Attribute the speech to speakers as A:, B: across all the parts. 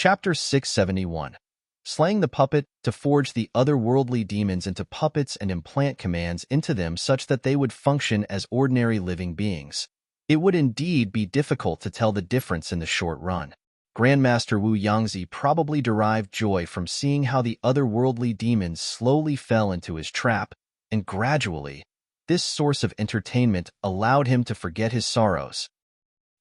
A: Chapter 671. Slaying the puppet to forge the otherworldly demons into puppets and implant commands into them such that they would function as ordinary living beings. It would indeed be difficult to tell the difference in the short run. Grandmaster Wu Yangzi probably derived joy from seeing how the otherworldly demons slowly fell into his trap, and gradually, this source of entertainment allowed him to forget his sorrows.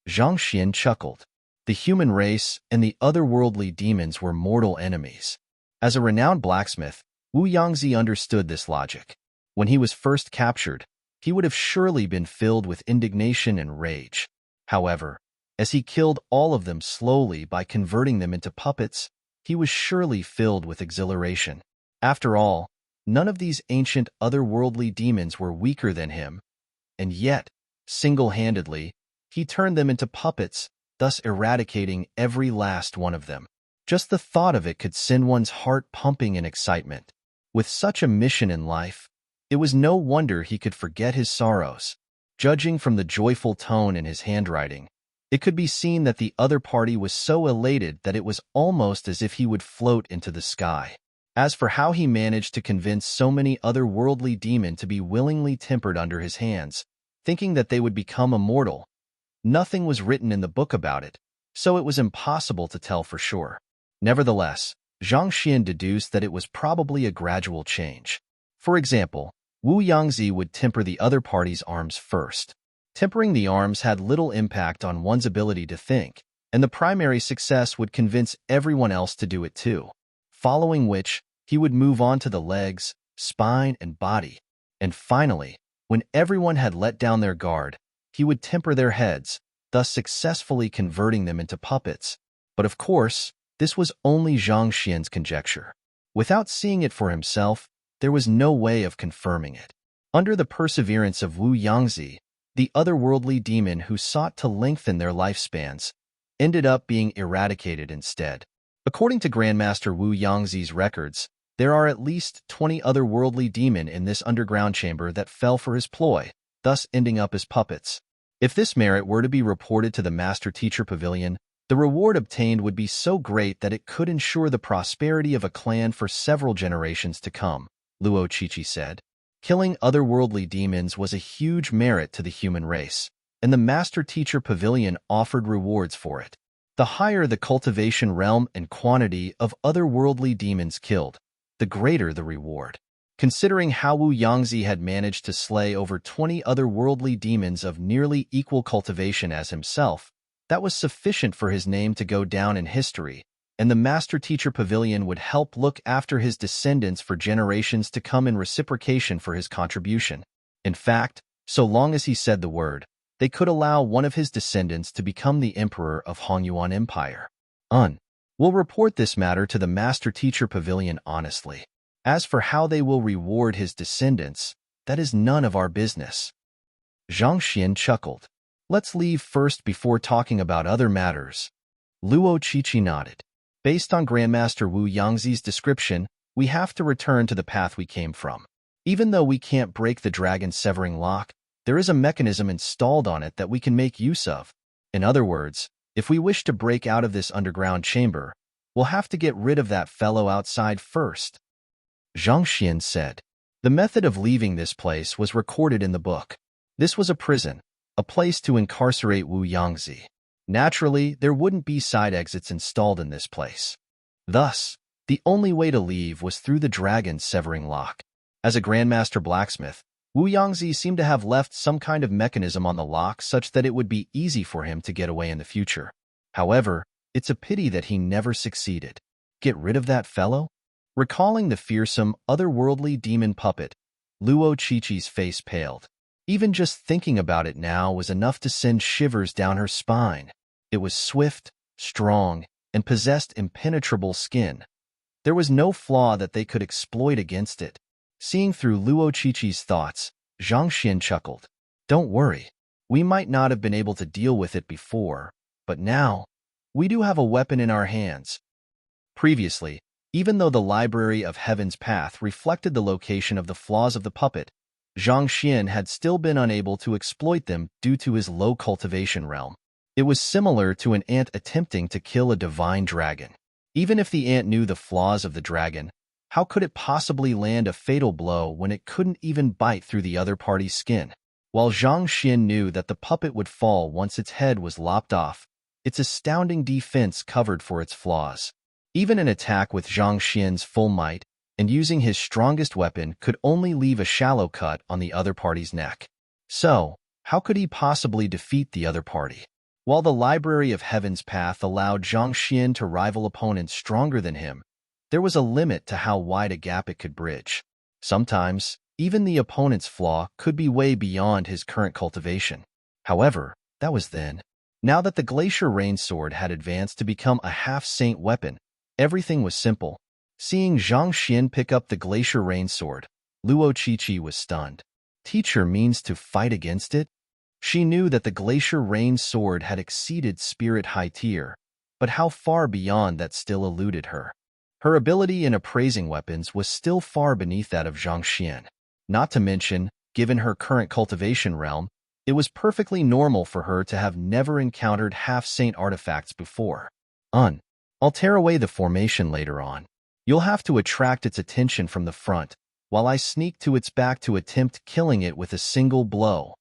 A: Zhang Xian chuckled. The human race and the otherworldly demons were mortal enemies. As a renowned blacksmith, Wu Yangzi understood this logic. When he was first captured, he would have surely been filled with indignation and rage. However, as he killed all of them slowly by converting them into puppets, he was surely filled with exhilaration. After all, none of these ancient otherworldly demons were weaker than him, and yet, single-handedly, he turned them into puppets, thus eradicating every last one of them. Just the thought of it could send one's heart pumping in excitement. With such a mission in life, it was no wonder he could forget his sorrows. Judging from the joyful tone in his handwriting, it could be seen that the other party was so elated that it was almost as if he would float into the sky. As for how he managed to convince so many otherworldly demons to be willingly tempered under his hands, thinking that they would become immortal, nothing was written in the book about it, so it was impossible to tell for sure. Nevertheless, Zhang Xian deduced that it was probably a gradual change. For example, Wu Yangzi would temper the other party's arms first. Tempering the arms had little impact on one's ability to think, and the primary success would convince everyone else to do it too. Following which, he would move on to the legs, spine, and body. And finally, when everyone had let down their guard, he would temper their heads, thus successfully converting them into puppets. But of course, this was only Zhang Xian's conjecture. Without seeing it for himself, there was no way of confirming it. Under the perseverance of Wu Yangzi, the otherworldly demon who sought to lengthen their lifespans ended up being eradicated instead. According to Grandmaster Wu Yangzi's records, there are at least 20 otherworldly demons in this underground chamber that fell for his ploy, thus ending up as puppets. If this merit were to be reported to the Master-Teacher Pavilion, the reward obtained would be so great that it could ensure the prosperity of a clan for several generations to come, Luo Qiqi said. Killing otherworldly demons was a huge merit to the human race, and the Master-Teacher Pavilion offered rewards for it. The higher the cultivation realm and quantity of otherworldly demons killed, the greater the reward. Considering how Wu Yangzi had managed to slay over 20 otherworldly demons of nearly equal cultivation as himself, that was sufficient for his name to go down in history, and the Master-Teacher Pavilion would help look after his descendants for generations to come in reciprocation for his contribution. In fact, so long as he said the word, they could allow one of his descendants to become the emperor of Hongyuan Empire. We'll report this matter to the Master-Teacher Pavilion honestly. As for how they will reward his descendants, that is none of our business. Zhang Xian chuckled. Let's leave first before talking about other matters. Luo Qiqi nodded. Based on Grandmaster Wu Yangzi's description, we have to return to the path we came from. Even though we can't break the dragon's severing lock, there is a mechanism installed on it that we can make use of. In other words, if we wish to break out of this underground chamber, we'll have to get rid of that fellow outside first. Zhang Xian said. The method of leaving this place was recorded in the book. This was a prison, a place to incarcerate Wu Yangzi. Naturally, there wouldn't be side exits installed in this place. Thus, the only way to leave was through the dragon's severing lock. As a Grandmaster blacksmith, Wu Yangzi seemed to have left some kind of mechanism on the lock such that it would be easy for him to get away in the future. However, it's a pity that he never succeeded. Get rid of that fellow? Recalling the fearsome, otherworldly demon puppet, Luo Qiqi's face paled. Even just thinking about it now was enough to send shivers down her spine. It was swift, strong, and possessed impenetrable skin. There was no flaw that they could exploit against it. Seeing through Luo Qiqi's thoughts, Zhang Xian chuckled. Don't worry, we might not have been able to deal with it before, but now, we do have a weapon in our hands. Previously, even though the Library of Heaven's Path reflected the location of the flaws of the puppet, Zhang Xian had still been unable to exploit them due to his low cultivation realm. It was similar to an ant attempting to kill a divine dragon. Even if the ant knew the flaws of the dragon, how could it possibly land a fatal blow when it couldn't even bite through the other party's skin? While Zhang Xian knew that the puppet would fall once its head was lopped off, its astounding defense covered for its flaws. Even an attack with Zhang Xian's full might and using his strongest weapon could only leave a shallow cut on the other party's neck. So, how could he possibly defeat the other party? While the Library of Heaven's path allowed Zhang Xian to rival opponents stronger than him, there was a limit to how wide a gap it could bridge. Sometimes, even the opponent's flaw could be way beyond his current cultivation. However, that was then. Now that the Glacier Rain Sword had advanced to become a half-saint weapon, everything was simple. Seeing Zhang Xian pick up the Glacier Rain Sword, Luo Qiqi was stunned. Teacher means to fight against it? She knew that the Glacier Rain Sword had exceeded Spirit High Tier, but how far beyond that still eluded her. Her ability in appraising weapons was still far beneath that of Zhang Xian. Not to mention, given her current cultivation realm, it was perfectly normal for her to have never encountered half-saint artifacts before. I'll tear away the formation later on. You'll have to attract its attention from the front, while I sneak to its back to attempt killing it with a single blow.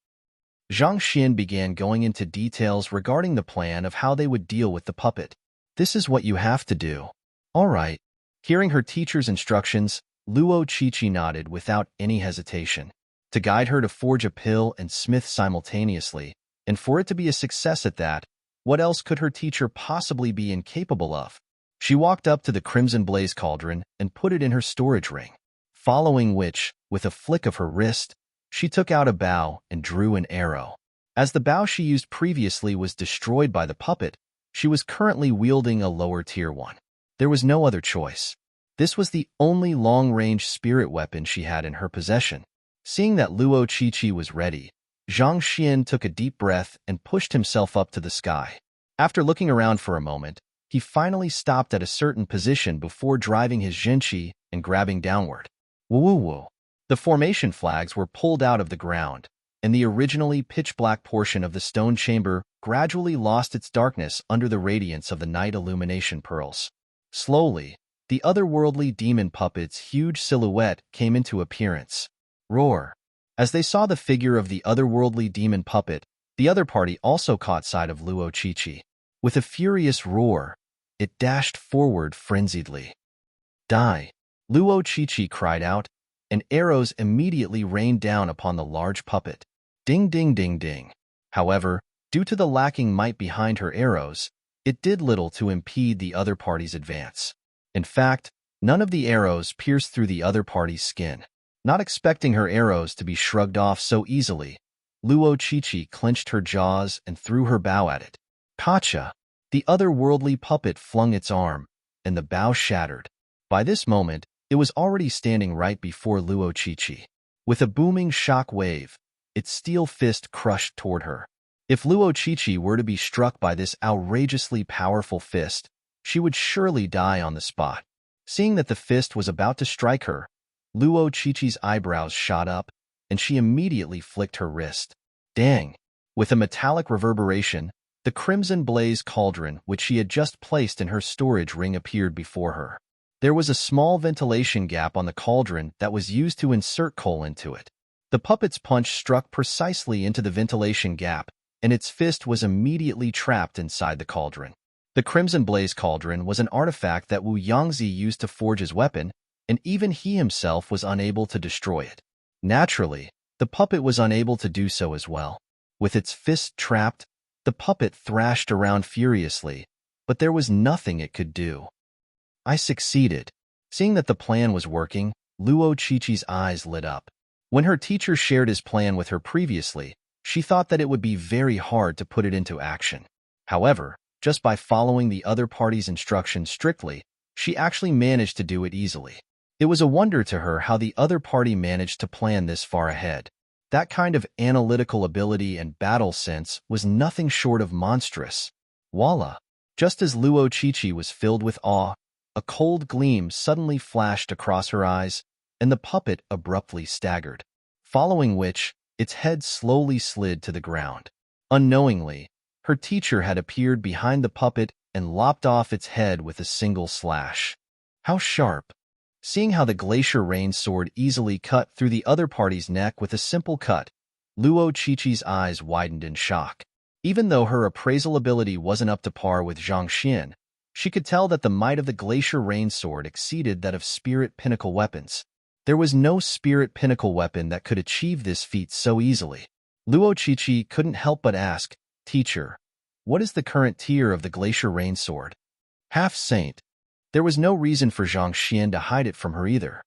A: Zhang Xian began going into details regarding the plan of how they would deal with the puppet. This is what you have to do. All right. Hearing her teacher's instructions, Luo Qiqi nodded without any hesitation. To guide her to forge a pill and smith simultaneously, and for it to be a success at that, what else could her teacher possibly be incapable of? She walked up to the Crimson Blaze Cauldron and put it in her storage ring, following which, with a flick of her wrist, she took out a bow and drew an arrow. As the bow she used previously was destroyed by the puppet, she was currently wielding a lower-tier one. There was no other choice. This was the only long-range spirit weapon she had in her possession. Seeing that Luo Qiqi was ready, Zhang Xian took a deep breath and pushed himself up to the sky. After looking around for a moment, he finally stopped at a certain position before driving his zhenqi and grabbing downward. Woo-woo-woo. The formation flags were pulled out of the ground, and the originally pitch-black portion of the stone chamber gradually lost its darkness under the radiance of the night illumination pearls. Slowly, the otherworldly demon puppet's huge silhouette came into appearance. Roar! As they saw the figure of the otherworldly demon puppet, the other party also caught sight of Luo Qiqi. With a furious roar, it dashed forward frenziedly. Die! Luo Qiqi cried out, and arrows immediately rained down upon the large puppet. Ding ding ding ding. However, due to the lacking might behind her arrows, it did little to impede the other party's advance. In fact, none of the arrows pierced through the other party's skin. Not expecting her arrows to be shrugged off so easily, Luo Qiqi clenched her jaws and threw her bow at it. Gotcha! The otherworldly puppet flung its arm, and the bow shattered. By this moment, it was already standing right before Luo Qiqi. With a booming shock wave, its steel fist crushed toward her. If Luo Qiqi were to be struck by this outrageously powerful fist, she would surely die on the spot. Seeing that the fist was about to strike her, Luo Qiqi's eyebrows shot up, and she immediately flicked her wrist. Dang! With a metallic reverberation, the Crimson Blaze Cauldron which she had just placed in her storage ring appeared before her. There was a small ventilation gap on the cauldron that was used to insert coal into it. The puppet's punch struck precisely into the ventilation gap, and its fist was immediately trapped inside the cauldron. The Crimson Blaze Cauldron was an artifact that Wu Yangzi used to forge his weapon, and even he himself was unable to destroy it. Naturally, the puppet was unable to do so as well. With its fist trapped, the puppet thrashed around furiously, but there was nothing it could do. I succeeded. Seeing that the plan was working, Luo Qiqi's eyes lit up. When her teacher shared his plan with her previously, she thought that it would be very hard to put it into action. However, just by following the other party's instructions strictly, she actually managed to do it easily. It was a wonder to her how the other party managed to plan this far ahead. That kind of analytical ability and battle sense was nothing short of monstrous. Voila! Just as Luo Qiqi was filled with awe, a cold gleam suddenly flashed across her eyes, and the puppet abruptly staggered, following which, its head slowly slid to the ground. Unknowingly, her teacher had appeared behind the puppet and lopped off its head with a single slash. How sharp! Seeing how the glacier rain sword easily cut through the other party's neck with a simple cut, Luo Qiqi's eyes widened in shock. Even though her appraisal ability wasn't up to par with Zhang Xian, she could tell that the might of the glacier rain sword exceeded that of spirit pinnacle weapons. There was no spirit pinnacle weapon that could achieve this feat so easily. Luo Qiqi couldn't help but ask, "Teacher, what is the current tier of the glacier rain sword?" Half saint. There was no reason for Zhang Xian to hide it from her either.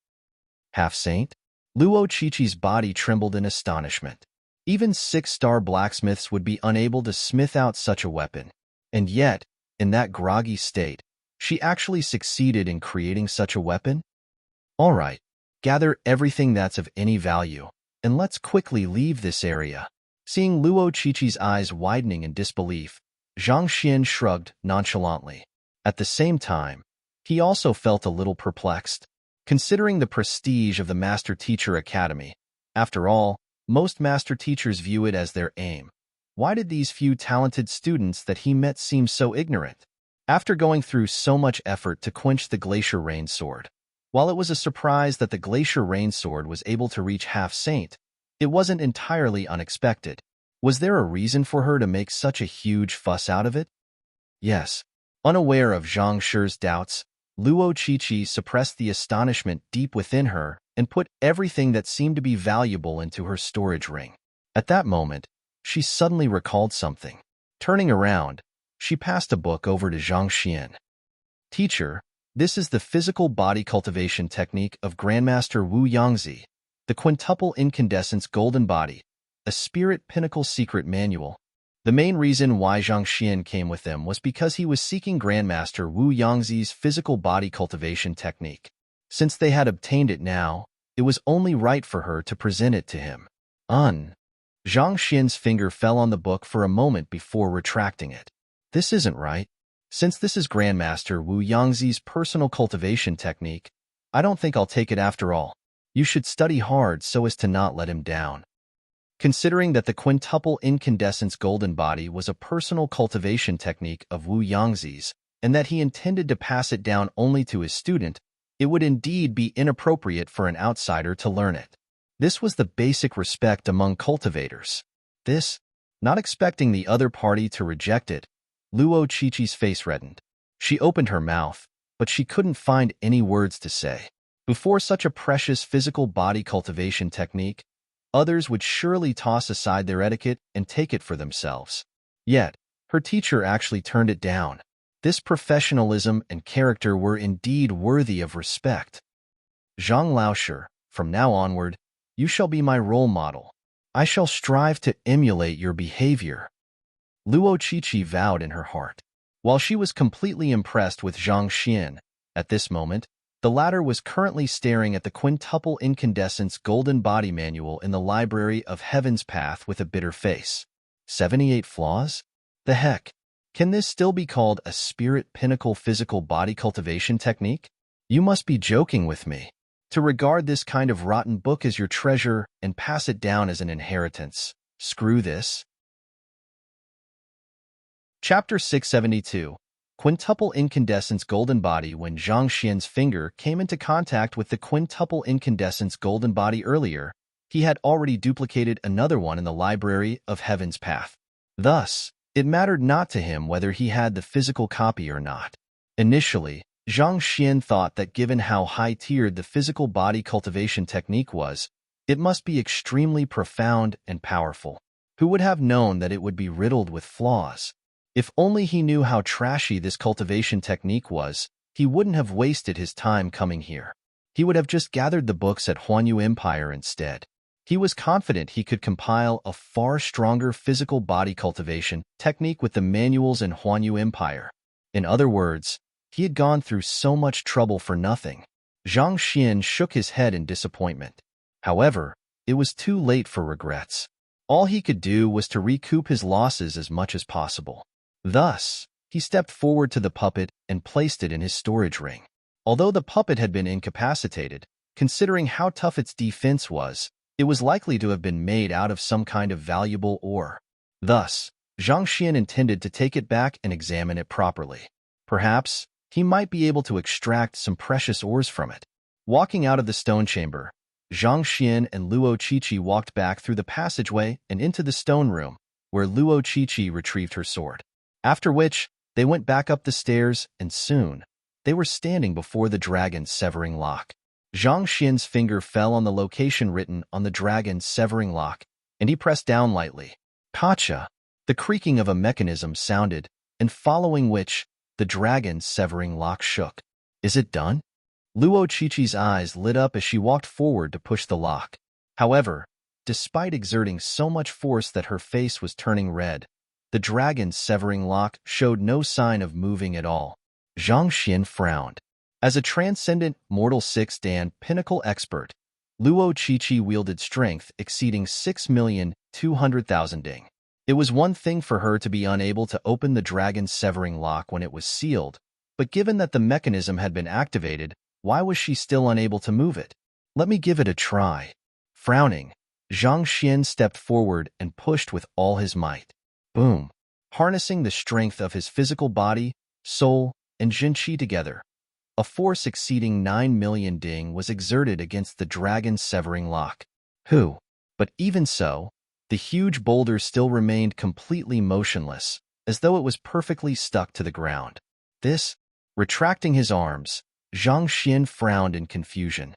A: Half saint? Luo Qiqi's body trembled in astonishment. Even 6-star blacksmiths would be unable to smith out such a weapon. And yet, in that groggy state, she actually succeeded in creating such a weapon? All right, gather everything that's of any value, and let's quickly leave this area. Seeing Luo Qiqi's eyes widening in disbelief, Zhang Xian shrugged nonchalantly. At the same time, he also felt a little perplexed. Considering the prestige of the Master Teacher Academy, after all, most master teachers view it as their aim. Why did these few talented students that he met seem so ignorant? After going through so much effort to quench the glacier rain sword, while it was a surprise that the glacier rain sword was able to reach half saint, it wasn't entirely unexpected. Was there a reason for her to make such a huge fuss out of it? Yes. Unaware of Zhang Shi's doubts, Luo Qiqi suppressed the astonishment deep within her and put everything that seemed to be valuable into her storage ring. At that moment, she suddenly recalled something. Turning around, she passed a book over to Zhang Xian. "Teacher, this is the physical body cultivation technique of Grandmaster Wu Yangzi, the quintuple incandescence golden body, a spirit pinnacle secret manual." The main reason why Zhang Xian came with them was because he was seeking Grandmaster Wu Yangzi's physical body cultivation technique. Since they had obtained it now, it was only right for her to present it to him. Zhang Xian's finger fell on the book for a moment before retracting it. This isn't right. Since this is Grandmaster Wu Yangzi's personal cultivation technique, I don't think I'll take it after all. You should study hard so as to not let him down. Considering that the quintuple incandescence golden body was a personal cultivation technique of Wu Yangzi's, and that he intended to pass it down only to his student, it would indeed be inappropriate for an outsider to learn it. This was the basic respect among cultivators. Not expecting the other party to reject it, Luo Qiqi's face reddened. She opened her mouth, but she couldn't find any words to say. Before such a precious physical body cultivation technique, others would surely toss aside their etiquette and take it for themselves. Yet, her teacher actually turned it down. This professionalism and character were indeed worthy of respect. "Zhang Laoshi, from now onward, you shall be my role model. I shall strive to emulate your behavior." Luo Qiqi vowed in her heart. While she was completely impressed with Zhang Xian, at this moment, the latter was currently staring at the quintuple incandescence golden body manual in the library of Heaven's Path with a bitter face. 78 flaws? The heck? Can this still be called a spirit pinnacle physical body cultivation technique? You must be joking with me. To regard this kind of rotten book as your treasure and pass it down as an inheritance. Screw this. Chapter 672. Quintuple incandescence golden body. When Zhang Xian's finger came into contact with the quintuple incandescence golden body earlier, he had already duplicated another one in the library of Heaven's Path. Thus, it mattered not to him whether he had the physical copy or not. Initially, Zhang Xian thought that given how high-tiered the physical body cultivation technique was, it must be extremely profound and powerful. Who would have known that it would be riddled with flaws? If only he knew how trashy this cultivation technique was, he wouldn't have wasted his time coming here. He would have just gathered the books at Huanyu Empire instead. He was confident he could compile a far stronger physical body cultivation technique with the manuals in Huanyu Empire. In other words, he had gone through so much trouble for nothing. Zhang Xian shook his head in disappointment. However, it was too late for regrets. All he could do was to recoup his losses as much as possible. Thus, he stepped forward to the puppet and placed it in his storage ring. Although the puppet had been incapacitated, considering how tough its defense was, it was likely to have been made out of some kind of valuable ore. Thus, Zhang Xian intended to take it back and examine it properly. Perhaps he might be able to extract some precious ores from it. Walking out of the stone chamber, Zhang Xian and Luo Qiqi walked back through the passageway and into the stone room, where Luo Qiqi retrieved her sword. After which, they went back up the stairs, and soon, they were standing before the dragon's severing lock. Zhang Xian's finger fell on the location written on the dragon's severing lock, and he pressed down lightly. Kacha! The creaking of a mechanism sounded, and following which, the dragon's severing lock shook. Is it done? Luo Qiqi's eyes lit up as she walked forward to push the lock. However, despite exerting so much force that her face was turning red, the dragon's severing lock showed no sign of moving at all. Zhang Xian frowned. As a transcendent Mortal 6 Dan pinnacle expert, Luo Qiqi wielded strength exceeding 6,200,000 ding. It was one thing for her to be unable to open the dragon's severing lock when it was sealed, but given that the mechanism had been activated, why was she still unable to move it? Let me give it a try. Frowning, Zhang Xian stepped forward and pushed with all his might. Boom! Harnessing the strength of his physical body, soul, and Jinqi together, a force exceeding 9 million ding was exerted against the dragon's severing lock. But even so, the huge boulder still remained completely motionless, as though it was perfectly stuck to the ground. Retracting his arms, Zhang Xian frowned in confusion.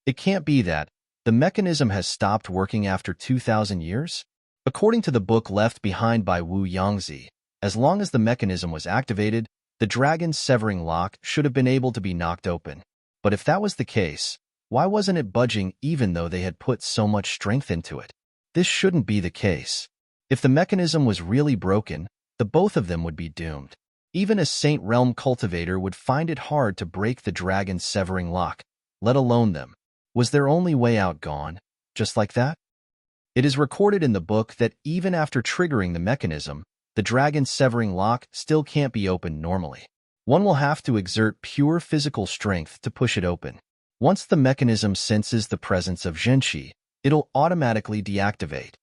A: It can't be that the mechanism has stopped working after 2,000 years? According to the book left behind by Wu Yangzi, as long as the mechanism was activated, the dragon's severing lock should have been able to be knocked open. But if that was the case, why wasn't it budging even though they had put so much strength into it? This shouldn't be the case. If the mechanism was really broken, the both of them would be doomed. Even a Saint Realm cultivator would find it hard to break the dragon's severing lock, let alone them. Was their only way out gone, just like that? It is recorded in the book that even after triggering the mechanism, the dragon's severing lock still can't be opened normally. One will have to exert pure physical strength to push it open. Once the mechanism senses the presence of Jinqi, it'll automatically deactivate.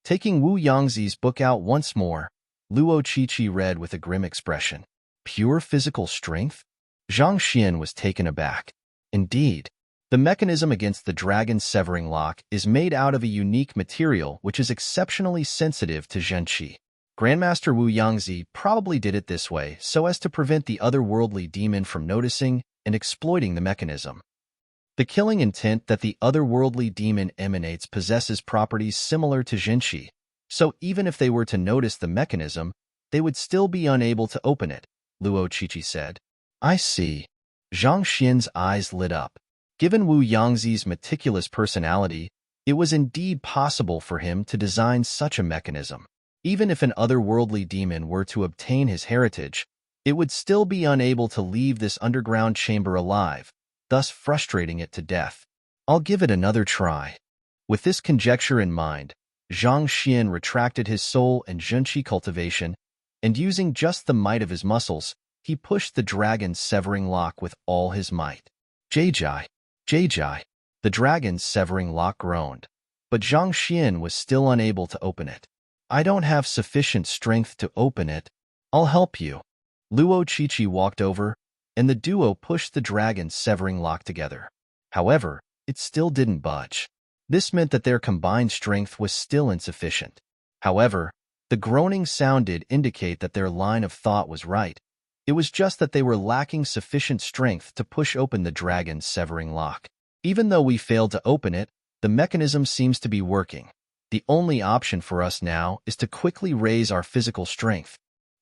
A: Taking Wu Yangzi's book out once more, Luo Qiqi read with a grim expression. Pure physical strength? Zhang Xian was taken aback. Indeed, the mechanism against the dragon's severing lock is made out of a unique material which is exceptionally sensitive to Jinqi. Grandmaster Wu Yangzi probably did it this way so as to prevent the otherworldly demon from noticing and exploiting the mechanism. The killing intent that the otherworldly demon emanates possesses properties similar to Jinqi, so even if they were to notice the mechanism, they would still be unable to open it, Luo Qiqi said. I see. Zhang Xian's eyes lit up. Given Wu Yangzi's meticulous personality, it was indeed possible for him to design such a mechanism. Even if an otherworldly demon were to obtain his heritage, it would still be unable to leave this underground chamber alive, thus frustrating it to death. I'll give it another try. With this conjecture in mind, Zhang Xian retracted his soul and Jinqi cultivation, and using just the might of his muscles, he pushed the dragon's severing lock with all his might. Jai. The dragon's severing lock groaned, but Zhang Xian was still unable to open it. I don't have sufficient strength to open it. I'll help you. Luo Qiqi walked over, and the duo pushed the dragon's severing lock together. However, it still didn't budge. This meant that their combined strength was still insufficient. However, the groaning sound did indicate that their line of thought was right. It was just that they were lacking sufficient strength to push open the dragon's severing lock. Even though we failed to open it, the mechanism seems to be working. The only option for us now is to quickly raise our physical strength.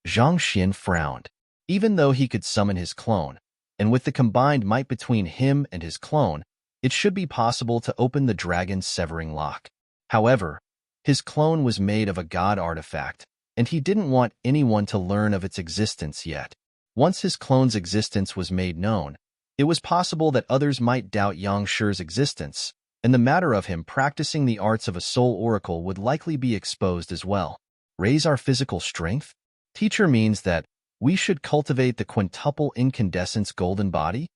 A: Zhang Xian frowned. Even though he could summon his clone, and with the combined might between him and his clone, it should be possible to open the dragon's severing lock. However, his clone was made of a god artifact, and he didn't want anyone to learn of its existence yet. Once his clone's existence was made known, it was possible that others might doubt Yang Shi's existence, and the matter of him practicing the arts of a soul oracle would likely be exposed as well. Raise our physical strength? Teacher means that we should cultivate the quintuple incandescence golden body?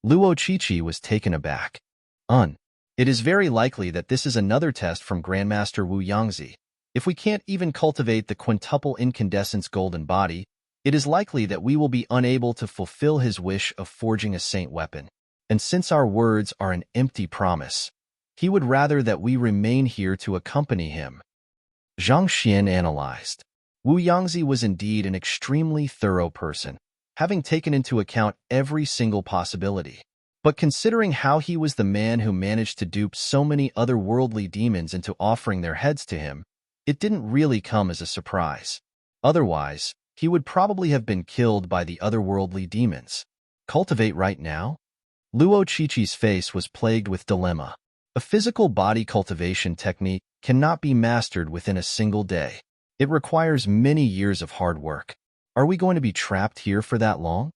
A: Luo Qiqi was taken aback. It is very likely that this is another test from Grandmaster Wu Yangzi. If we can't even cultivate the quintuple incandescence golden body, it is likely that we will be unable to fulfill his wish of forging a saint weapon. And since our words are an empty promise, he would rather that we remain here to accompany him. Zhang Xian analyzed. Wu Yangzi was indeed an extremely thorough person, having taken into account every single possibility. But considering how he was the man who managed to dupe so many otherworldly demons into offering their heads to him, it didn't really come as a surprise. Otherwise, he would probably have been killed by the otherworldly demons. Cultivate right now? Luo Qiqi's face was plagued with dilemma. A physical body cultivation technique cannot be mastered within a single day. It requires many years of hard work. Are we going to be trapped here for that long?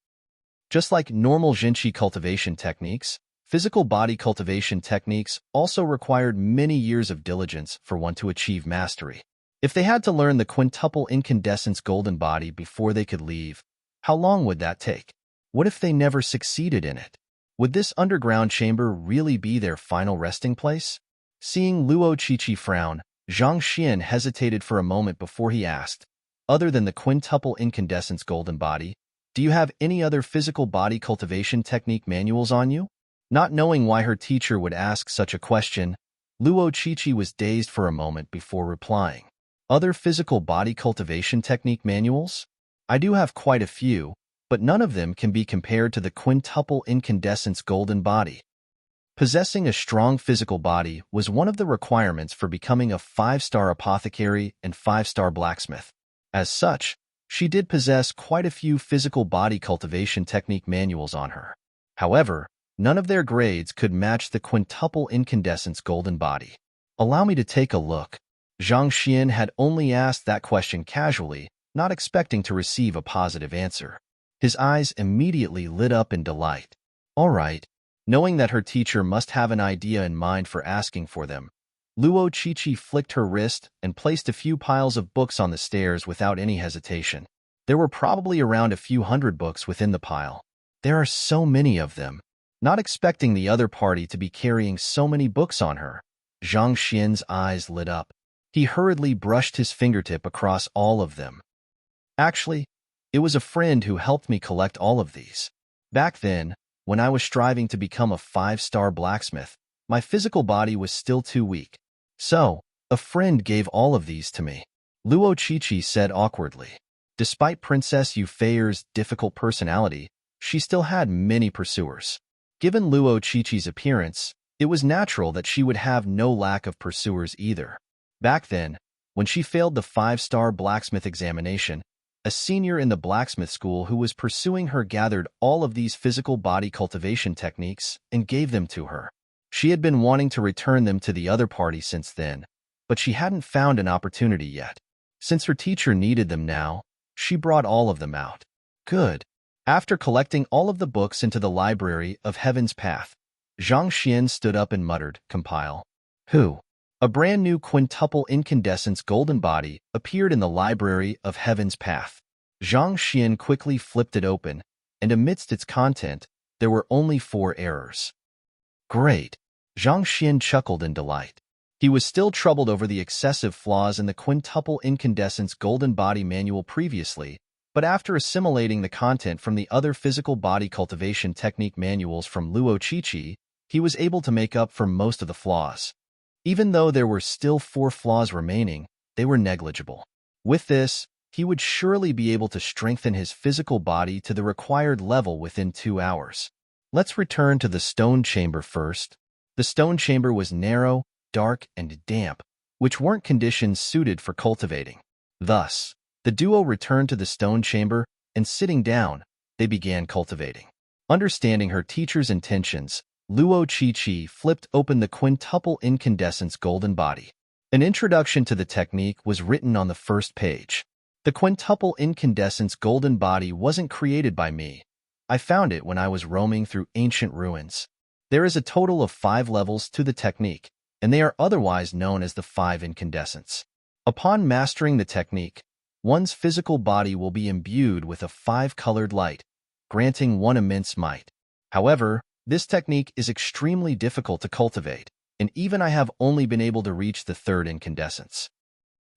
A: Just like normal Jinqi cultivation techniques, physical body cultivation techniques also required many years of diligence for one to achieve mastery. If they had to learn the quintuple incandescence golden body before they could leave, how long would that take? What if they never succeeded in it? Would this underground chamber really be their final resting place? Seeing Luo Qiqi frown, Zhang Xian hesitated for a moment before he asked, other than the quintuple incandescence golden body, do you have any other physical body cultivation technique manuals on you? Not knowing why her teacher would ask such a question, Luo Qiqi was dazed for a moment before replying. Other physical body cultivation technique manuals? I do have quite a few, but none of them can be compared to the quintuple incandescence golden body. Possessing a strong physical body was one of the requirements for becoming a 5-star apothecary and 5-star blacksmith. As such, she did possess quite a few physical body cultivation technique manuals on her. However, none of their grades could match the quintuple incandescence golden body. Allow me to take a look. Zhang Xian had only asked that question casually, not expecting to receive a positive answer. His eyes immediately lit up in delight. All right. Knowing that her teacher must have an idea in mind for asking for them, Luo Qiqi flicked her wrist and placed a few piles of books on the stairs without any hesitation. There were probably around a few hundred books within the pile. There are so many of them. Not expecting the other party to be carrying so many books on her, Zhang Xian's eyes lit up. He hurriedly brushed his fingertip across all of them. Actually, it was a friend who helped me collect all of these. Back then, when I was striving to become a 5-star blacksmith, my physical body was still too weak. So, a friend gave all of these to me. Luo Qiqi said awkwardly. Despite Princess Yufei's difficult personality, she still had many pursuers. Given Luo Qiqi's appearance, it was natural that she would have no lack of pursuers either. Back then, when she failed the 5-star blacksmith examination, a senior in the blacksmith school who was pursuing her gathered all of these physical body cultivation techniques and gave them to her. She had been wanting to return them to the other party since then, but she hadn't found an opportunity yet. Since her teacher needed them now, she brought all of them out. Good. After collecting all of the books into the library of Heaven's Path, Zhang Xian stood up and muttered, compile. Who? A brand new quintuple incandescence golden body appeared in the library of Heaven's Path. Zhang Xian quickly flipped it open, and amidst its content, there were only 4 errors. Great! Zhang Xian chuckled in delight. He was still troubled over the excessive flaws in the quintuple incandescence golden body manual previously, but after assimilating the content from the other physical body cultivation technique manuals from Luo Qiqi, he was able to make up for most of the flaws. Even though there were still 4 flaws remaining, they were negligible. With this, he would surely be able to strengthen his physical body to the required level within 2 hours. Let's return to the stone chamber first. The stone chamber was narrow, dark, and damp, which weren't conditions suited for cultivating. Thus, the duo returned to the stone chamber, and sitting down, they began cultivating. Understanding her teacher's intentions, Luo Qiqi flipped open the quintuple incandescence golden body. An introduction to the technique was written on the first page. The quintuple incandescence golden body wasn't created by me. I found it when I was roaming through ancient ruins. There is a total of 5 levels to the technique, and they are otherwise known as the 5 incandescents. Upon mastering the technique, one's physical body will be imbued with a 5-colored light, granting one immense might. However, this technique is extremely difficult to cultivate, and even I have only been able to reach the 3rd incandescence.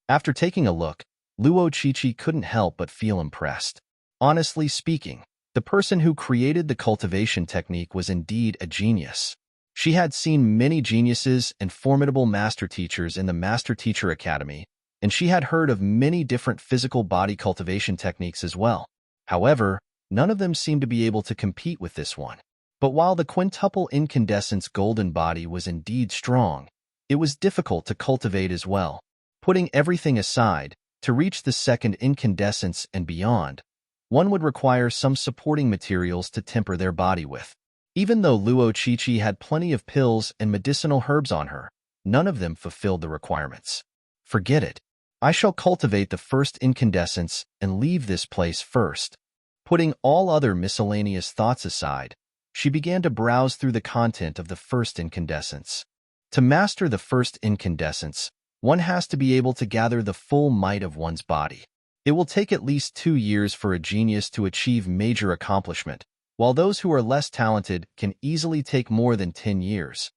A: After taking a look, Luo Qiqi couldn't help but feel impressed. Honestly speaking, the person who created the cultivation technique was indeed a genius. She had seen many geniuses and formidable master teachers in the Master Teacher Academy, and she had heard of many different physical body cultivation techniques as well. However, none of them seemed to be able to compete with this one. But while the quintuple incandescence golden body was indeed strong, it was difficult to cultivate as well. Putting everything aside, to reach the second incandescence and beyond, one would require some supporting materials to temper their body with. Even though Luo Chichi had plenty of pills and medicinal herbs on her, none of them fulfilled the requirements. Forget it. I shall cultivate the first incandescence and leave this place first. Putting all other miscellaneous thoughts aside, she began to browse through the content of the first incandescence. To master the first incandescence, one has to be able to gather the full might of one's body. It will take at least 2 years for a genius to achieve major accomplishment, while those who are less talented can easily take more than 10 years.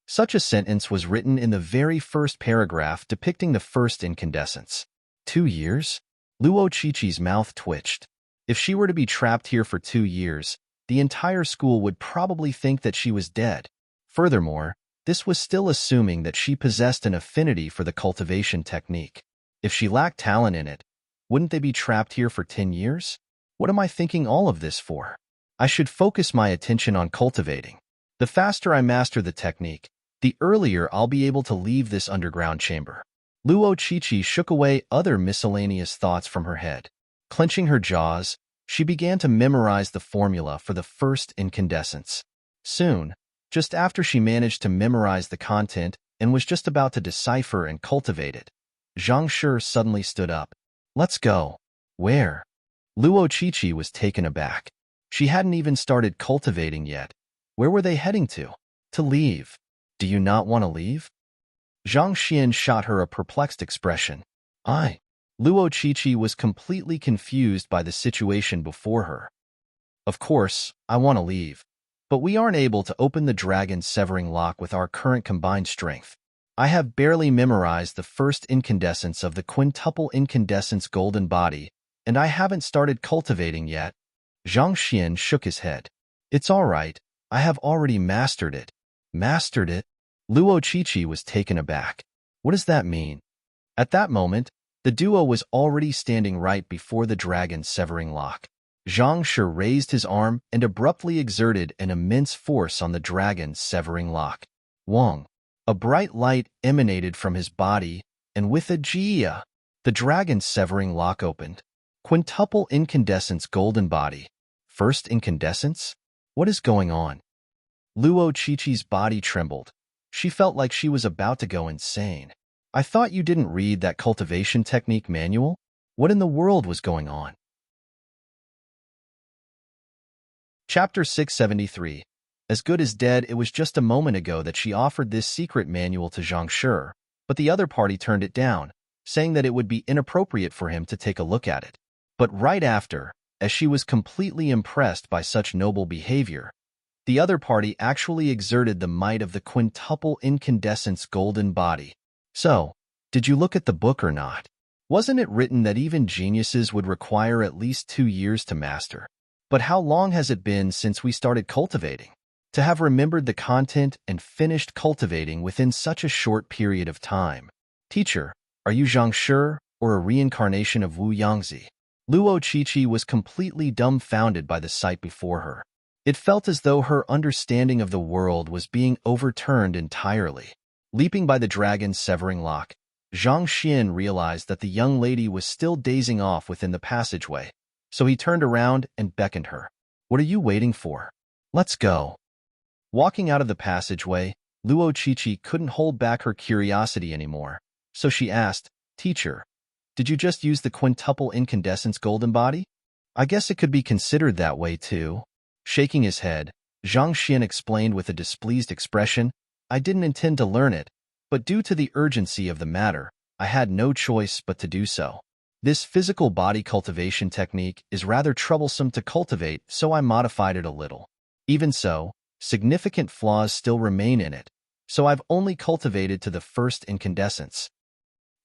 A: Such a sentence was written in the very first paragraph depicting the first incandescence. 2 years? Luo Chichi's mouth twitched. If she were to be trapped here for 2 years, the entire school would probably think that she was dead. Furthermore, this was still assuming that she possessed an affinity for the cultivation technique. If she lacked talent in it, wouldn't they be trapped here for 10 years? What am I thinking all of this for? I should focus my attention on cultivating. The faster I master the technique, the earlier I'll be able to leave this underground chamber. Luo Chichi shook away other miscellaneous thoughts from her head. Clenching her jaws, she began to memorize the formula for the first incandescence. Soon, just after she managed to memorize the content and was just about to decipher and cultivate it, Zhang Shi suddenly stood up. Let's go. Where? Luo Chichi was taken aback. She hadn't even started cultivating yet. Where were they heading to? To leave. Do you not want to leave? Zhang Xian shot her a perplexed expression. Luo Chichi was completely confused by the situation before her. Of course, I want to leave. But we aren't able to open the dragon's severing lock with our current combined strength. I have barely memorized the first incandescence of the quintuple incandescence golden body, and I haven't started cultivating yet. Zhang Xian shook his head. It's all right. I have already mastered it. Mastered it? Luo Chichi was taken aback. What does that mean? At that moment, the duo was already standing right before the dragon's severing lock. Zhang Shi raised his arm and abruptly exerted an immense force on the dragon's severing lock. Wong. A bright light emanated from his body, and with a jia, the dragon's severing lock opened. Quintuple incandescence golden body. First incandescence? What is going on? Luo Chichi's body trembled. She felt like she was about to go insane. I thought you didn't read that cultivation technique manual? What in the world was going on? Chapter 673. As good as dead, it was just a moment ago that she offered this secret manual to Zhang Shi, but the other party turned it down, saying that it would be inappropriate for him to take a look at it. But right after, as she was completely impressed by such noble behavior, the other party actually exerted the might of the quintuple incandescence golden body. So, did you look at the book or not? Wasn't it written that even geniuses would require at least 2 years to master? But how long has it been since we started cultivating? To have remembered the content and finished cultivating within such a short period of time. Teacher, are you Zhang Shi or a reincarnation of Wu Yangzi? Luo Chichi was completely dumbfounded by the sight before her. It felt as though her understanding of the world was being overturned entirely. Leaping by the dragon's severing lock, Zhang Xian realized that the young lady was still dazing off within the passageway, so he turned around and beckoned her. What are you waiting for? Let's go. Walking out of the passageway, Luo Chichi couldn't hold back her curiosity anymore, so she asked, Teacher, did you just use the quintuple incandescence golden body? I guess it could be considered that way too. Shaking his head, Zhang Xian explained with a displeased expression, I didn't intend to learn it, but due to the urgency of the matter, I had no choice but to do so. This physical body cultivation technique is rather troublesome to cultivate, so I modified it a little. Even so, significant flaws still remain in it, so I've only cultivated to the first incandescence.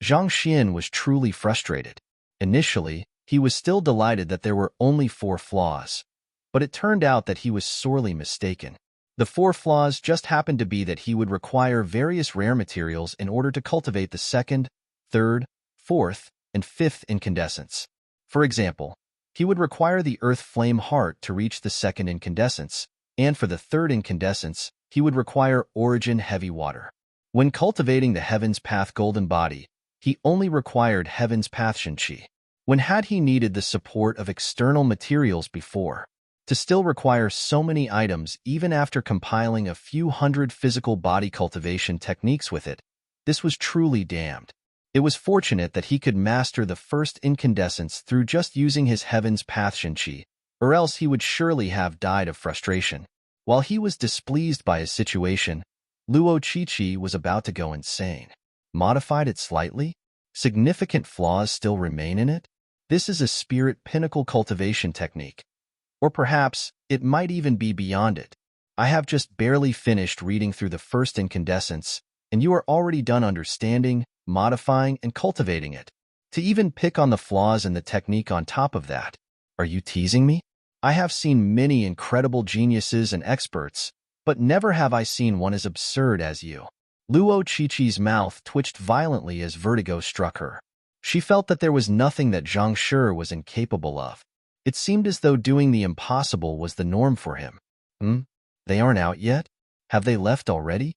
A: Zhang Xian was truly frustrated. Initially, He was still delighted that there were only 4 flaws, but it turned out that he was sorely mistaken. The 4 flaws just happened to be that he would require various rare materials in order to cultivate the 2nd, 3rd, 4th, and 5th incandescents. For example, he would require the earth flame heart to reach the 2nd incandescence, and for the 3rd incandescence, he would require origin heavy water. When cultivating the Heaven's Path golden body, he only required Heaven's Path Shinchi. When had he needed the support of external materials before? To still require so many items even after compiling a few hundred physical body cultivation techniques with it, this was truly damned. It was fortunate that he could master the 1st incandescence through just using his Heaven's Path Shinchi, or else he would surely have died of frustration. While he was displeased by his situation, Luo Qiqi was about to go insane. Modified it slightly? Significant flaws still remain in it? This is a spirit pinnacle cultivation technique. Or perhaps it might even be beyond it. I have just barely finished reading through the 1st incandescence, and you are already done understanding, modifying, and cultivating it. To even pick on the flaws in the technique on top of that. Are you teasing me? I have seen many incredible geniuses and experts, but never have I seen one as absurd as you. Luo Qiqi's mouth twitched violently as vertigo struck her. She felt that there was nothing that Zhang Shi was incapable of. It seemed as though doing the impossible was the norm for him. They aren't out yet? Have they left already?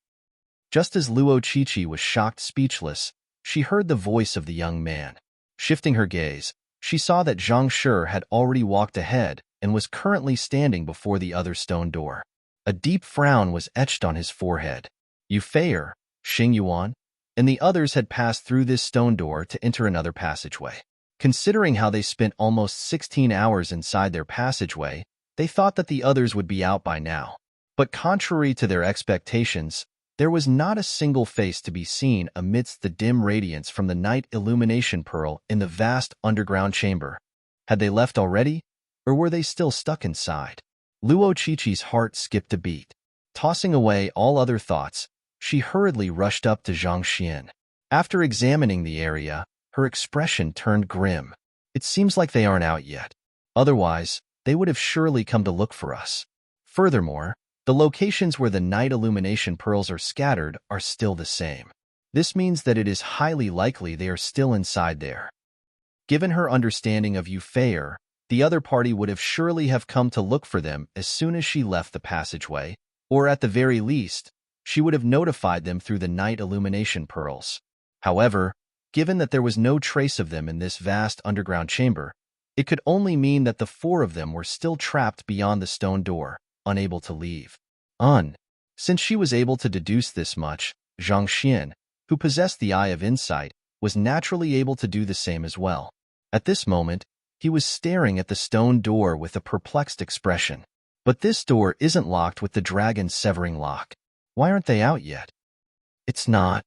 A: Just as Luo Qiqi was shocked speechless, she heard the voice of the young man. Shifting her gaze, she saw that Zhang Shi had already walked ahead and was currently standing before the other stone door. A deep frown was etched on his forehead. Yu Feier, Xing Yuan, and the others had passed through this stone door to enter another passageway. Considering how they spent almost 16 hours inside their passageway, they thought that the others would be out by now. But contrary to their expectations, there was not a single face to be seen amidst the dim radiance from the night illumination pearl in the vast underground chamber. Had they left already, or were they still stuck inside? Luo Qiqi's heart skipped a beat. Tossing away all other thoughts, she hurriedly rushed up to Zhang Xian. After examining the area, her expression turned grim. It seems like they aren't out yet. Otherwise, they would have surely come to look for us. Furthermore, the locations where the night illumination pearls are scattered are still the same. This means that it is highly likely they are still inside there. Given her understanding of Yu Feier, the other party would have surely have come to look for them as soon as she left the passageway, or at the very least, she would have notified them through the night illumination pearls. However, given that there was no trace of them in this vast underground chamber, it could only mean that the 4 of them were still trapped beyond the stone door, unable to leave. Since she was able to deduce this much, Zhang Xian, who possessed the Eye of Insight, was naturally able to do the same as well. At this moment, he was staring at the stone door with a perplexed expression. But this door isn't locked with the dragon's severing lock. Why aren't they out yet? It's not.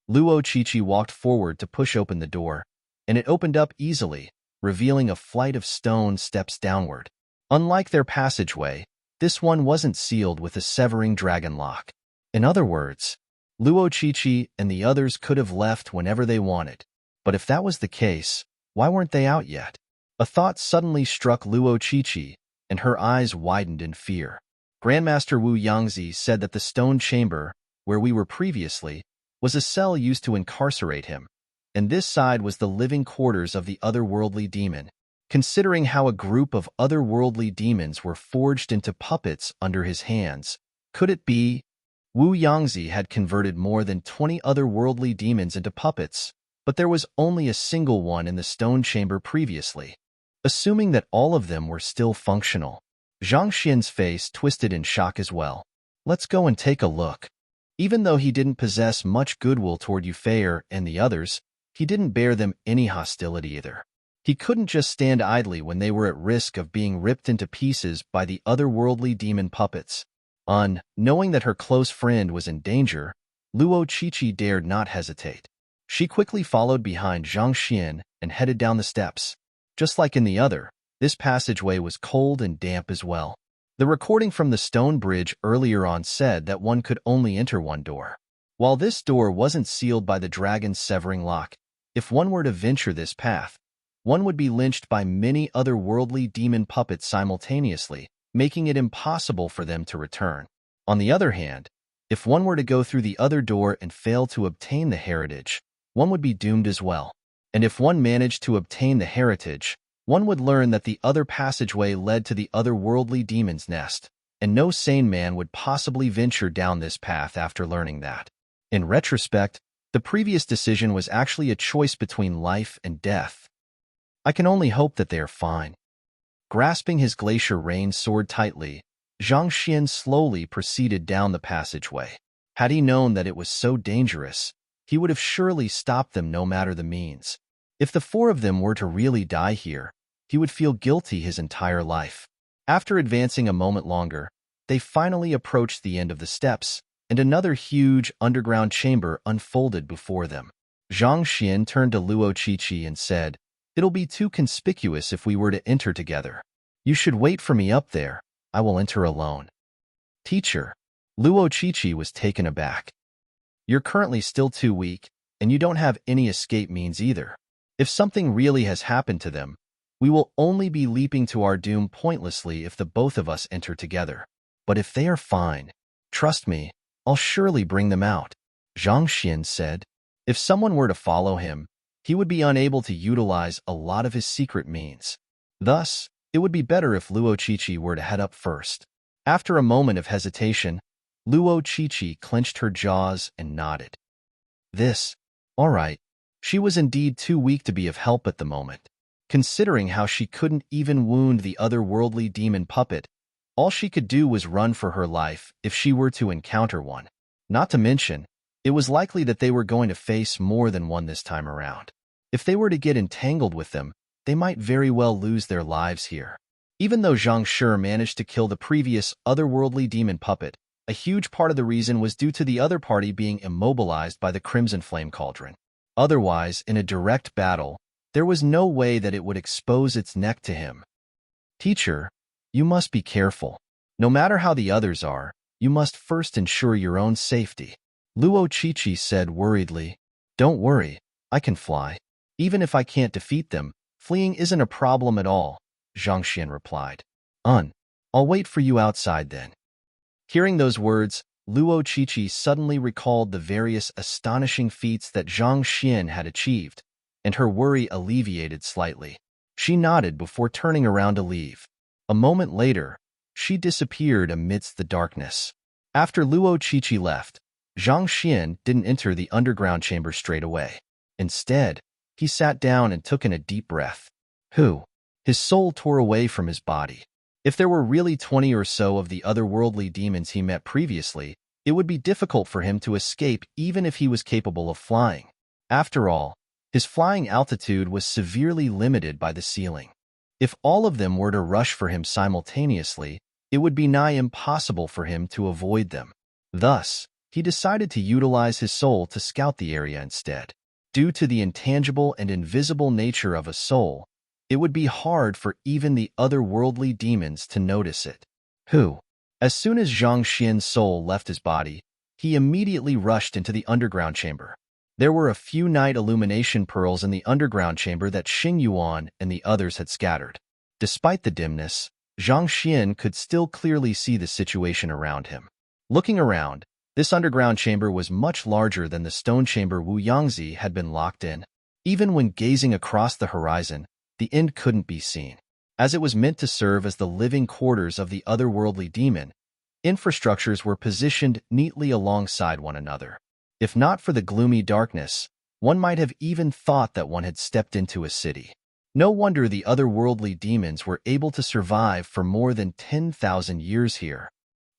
A: Luo Qiqi walked forward to push open the door, and it opened up easily, revealing a flight of stone steps downward. Unlike their passageway, this one wasn't sealed with a severing dragon lock. In other words, Luo Qiqi and the others could have left whenever they wanted. But if that was the case, why weren't they out yet? A thought suddenly struck Luo Qiqi, and her eyes widened in fear. Grandmaster Wu Yangzi said that the stone chamber, where we were previously, was a cell used to incarcerate him, and this side was the living quarters of the otherworldly demon. Considering how a group of otherworldly demons were forged into puppets under his hands, could it be Wu Yangzi had converted more than 20 otherworldly demons into puppets, but there was only a single one in the stone chamber previously? Assuming that all of them were still functional, Zhang Xian's face twisted in shock as well. Let's go and take a look. Even though he didn't possess much goodwill toward Yu Feier and the others, he didn't bear them any hostility either. He couldn't just stand idly when they were at risk of being ripped into pieces by the otherworldly demon puppets. Knowing that her close friend was in danger, Luo Qiqi dared not hesitate. She quickly followed behind Zhang Xian and headed down the steps. Just like in the other, this passageway was cold and damp as well. The recording from the stone bridge earlier on said that one could only enter one door. While this door wasn't sealed by the dragon's severing lock, if one were to venture this path, one would be lynched by many otherworldly demon puppets simultaneously, making it impossible for them to return. On the other hand, if one were to go through the other door and fail to obtain the heritage, one would be doomed as well. And if one managed to obtain the heritage, one would learn that the other passageway led to the otherworldly demon's nest, and no sane man would possibly venture down this path after learning that. In retrospect, the previous decision was actually a choice between life and death. I can only hope that they are fine. Grasping his glacier rain sword tightly, Zhang Xian slowly proceeded down the passageway. Had he known that it was so dangerous, he would have surely stopped them no matter the means. If the four of them were to really die here, he would feel guilty his entire life. After advancing a moment longer, they finally approached the end of the steps, and another huge underground chamber unfolded before them. Zhang Xian turned to Luo Qiqi and said, "It'll be too conspicuous if we were to enter together. You should wait for me up there. I will enter alone." "Teacher," Luo Qiqi was taken aback. "You're currently still too weak, and you don't have any escape means either. If something really has happened to them, we will only be leaping to our doom pointlessly if the both of us enter together. But if they are fine, trust me, I'll surely bring them out," Zhang Xian said. If someone were to follow him, he would be unable to utilize a lot of his secret means. Thus, it would be better if Luo Qiqi were to head up first. After a moment of hesitation, Luo Qiqi clenched her jaws and nodded. All right. She was indeed too weak to be of help at the moment. Considering how she couldn't even wound the otherworldly demon puppet, all she could do was run for her life if she were to encounter one. Not to mention, it was likely that they were going to face more than one this time around. If they were to get entangled with them, they might very well lose their lives here. Even though Zhang Shi managed to kill the previous otherworldly demon puppet, a huge part of the reason was due to the other party being immobilized by the Crimson Flame Cauldron. Otherwise, in a direct battle, there was no way that it would expose its neck to him. "Teacher, you must be careful. No matter how the others are, you must first ensure your own safety," Luo Qiqi said worriedly. "Don't worry, I can fly. Even if I can't defeat them, fleeing isn't a problem at all," Zhang Xian replied. I'll wait for you outside then." Hearing those words, Luo Qiqi suddenly recalled the various astonishing feats that Zhang Xian had achieved, and her worry alleviated slightly. She nodded before turning around to leave. A moment later, she disappeared amidst the darkness. After Luo Qiqi left, Zhang Xian didn't enter the underground chamber straight away. Instead, he sat down and took in a deep breath. His soul tore away from his body. If there were really 20 or so of the otherworldly demons he met previously, it would be difficult for him to escape even if he was capable of flying. After all, his flying altitude was severely limited by the ceiling. If all of them were to rush for him simultaneously, it would be nigh impossible for him to avoid them. Thus, he decided to utilize his soul to scout the area instead. Due to the intangible and invisible nature of a soul, it would be hard for even the otherworldly demons to notice it. As soon as Zhang Xian's soul left his body, he immediately rushed into the underground chamber. There were a few night illumination pearls in the underground chamber that Xing Yuan and the others had scattered. Despite the dimness, Zhang Xian could still clearly see the situation around him. Looking around, this underground chamber was much larger than the stone chamber Wu Yangzi had been locked in. Even when gazing across the horizon, the end couldn't be seen. As it was meant to serve as the living quarters of the otherworldly demon, infrastructures were positioned neatly alongside one another. If not for the gloomy darkness, one might have even thought that one had stepped into a city. No wonder the otherworldly demons were able to survive for more than 10,000 years here.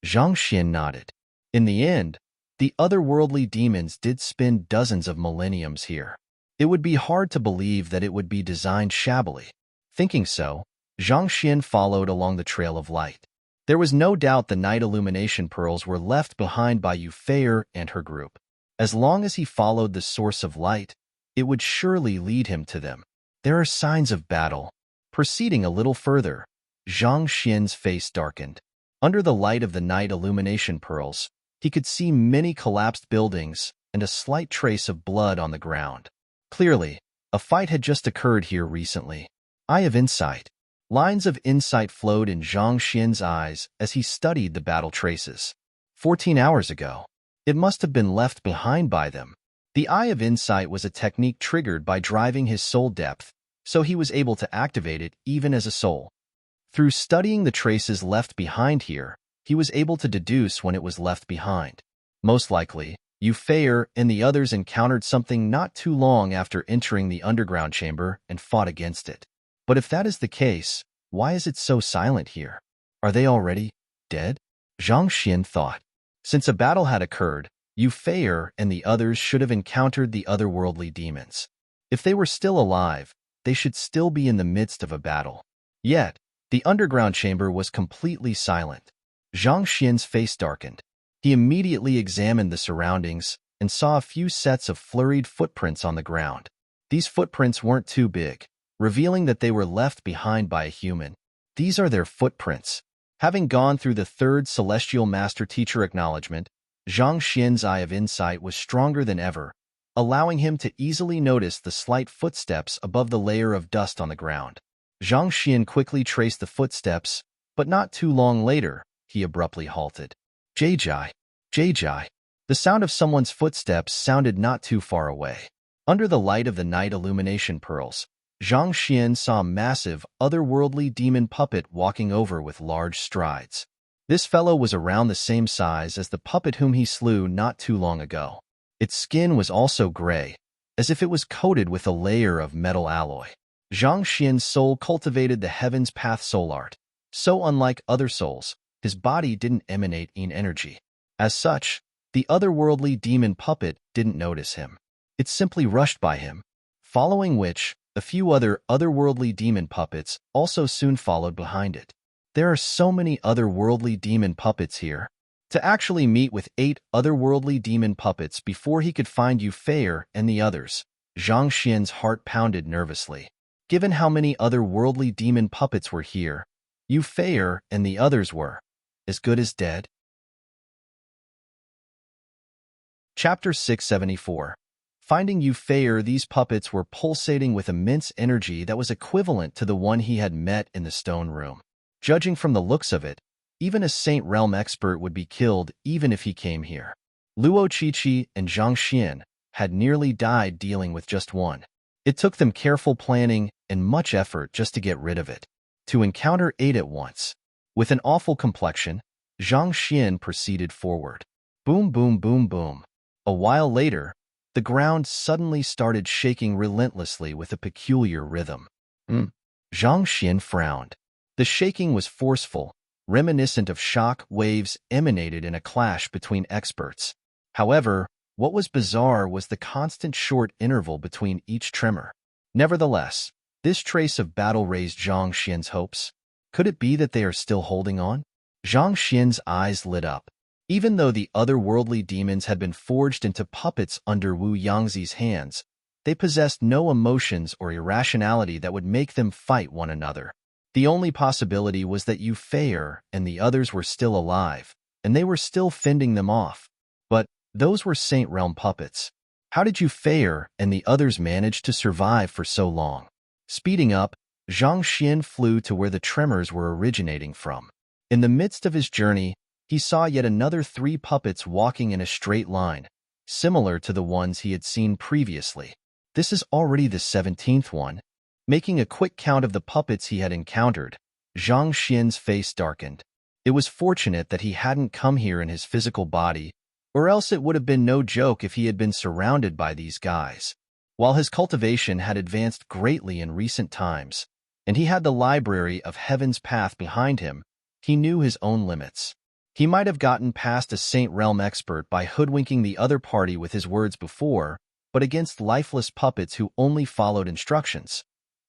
A: Zhang Xian nodded. In the end, the otherworldly demons did spend dozens of millenniums here. It would be hard to believe that it would be designed shabbily. Thinking so, Zhang Xian followed along the trail of light. There was no doubt the night illumination pearls were left behind by Yu Feier and her group. As long as he followed the source of light, it would surely lead him to them. There are signs of battle. Proceeding a little further, Zhang Xian's face darkened. Under the light of the night illumination pearls, he could see many collapsed buildings and a slight trace of blood on the ground. Clearly, A fight had just occurred here recently. Eye of insight. Lines of insight flowed in Zhang Xian's eyes as he studied the battle traces. 14 hours ago. It must have been left behind by them. The Eye of Insight was a technique triggered by driving his soul depth, so he was able to activate it even as a soul. Through studying the traces left behind here, he was able to deduce when it was left behind. Most likely, Yu Feier and the others encountered something not too long after entering the underground chamber and fought against it. But if that is the case, why is it so silent here? Are they already dead? Zhang Xian thought. Since a battle had occurred, Yu Feier and the others should have encountered the otherworldly demons. If they were still alive, they should still be in the midst of a battle. Yet, the underground chamber was completely silent. Zhang Xian's face darkened. He immediately examined the surroundings and saw a few sets of flurried footprints on the ground. These footprints weren't too big, revealing that they were left behind by a human. These are their footprints. Having gone through the third Celestial Master Teacher acknowledgement, Zhang Xian's Eye of Insight was stronger than ever, allowing him to easily notice the slight footsteps above the layer of dust on the ground. Zhang Xian quickly traced the footsteps, but not too long later, he abruptly halted. Jai. The sound of someone's footsteps sounded not too far away. Under the light of the night illumination pearls, Zhang Xian saw a massive, otherworldly demon puppet walking over with large strides. This fellow was around the same size as the puppet whom he slew not too long ago. Its skin was also gray, as if it was coated with a layer of metal alloy. Zhang Xian's soul cultivated the Heaven's Path soul art. So unlike other souls, his body didn't emanate energy. As such, the otherworldly demon puppet didn't notice him. It simply rushed by him, following which, a few other otherworldly demon puppets also soon followed behind it. There are so many otherworldly demon puppets here. To actually meet with 8 otherworldly demon puppets before he could find Yu Feier and the others, Zhang Xian's heart pounded nervously. Given how many otherworldly demon puppets were here, Yu Feier and the others were as good as dead. Chapter 674. Finding Yu Feier, these puppets were pulsating with immense energy that was equivalent to the one he had met in the stone room. Judging from the looks of it, even a Saint Realm expert would be killed even if he came here. Luo Qiqi and Zhang Xian had nearly died dealing with just one. It took them careful planning and much effort just to get rid of it. To encounter 8 at once. With an awful complexion, Zhang Xian proceeded forward. Boom, boom, boom, boom. A while later, the ground suddenly started shaking relentlessly with a peculiar rhythm. Zhang Xian frowned. The shaking was forceful, reminiscent of shock waves emanated in a clash between experts. However, what was bizarre was the constant short interval between each tremor. Nevertheless, this trace of battle raised Zhang Xian's hopes. Could it be that they are still holding on? Zhang Xian's eyes lit up. Even though the otherworldly demons had been forged into puppets under Wu Yangzi's hands, they possessed no emotions or irrationality that would make them fight one another. The only possibility was that Yu Feier and the others were still alive, and they were still fending them off. But those were Saint Realm puppets. How did Yu Feier and the others manage to survive for so long? Speeding up, Zhang Xian flew to where the tremors were originating from. In the midst of his journey, he saw yet another 3 puppets walking in a straight line, similar to the ones he had seen previously. This is already the 17th one. Making a quick count of the puppets he had encountered, Zhang Xian's face darkened. It was fortunate that he hadn't come here in his physical body, or else it would have been no joke if he had been surrounded by these guys. While his cultivation had advanced greatly in recent times, and he had the library of Heaven's Path behind him, he knew his own limits. He might have gotten past a Saint Realm expert by hoodwinking the other party with his words before, but against lifeless puppets who only followed instructions.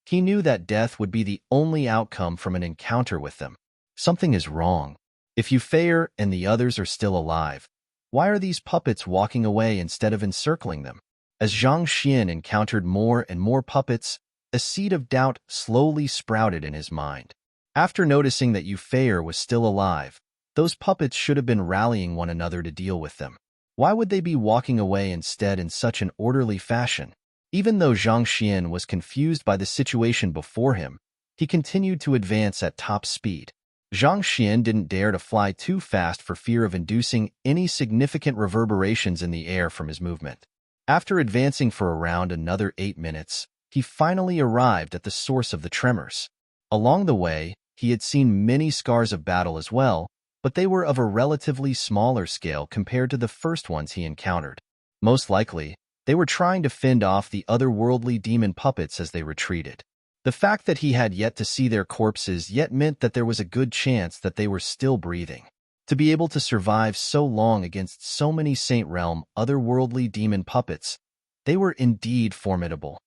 A: He knew that death would be the only outcome from an encounter with them. Something is wrong. If Yu Feier and the others are still alive, why are these puppets walking away instead of encircling them? As Zhang Xian encountered more and more puppets, a seed of doubt slowly sprouted in his mind. After noticing that Yu Feier was still alive, those puppets should have been rallying one another to deal with them. Why would they be walking away instead in such an orderly fashion? Even though Zhang Xian was confused by the situation before him, he continued to advance at top speed. Zhang Xian didn't dare to fly too fast for fear of inducing any significant reverberations in the air from his movement. After advancing for around another 8 minutes, he finally arrived at the source of the tremors. Along the way, he had seen many scars of battle as well, but they were of a relatively smaller scale compared to the first ones he encountered. Most likely, they were trying to fend off the otherworldly demon puppets as they retreated. The fact that he had yet to see their corpses yet meant that there was a good chance that they were still breathing. To be able to survive so long against so many Saint Realm otherworldly demon puppets, they were indeed formidable.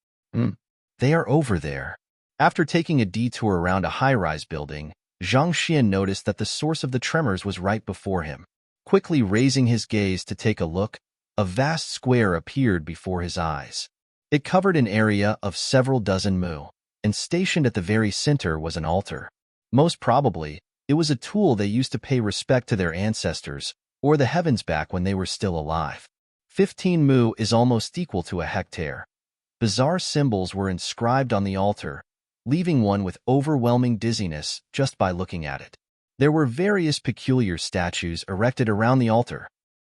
A: They are over there. After taking a detour around a high-rise building, Zhang Xian noticed that the source of the tremors was right before him. Quickly raising his gaze to take a look, a vast square appeared before his eyes. It covered an area of several dozen mu, and stationed at the very center was an altar. Most probably, it was a tool they used to pay respect to their ancestors, or the heavens back when they were still alive. 15 mu is almost equal to a hectare. Bizarre symbols were inscribed on the altar, leaving one with overwhelming dizziness just by looking at it. There were various peculiar statues erected around the altar.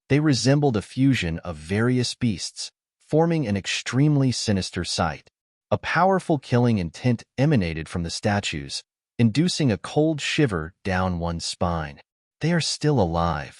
A: They resembled a fusion of various beasts, forming an extremely sinister sight. A powerful killing intent emanated from the statues, inducing a cold shiver down one's spine. They are still alive.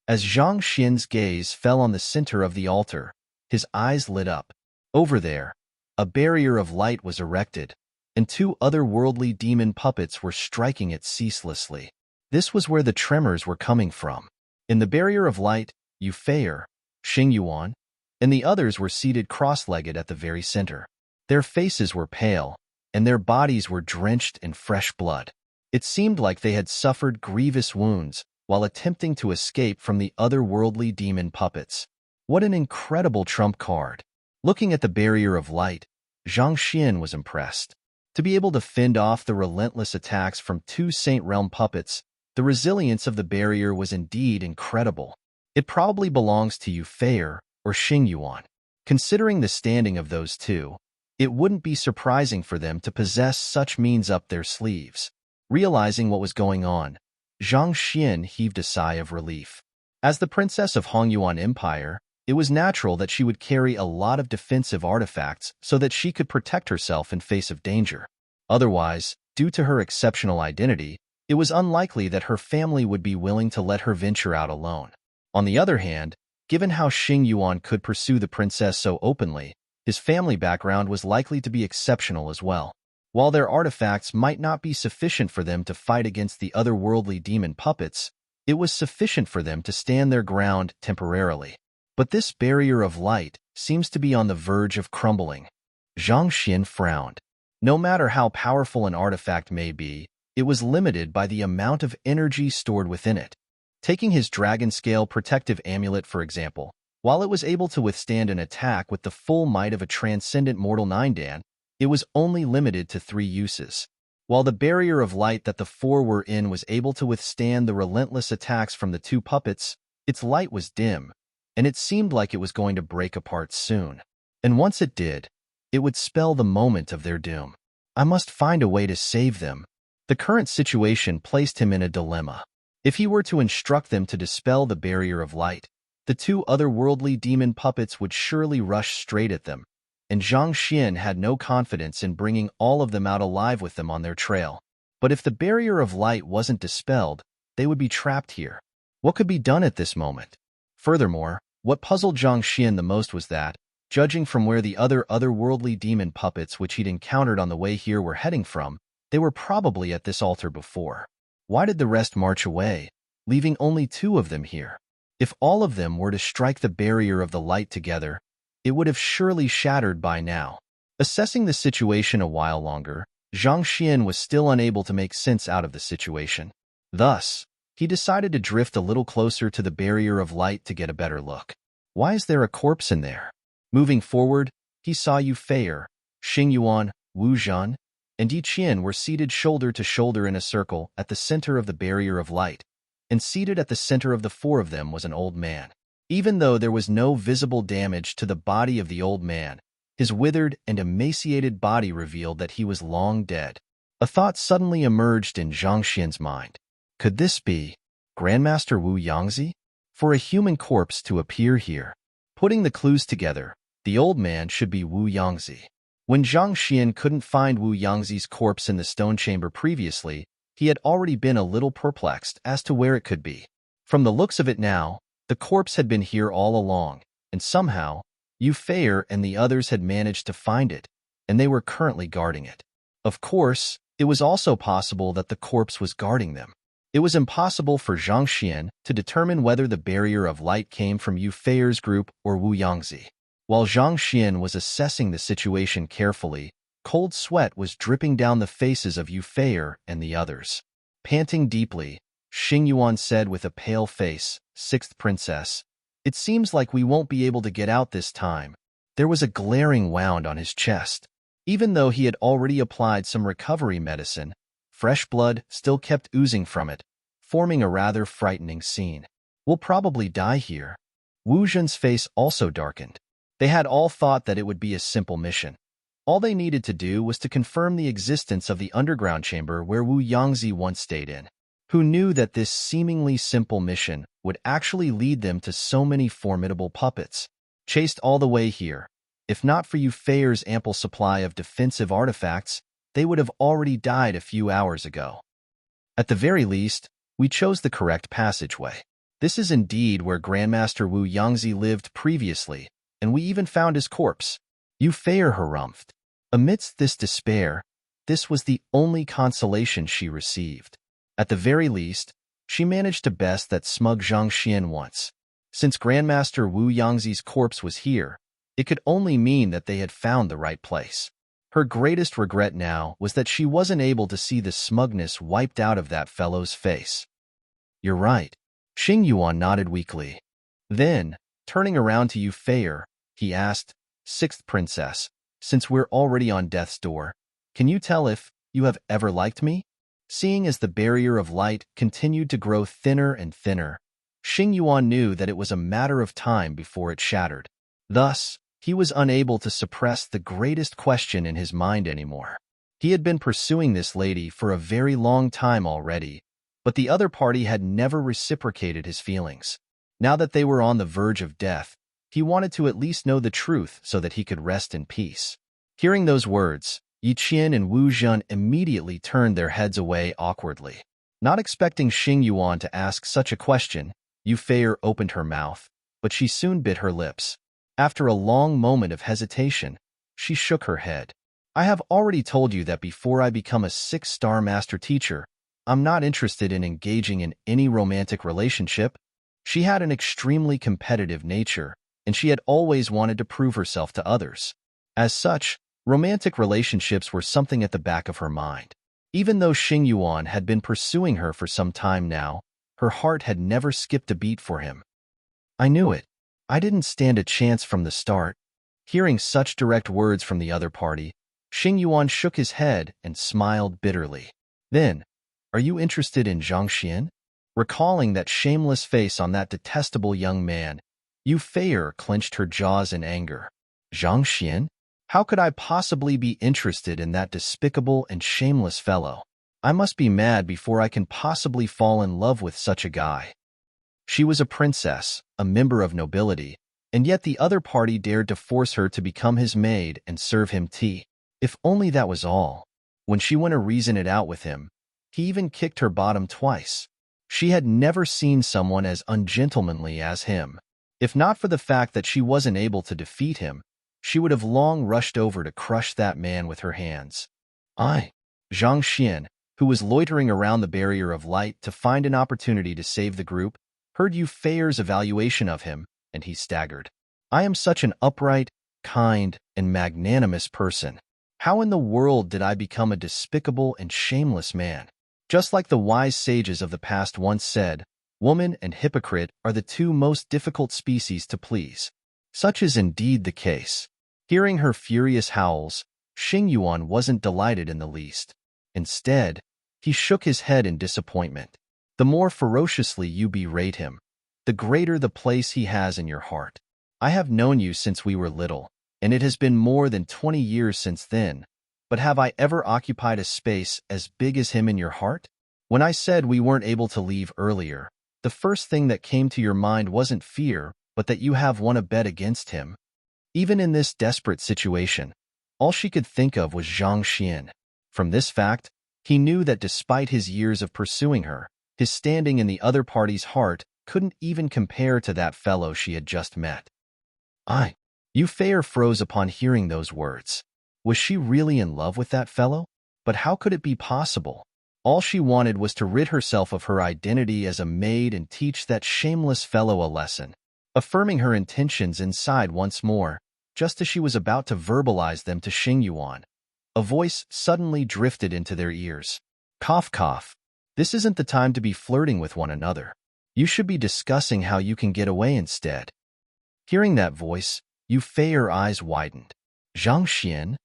A: As Zhang Xian's gaze fell on the center of the altar, his eyes lit up. Over there, a barrier of light was erected, and 2 otherworldly demon puppets were striking it ceaselessly. This was where the tremors were coming from. In the barrier of light, Yu Feier, Xing Yuan, and the others were seated cross-legged at the very center. Their faces were pale, and their bodies were drenched in fresh blood. It seemed like they had suffered grievous wounds while attempting to escape from the otherworldly demon puppets. What an incredible trump card! Looking at the barrier of light, Zhang Xian was impressed. To be able to fend off the relentless attacks from 2 Saint Realm puppets, the resilience of the barrier was indeed incredible. It probably belongs to Yu Feier or Xing Yuan. Considering the standing of those 2, it wouldn't be surprising for them to possess such means up their sleeves. Realizing what was going on, Zhang Xian heaved a sigh of relief. As the princess of Hongyuan Empire, it was natural that she would carry a lot of defensive artifacts so that she could protect herself in face of danger. Otherwise, due to her exceptional identity, it was unlikely that her family would be willing to let her venture out alone. On the other hand, given how Xing Yuan could pursue the princess so openly, his family background was likely to be exceptional as well. While their artifacts might not be sufficient for them to fight against the otherworldly demon puppets, it was sufficient for them to stand their ground temporarily. But this barrier of light seems to be on the verge of crumbling. Zhang Xian frowned. No matter how powerful an artifact may be, it was limited by the amount of energy stored within it. Taking his dragon scale protective amulet for example, while it was able to withstand an attack with the full might of a transcendent mortal 9-dan, it was only limited to 3 uses. While the barrier of light that the 4 were in was able to withstand the relentless attacks from the 2 puppets, its light was dim, and it seemed like it was going to break apart soon. And once it did, it would spell the moment of their doom. I must find a way to save them. The current situation placed him in a dilemma. If he were to instruct them to dispel the barrier of light, the 2 otherworldly demon puppets would surely rush straight at them, and Zhang Xian had no confidence in bringing all of them out alive with them on their trail. But if the barrier of light wasn't dispelled, they would be trapped here. What could be done at this moment? Furthermore, what puzzled Zhang Xian the most was that, judging from where the otherworldly demon puppets which he'd encountered on the way here were heading from, they were probably at this altar before. Why did the rest march away, leaving only 2 of them here? If all of them were to strike the barrier of the light together, it would have surely shattered by now. Assessing the situation a while longer, Zhang Xian was still unable to make sense out of the situation. Thus, he decided to drift a little closer to the barrier of light to get a better look. Why is there a corpse in there? Moving forward, he saw Yu Feier, Xing Yuan, Wu Zhan, and Yi Qian were seated shoulder to shoulder in a circle at the center of the barrier of light, and seated at the center of the 4 of them was an old man. Even though there was no visible damage to the body of the old man, His withered and emaciated body revealed that he was long dead. A thought suddenly emerged in Zhang Xian's mind. Could this be Grandmaster Wu Yangzi? For a human corpse to appear here. Putting the clues together, the old man should be Wu Yangzi. When Zhang Xian couldn't find Wu Yangzi's corpse in the stone chamber previously, he had already been a little perplexed as to where it could be. From the looks of it now, the corpse had been here all along, and somehow, Yu Feier and the others had managed to find it, and they were currently guarding it. Of course, it was also possible that the corpse was guarding them. It was impossible for Zhang Xian to determine whether the barrier of light came from Yu Feier's group or Wu Yangzi. While Zhang Xian was assessing the situation carefully, cold sweat was dripping down the faces of Yu Feier and the others. Panting deeply, Xing Yuan said with a pale face, "Sixth princess, it seems like we won't be able to get out this time." There was a glaring wound on his chest. Even though he had already applied some recovery medicine, fresh blood still kept oozing from it, forming a rather frightening scene. "We'll probably die here." Wu Zhen's face also darkened. They had all thought that it would be a simple mission. All they needed to do was to confirm the existence of the underground chamber where Wu Yangzi once stayed in. Who knew that this seemingly simple mission would actually lead them to so many formidable puppets, chased all the way here? If not for Yu Feier's ample supply of defensive artifacts, they would have already died a few hours ago. At the very least, we chose the correct passageway. This is indeed where Grandmaster Wu Yangzi lived previously, and we even found his corpse. Yu Feier harumphed. Amidst this despair, this was the only consolation she received. At the very least, she managed to best that smug Zhang Xian once. Since Grandmaster Wu Yangzi's corpse was here, it could only mean that they had found the right place. Her greatest regret now was that she wasn't able to see the smugness wiped out of that fellow's face. "You're right." Xing Yuan nodded weakly. Then, turning around to Yu Feier, he asked, "Sixth princess, since we're already on death's door, can you tell if you have ever liked me?" Seeing as the barrier of light continued to grow thinner and thinner, Xing Yuan knew that it was a matter of time before it shattered. Thus, he was unable to suppress the greatest question in his mind anymore. He had been pursuing this lady for a very long time already, but the other party had never reciprocated his feelings. Now that they were on the verge of death, he wanted to at least know the truth so that he could rest in peace. Hearing those words, Yi Qian and Wu Zhen immediately turned their heads away awkwardly. Not expecting Xing Yuan to ask such a question, Yu Feier opened her mouth, but she soon bit her lips. After a long moment of hesitation, she shook her head. "I have already told you that before I become a 6-star master teacher, I'm not interested in engaging in any romantic relationship." She had an extremely competitive nature, and she had always wanted to prove herself to others. As such, romantic relationships were something at the back of her mind. Even though Xing Yuan had been pursuing her for some time now, her heart had never skipped a beat for him. "I knew it. I didn't stand a chance from the start." Hearing such direct words from the other party, Xing Yuan shook his head and smiled bitterly. "Then, are you interested in Zhang Xian?" Recalling that shameless face on that detestable young man, Yu Feier clenched her jaws in anger. "Zhang Xian? How could I possibly be interested in that despicable and shameless fellow? I must be mad before I can possibly fall in love with such a guy." She was a princess, a member of nobility, and yet the other party dared to force her to become his maid and serve him tea. If only that was all. When she went to reason it out with him, he even kicked her bottom twice. She had never seen someone as ungentlemanly as him. If not for the fact that she wasn't able to defeat him, she would have long rushed over to crush that man with her hands. Zhang Xian, who was loitering around the barrier of light to find an opportunity to save the group, heard Yu Feier's evaluation of him, and he staggered. "I am such an upright, kind, and magnanimous person. How in the world did I become a despicable and shameless man?" Just like the wise sages of the past once said, woman and hypocrite are the two most difficult species to please. Such is indeed the case. Hearing her furious howls, Xing Yuan wasn't delighted in the least. Instead, he shook his head in disappointment. The more ferociously you berate him, the greater the place he has in your heart. I have known you since we were little, and it has been more than 20 years since then. But have I ever occupied a space as big as him in your heart? When I said we weren't able to leave earlier, the first thing that came to your mind wasn't fear, but that you have won a bet against him. Even in this desperate situation, all she could think of was Zhang Xian. From this fact, he knew that despite his years of pursuing her, his standing in the other party's heart couldn't even compare to that fellow she had just met. Yu Fei froze upon hearing those words. Was she really in love with that fellow? But how could it be possible? All she wanted was to rid herself of her identity as a maid and teach that shameless fellow a lesson. Affirming her intentions inside once more, just as she was about to verbalize them to Xing Yuan, a voice suddenly drifted into their ears. Cough, cough. This isn't the time to be flirting with one another. You should be discussing how you can get away instead. Hearing that voice, Yu Fei's eyes widened. Zhang Xian?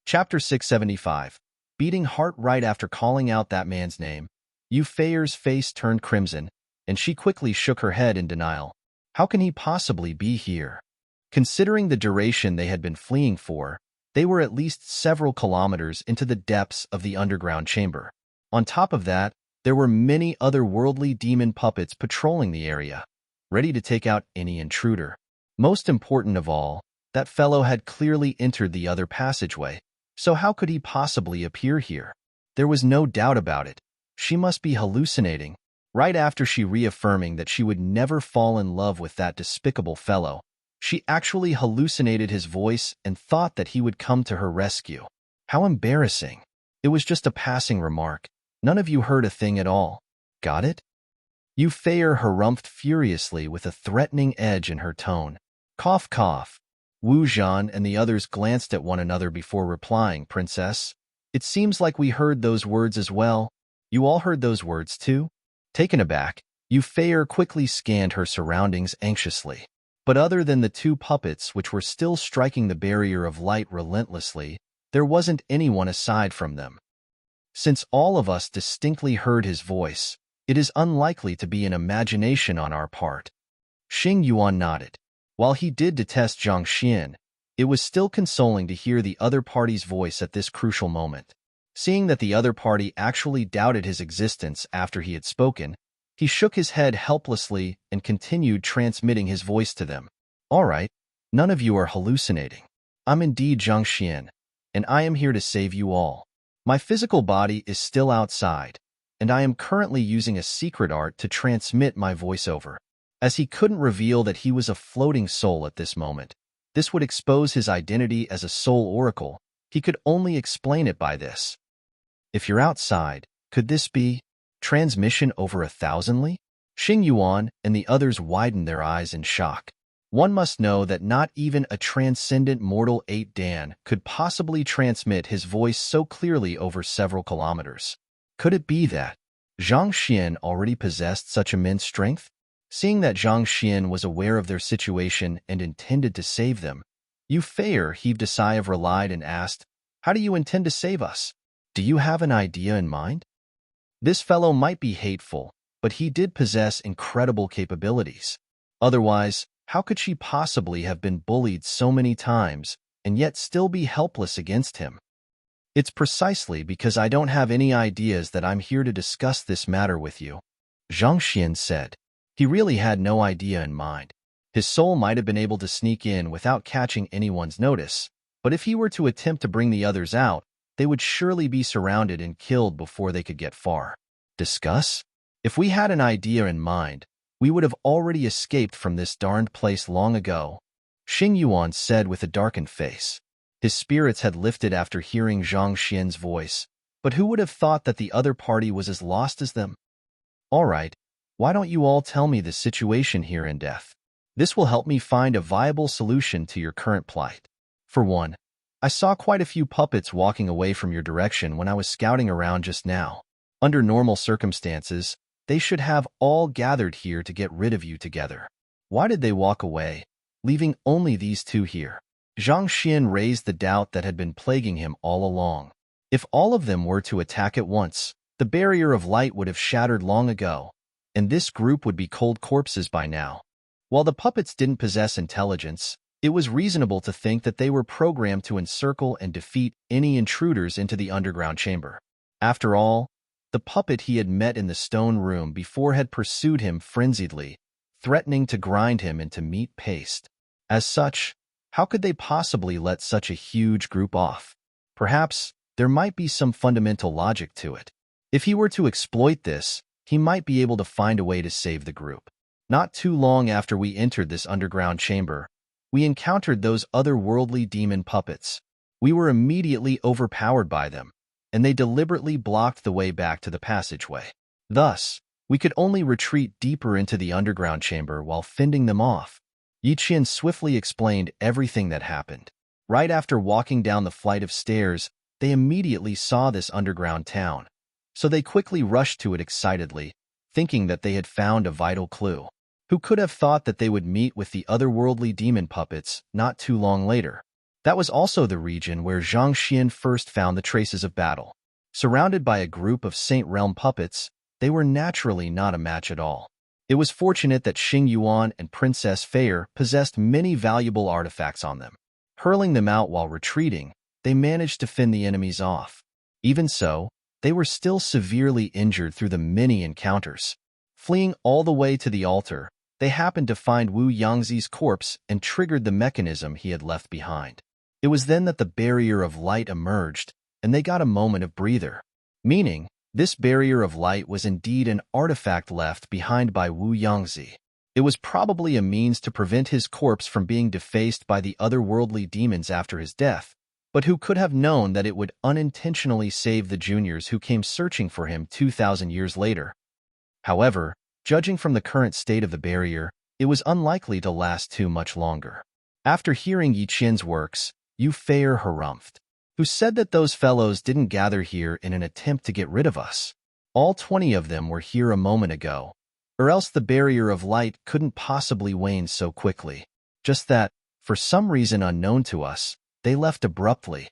A: Chapter 675. Beating heart right after calling out that man's name, Yu Fei's face turned crimson, and she quickly shook her head in denial. How can he possibly be here? Considering the duration they had been fleeing for, they were at least several kilometers into the depths of the underground chamber. On top of that, there were many other worldly demon puppets patrolling the area, ready to take out any intruder. Most important of all, that fellow had clearly entered the other passageway, so how could he possibly appear here? There was no doubt about it. She must be hallucinating. Right after she reaffirming that she would never fall in love with that despicable fellow, she actually hallucinated his voice and thought that he would come to her rescue. How embarrassing. It was just a passing remark. None of you heard a thing at all. Got it? Yu Fei harumphed furiously with a threatening edge in her tone. Cough, cough. Wu Zhan and the others glanced at one another before replying, Princess. It seems like we heard those words as well. You all heard those words too? Taken aback, Yu Fei quickly scanned her surroundings anxiously. But other than the two puppets which were still striking the barrier of light relentlessly, there wasn't anyone aside from them. Since all of us distinctly heard his voice, it is unlikely to be an imagination on our part. Xing Yuan nodded. While he did detest Zhang Xian, it was still consoling to hear the other party's voice at this crucial moment. Seeing that the other party actually doubted his existence after he had spoken, he shook his head helplessly and continued transmitting his voice to them. All right, none of you are hallucinating. I'm indeed Zhang Xian, and I am here to save you all. My physical body is still outside, and I am currently using a secret art to transmit my voiceover. As he couldn't reveal that he was a floating soul at this moment, this would expose his identity as a soul oracle. He could only explain it by this. If you're outside, could this be transmission over 1,000 li? Xing Yuan and the others widened their eyes in shock. One must know that not even a transcendent mortal 8 Dan could possibly transmit his voice so clearly over several kilometers. Could it be that Zhang Xian already possessed such immense strength? Seeing that Zhang Xian was aware of their situation and intended to save them, Yu Fei heaved a sigh of relief and asked, How do you intend to save us? Do you have an idea in mind? This fellow might be hateful, but he did possess incredible capabilities. Otherwise, how could she possibly have been bullied so many times and yet still be helpless against him? It's precisely because I don't have any ideas that I'm here to discuss this matter with you, Zhang Xian said. He really had no idea in mind. His soul might have been able to sneak in without catching anyone's notice, but if he were to attempt to bring the others out, they would surely be surrounded and killed before they could get far. Discuss? If we had an idea in mind, we would have already escaped from this darned place long ago, Xing Yuan said with a darkened face. His spirits had lifted after hearing Zhang Xian's voice, but who would have thought that the other party was as lost as them? All right, why don't you all tell me the situation here in death? This will help me find a viable solution to your current plight. For one, I saw quite a few puppets walking away from your direction when I was scouting around just now. Under normal circumstances, they should have all gathered here to get rid of you together. Why did they walk away, leaving only these two here? Zhang Xian raised the doubt that had been plaguing him all along. If all of them were to attack at once, the barrier of light would have shattered long ago, and this group would be cold corpses by now. While the puppets didn't possess intelligence, it was reasonable to think that they were programmed to encircle and defeat any intruders into the underground chamber. After all, the puppet he had met in the stone room before had pursued him frenziedly, threatening to grind him into meat paste. As such, how could they possibly let such a huge group off? Perhaps there might be some fundamental logic to it. If he were to exploit this, he might be able to find a way to save the group. Not too long after we entered this underground chamber, we encountered those otherworldly demon puppets. We were immediately overpowered by them, and they deliberately blocked the way back to the passageway. Thus, we could only retreat deeper into the underground chamber while fending them off. Yi Qian swiftly explained everything that happened. Right after walking down the flight of stairs, they immediately saw this underground town, so they quickly rushed to it excitedly, thinking that they had found a vital clue. Who could have thought that they would meet with the otherworldly demon puppets not too long later? That was also the region where Zhang Xian first found the traces of battle. Surrounded by a group of Saint Realm puppets, they were naturally not a match at all. It was fortunate that Xing Yuan and Princess Fei possessed many valuable artifacts on them. Hurling them out while retreating, they managed to fend the enemies off. Even so, they were still severely injured through the many encounters. Fleeing all the way to the altar, they happened to find Wu Yangzi's corpse and triggered the mechanism he had left behind. It was then that the barrier of light emerged, and they got a moment of breather. Meaning, this barrier of light was indeed an artifact left behind by Wu Yangzi. It was probably a means to prevent his corpse from being defaced by the otherworldly demons after his death, but who could have known that it would unintentionally save the juniors who came searching for him 2,000 years later? However, judging from the current state of the barrier, it was unlikely to last too much longer. After hearing Yi Qian's works, Yu Fei harumphed. Who said that those fellows didn't gather here in an attempt to get rid of us? All 20 of them were here a moment ago, or else the barrier of light couldn't possibly wane so quickly. Just that, for some reason unknown to us, they left abruptly.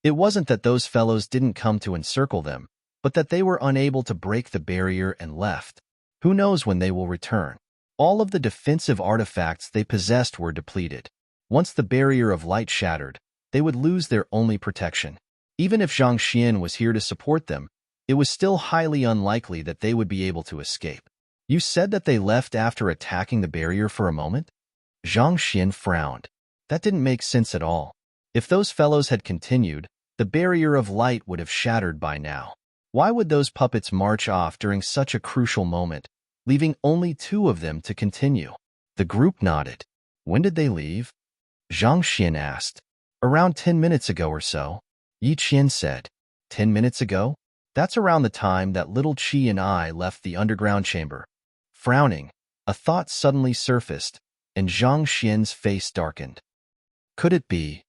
A: It wasn't that those fellows didn't come to encircle them, but that they were unable to break the barrier and left. Who knows when they will return? All of the defensive artifacts they possessed were depleted. Once the barrier of light shattered, they would lose their only protection. Even if Zhang Xian was here to support them, it was still highly unlikely that they would be able to escape. You said that they left after attacking the barrier for a moment? Zhang Xian frowned. That didn't make sense at all. If those fellows had continued, the barrier of light would have shattered by now. Why would those puppets march off during such a crucial moment, leaving only 2 of them to continue? The group nodded. When did they leave? Zhang Xian asked. Around 10 minutes ago or so, Yi Qian said. 10 minutes ago? That's around the time that little Qi and I left the underground chamber. Frowning, a thought suddenly surfaced, and Zhang Xian's face darkened. Could it be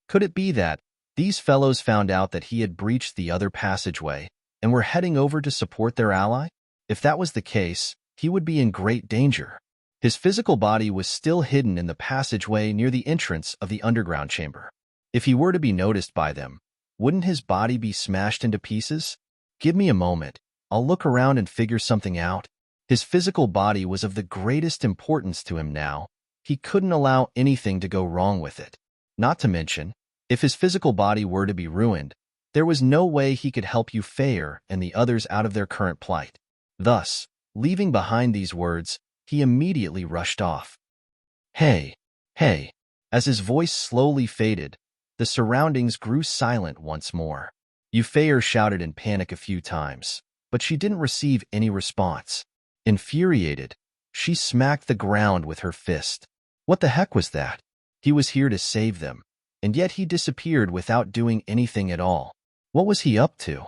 A: that these fellows found out that he had breached the other passageway and were heading over to support their ally? If that was the case, he would be in great danger. His physical body was still hidden in the passageway near the entrance of the underground chamber. If he were to be noticed by them, wouldn't his body be smashed into pieces? Give me a moment. I'll look around and figure something out. His physical body was of the greatest importance to him now. He couldn't allow anything to go wrong with it. Not to mention, if his physical body were to be ruined, there was no way he could help Yu Fei and the others out of their current plight. Thus, leaving behind these words, he immediately rushed off. Hey, hey. As his voice slowly faded, the surroundings grew silent once more. Yu Fei shouted in panic a few times, but she didn't receive any response. Infuriated, she smacked the ground with her fist. What the heck was that? He was here to save them, and yet he disappeared without doing anything at all. What was he up to?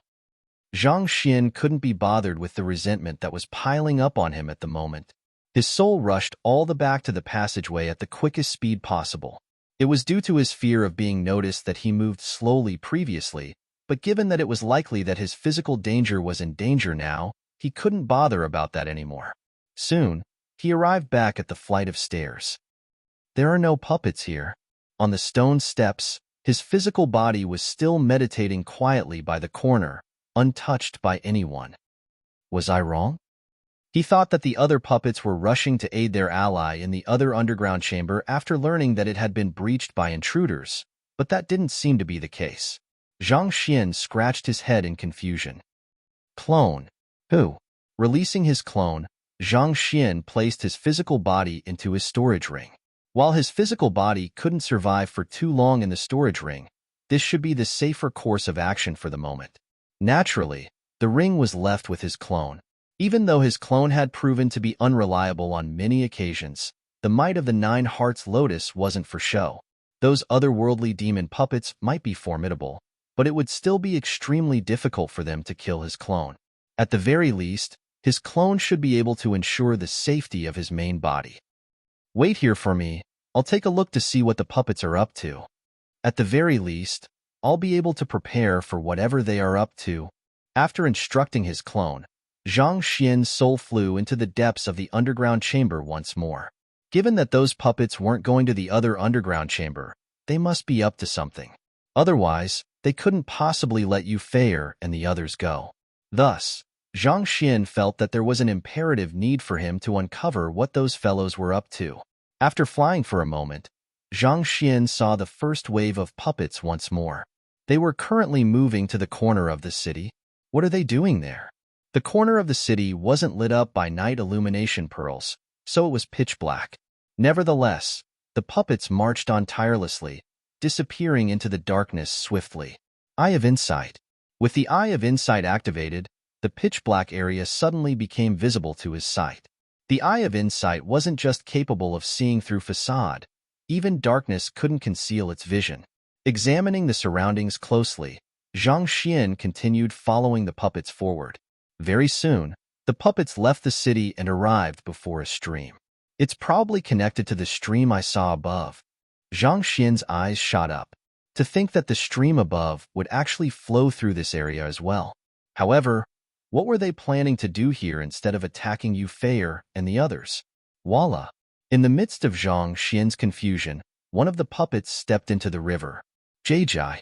A: Zhang Xian couldn't be bothered with the resentment that was piling up on him at the moment. His soul rushed all the back to the passageway at the quickest speed possible. It was due to his fear of being noticed that he moved slowly previously, but given that it was likely that his physical danger was in danger now, he couldn't bother about that anymore. Soon, he arrived back at the flight of stairs. There are no puppets here. On the stone steps, his physical body was still meditating quietly by the corner, untouched by anyone. Was I wrong? He thought that the other puppets were rushing to aid their ally in the other underground chamber after learning that it had been breached by intruders, but that didn't seem to be the case. Zhang Xian scratched his head in confusion. Clone. Who? Releasing his clone, Zhang Xian placed his physical body into his storage ring. While his physical body couldn't survive for too long in the storage ring, this should be the safer course of action for the moment. Naturally, the ring was left with his clone. Even though his clone had proven to be unreliable on many occasions, the might of the Nine Hearts Lotus wasn't for show. Those otherworldly demon puppets might be formidable, but it would still be extremely difficult for them to kill his clone. At the very least, his clone should be able to ensure the safety of his main body. Wait here for me. I'll take a look to see what the puppets are up to. At the very least, I'll be able to prepare for whatever they are up to. After instructing his clone, Zhang Xian's soul flew into the depths of the underground chamber once more. Given that those puppets weren't going to the other underground chamber, they must be up to something. Otherwise, they couldn't possibly let Yu Feier and the others go. Thus, Zhang Xian felt that there was an imperative need for him to uncover what those fellows were up to. After flying for a moment, Zhang Xian saw the first wave of puppets once more. They were currently moving to the corner of the city. What are they doing there? The corner of the city wasn't lit up by night illumination pearls, so it was pitch black. Nevertheless, the puppets marched on tirelessly, disappearing into the darkness swiftly. Eye of Insight. With the Eye of Insight activated, the pitch-black area suddenly became visible to his sight. The Eye of Insight wasn't just capable of seeing through facade, even darkness couldn't conceal its vision. Examining the surroundings closely, Zhang Xian continued following the puppets forward. Very soon, the puppets left the city and arrived before a stream. It's probably connected to the stream I saw above. Zhang Xian's eyes shot up. To think that the stream above would actually flow through this area as well. However, what were they planning to do here instead of attacking Yu Feier and the others? Voila! In the midst of Zhang Xian's confusion, one of the puppets stepped into the river. Jai.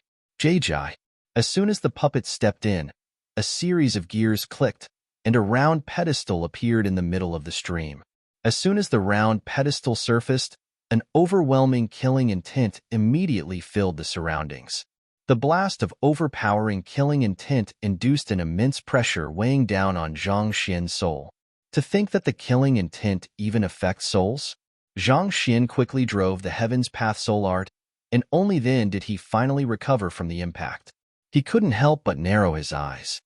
A: As soon as the puppet stepped in, a series of gears clicked, and a round pedestal appeared in the middle of the stream. As soon as the round pedestal surfaced, an overwhelming killing intent immediately filled the surroundings. The blast of overpowering killing intent induced an immense pressure weighing down on Zhang Xian's soul. To think that the killing intent even affects souls? Zhang Xian quickly drove the Heaven's Path soul art, and only then did he finally recover from the impact. He couldn't help but narrow his eyes.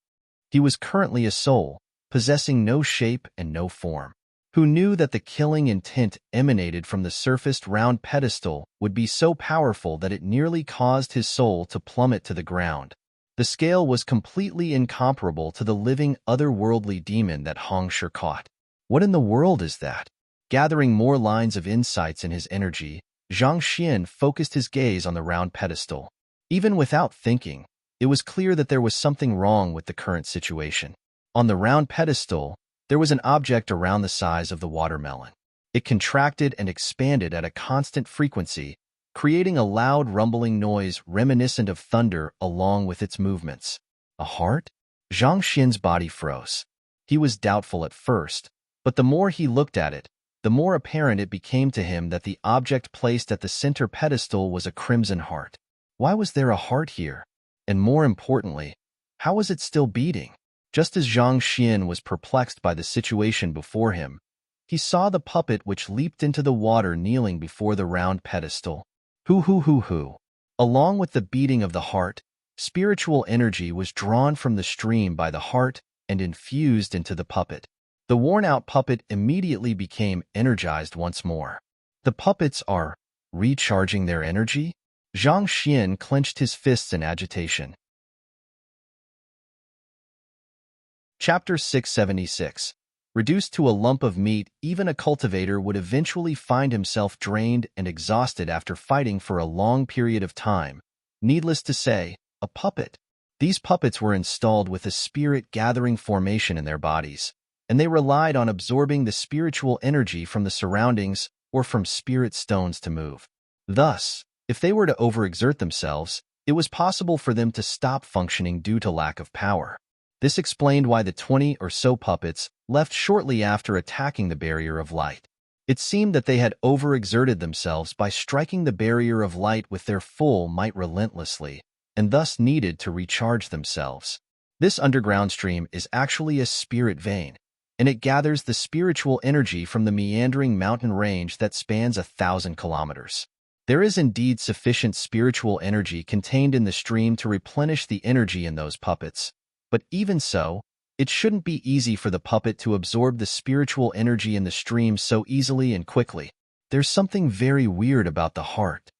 A: He was currently a soul, possessing no shape and no form, who knew that the killing intent emanated from the surfaced round pedestal would be so powerful that it nearly caused his soul to plummet to the ground. The scale was completely incomparable to the living otherworldly demon that Hong Shi caught. What in the world is that? Gathering more lines of insights in his energy, Zhang Xian focused his gaze on the round pedestal. Even without thinking, it was clear that there was something wrong with the current situation. On the round pedestal, there was an object around the size of the watermelon. It contracted and expanded at a constant frequency, creating a loud rumbling noise reminiscent of thunder along with its movements. A heart? Zhang Xian's body froze. He was doubtful at first, but the more he looked at it, the more apparent it became to him that the object placed at the center pedestal was a crimson heart. Why was there a heart here? And more importantly, how was it still beating? Just as Zhang Xian was perplexed by the situation before him, he saw the puppet which leaped into the water kneeling before the round pedestal. Hoo. Along with the beating of the heart, spiritual energy was drawn from the stream by the heart and infused into the puppet. The worn-out puppet immediately became energized once more. The puppets are recharging their energy? Zhang Xian clenched his fists in agitation. Chapter 676. Reduced to a lump of meat, even a cultivator would eventually find himself drained and exhausted after fighting for a long period of time. Needless to say, a puppet. These puppets were installed with a spirit-gathering formation in their bodies, and they relied on absorbing the spiritual energy from the surroundings or from spirit stones to move. Thus, if they were to overexert themselves, it was possible for them to stop functioning due to lack of power. This explained why the 20 or so puppets left shortly after attacking the barrier of light. It seemed that they had overexerted themselves by striking the barrier of light with their full might relentlessly, and thus needed to recharge themselves. This underground stream is actually a spirit vein, and it gathers the spiritual energy from the meandering mountain range that spans 1,000 kilometers. There is indeed sufficient spiritual energy contained in the stream to replenish the energy in those puppets, but even so, it shouldn't be easy for the puppet to absorb the spiritual energy in the stream so easily and quickly. There's something very weird about the heart.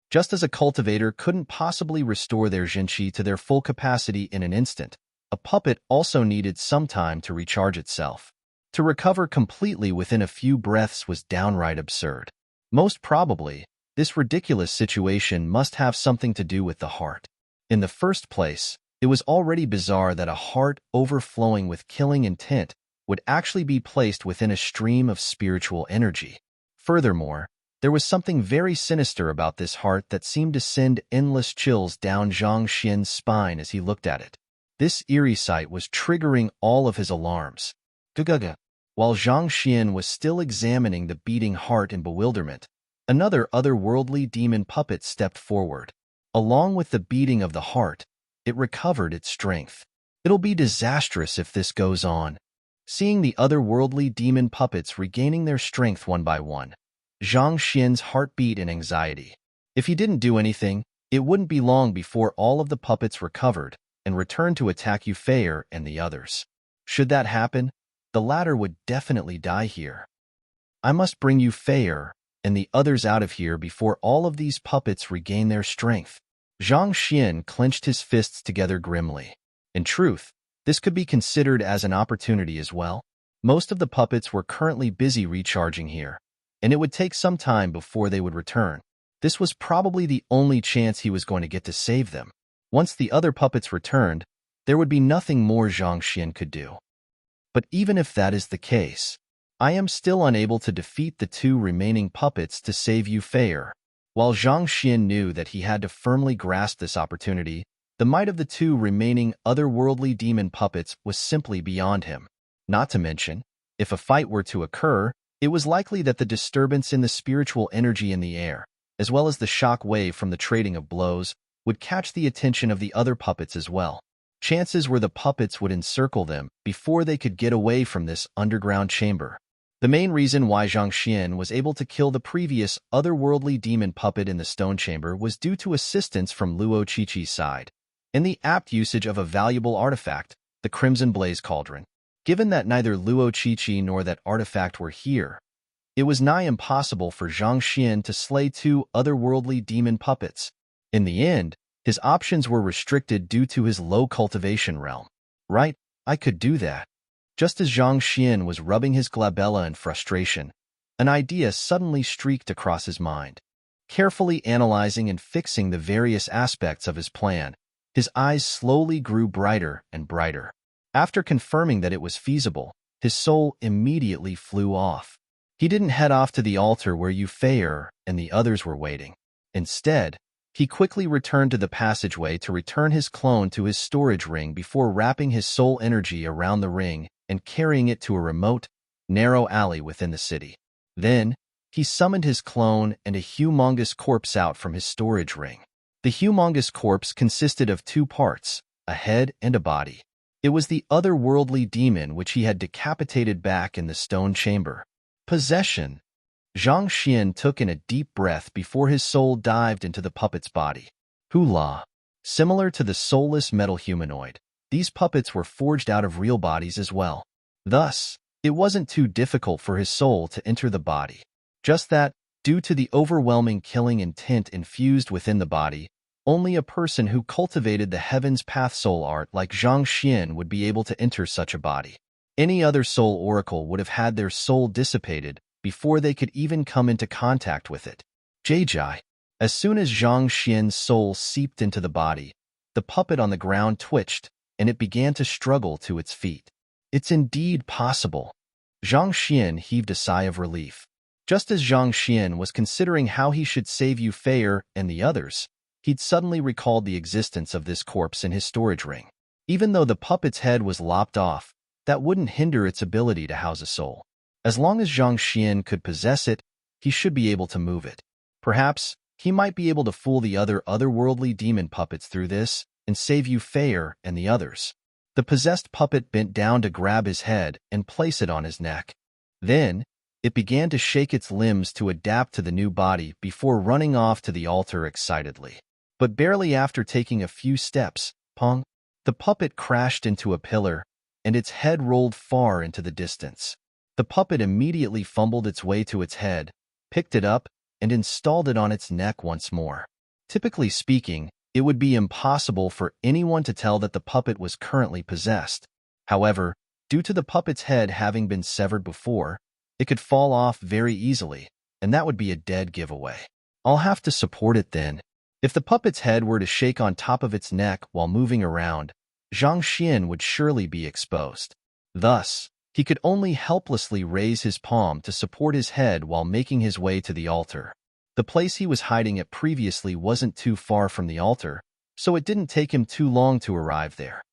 A: Just as a cultivator couldn't possibly restore their Jinqi to their full capacity in an instant, a puppet also needed some time to recharge itself. To recover completely within a few breaths was downright absurd. Most probably, this ridiculous situation must have something to do with the heart. In the first place, it was already bizarre that a heart overflowing with killing intent would actually be placed within a stream of spiritual energy. Furthermore, there was something very sinister about this heart that seemed to send endless chills down Zhang Xian's spine as he looked at it. This eerie sight was triggering all of his alarms. Guguga. While Zhang Xian was still examining the beating heart in bewilderment, another otherworldly demon puppet stepped forward. Along with the beating of the heart, it recovered its strength. It'll be disastrous if this goes on. Seeing the otherworldly demon puppets regaining their strength one by one, Zhang Xian's heart beat in anxiety. If he didn't do anything, it wouldn't be long before all of the puppets recovered and returned to attack Yufei and the others. Should that happen, the latter would definitely die here. I must bring Yufei and the others out of here before all of these puppets regain their strength. Zhang Xian clenched his fists together grimly. In truth, this could be considered as an opportunity as well. Most of the puppets were currently busy recharging here, and it would take some time before they would return. This was probably the only chance he was going to get to save them. Once the other puppets returned, there would be nothing more Zhang Xian could do. But even if that is the case, I am still unable to defeat the two remaining puppets to save Yufei. While Zhang Xian knew that he had to firmly grasp this opportunity, the might of the two remaining otherworldly demon puppets was simply beyond him. Not to mention, if a fight were to occur, it was likely that the disturbance in the spiritual energy in the air, as well as the shock wave from the trading of blows, would catch the attention of the other puppets as well. Chances were the puppets would encircle them before they could get away from this underground chamber. The main reason why Zhang Xian was able to kill the previous otherworldly demon puppet in the stone chamber was due to assistance from Luo Qiqi's side, and the apt usage of a valuable artifact, the Crimson Blaze Cauldron. Given that neither Luo Qiqi nor that artifact were here, it was nigh impossible for Zhang Xian to slay two otherworldly demon puppets. In the end, his options were restricted due to his low cultivation realm. Right, I could do that. Just as Zhang Xian was rubbing his glabella in frustration, an idea suddenly streaked across his mind. Carefully analyzing and fixing the various aspects of his plan, his eyes slowly grew brighter and brighter. After confirming that it was feasible, his soul immediately flew off. He didn't head off to the altar where Yufei and the others were waiting. Instead, he quickly returned to the passageway to return his clone to his storage ring before wrapping his soul energy around the ring and carrying it to a remote, narrow alley within the city. Then, he summoned his clone and a humongous corpse out from his storage ring. The humongous corpse consisted of two parts, a head and a body. It was the otherworldly demon which he had decapitated back in the stone chamber. Possession. Zhang Xian took in a deep breath before his soul dived into the puppet's body. Hula. Similar to the soulless metal humanoid, these puppets were forged out of real bodies as well. Thus, it wasn't too difficult for his soul to enter the body. Just that, due to the overwhelming killing intent infused within the body, only a person who cultivated the Heaven's Path soul art like Zhang Xian would be able to enter such a body. Any other soul oracle would have had their soul dissipated before they could even come into contact with it. Jai. As soon as Zhang Xian's soul seeped into the body, the puppet on the ground twitched, and it began to struggle to its feet. It's indeed possible. Zhang Xian heaved a sigh of relief. Just as Zhang Xian was considering how he should save Yufei and the others, he'd suddenly recalled the existence of this corpse in his storage ring. Even though the puppet's head was lopped off, that wouldn't hinder its ability to house a soul. As long as Zhang Xian could possess it, he should be able to move it. Perhaps he might be able to fool the otherworldly demon puppets through this and save Yu Feier and the others. The possessed puppet bent down to grab his head and place it on his neck. Then, it began to shake its limbs to adapt to the new body before running off to the altar excitedly. But barely after taking a few steps, pong, the puppet crashed into a pillar, and its head rolled far into the distance. The puppet immediately fumbled its way to its head, picked it up, and installed it on its neck once more. Typically speaking, it would be impossible for anyone to tell that the puppet was currently possessed. However, due to the puppet's head having been severed before, it could fall off very easily, and that would be a dead giveaway. I'll have to support it then. If the puppet's head were to shake on top of its neck while moving around, Zhang Xian would surely be exposed. Thus, he could only helplessly raise his palm to support his head while making his way to the altar. The place he was hiding at previously wasn't too far from the altar, so it didn't take him too long to arrive there.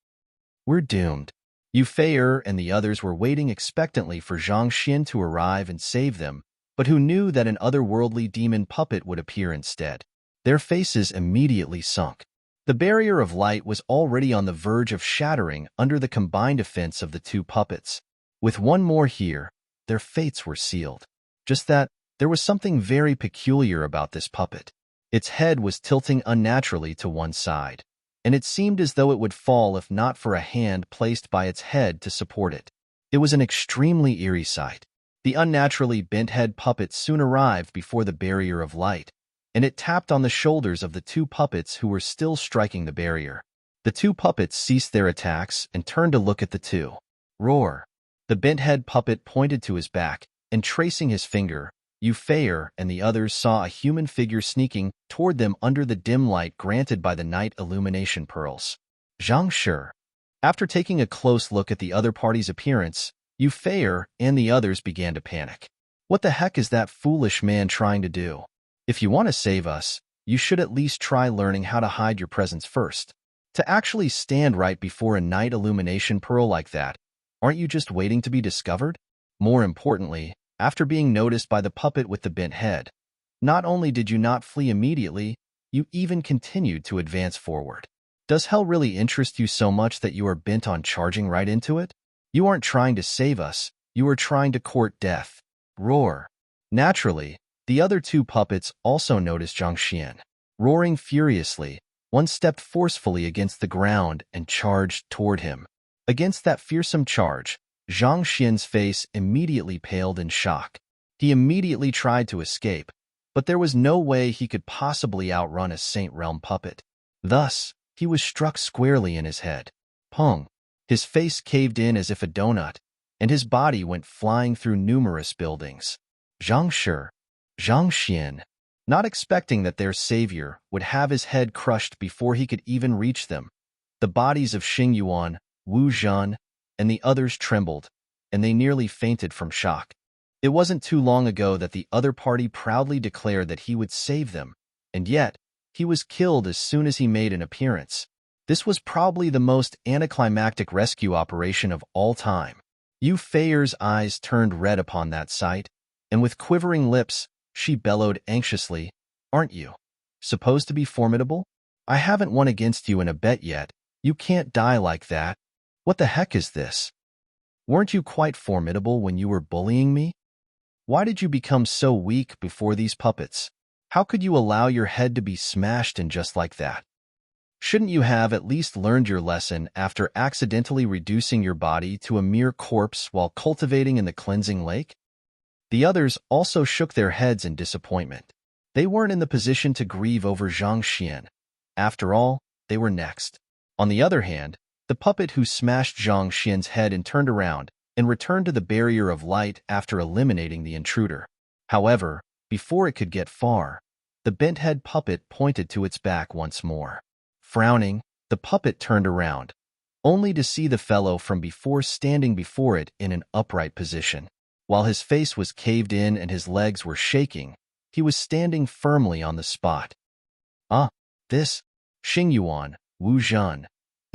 A: We're doomed. Yu Feier and the others were waiting expectantly for Zhang Xian to arrive and save them, but who knew that an otherworldly demon puppet would appear instead. Their faces immediately sunk. The barrier of light was already on the verge of shattering under the combined offense of the two puppets. With one more here, their fates were sealed. Just that, there was something very peculiar about this puppet. Its head was tilting unnaturally to one side, and it seemed as though it would fall if not for a hand placed by its head to support it. It was an extremely eerie sight. The unnaturally bent head puppet soon arrived before the barrier of light, and it tapped on the shoulders of the two puppets who were still striking the barrier. The two puppets ceased their attacks and turned to look at the two. Roar! The bent head puppet pointed to his back, and tracing his finger, Yu Feier and the others saw a human figure sneaking toward them under the dim light granted by the night illumination pearls. Zhang Shi. After taking a close look at the other party's appearance, Yu Feier and the others began to panic. What the heck is that foolish man trying to do? If you want to save us, you should at least try learning how to hide your presence first. To actually stand right before a night illumination pearl like that, aren't you just waiting to be discovered? More importantly, after being noticed by the puppet with the bent head, not only did you not flee immediately, you even continued to advance forward. Does hell really interest you so much that you are bent on charging right into it? You aren't trying to save us, you are trying to court death. Roar. Naturally, the other two puppets also noticed Zhang Xian. Roaring furiously, one stepped forcefully against the ground and charged toward him. Against that fearsome charge, Zhang Xian's face immediately paled in shock. He immediately tried to escape, but there was no way he could possibly outrun a Saint Realm puppet. Thus, he was struck squarely in his head. Pong! His face caved in as if a donut, and his body went flying through numerous buildings. Zhang Shi, Zhang Xian, not expecting that their savior would have his head crushed before he could even reach them, the bodies of Xing Yuan, Wu Zhan, and the others trembled, and they nearly fainted from shock. It wasn't too long ago that the other party proudly declared that he would save them, and yet, he was killed as soon as he made an appearance. This was probably the most anticlimactic rescue operation of all time. Yu Feier's eyes turned red upon that sight, and with quivering lips, she bellowed anxiously, "Aren't you supposed to be formidable? I haven't won against you in a bet yet. You can't die like that. What the heck is this? Weren't you quite formidable when you were bullying me? Why did you become so weak before these puppets? How could you allow your head to be smashed in just like that? Shouldn't you have at least learned your lesson after accidentally reducing your body to a mere corpse while cultivating in the cleansing lake?" The others also shook their heads in disappointment. They weren't in the position to grieve over Zhang Xian. After all, they were next. On the other hand, the puppet who smashed Zhang Xian's head and turned around and returned to the barrier of light after eliminating the intruder. However, before it could get far, the bent-head puppet pointed to its back once more. Frowning, the puppet turned around, only to see the fellow from before standing before it in an upright position. While his face was caved in and his legs were shaking, he was standing firmly on the spot. This, Xing Yuan, Wu Zhan,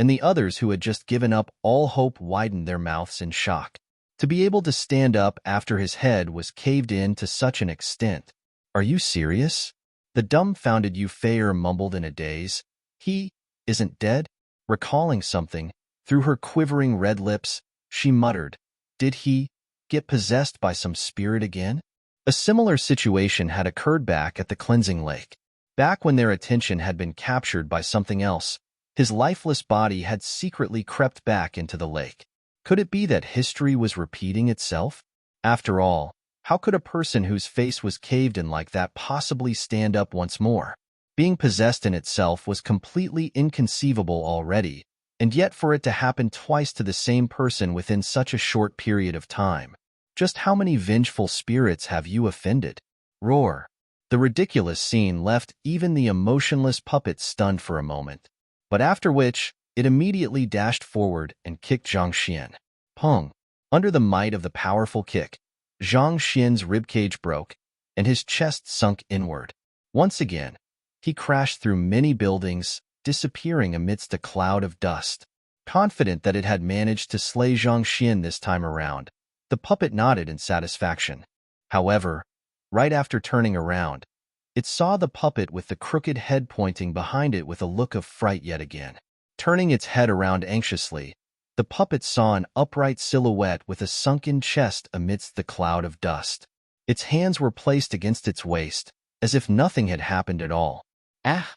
A: and the others who had just given up all hope widened their mouths in shock. To be able to stand up after his head was caved in to such an extent. Are you serious? The dumbfounded Euphraer mumbled in a daze. He isn't dead? Recalling something, through her quivering red lips, she muttered, did he get possessed by some spirit again? A similar situation had occurred back at the cleansing lake. Back when their attention had been captured by something else, his lifeless body had secretly crept back into the lake. Could it be that history was repeating itself? After all, how could a person whose face was caved in like that possibly stand up once more? Being possessed in itself was completely inconceivable already, and yet for it to happen twice to the same person within such a short period of time. Just how many vengeful spirits have you offended? Roar. The ridiculous scene left even the emotionless puppet stunned for a moment, but after which, it immediately dashed forward and kicked Zhang Xian. Pong. Under the might of the powerful kick, Zhang Xian's ribcage broke, and his chest sunk inward. Once again, he crashed through many buildings, disappearing amidst a cloud of dust. Confident that it had managed to slay Zhang Xian this time around, the puppet nodded in satisfaction. However, right after turning around, it saw the puppet with the crooked head pointing behind it with a look of fright yet again. Turning its head around anxiously, the puppet saw an upright silhouette with a sunken chest amidst the cloud of dust. Its hands were placed against its waist, as if nothing had happened at all. Ah!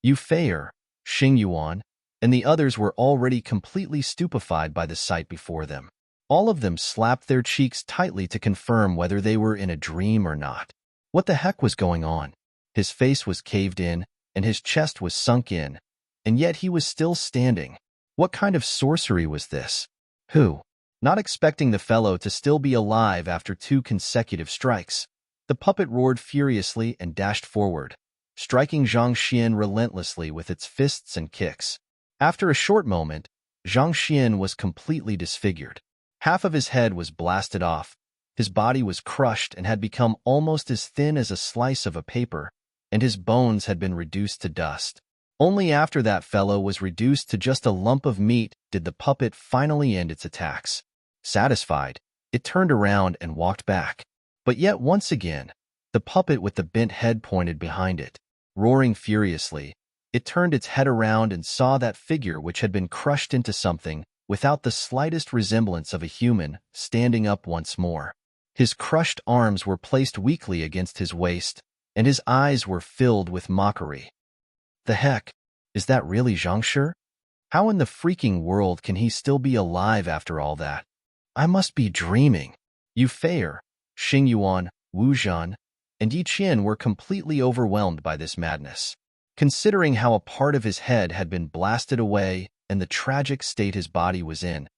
A: Euphraer, Xing Yuan, and the others were already completely stupefied by the sight before them. All of them slapped their cheeks tightly to confirm whether they were in a dream or not. What the heck was going on? His face was caved in, and his chest was sunk in, and yet he was still standing. What kind of sorcery was this? Who? Not expecting the fellow to still be alive after 2 consecutive strikes, the puppet roared furiously and dashed forward, striking Zhang Xian relentlessly with its fists and kicks. After a short moment, Zhang Xian was completely disfigured. Half of his head was blasted off, his body was crushed and had become almost as thin as a slice of a paper, and his bones had been reduced to dust. Only after that fellow was reduced to just a lump of meat did the puppet finally end its attacks. Satisfied, it turned around and walked back. But yet once again, the puppet with the bent head pointed behind it. Roaring furiously, it turned its head around and saw that figure which had been crushed into something without the slightest resemblance of a human standing up once more. His crushed arms were placed weakly against his waist, and his eyes were filled with mockery. The heck? Is that really Zhang Shi? How in the freaking world can he still be alive after all that? I must be dreaming. Euphraer, Xing Yuan, Wu Zhan, and Yi Qian were completely overwhelmed by this madness. Considering how a part of his head had been blasted away and the tragic state his body was in,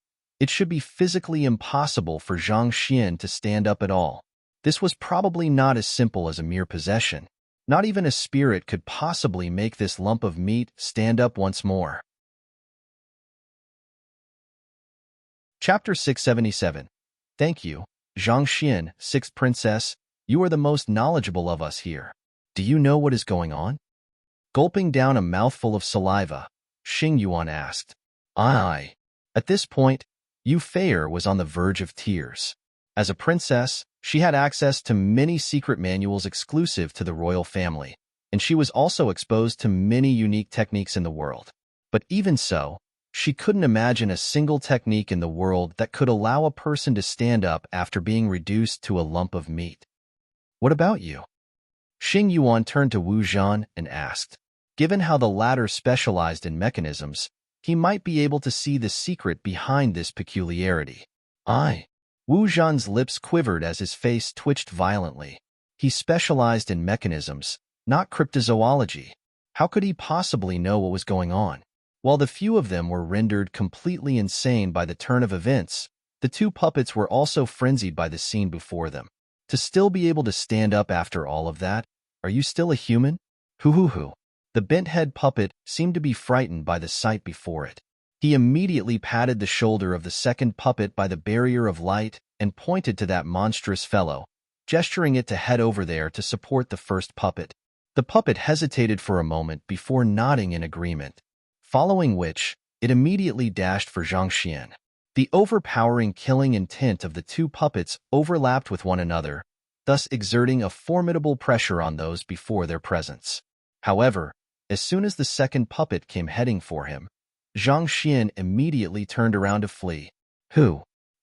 A: it should be physically impossible for Zhang Xian to stand up at all. This was probably not as simple as a mere possession. Not even a spirit could possibly make this lump of meat stand up once more. Chapter 677. Thank you, Zhang Xian, 6th Princess. You are the most knowledgeable of us here. Do you know what is going on? Gulping down a mouthful of saliva, Xing Yuan asked. Aye. At this point, Euphraer was on the verge of tears. As a princess, she had access to many secret manuals exclusive to the royal family, and she was also exposed to many unique techniques in the world. But even so, she couldn't imagine a single technique in the world that could allow a person to stand up after being reduced to a lump of meat. What about you? Xing Yuan turned to Wu Zhan and asked. Given how the latter specialized in mechanisms, he might be able to see the secret behind this peculiarity. Aye. Wu Zhan's lips quivered as his face twitched violently. He specialized in mechanisms, not cryptozoology. How could he possibly know what was going on? While the few of them were rendered completely insane by the turn of events, the 2 puppets were also frenzied by the scene before them. To still be able to stand up after all of that? Are you still a human? Hoo. The bent-head puppet seemed to be frightened by the sight before it. He immediately patted the shoulder of the second puppet by the barrier of light and pointed to that monstrous fellow, gesturing it to head over there to support the first puppet. The puppet hesitated for a moment before nodding in agreement, following which, it immediately dashed for Zhang Xian. The overpowering killing intent of the two puppets overlapped with one another, thus exerting a formidable pressure on those before their presence. However, as soon as the second puppet came heading for him, Zhang Xian immediately turned around to flee.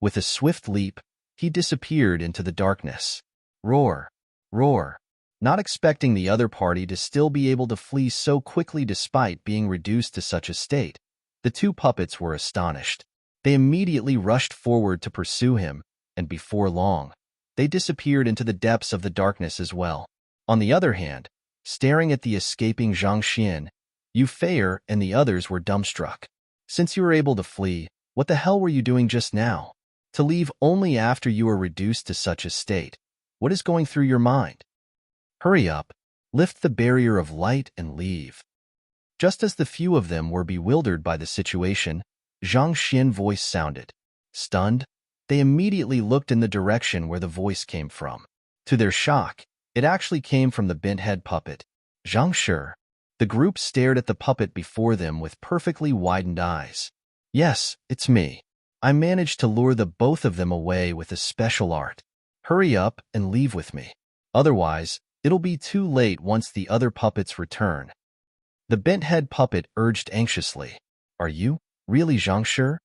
A: With a swift leap, he disappeared into the darkness. Roar! Roar! Not expecting the other party to still be able to flee so quickly despite being reduced to such a state, the two puppets were astonished. They immediately rushed forward to pursue him, and before long, they disappeared into the depths of the darkness as well. On the other hand, staring at the escaping Zhang Xian, Yu Feier and the others were dumbstruck. Since you were able to flee, what the hell were you doing just now? To leave only after you were reduced to such a state. What is going through your mind? Hurry up, lift the barrier of light and leave. Just as the few of them were bewildered by the situation, Zhang Xian's voice sounded. Stunned, they immediately looked in the direction where the voice came from. To their shock, it actually came from the bent-head puppet. Zhang Shi. The group stared at the puppet before them with perfectly widened eyes. Yes, it's me. I managed to lure the both of them away with a special art. Hurry up and leave with me. Otherwise, it'll be too late once the other puppets return. The bent-head puppet urged anxiously. Are you really Zhang Shi?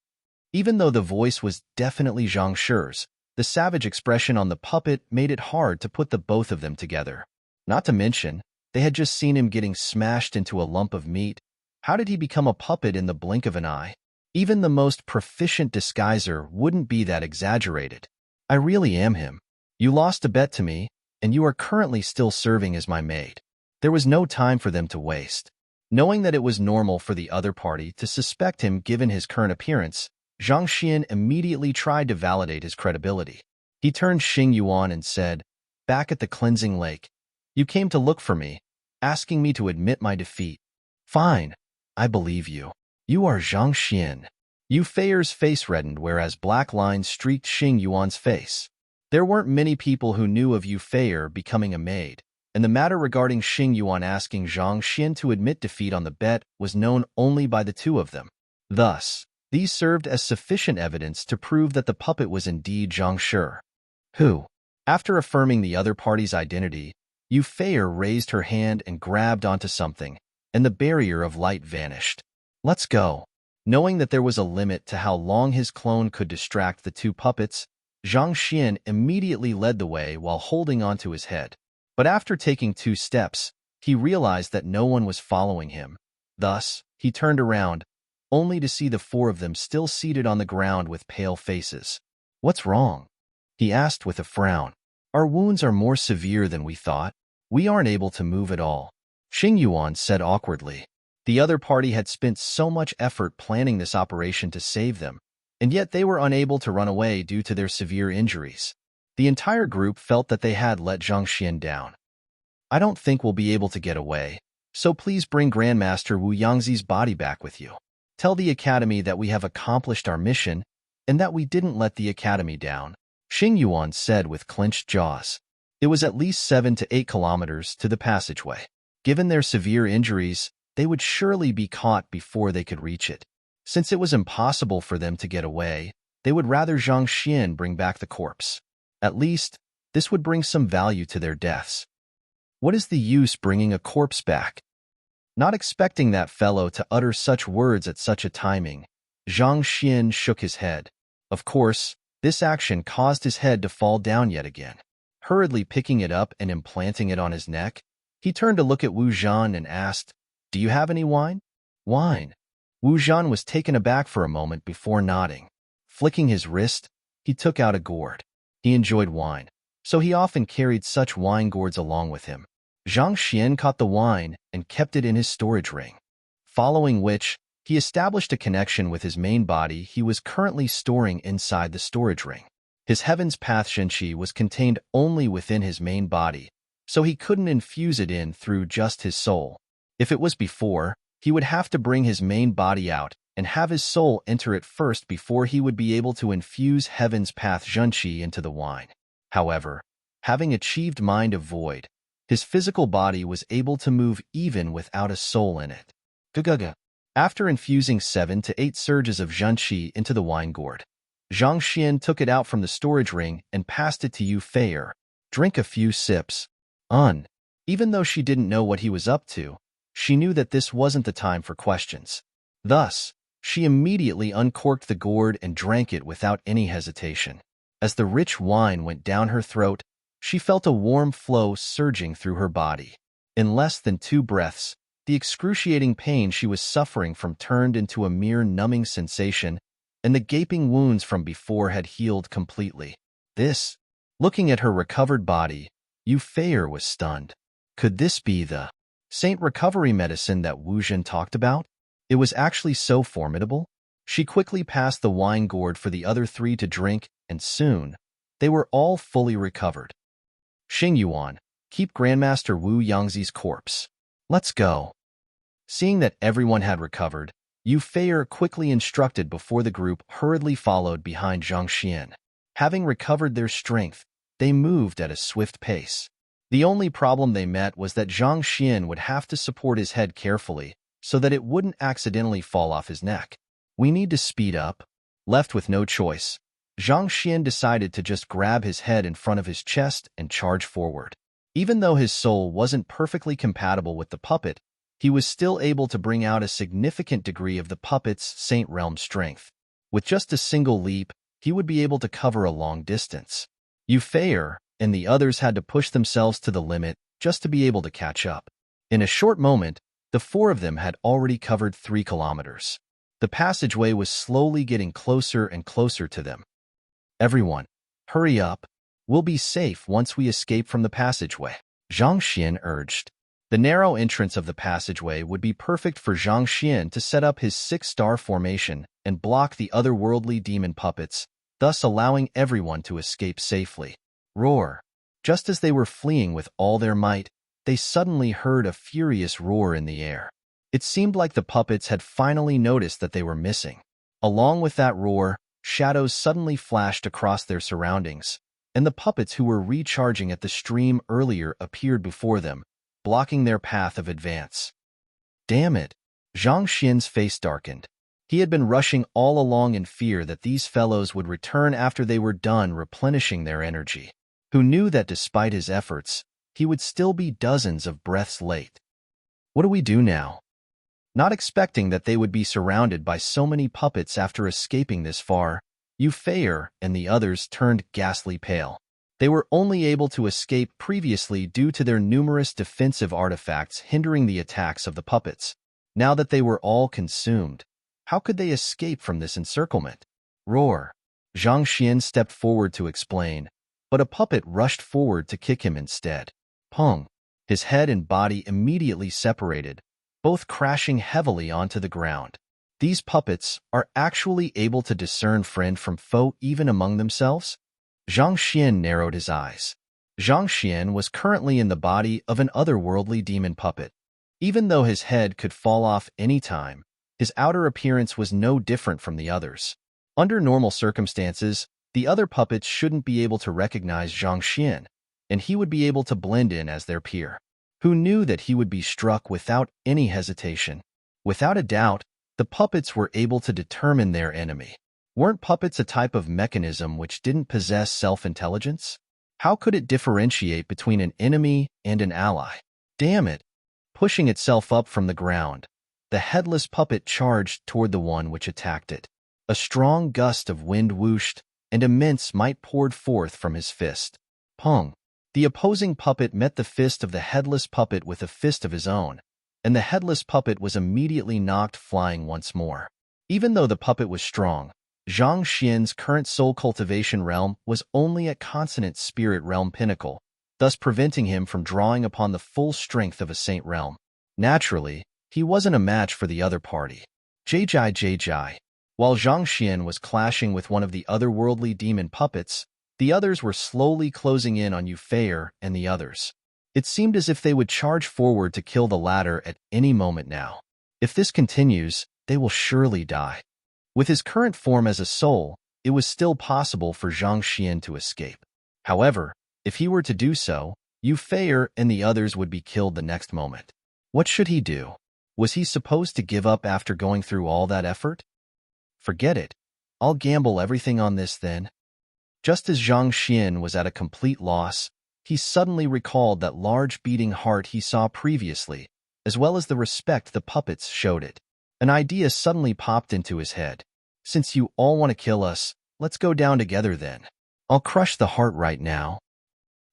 A: Even though the voice was definitely Zhang Shi's, the savage expression on the puppet made it hard to put the both of them together. Not to mention, they had just seen him getting smashed into a lump of meat. How did he become a puppet in the blink of an eye? Even the most proficient disguiser wouldn't be that exaggerated. I really am him. You lost a bet to me, and you are currently still serving as my maid. There was no time for them to waste. Knowing that it was normal for the other party to suspect him given his current appearance, Zhang Xian immediately tried to validate his credibility. He turned Xing Yuan and said, Back at the cleansing lake, you came to look for me, asking me to admit my defeat. Fine, I believe you. You are Zhang Xian. Yu Feier's face reddened whereas black lines streaked Xing Yuan's face. There weren't many people who knew of Yu Feier becoming a maid, and the matter regarding Xing Yuan asking Zhang Xian to admit defeat on the bet was known only by the two of them. Thus, these served as sufficient evidence to prove that the puppet was indeed Zhang Shi. After affirming the other party's identity, Yu Feier raised her hand and grabbed onto something, and the barrier of light vanished. Let's go. Knowing that there was a limit to how long his clone could distract the two puppets, Zhang Xian immediately led the way while holding onto his head. But after taking 2 steps, he realized that no one was following him. Thus, he turned around, only to see the 4 of them still seated on the ground with pale faces. What's wrong? He asked with a frown. Our wounds are more severe than we thought. We aren't able to move at all. Xing Yuan said awkwardly. The other party had spent so much effort planning this operation to save them, and yet they were unable to run away due to their severe injuries. The entire group felt that they had let Zhang Xian down. I don't think we'll be able to get away, so please bring Grandmaster Wu Yangzi's body back with you. Tell the Academy that we have accomplished our mission and that we didn't let the Academy down, Xing Yuan said with clenched jaws. It was at least 7 to 8 kilometers to the passageway. Given their severe injuries, they would surely be caught before they could reach it. Since it was impossible for them to get away, they would rather Zhang Xian bring back the corpse. At least, this would bring some value to their deaths. What is the use bringing a corpse back? Not expecting that fellow to utter such words at such a timing, Zhang Xian shook his head. Of course, this action caused his head to fall down yet again. Hurriedly picking it up and implanting it on his neck, he turned to look at Wu Zhan and asked, Do you have any wine? Wine. Wu Zhan was taken aback for a moment before nodding. Flicking his wrist, he took out a gourd. He enjoyed wine, so he often carried such wine gourds along with him. Zhang Xian caught the wine and kept it in his storage ring, following which, he established a connection with his main body he was currently storing inside the storage ring. His Heaven's Path Shenqi was contained only within his main body, so he couldn't infuse it in through just his soul. If it was before, he would have to bring his main body out and have his soul enter it first before he would be able to infuse Heaven's Path Shenqi into the wine. However, having achieved Mind of Void, his physical body was able to move even without a soul in it. Guguga. After infusing 7 to 8 surges of zhenqi into the wine gourd, Zhang Xian took it out from the storage ring and passed it to Yu Feier. Drink a few sips. Even though she didn't know what he was up to, she knew that this wasn't the time for questions. Thus, she immediately uncorked the gourd and drank it without any hesitation. As the rich wine went down her throat, she felt a warm flow surging through her body. In less than 2 breaths, the excruciating pain she was suffering from turned into a mere numbing sensation, and the gaping wounds from before had healed completely. Looking at her recovered body, Yu Feier was stunned. Could this be the Saint Recovery medicine that Wu Zhen talked about? It was actually so formidable. She quickly passed the wine gourd for the other 3 to drink, and soon, they were all fully recovered. Xing Yuan, keep Grandmaster Wu Yangzi's corpse. Let's go. Seeing that everyone had recovered, Yu Feier quickly instructed before the group hurriedly followed behind Zhang Xian. Having recovered their strength, they moved at a swift pace. The only problem they met was that Zhang Xian would have to support his head carefully so that it wouldn't accidentally fall off his neck. We need to speed up. Left with no choice, Zhang Xian decided to just grab his head in front of his chest and charge forward. Even though his soul wasn't perfectly compatible with the puppet, he was still able to bring out a significant degree of the puppet's Saint Realm strength. With just a single leap, he would be able to cover a long distance. Yu Feier and the others had to push themselves to the limit just to be able to catch up. In a short moment, the 4 of them had already covered 3 kilometers. The passageway was slowly getting closer and closer to them. Everyone, hurry up. We'll be safe once we escape from the passageway, Zhang Xian urged. The narrow entrance of the passageway would be perfect for Zhang Xian to set up his 6-star formation and block the otherworldly demon puppets, thus allowing everyone to escape safely. Roar! Just as they were fleeing with all their might, they suddenly heard a furious roar in the air. It seemed like the puppets had finally noticed that they were missing. Along with that roar, shadows suddenly flashed across their surroundings, and the puppets who were recharging at the stream earlier appeared before them, blocking their path of advance. Damn it! Zhang Xian's face darkened. He had been rushing all along in fear that these fellows would return after they were done replenishing their energy. Who knew that despite his efforts, he would still be dozens of breaths late. What do we do now? Not expecting that they would be surrounded by so many puppets after escaping this far, Yu Feier and the others turned ghastly pale. They were only able to escape previously due to their numerous defensive artifacts hindering the attacks of the puppets. Now that they were all consumed, how could they escape from this encirclement? Roar! Zhang Xian stepped forward to explain, but a puppet rushed forward to kick him instead. Pong! His head and body immediately separated, both crashing heavily onto the ground. These puppets are actually able to discern friend from foe even among themselves? Zhang Xian narrowed his eyes. Zhang Xian was currently in the body of an otherworldly demon puppet. Even though his head could fall off any time, his outer appearance was no different from the others. Under normal circumstances, the other puppets shouldn't be able to recognize Zhang Xian, and he would be able to blend in as their peer. Who knew that he would be struck without any hesitation? Without a doubt, the puppets were able to determine their enemy. Weren't puppets a type of mechanism which didn't possess self-intelligence? How could it differentiate between an enemy and an ally? Damn it! Pushing itself up from the ground, the headless puppet charged toward the one which attacked it. A strong gust of wind whooshed, and immense might poured forth from his fist. Pong! The opposing puppet met the fist of the headless puppet with a fist of his own, and the headless puppet was immediately knocked flying once more. Even though the puppet was strong, Zhang Xian's current soul cultivation realm was only at consonant spirit realm pinnacle, thus preventing him from drawing upon the full strength of a saint realm. Naturally, he wasn't a match for the other party. Jai. While Zhang Xian was clashing with one of the otherworldly demon puppets, the others were slowly closing in on Yu Feier and the others. It seemed as if they would charge forward to kill the latter at any moment now. If this continues, they will surely die. With his current form as a soul, it was still possible for Zhang Xian to escape. However, if he were to do so, Yu Feier and the others would be killed the next moment. What should he do? Was he supposed to give up after going through all that effort? Forget it. I'll gamble everything on this then. Just as Zhang Xian was at a complete loss, he suddenly recalled that large beating heart he saw previously, as well as the respect the puppets showed it. An idea suddenly popped into his head. Since you all want to kill us, let's go down together then. I'll crush the heart right now.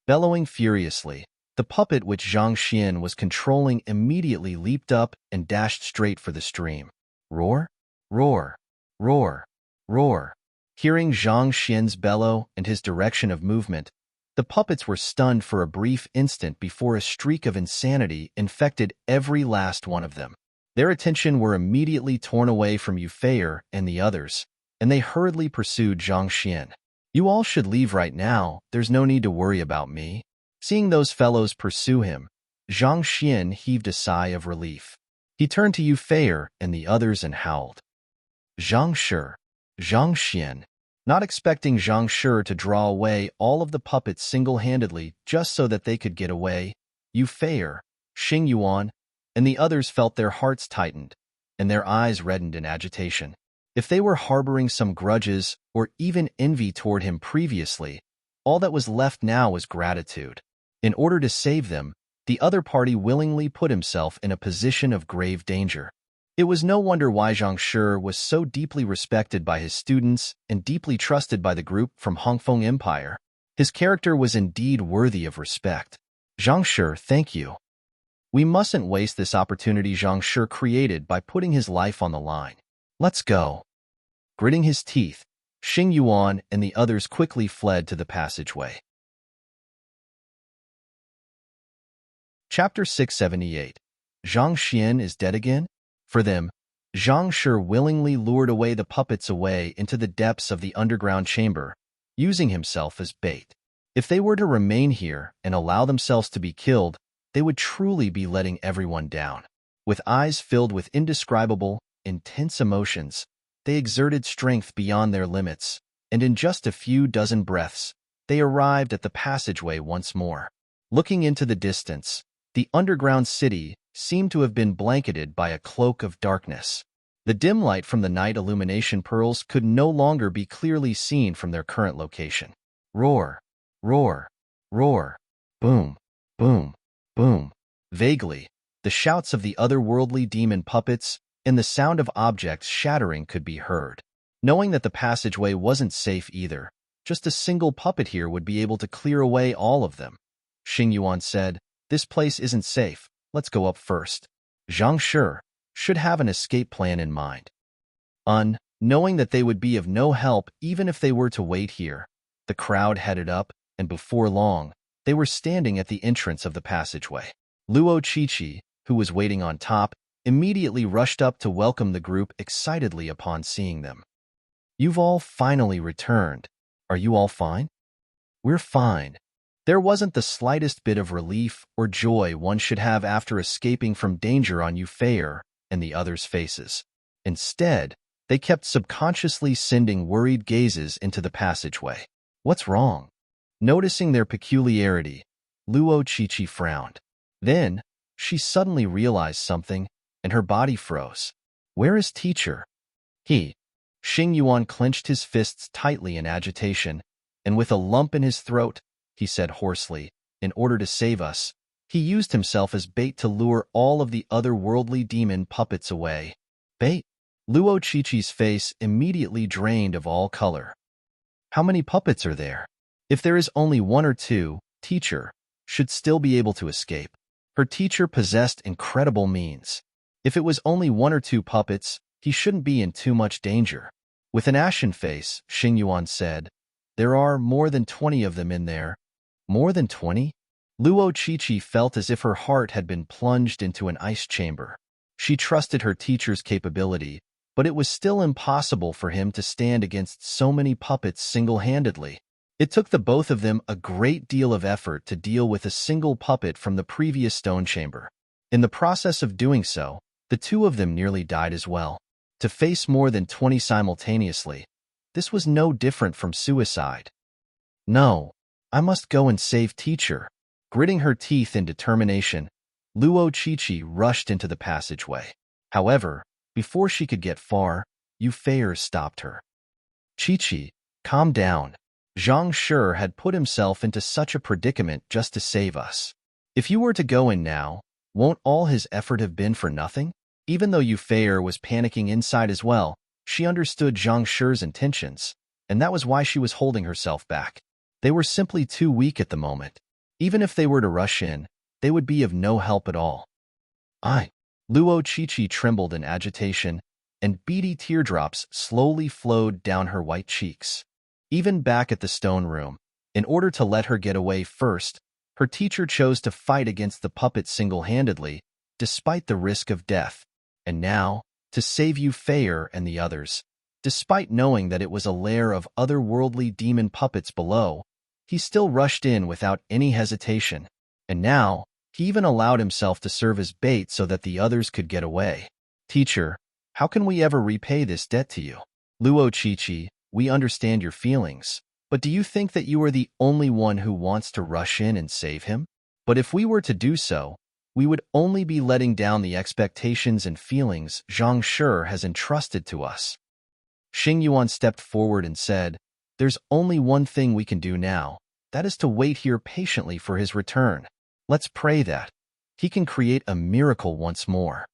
A: Bellowing furiously, the puppet which Zhang Xian was controlling immediately leaped up and dashed straight for the stream. Roar, roar, roar, roar. Hearing Zhang Xian's bellow and his direction of movement, the puppets were stunned for a brief instant before a streak of insanity infected every last one of them. Their attention were immediately torn away from Yufei and the others, and they hurriedly pursued Zhang Xian. You all should leave right now, there's no need to worry about me. Seeing those fellows pursue him, Zhang Xian heaved a sigh of relief. He turned to Yufei and the others and howled. Zhang Shi, Zhang Xian. Not expecting Zhang Shi to draw away all of the puppets single-handedly just so that they could get away, Yufei, Xing Yuan, and the others felt their hearts tightened, and their eyes reddened in agitation. If they were harboring some grudges or even envy toward him previously, all that was left now was gratitude. In order to save them, the other party willingly put himself in a position of grave danger. It was no wonder why Zhang Shi was so deeply respected by his students and deeply trusted by the group from Hongfeng Empire. His character was indeed worthy of respect. Zhang Shi, thank you. We mustn't waste this opportunity Zhang Shi created by putting his life on the line. Let's go. Gritting his teeth, Xing Yuan and the others quickly fled to the passageway. Chapter 678. Zhang Xian is dead again? For them, Zhang Shi willingly lured away the puppets away into the depths of the underground chamber, using himself as bait. If they were to remain here and allow themselves to be killed, they would truly be letting everyone down. With eyes filled with indescribable, intense emotions, they exerted strength beyond their limits, and in just a few dozen breaths, they arrived at the passageway once more. Looking into the distance, the underground city seemed to have been blanketed by a cloak of darkness. The dim light from the night illumination pearls could no longer be clearly seen from their current location. Roar, roar, roar, boom, boom, boom. Vaguely, the shouts of the otherworldly demon puppets and the sound of objects shattering could be heard. Knowing that the passageway wasn't safe either, just a single puppet here would be able to clear away all of them. Xing Yuan said, "This place isn't safe. Let's go up first." Zhang Shi should have an escape plan in mind. Knowing that they would be of no help even if they were to wait here, the crowd headed up, and before long, they were standing at the entrance of the passageway. Luo Qiqi, who was waiting on top, immediately rushed up to welcome the group excitedly upon seeing them. You've all finally returned. Are you all fine? We're fine. There wasn't the slightest bit of relief or joy one should have after escaping from danger on Yufei and the others' faces. Instead, they kept subconsciously sending worried gazes into the passageway. What's wrong? Noticing their peculiarity, Luo Qiqi frowned. Then, she suddenly realized something, and her body froze. Where is teacher? Xing Yuan clenched his fists tightly in agitation, and with a lump in his throat, he said hoarsely, in order to save us, he used himself as bait to lure all of the otherworldly demon puppets away. Bait? Luo Qiqi's face immediately drained of all color. How many puppets are there? If there is only one or two, teacher should still be able to escape. Her teacher possessed incredible means. If it was only one or two puppets, he shouldn't be in too much danger. With an ashen face, Xing Yuan said, "There are more than 20 of them in there." More than 20? Luo Qiqi felt as if her heart had been plunged into an ice chamber. She trusted her teacher's capability, but it was still impossible for him to stand against so many puppets single-handedly. It took the both of them a great deal of effort to deal with a single puppet from the previous stone chamber. In the process of doing so, the two of them nearly died as well. To face more than 20 simultaneously, this was no different from suicide. No, I must go and save teacher. Gritting her teeth in determination, Luo Qiqi rushed into the passageway. However, before she could get far, Yu Feier stopped her. Qiqi, calm down. Zhang Shi had put himself into such a predicament just to save us. If you were to go in now, won't all his effort have been for nothing? Even though Yu Feier was panicking inside as well, she understood Zhang Shi's intentions, and that was why she was holding herself back. They were simply too weak at the moment. Even if they were to rush in, they would be of no help at all. Luo Qiqi trembled in agitation, and beady teardrops slowly flowed down her white cheeks. Even back at the stone room, in order to let her get away first, her teacher chose to fight against the puppet single-handedly, despite the risk of death. And now, to save Yu Feier and the others, despite knowing that it was a lair of otherworldly demon puppets below, he still rushed in without any hesitation. And now, he even allowed himself to serve as bait so that the others could get away. Teacher, how can we ever repay this debt to you? Luo Qiqi, we understand your feelings, but do you think that you are the only one who wants to rush in and save him? But if we were to do so, we would only be letting down the expectations and feelings Zhang Shi has entrusted to us. Xing Yuan stepped forward and said, there's only one thing we can do now, that is to wait here patiently for his return. Let's pray that he can create a miracle once more.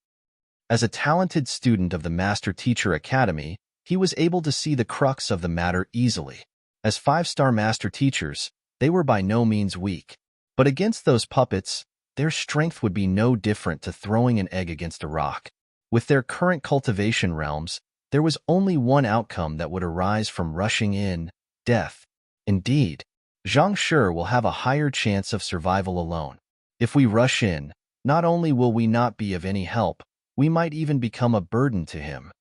A: As a talented student of the Master Teacher Academy, he was able to see the crux of the matter easily. As 5-star Master Teachers, they were by no means weak. But against those puppets, their strength would be no different to throwing an egg against a rock. With their current cultivation realms, there was only one outcome that would arise from rushing in: death. Indeed, Zhang Shi will have a higher chance of survival alone. If we rush in, not only will we not be of any help, we might even become a burden to him.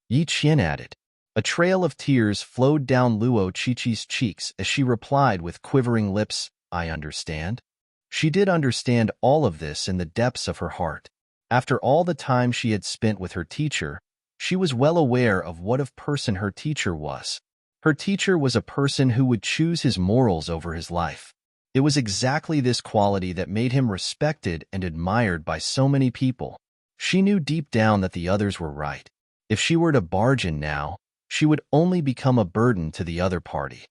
A: Yi Qian added. A trail of tears flowed down Luo Qiqi's cheeks as she replied with quivering lips, I understand. She did understand all of this in the depths of her heart. After all the time she had spent with her teacher, she was well aware of what of person her teacher was. Her teacher was a person who would choose his morals over his life. It was exactly this quality that made him respected and admired by so many people. She knew deep down that the others were right. If she were to barge in now, she would only become a burden to the other party.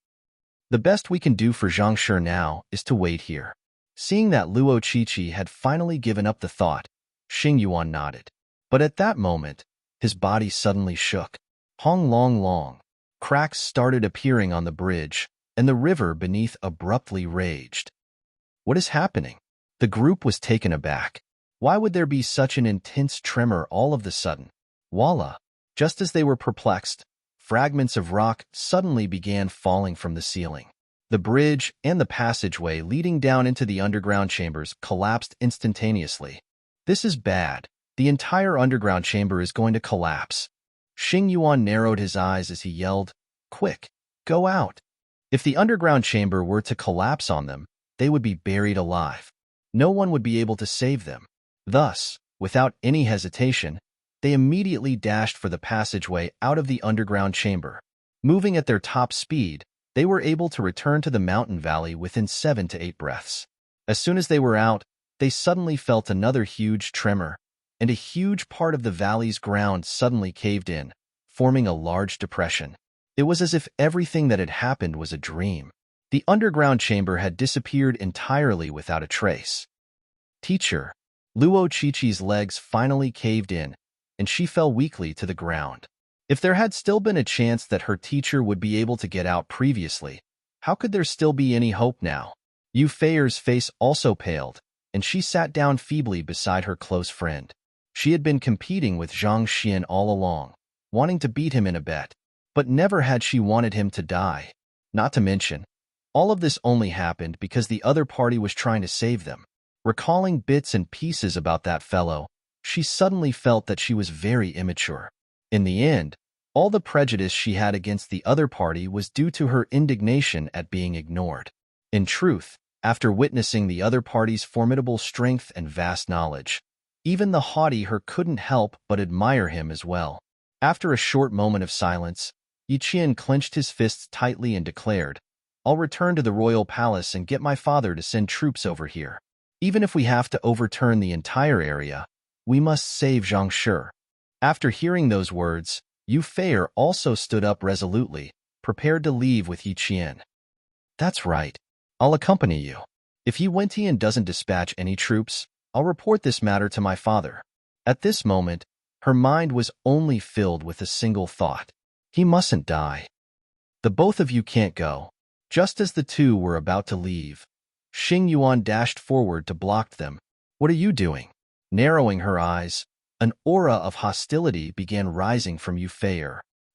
A: The best we can do for Zhang Shi now is to wait here. Seeing that Luo Qiqi had finally given up the thought, Xing Yuan nodded. But at that moment, his body suddenly shook. Hong long long. Cracks started appearing on the bridge, and the river beneath abruptly raged. What is happening? The group was taken aback. Why would there be such an intense tremor all of the sudden? Voila! Just as they were perplexed, fragments of rock suddenly began falling from the ceiling. The bridge and the passageway leading down into the underground chambers collapsed instantaneously. This is bad. The entire underground chamber is going to collapse. Xing Yuan narrowed his eyes as he yelled, Quick, go out. If the underground chamber were to collapse on them, they would be buried alive. No one would be able to save them. Thus, without any hesitation, they immediately dashed for the passageway out of the underground chamber. Moving at their top speed, they were able to return to the mountain valley within 7 to 8 breaths. As soon as they were out, they suddenly felt another huge tremor, and a huge part of the valley's ground suddenly caved in, forming a large depression. It was as if everything that had happened was a dream. The underground chamber had disappeared entirely without a trace. Teacher, Luo Qiqi's legs finally caved in, and she fell weakly to the ground. If there had still been a chance that her teacher would be able to get out previously, how could there still be any hope now? Yu Feier's face also paled, and she sat down feebly beside her close friend. She had been competing with Zhang Xian all along, wanting to beat him in a bet, but never had she wanted him to die. Not to mention, all of this only happened because the other party was trying to save them. Recalling bits and pieces about that fellow, she suddenly felt that she was very immature. In the end, all the prejudice she had against the other party was due to her indignation at being ignored. In truth, after witnessing the other party's formidable strength and vast knowledge, even the haughty her couldn't help but admire him as well. After a short moment of silence, Yi Qian clenched his fists tightly and declared, I'll return to the royal palace and get my father to send troops over here. Even if we have to overturn the entire area, we must save Zhang Shi. After hearing those words, Yu Fei also stood up resolutely, prepared to leave with Yi Qian. That's right. I'll accompany you. If Yi Wentian doesn't dispatch any troops, I'll report this matter to my father. At this moment, her mind was only filled with a single thought. He mustn't die. The both of you can't go. Just as the two were about to leave, Xing Yuan dashed forward to block them. What are you doing? Narrowing her eyes, an aura of hostility began rising from Yu Fei.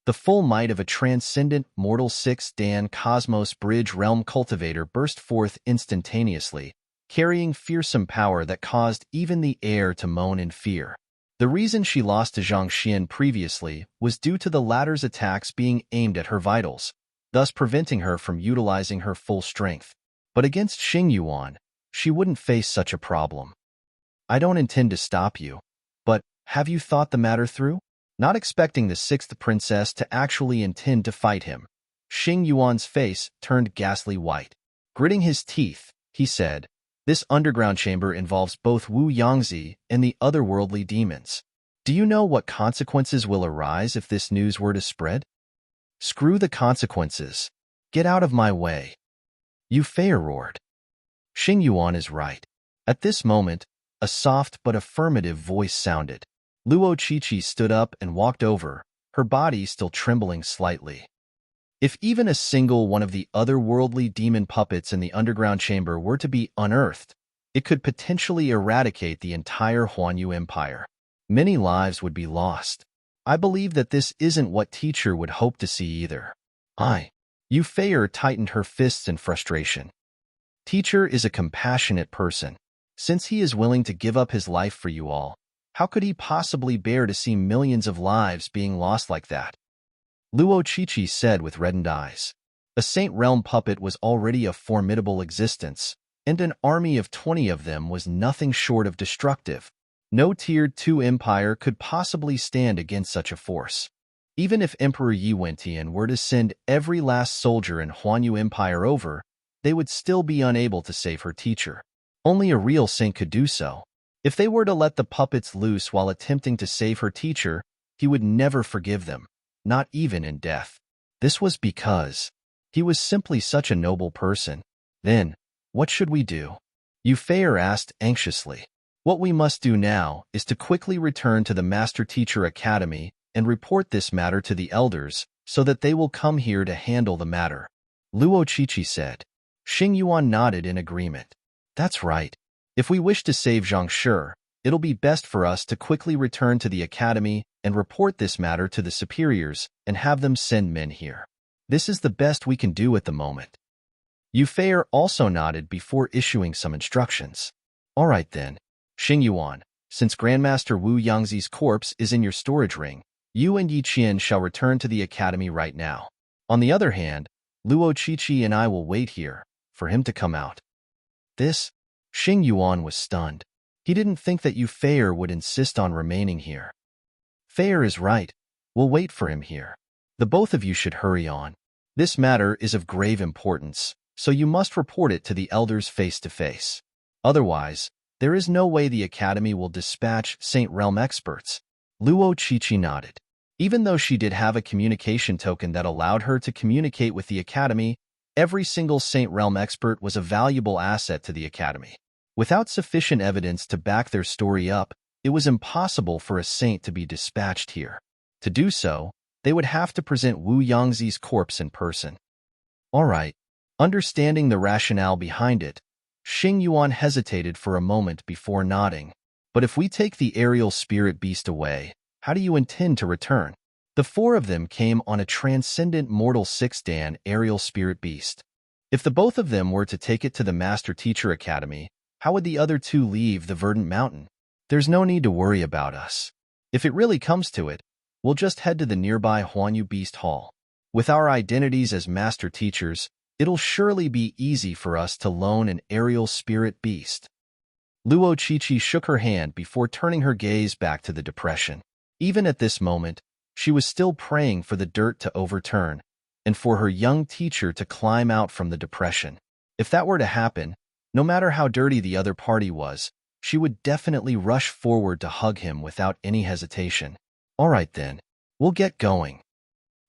A: The full might of a transcendent mortal 6-Dan Cosmos Bridge Realm Cultivator burst forth instantaneously, carrying fearsome power that caused even the air to moan in fear. The reason she lost to Zhang Xian previously was due to the latter's attacks being aimed at her vitals, thus preventing her from utilizing her full strength. But against Xing Yuan, she wouldn't face such a problem. I don't intend to stop you, but have you thought the matter through? Not expecting the sixth princess to actually intend to fight him, Xing Yuan's face turned ghastly white. Gritting his teeth, he said, "This underground chamber involves both Wu Yangzi and the otherworldly demons. Do you know what consequences will arise if this news were to spread?" "Screw the consequences. Get out of my way." Yu Fei roared. Xing Yuan is right. At this moment, a soft but affirmative voice sounded. Luo Qiqi stood up and walked over, her body still trembling slightly. If even a single one of the otherworldly demon puppets in the underground chamber were to be unearthed, it could potentially eradicate the entire Huanyu Empire. Many lives would be lost. I believe that this isn't what teacher would hope to see either. Yu Fei tightened her fists in frustration. Teacher is a compassionate person. Since he is willing to give up his life for you all, how could he possibly bear to see millions of lives being lost like that? Luo Qiqi said with reddened eyes. A Saint Realm puppet was already a formidable existence, and an army of 20 of them was nothing short of destructive. No Tier 2 empire could possibly stand against such a force. Even if Emperor Yi Wentian were to send every last soldier in Huanyu Empire over, they would still be unable to save her teacher. Only a real saint could do so. If they were to let the puppets loose while attempting to save her teacher, he would never forgive them, not even in death. This was because he was simply such a noble person. Then, what should we do? Yu Fei asked anxiously. What we must do now is to quickly return to the Master Teacher Academy and report this matter to the elders so that they will come here to handle the matter. Luo Qiqi said. Xing Yuan nodded in agreement. That's right. If we wish to save Zhang Shi, it'll be best for us to quickly return to the academy and report this matter to the superiors and have them send men here. This is the best we can do at the moment. Yu Fei also nodded before issuing some instructions. All right then, Xing Yuan, since Grandmaster Wu Yangzi's corpse is in your storage ring, you and Yi Qian shall return to the academy right now. On the other hand, Luo Qiqi and I will wait here for him to come out. This? Xing Yuan was stunned. He didn't think that Yu Fei would insist on remaining here. Fei is right. We'll wait for him here. The both of you should hurry on. This matter is of grave importance, so you must report it to the elders face to face. Otherwise, there is no way the academy will dispatch Saint Realm experts. Luo Qiqi nodded. Even though she did have a communication token that allowed her to communicate with the academy, every single Saint Realm expert was a valuable asset to the academy. Without sufficient evidence to back their story up, it was impossible for a saint to be dispatched here. To do so, they would have to present Wu Yangzi's corpse in person. All right. Understanding the rationale behind it, Xing Yuan hesitated for a moment before nodding. But if we take the aerial spirit beast away, how do you intend to return? The four of them came on a transcendent mortal 6-Dan aerial spirit beast. If the both of them were to take it to the Master Teacher Academy, how would the other two leave the Verdant Mountain? There's no need to worry about us. If it really comes to it, we'll just head to the nearby Huanyu Beast Hall. With our identities as Master Teachers, it'll surely be easy for us to loan an aerial spirit beast. Luo Qiqi shook her hand before turning her gaze back to the depression. Even at this moment, she was still praying for the dirt to overturn and for her young teacher to climb out from the depression. If that were to happen, No matter how dirty the other party was, she would definitely rush forward to hug him without any hesitation. All right then, we'll get going.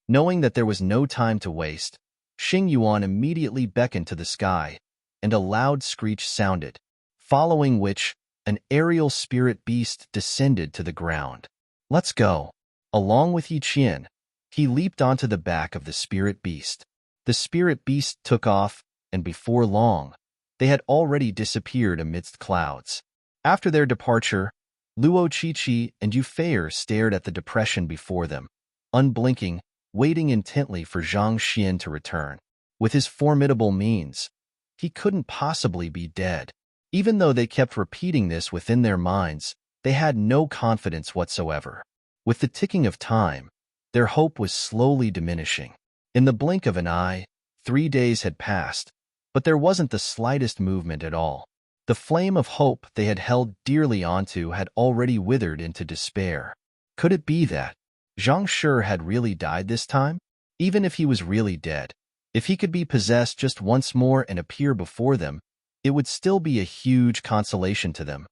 A: Knowing that there was no time to waste, Xing Yuan immediately beckoned to the sky, and a loud screech sounded, following which an aerial spirit beast descended to the ground. Let's go. Along with Yi Qian, he leaped onto the back of the spirit beast. The spirit beast took off, and before long, they had already disappeared amidst clouds. After their departure, Luo Qiqi and Yu Feier stared at the depression before them, unblinking, waiting intently for Zhang Xian to return. With his formidable means, he couldn't possibly be dead. Even though they kept repeating this within their minds, they had no confidence whatsoever. With the ticking of time, their hope was slowly diminishing. In the blink of an eye, 3 days had passed, but there wasn't the slightest movement at all. The flame of hope they had held dearly onto had already withered into despair. Could it be that Zhang Shi had really died this time? Even if he was really dead, if he could be possessed just once more and appear before them, it would still be a huge consolation to them.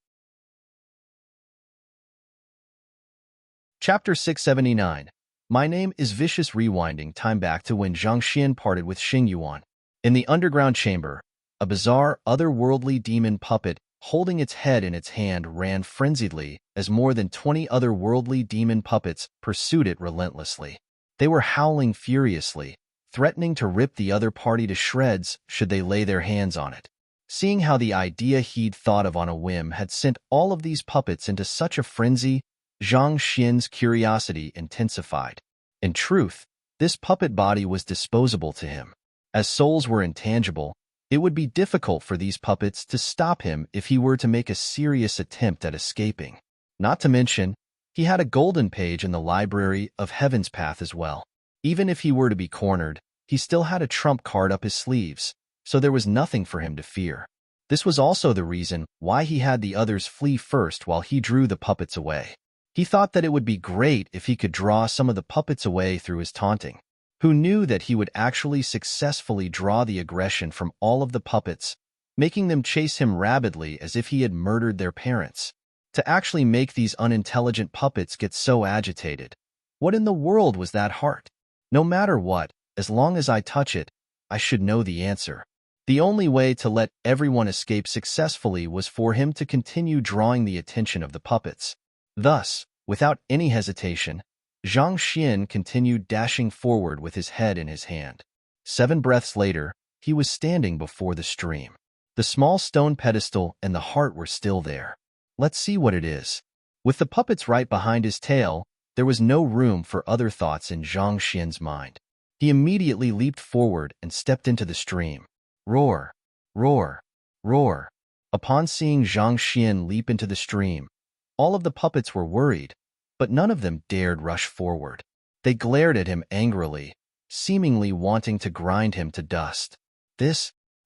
A: Chapter 679. My name is Vicious. Rewinding time back to when Zhang Xian parted with Xing Yuan. In the underground chamber, a bizarre, otherworldly demon puppet holding its head in its hand ran frenziedly as more than 20 otherworldly demon puppets pursued it relentlessly. They were howling furiously, threatening to rip the other party to shreds should they lay their hands on it. Seeing how the idea he'd thought of on a whim had sent all of these puppets into such a frenzy, Zhang Xian's curiosity intensified. In truth, this puppet body was disposable to him. As souls were intangible, it would be difficult for these puppets to stop him if he were to make a serious attempt at escaping. Not to mention, he had a golden page in the library of Heaven's Path as well. Even if he were to be cornered, he still had a trump card up his sleeves, so there was nothing for him to fear. This was also the reason why he had the others flee first while he drew the puppets away. He thought that it would be great if he could draw some of the puppets away through his taunting. Who knew that he would actually successfully draw the aggression from all of the puppets, making them chase him rabidly as if he had murdered their parents. To actually make these unintelligent puppets get so agitated. What in the world was that heart? No matter what, as long as I touch it, I should know the answer. The only way to let everyone escape successfully was for him to continue drawing the attention of the puppets. Thus, without any hesitation, Zhang Xian continued dashing forward with his head in his hand. 7 breaths later, he was standing before the stream. The small stone pedestal and the heart were still there. Let's see what it is. With the puppets right behind his tail, there was no room for other thoughts in Zhang Xian's mind. He immediately leaped forward and stepped into the stream. Roar! Roar! Roar! Upon seeing Zhang Xian leap into the stream, all of the puppets were worried, but none of them dared rush forward. They glared at him angrily, seemingly wanting to grind him to dust.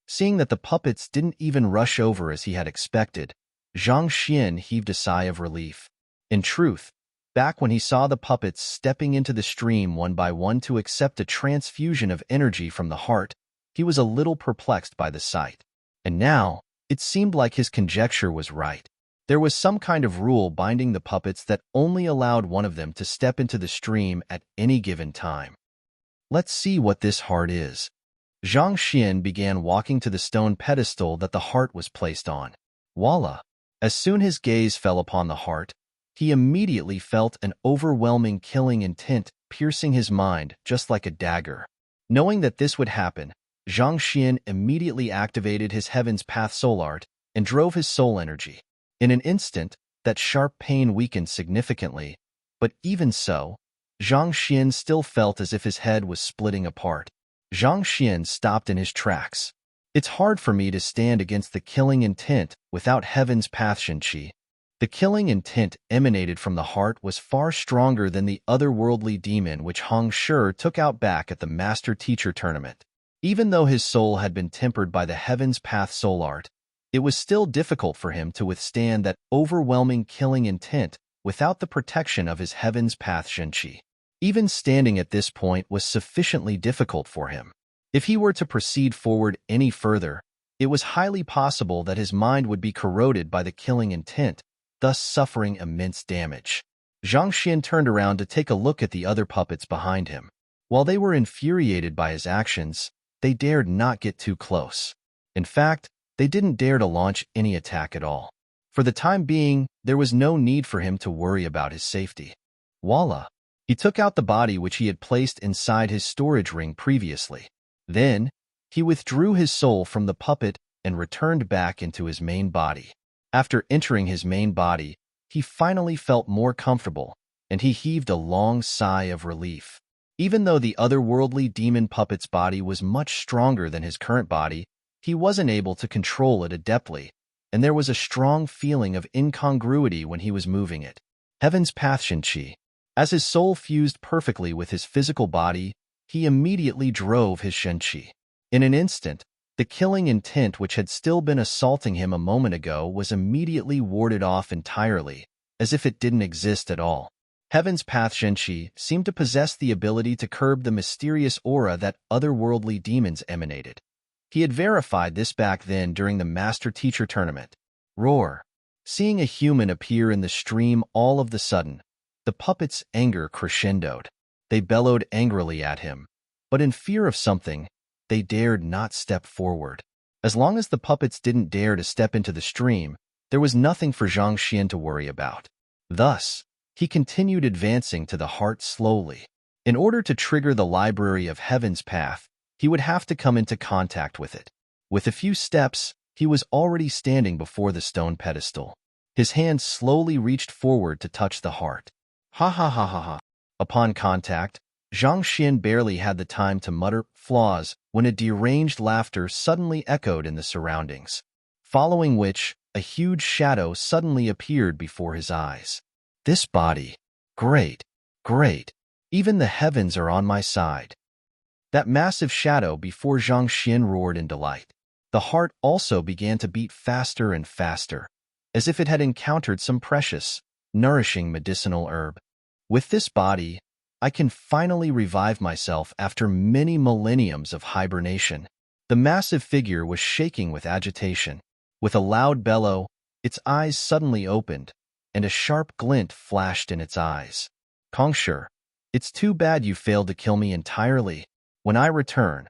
A: Seeing that the puppets didn't even rush over as he had expected, Zhang Xian heaved a sigh of relief. In truth, back when he saw the puppets stepping into the stream one by one to accept a transfusion of energy from the heart, he was a little perplexed by the sight. And now, it seemed like his conjecture was right. There was some kind of rule binding the puppets that only allowed one of them to step into the stream at any given time. Let's see what this heart is. Zhang Xian began walking to the stone pedestal that the heart was placed on. Voila! As soon as his gaze fell upon the heart, he immediately felt an overwhelming killing intent piercing his mind just like a dagger. Knowing that this would happen, Zhang Xian immediately activated his Heaven's Path soul art and drove his soul energy. In an instant, that sharp pain weakened significantly, but even so, Zhang Xian still felt as if his head was splitting apart. Zhang Xian stopped in his tracks. It's hard for me to stand against the killing intent without Heaven's Path Shenqi. The killing intent emanated from the heart was far stronger than the otherworldly demon which Hong Shi took out back at the Master Teacher Tournament. Even though his soul had been tempered by the Heaven's Path soul art, it was still difficult for him to withstand that overwhelming killing intent without the protection of his Heaven's Path Shenqi. Even standing at this point was sufficiently difficult for him. If he were to proceed forward any further, It was highly possible that his mind would be corroded by the killing intent, thus suffering immense damage. Zhang Xian turned around to take a look at the other puppets behind him. While they were infuriated by his actions, they dared not get too close. In fact, they didn't dare to launch any attack at all. For the time being, there was no need for him to worry about his safety. Voila! He took out the body which he had placed inside his storage ring previously. Then, he withdrew his soul from the puppet and returned back into his main body. After entering his main body, he finally felt more comfortable, and he heaved a long sigh of relief. Even though the otherworldly demon puppet's body was much stronger than his current body, he wasn't able to control it adeptly, and there was a strong feeling of incongruity when he was moving it. Heaven's Path Shenqi. As his soul fused perfectly with his physical body, he immediately drove his Shenqi. In an instant, the killing intent which had still been assaulting him a moment ago was immediately warded off entirely, as if it didn't exist at all. Heaven's Path Shenqi seemed to possess the ability to curb the mysterious aura that otherworldly demons emanated. He had verified this back then during the Master-Teacher tournament. Roar! Seeing a human appear in the stream all of the sudden, the puppets' anger crescendoed. They bellowed angrily at him, but in fear of something, they dared not step forward. As long as the puppets didn't dare to step into the stream, there was nothing for Zhang Xian to worry about. Thus, he continued advancing to the heart slowly. In order to trigger the library of Heaven's Path, he would have to come into contact with it. With a few steps, he was already standing before the stone pedestal. His hand slowly reached forward to touch the heart. Ha ha ha ha ha. Upon contact, Zhang Xian barely had the time to mutter flaws when a deranged laughter suddenly echoed in the surroundings, following which a huge shadow suddenly appeared before his eyes. This body. Great, great. Even the heavens are on my side. That massive shadow before Zhang Xian roared in delight. The heart also began to beat faster and faster, as if it had encountered some precious, nourishing medicinal herb. With this body, I can finally revive myself after many millenniums of hibernation. The massive figure was shaking with agitation. With a loud bellow, its eyes suddenly opened, and a sharp glint flashed in its eyes. Kongsher, it's too bad you failed to kill me entirely. When I return,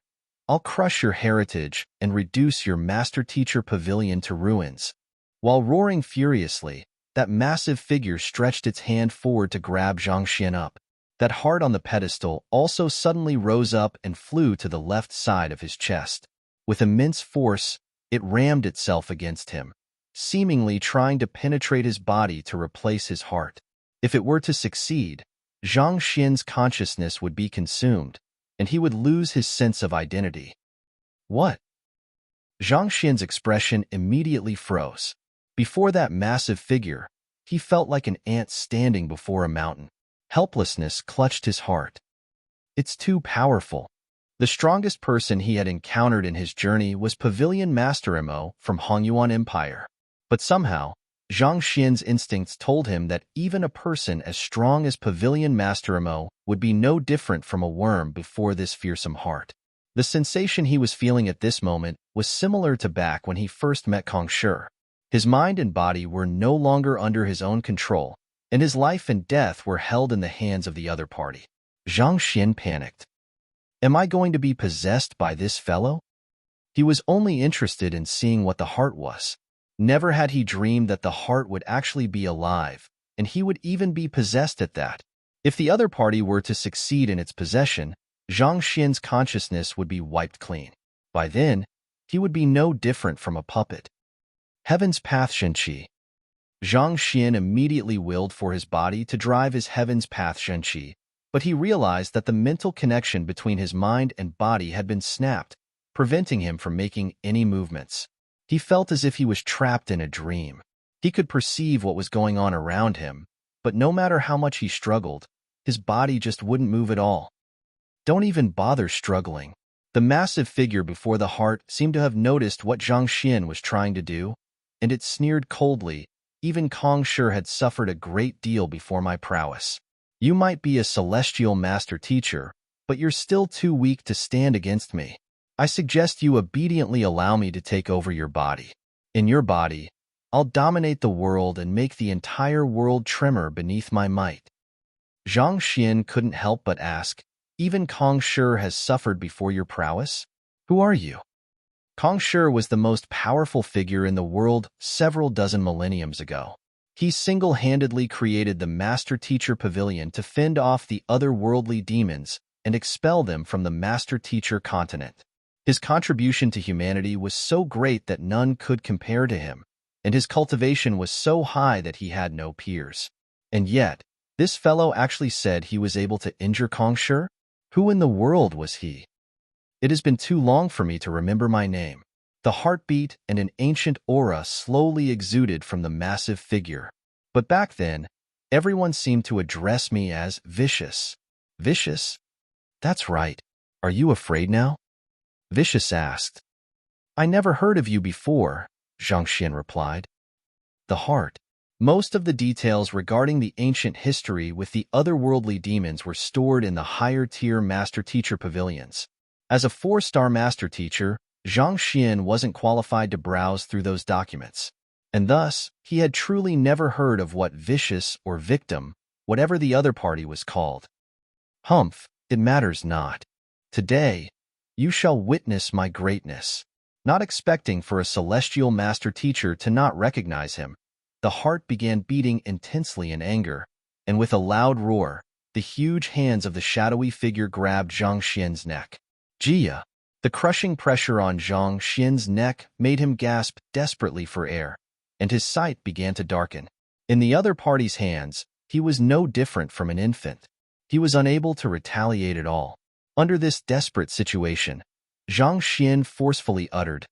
A: I'll crush your heritage and reduce your Master-Teacher pavilion to ruins. While roaring furiously, that massive figure stretched its hand forward to grab Zhang Xian up. That heart on the pedestal also suddenly rose up and flew to the left side of his chest. With immense force, it rammed itself against him, seemingly trying to penetrate his body to replace his heart. If it were to succeed, Zhang Xian's consciousness would be consumed, and he would lose his sense of identity. What? Zhang Xian's expression immediately froze. Before that massive figure, he felt like an ant standing before a mountain. Helplessness clutched his heart. It's too powerful. The strongest person he had encountered in his journey was Pavilion Master Mo from Hongyuan Empire. But somehow, Zhang Xian's instincts told him that even a person as strong as Pavilion Master Mo would be no different from a worm before this fearsome heart. The sensation he was feeling at this moment was similar to back when he first met Kongsher. His mind and body were no longer under his own control, and his life and death were held in the hands of the other party. Zhang Xian panicked. Am I going to be possessed by this fellow? He was only interested in seeing what the heart was. Never had he dreamed that the heart would actually be alive, and he would even be possessed at that. If the other party were to succeed in its possession, Zhang Xian's consciousness would be wiped clean. By then, he would be no different from a puppet. Heaven's Path Shenqi. Zhang Xian immediately willed for his body to drive his Heaven's Path Shenqi, but he realized that the mental connection between his mind and body had been snapped, preventing him from making any movements. He felt as if he was trapped in a dream. He could perceive what was going on around him, but no matter how much he struggled, his body just wouldn't move at all. Don't even bother struggling. The massive figure before the heart seemed to have noticed what Zhang Xian was trying to do, and it sneered coldly. Even Kongsher had suffered a great deal before my prowess. You might be a celestial master teacher, but you're still too weak to stand against me. I suggest you obediently allow me to take over your body. In your body, I'll dominate the world and make the entire world tremor beneath my might. Zhang Xian couldn't help but ask, even Kong Shi has suffered before your prowess? Who are you? Kong Shi was the most powerful figure in the world several dozen millenniums ago. He single-handedly created the Master Teacher Pavilion to fend off the otherworldly demons and expel them from the Master Teacher continent. His contribution to humanity was so great that none could compare to him, and his cultivation was so high that he had no peers. And yet, this fellow actually said he was able to injure Kong Shi? Who in the world was he? It has been too long for me to remember my name. The heartbeat and an ancient aura slowly exuded from the massive figure. But back then, everyone seemed to address me as Vicious. Vicious? That's right. Are you afraid now? Vicious asked. I never heard of you before, Zhang Xian replied. The heart. Most of the details regarding the ancient history with the otherworldly demons were stored in the higher-tier Master Teacher pavilions. As a 4-star Master Teacher, Zhang Xian wasn't qualified to browse through those documents, and thus he had truly never heard of what vicious or victim, whatever the other party was called. Humph, it matters not. Today, you shall witness my greatness. Not expecting for a celestial Master Teacher to not recognize him, the heart began beating intensely in anger, and with a loud roar, the huge hands of the shadowy figure grabbed Zhang Xian's neck. Jia! The crushing pressure on Zhang Xian's neck made him gasp desperately for air, and his sight began to darken. In the other party's hands, he was no different from an infant. He was unable to retaliate at all. Under this desperate situation, Zhang Xian forcefully uttered,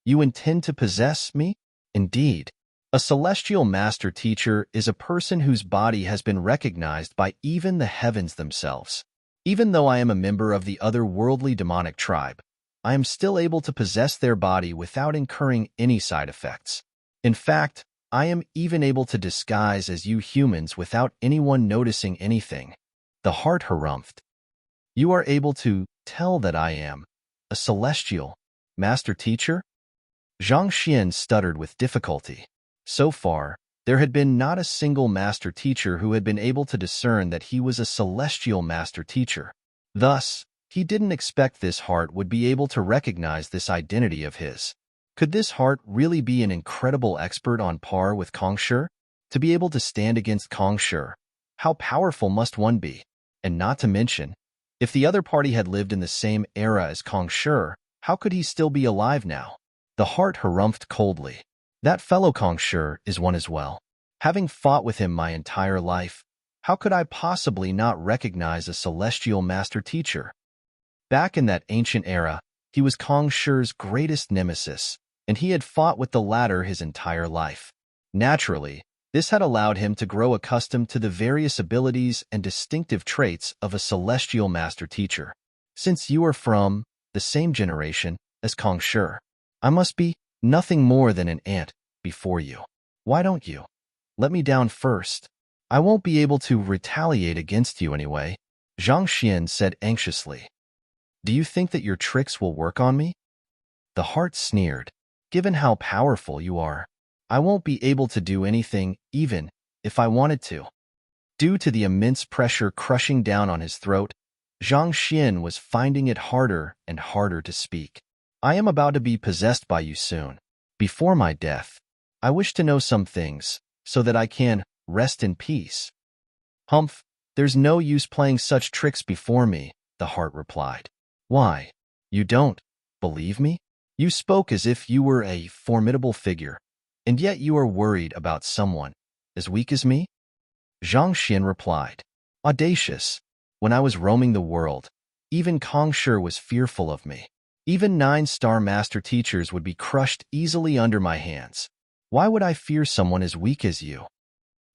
A: You intend to possess me? Indeed. A celestial Master Teacher is a person whose body has been recognized by even the heavens themselves. Even though I am a member of the otherworldly demonic tribe, I am still able to possess their body without incurring any side effects. In fact, I am even able to disguise as you humans without anyone noticing anything. The heart harumphed. You are able to tell that I am a celestial Master Teacher? Zhang Xian stuttered with difficulty. So far, there had been not a single Master Teacher who had been able to discern that he was a celestial Master Teacher. Thus, he didn't expect this heart would be able to recognize this identity of his. Could this heart really be an incredible expert on par with Kong Shi? To be able to stand against Kong Shi, how powerful must one be? And not to mention, if the other party had lived in the same era as Kong Shi, how could he still be alive now? The heart harumphed coldly. That fellow Kong Shi is one as well. Having fought with him my entire life, how could I possibly not recognize a celestial Master Teacher? Back in that ancient era, he was Kong Shi's greatest nemesis, and he had fought with the latter his entire life. Naturally, this had allowed him to grow accustomed to the various abilities and distinctive traits of a celestial Master Teacher. Since you are from the same generation as Kong Shi, I must be nothing more than an ant before you. Why don't you let me down first? I won't be able to retaliate against you anyway, Zhang Xian said anxiously. Do you think that your tricks will work on me? The heart sneered. Given how powerful you are, I won't be able to do anything even if I wanted to. Due to the immense pressure crushing down on his throat, Zhang Xian was finding it harder and harder to speak. I am about to be possessed by you soon. Before my death, I wish to know some things so that I can rest in peace. Humph, there's no use playing such tricks before me, the heart replied. Why? You don't believe me? You spoke as if you were a formidable figure, and yet you are worried about someone as weak as me? Zhang Xian replied. Audacious. When I was roaming the world, even Kong Shi was fearful of me. Even 9-star Master Teachers would be crushed easily under my hands. Why would I fear someone as weak as you?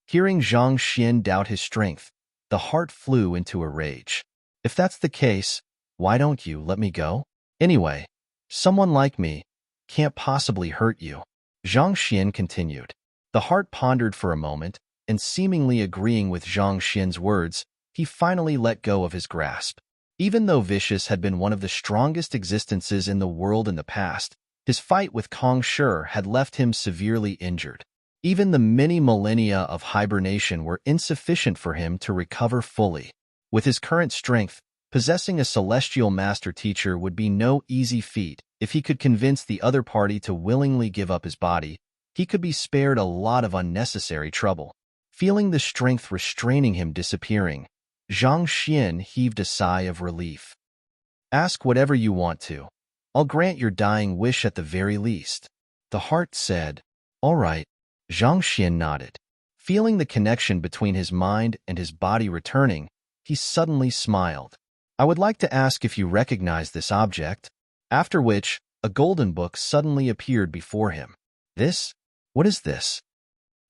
A: Hearing Zhang Xian doubt his strength, the heart flew into a rage. If that's the case, why don't you let me go? Anyway, someone like me can't possibly hurt you. Zhang Xian continued. The heart pondered for a moment, and seemingly agreeing with Zhang Xian's words, he finally let go of his grasp. Even though Vicious had been one of the strongest existences in the world in the past, his fight with Kong Shi had left him severely injured. Even the many millennia of hibernation were insufficient for him to recover fully. With his current strength, possessing a celestial master teacher would be no easy feat. If he could convince the other party to willingly give up his body, he could be spared a lot of unnecessary trouble. Feeling the strength restraining him disappearing, Zhang Xian heaved a sigh of relief. Ask whatever you want to. I'll grant your dying wish at the very least. The heart said. All right. Zhang Xian nodded. Feeling the connection between his mind and his body returning, he suddenly smiled. I would like to ask if you recognize this object. After which, a golden book suddenly appeared before him. This? What is this?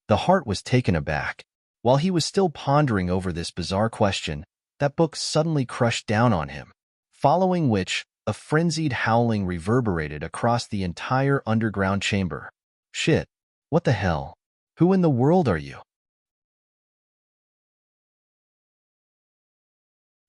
A: The heart was taken aback. While he was still pondering over this bizarre question, that book suddenly crushed down on him, following which, a frenzied howling reverberated across the entire underground chamber. Shit. What the hell? Who in the world are you?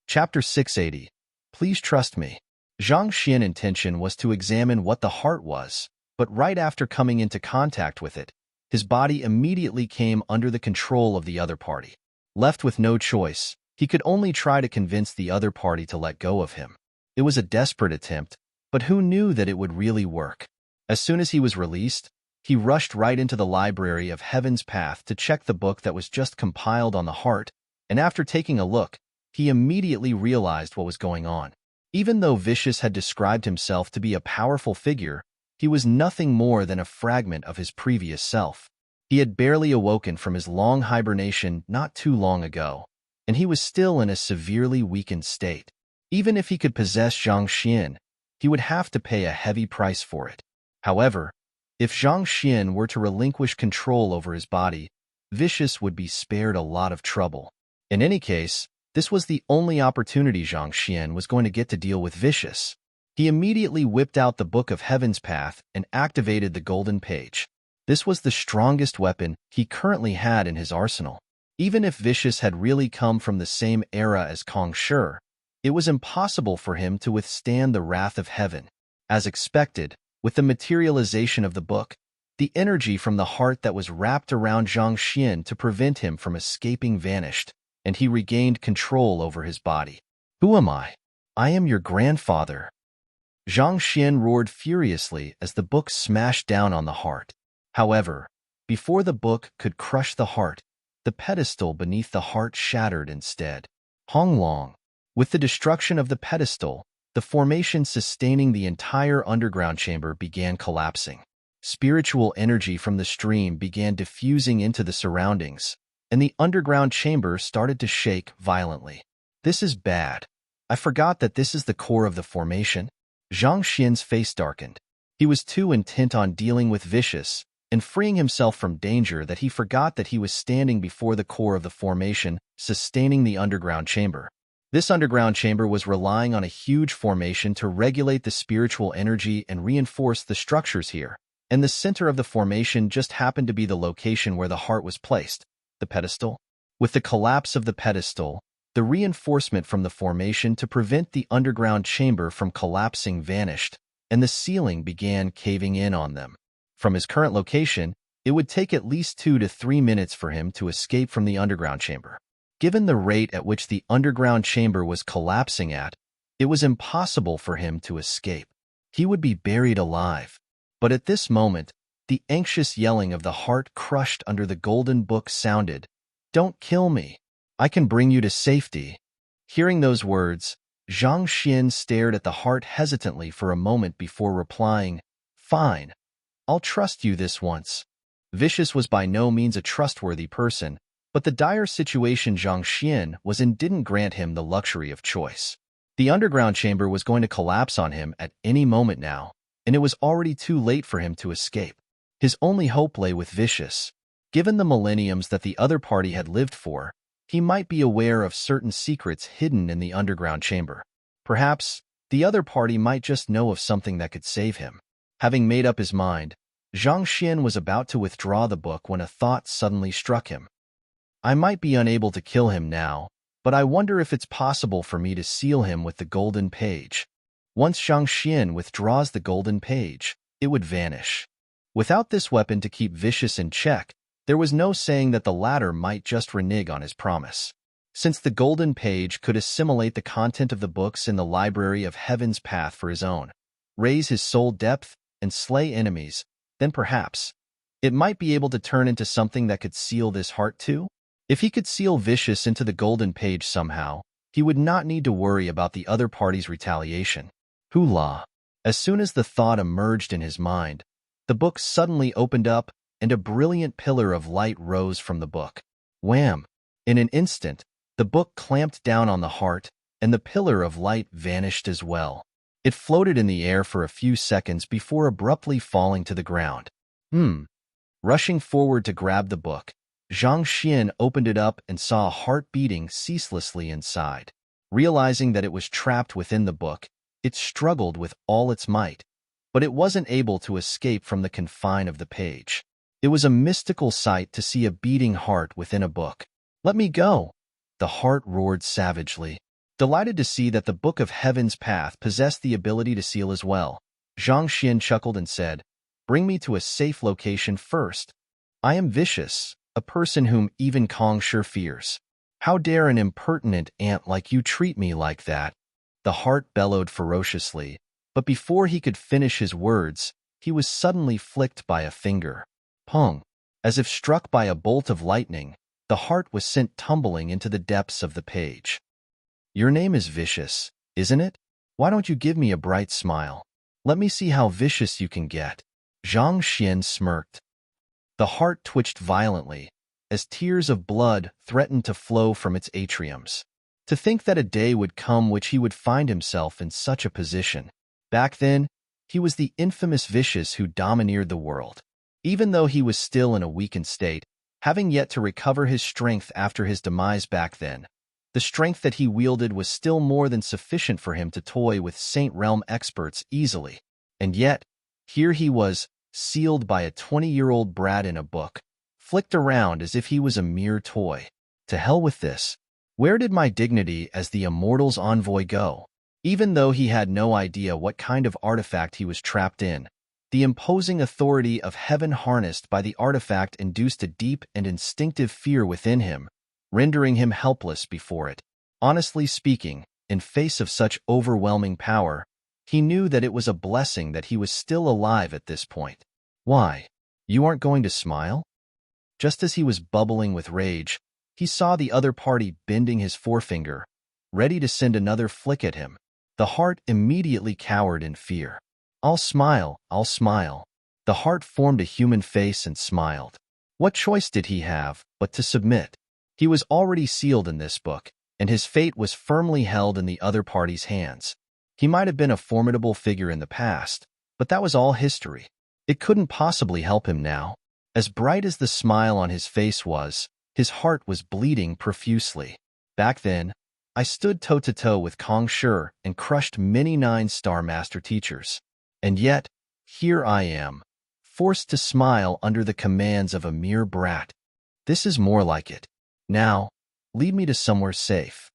A: Chapter 680. Please trust me. Zhang Xian's intention was to examine what the heart was, but right after coming into contact with it, his body immediately came under the control of the other party. Left with no choice, he could only try to convince the other party to let go of him. It was a desperate attempt, but who knew that it would really work? As soon as he was released, he rushed right into the library of Heaven's Path to check the book that was just compiled on the heart, and after taking a look, he immediately realized what was going on. Even though Vicious had described himself to be a powerful figure, he was nothing more than a fragment of his previous self. He had barely awoken from his long hibernation not too long ago, and he was still in a severely weakened state. Even if he could possess Zhang Xian, he would have to pay a heavy price for it. However, if Zhang Xian were to relinquish control over his body, Vicious would be spared a lot of trouble. In any case, this was the only opportunity Zhang Xian was going to get to deal with Vicious. He immediately whipped out the Book of Heaven's Path and activated the golden page. This was the strongest weapon he currently had in his arsenal. Even if Vicious had really come from the same era as Kong Shi, it was impossible for him to withstand the wrath of heaven. As expected, with the materialization of the book, the energy from the heart that was wrapped around Zhang Xian to prevent him from escaping vanished, and he regained control over his body. Who am I? I am your grandfather. Zhang Xian roared furiously as the book smashed down on the heart. However, before the book could crush the heart, the pedestal beneath the heart shattered instead. Hong Long. With the destruction of the pedestal, the formation sustaining the entire underground chamber began collapsing. Spiritual energy from the stream began diffusing into the surroundings, and the underground chamber started to shake violently. This is bad. I forgot that this is the core of the formation. Zhang Xian's face darkened. He was too intent on dealing with Vicious and freeing himself from danger that he forgot that he was standing before the core of the formation, sustaining the underground chamber. This underground chamber was relying on a huge formation to regulate the spiritual energy and reinforce the structures here, and the center of the formation just happened to be the location where the heart was placed, the pedestal. With the collapse of the pedestal, the reinforcement from the formation to prevent the underground chamber from collapsing vanished, and the ceiling began caving in on them. From his current location, it would take at least 2 to 3 minutes for him to escape from the underground chamber. Given the rate at which the underground chamber was collapsing at, it was impossible for him to escape. He would be buried alive. But at this moment, the anxious yelling of the heart crushed under the golden book sounded, "Don't kill me. I can bring you to safety." Hearing those words, Zhang Xian stared at the heart hesitantly for a moment before replying, "Fine. I'll trust you this once." Vicious was by no means a trustworthy person, but the dire situation Zhang Xian was in didn't grant him the luxury of choice. The underground chamber was going to collapse on him at any moment now, and it was already too late for him to escape. His only hope lay with Vicious. Given the millenniums that the other party had lived for, he might be aware of certain secrets hidden in the underground chamber. Perhaps, the other party might just know of something that could save him. Having made up his mind, Zhang Xian was about to withdraw the book when a thought suddenly struck him. I might be unable to kill him now, but I wonder if it's possible for me to seal him with the golden page. Once Zhang Xian withdraws the golden page, it would vanish. Without this weapon to keep Vicious in check, there was no saying that the latter might just renege on his promise. Since the golden page could assimilate the content of the books in the library of Heaven's Path for his own, raise his soul depth, and slay enemies, then perhaps it might be able to turn into something that could seal this heart too. If he could seal Vicious into the golden page somehow, he would not need to worry about the other party's retaliation. Hoolah! As soon as the thought emerged in his mind, the book suddenly opened up and a brilliant pillar of light rose from the book. Wham! In an instant, the book clamped down on the heart, and the pillar of light vanished as well. It floated in the air for a few seconds before abruptly falling to the ground. Rushing forward to grab the book, Zhang Xian opened it up and saw a heart beating ceaselessly inside. Realizing that it was trapped within the book, it struggled with all its might, but it wasn't able to escape from the confine of the page. It was a mystical sight to see a beating heart within a book. "Let me go!" The heart roared savagely. Delighted to see that the Book of Heaven's Path possessed the ability to seal as well, Zhang Xian chuckled and said, "Bring me to a safe location first. I am Vicious, a person whom even Kong Shi fears. How dare an impertinent ant like you treat me like that?" The heart bellowed ferociously, but before he could finish his words, he was suddenly flicked by a finger. Pong! As if struck by a bolt of lightning, the heart was sent tumbling into the depths of the page. "Your name is Vicious, isn't it? Why don't you give me a bright smile? Let me see how vicious you can get." Zhang Xian smirked. The heart twitched violently, as tears of blood threatened to flow from its atriums. To think that a day would come which he would find himself in such a position. Back then, he was the infamous Vicious who domineered the world. Even though he was still in a weakened state, having yet to recover his strength after his demise back then, the strength that he wielded was still more than sufficient for him to toy with Saint Realm experts easily. And yet, here he was, sealed by a 20-year-old brat in a book, flicked around as if he was a mere toy. To hell with this. Where did my dignity as the Immortal's envoy go? Even though he had no idea what kind of artifact he was trapped in, the imposing authority of heaven harnessed by the artifact induced a deep and instinctive fear within him, rendering him helpless before it. Honestly speaking, in face of such overwhelming power, he knew that it was a blessing that he was still alive at this point. "Why? You aren't going to smile?" Just as he was bubbling with rage, he saw the other party bending his forefinger, ready to send another flick at him. The heart immediately cowered in fear. I'll smile. The heart formed a human face and smiled. What choice did he have but to submit? He was already sealed in this book, and his fate was firmly held in the other party's hands. He might have been a formidable figure in the past, but that was all history. It couldn't possibly help him now. As bright as the smile on his face was, his heart was bleeding profusely. Back then, I stood toe-to-toe with Kong Shi and crushed many 9-star master teachers. And yet, here I am, forced to smile under the commands of a mere brat. This is more like it. Now, lead me to somewhere safe.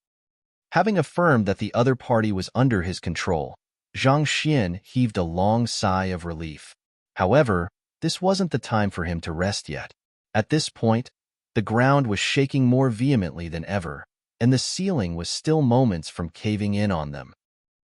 A: Having affirmed that the other party was under his control, Zhang Xian heaved a long sigh of relief. However, this wasn't the time for him to rest yet. At this point, the ground was shaking more vehemently than ever, and the ceiling was still moments from caving in on them.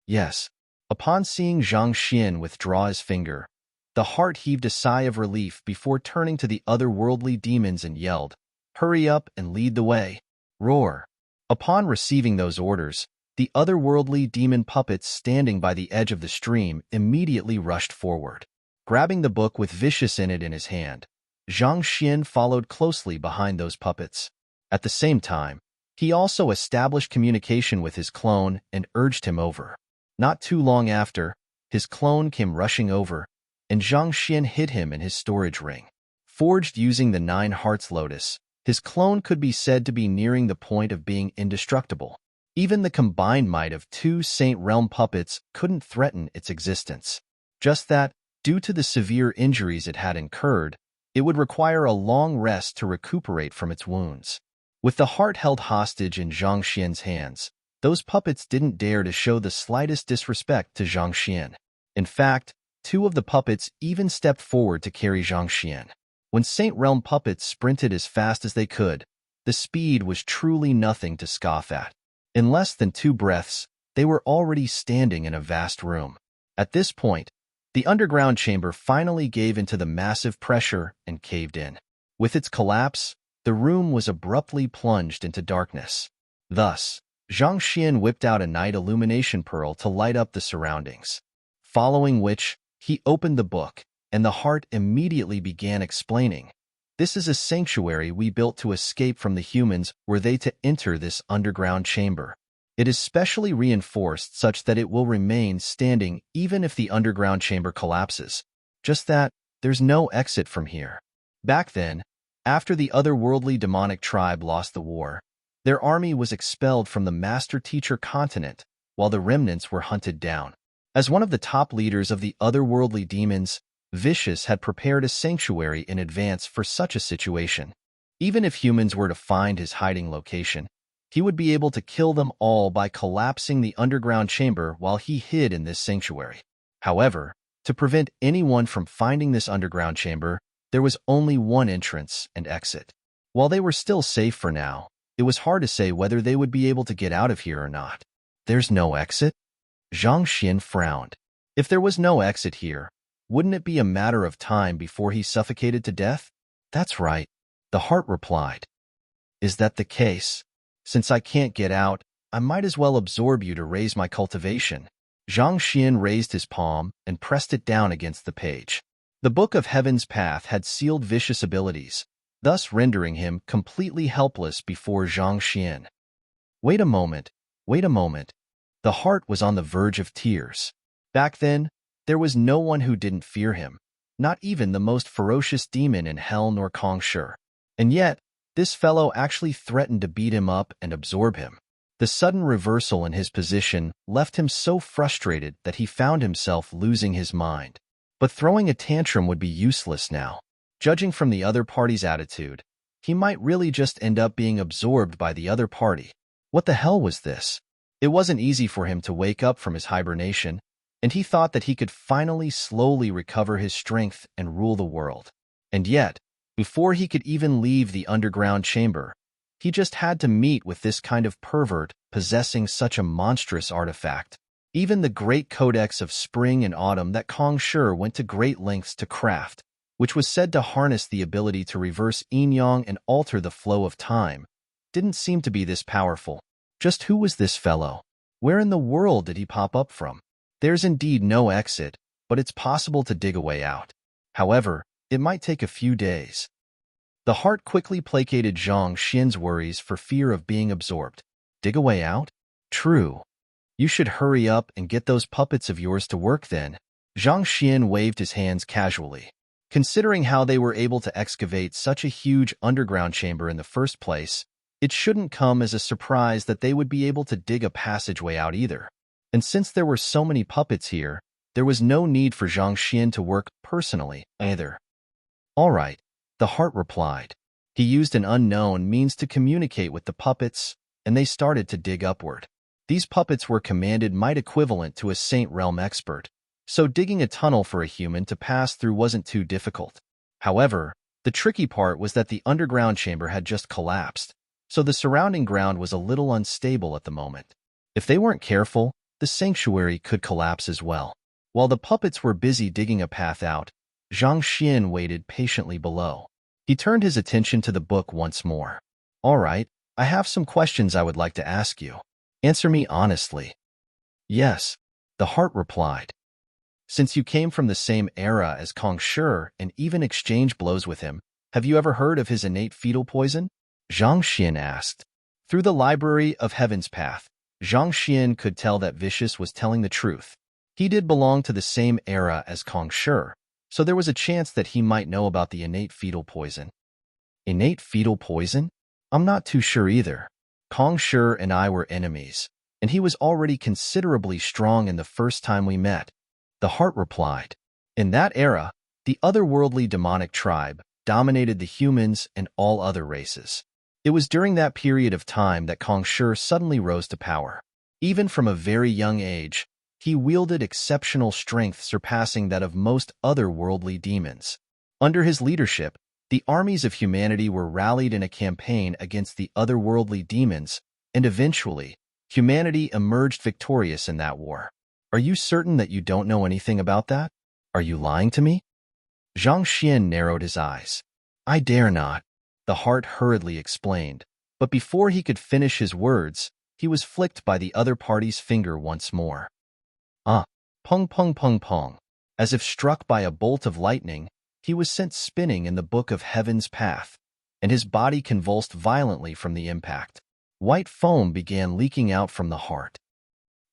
A: Yes, upon seeing Zhang Xian withdraw his finger, the heart heaved a sigh of relief before turning to the otherworldly demons and yelled, "Hurry up and lead the way." Roar. Upon receiving those orders, the otherworldly demon puppets standing by the edge of the stream immediately rushed forward. Grabbing the book with Vicious in it in his hand, Zhang Xian followed closely behind those puppets. At the same time, he also established communication with his clone and urged him over. Not too long after, his clone came rushing over, and Zhang Xian hid him in his storage ring. Forged using the 9 Hearts Lotus, his clone could be said to be nearing the point of being indestructible. Even the combined might of 2 Saint Realm puppets couldn't threaten its existence. Just that, due to the severe injuries it had incurred, it would require a long rest to recuperate from its wounds. With the heart held hostage in Zhang Xian's hands, those puppets didn't dare to show the slightest disrespect to Zhang Xian. In fact, two of the puppets even stepped forward to carry Zhang Xian. When Saint Realm puppets sprinted as fast as they could, the speed was truly nothing to scoff at. In less than 2 breaths, they were already standing in a vast room. At this point, the underground chamber finally gave into the massive pressure and caved in. With its collapse, the room was abruptly plunged into darkness. Thus, Zhang Xian whipped out a night illumination pearl to light up the surroundings. Following which, he opened the book, and the heart immediately began explaining. This is a sanctuary we built to escape from the humans were they to enter this underground chamber. It is specially reinforced such that it will remain standing even if the underground chamber collapses. Just that, there's no exit from here. Back then, after the otherworldly demonic tribe lost the war, their army was expelled from the Master Teacher continent, while the remnants were hunted down. As one of the top leaders of the otherworldly demons, Vicious had prepared a sanctuary in advance for such a situation. Even if humans were to find his hiding location, he would be able to kill them all by collapsing the underground chamber while he hid in this sanctuary. However, to prevent anyone from finding this underground chamber, there was only one entrance and exit. While they were still safe for now, it was hard to say whether they would be able to get out of here or not. There's no exit? Zhang Xian frowned. If there was no exit here, wouldn't it be a matter of time before he suffocated to death? That's right, the heart replied. Is that the case? Since I can't get out, I might as well absorb you to raise my cultivation. Zhang Xian raised his palm and pressed it down against the page. The Book of Heaven's Path had sealed Vicious abilities, thus rendering him completely helpless before Zhang Xian. Wait a moment, wait a moment. The heart was on the verge of tears. Back then, there was no one who didn't fear him, not even the most ferocious demon in hell nor Kong Shi. And yet, this fellow actually threatened to beat him up and absorb him. The sudden reversal in his position left him so frustrated that he found himself losing his mind. But throwing a tantrum would be useless now. Judging from the other party's attitude, he might really just end up being absorbed by the other party. What the hell was this? It wasn't easy for him to wake up from his hibernation, and he thought that he could finally slowly recover his strength and rule the world. And yet, before he could even leave the underground chamber, he just had to meet with this kind of pervert possessing such a monstrous artifact. Even the great codex of spring and autumn that Kong Shi went to great lengths to craft, which was said to harness the ability to reverse yin-yang and alter the flow of time, didn't seem to be this powerful. Just who was this fellow? Where in the world did he pop up from? There's indeed no exit, but it's possible to dig a way out. However, it might take a few days. The heart quickly placated Zhang Xian's worries for fear of being absorbed. Dig a way out? True. You should hurry up and get those puppets of yours to work then. Zhang Xian waved his hands casually. Considering how they were able to excavate such a huge underground chamber in the first place, it shouldn't come as a surprise that they would be able to dig a passageway out either. And since there were so many puppets here, there was no need for Zhang Xian to work personally either. All right, the heart replied. He used an unknown means to communicate with the puppets, and they started to dig upward. These puppets were commanded might equivalent to a Saint Realm expert, so digging a tunnel for a human to pass through wasn't too difficult. However, the tricky part was that the underground chamber had just collapsed, so the surrounding ground was a little unstable at the moment. If they weren't careful, the sanctuary could collapse as well. While the puppets were busy digging a path out, Zhang Xian waited patiently below. He turned his attention to the book once more. All right, I have some questions I would like to ask you. Answer me honestly. Yes, the heart replied. Since you came from the same era as Kong Shi and even exchanged blows with him, have you ever heard of his innate fetal poison? Zhang Xian asked. Through the library of Heaven's Path, Zhang Xian could tell that Vicious was telling the truth. He did belong to the same era as Kong Shi, so there was a chance that he might know about the innate fetal poison. Innate fetal poison? I'm not too sure either. Kong Shi and I were enemies, and he was already considerably strong in the first time we met. The heart replied. In that era, the otherworldly demonic tribe dominated the humans and all other races. It was during that period of time that Kong Shi suddenly rose to power. Even from a very young age, he wielded exceptional strength surpassing that of most otherworldly demons. Under his leadership, the armies of humanity were rallied in a campaign against the otherworldly demons, and eventually, humanity emerged victorious in that war. Are you certain that you don't know anything about that? Are you lying to me? Zhang Xian narrowed his eyes. I dare not, the heart hurriedly explained, but before he could finish his words, he was flicked by the other party's finger once more. Pung pung pung pung. As if struck by a bolt of lightning, he was sent spinning in the book of heaven's path, and his body convulsed violently from the impact. White foam began leaking out from the heart.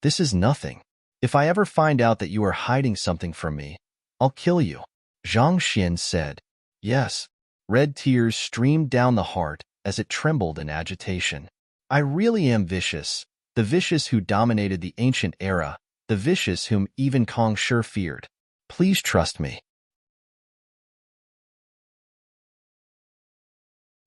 A: This is nothing. If I ever find out that you are hiding something from me, I'll kill you, Zhang Xian said. Yes. Red tears streamed down the heart as it trembled in agitation. I really am vicious, the vicious who dominated the ancient era, the vicious whom even Kong Shi feared. Please trust me.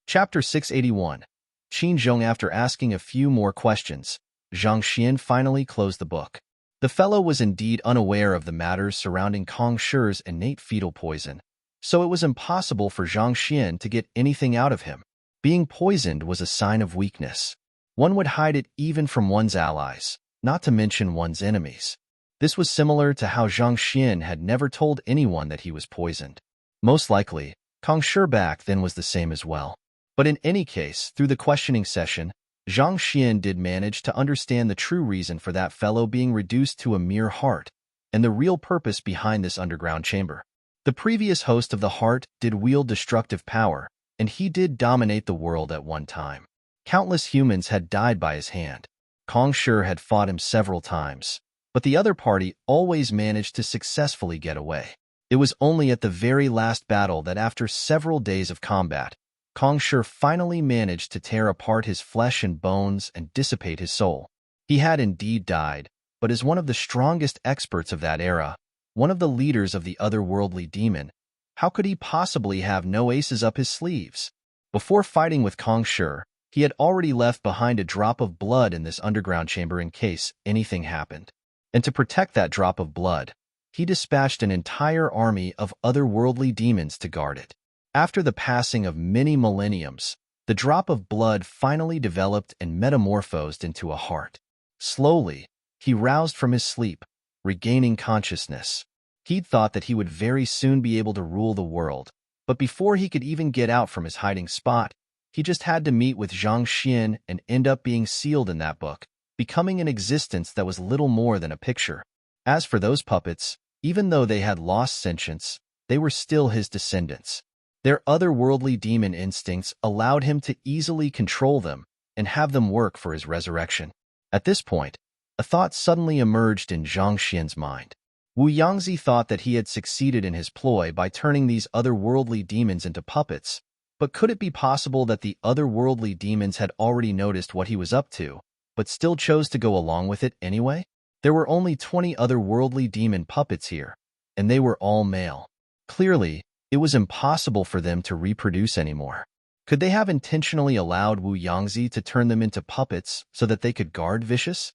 A: Chapter 681. Qin Zhong. After asking a few more questions, Zhang Xian finally closed the book. The fellow was indeed unaware of the matters surrounding Kong Shi's innate fetal poison, so it was impossible for Zhang Xian to get anything out of him. Being poisoned was a sign of weakness. One would hide it even from one's allies, not to mention one's enemies. This was similar to how Zhang Xian had never told anyone that he was poisoned. Most likely, Kong Shi back then was the same as well. But in any case, through the questioning session, Zhang Xian did manage to understand the true reason for that fellow being reduced to a mere heart, and the real purpose behind this underground chamber. The previous host of the heart did wield destructive power, and he did dominate the world at one time. Countless humans had died by his hand. Kong Shi had fought him several times, but the other party always managed to successfully get away. It was only at the very last battle that after several days of combat, Kong Shi finally managed to tear apart his flesh and bones and dissipate his soul. He had indeed died, but as one of the strongest experts of that era, one of the leaders of the otherworldly demon, how could he possibly have no aces up his sleeves? Before fighting with Kong Shi, he had already left behind a drop of blood in this underground chamber in case anything happened. And to protect that drop of blood, he dispatched an entire army of otherworldly demons to guard it. After the passing of many millenniums, the drop of blood finally developed and metamorphosed into a heart. Slowly, he roused from his sleep, regaining consciousness. He'd thought that he would very soon be able to rule the world, but before he could even get out from his hiding spot, he just had to meet with Zhang Xian and end up being sealed in that book, becoming an existence that was little more than a picture. As for those puppets, even though they had lost sentience, they were still his descendants. Their otherworldly demon instincts allowed him to easily control them and have them work for his resurrection. At this point, a thought suddenly emerged in Zhang Xian's mind. Wu Yangzi thought that he had succeeded in his ploy by turning these otherworldly demons into puppets, but could it be possible that the otherworldly demons had already noticed what he was up to, but still chose to go along with it anyway? There were only 20 otherworldly demon puppets here, and they were all male. Clearly, it was impossible for them to reproduce anymore. Could they have intentionally allowed Wu Yangzi to turn them into puppets so that they could guard Vicious?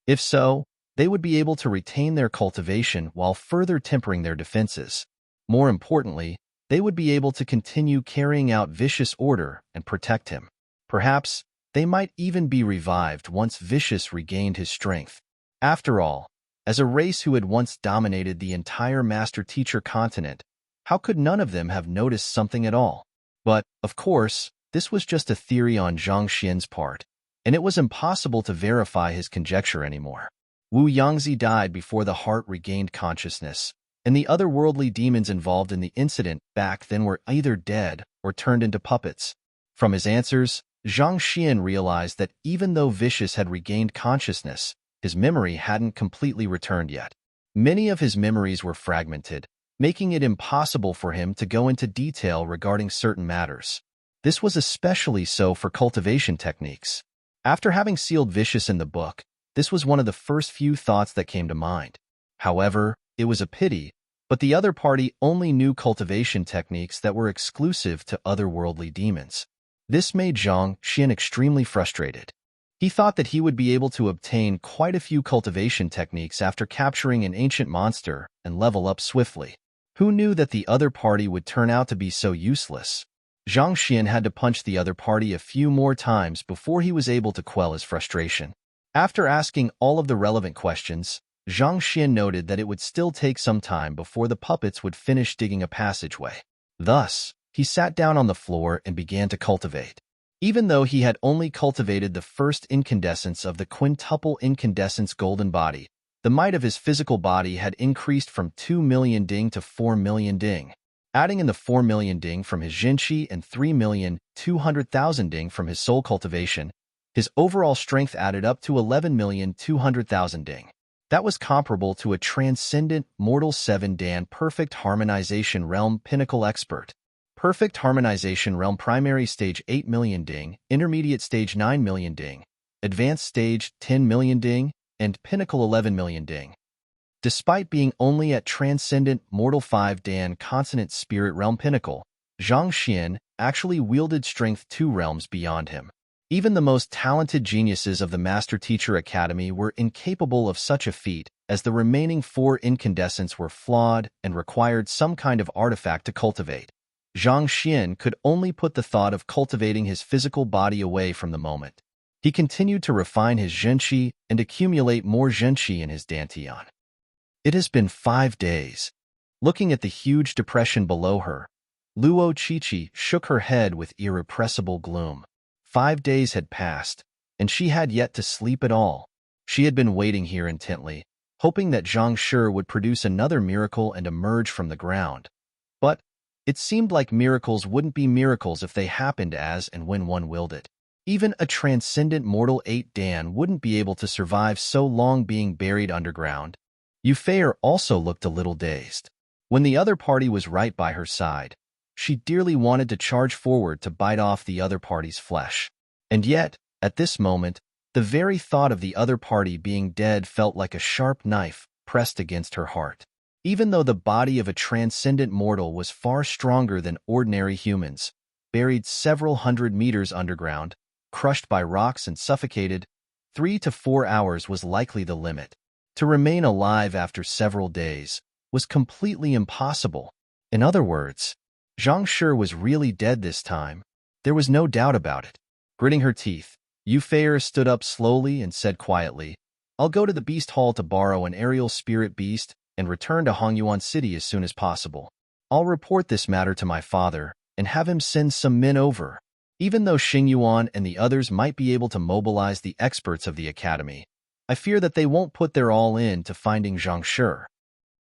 A: If so, they would be able to retain their cultivation while further tempering their defenses. More importantly, they would be able to continue carrying out Vicious' order and protect him. Perhaps, they might even be revived once Vicious regained his strength. After all, as a race who had once dominated the entire Master-Teacher continent, how could none of them have noticed something at all? But, of course, this was just a theory on Zhang Xian's part, and it was impossible to verify his conjecture anymore. Wu Yangzi died before the heart regained consciousness, and the otherworldly demons involved in the incident back then were either dead or turned into puppets. From his answers, Zhang Xian realized that even though Vicious had regained consciousness, his memory hadn't completely returned yet. Many of his memories were fragmented, making it impossible for him to go into detail regarding certain matters. This was especially so for cultivation techniques. After having sealed Vicious in the book, this was one of the first few thoughts that came to mind. However, it was a pity, but the other party only knew cultivation techniques that were exclusive to otherworldly demons. This made Zhang Xian extremely frustrated. He thought that he would be able to obtain quite a few cultivation techniques after capturing an ancient monster and level up swiftly. Who knew that the other party would turn out to be so useless? Zhang Xian had to punch the other party a few more times before he was able to quell his frustration. After asking all of the relevant questions, Zhang Xian noted that it would still take some time before the puppets would finish digging a passageway. Thus, he sat down on the floor and began to cultivate. Even though he had only cultivated the first incandescence of the quintuple incandescence golden body, the might of his physical body had increased from 2 million ding to 4 million ding. Adding in the 4 million ding from his Jinqi and 3,200,000 ding from his soul cultivation, his overall strength added up to 11,200,000 ding. That was comparable to a transcendent mortal 7-dan perfect harmonization realm pinnacle expert. Perfect harmonization realm primary stage 8 million ding, intermediate stage 9 million ding, advanced stage 10 million ding, and pinnacle 11 million ding. Despite being only at transcendent mortal 5-dan consonant spirit realm pinnacle, Zhang Xian actually wielded strength 2 realms beyond him. Even the most talented geniuses of the Master Teacher Academy were incapable of such a feat, as the remaining 4 incandescents were flawed and required some kind of artifact to cultivate. Zhang Xian could only put the thought of cultivating his physical body away from the moment. He continued to refine his Zhenqi and accumulate more Zhenqi in his Dantian. It has been 5 days. Looking at the huge depression below her, Luo Qiqi shook her head with irrepressible gloom. 5 days had passed, and she had yet to sleep at all. She had been waiting here intently, hoping that Zhang Shi would produce another miracle and emerge from the ground. But it seemed like miracles wouldn't be miracles if they happened as and when one willed it. Even a transcendent mortal 8-dan wouldn't be able to survive so long being buried underground. Yufei also looked a little dazed. When the other party was right by her side, she dearly wanted to charge forward to bite off the other party's flesh. And yet, at this moment, the very thought of the other party being dead felt like a sharp knife pressed against her heart. Even though the body of a transcendent mortal was far stronger than ordinary humans, buried several hundred meters underground, crushed by rocks and suffocated, 3 to 4 hours was likely the limit. To remain alive after several days was completely impossible. In other words, Zhang Shi was really dead this time. There was no doubt about it. Gritting her teeth, Yufei stood up slowly and said quietly, "I'll go to the Beast Hall to borrow an aerial spirit beast and return to Hongyuan City as soon as possible. I'll report this matter to my father and have him send some men over." Even though Xingyuan and the others might be able to mobilize the experts of the academy, I fear that they won't put their all in to finding Zhang Shi.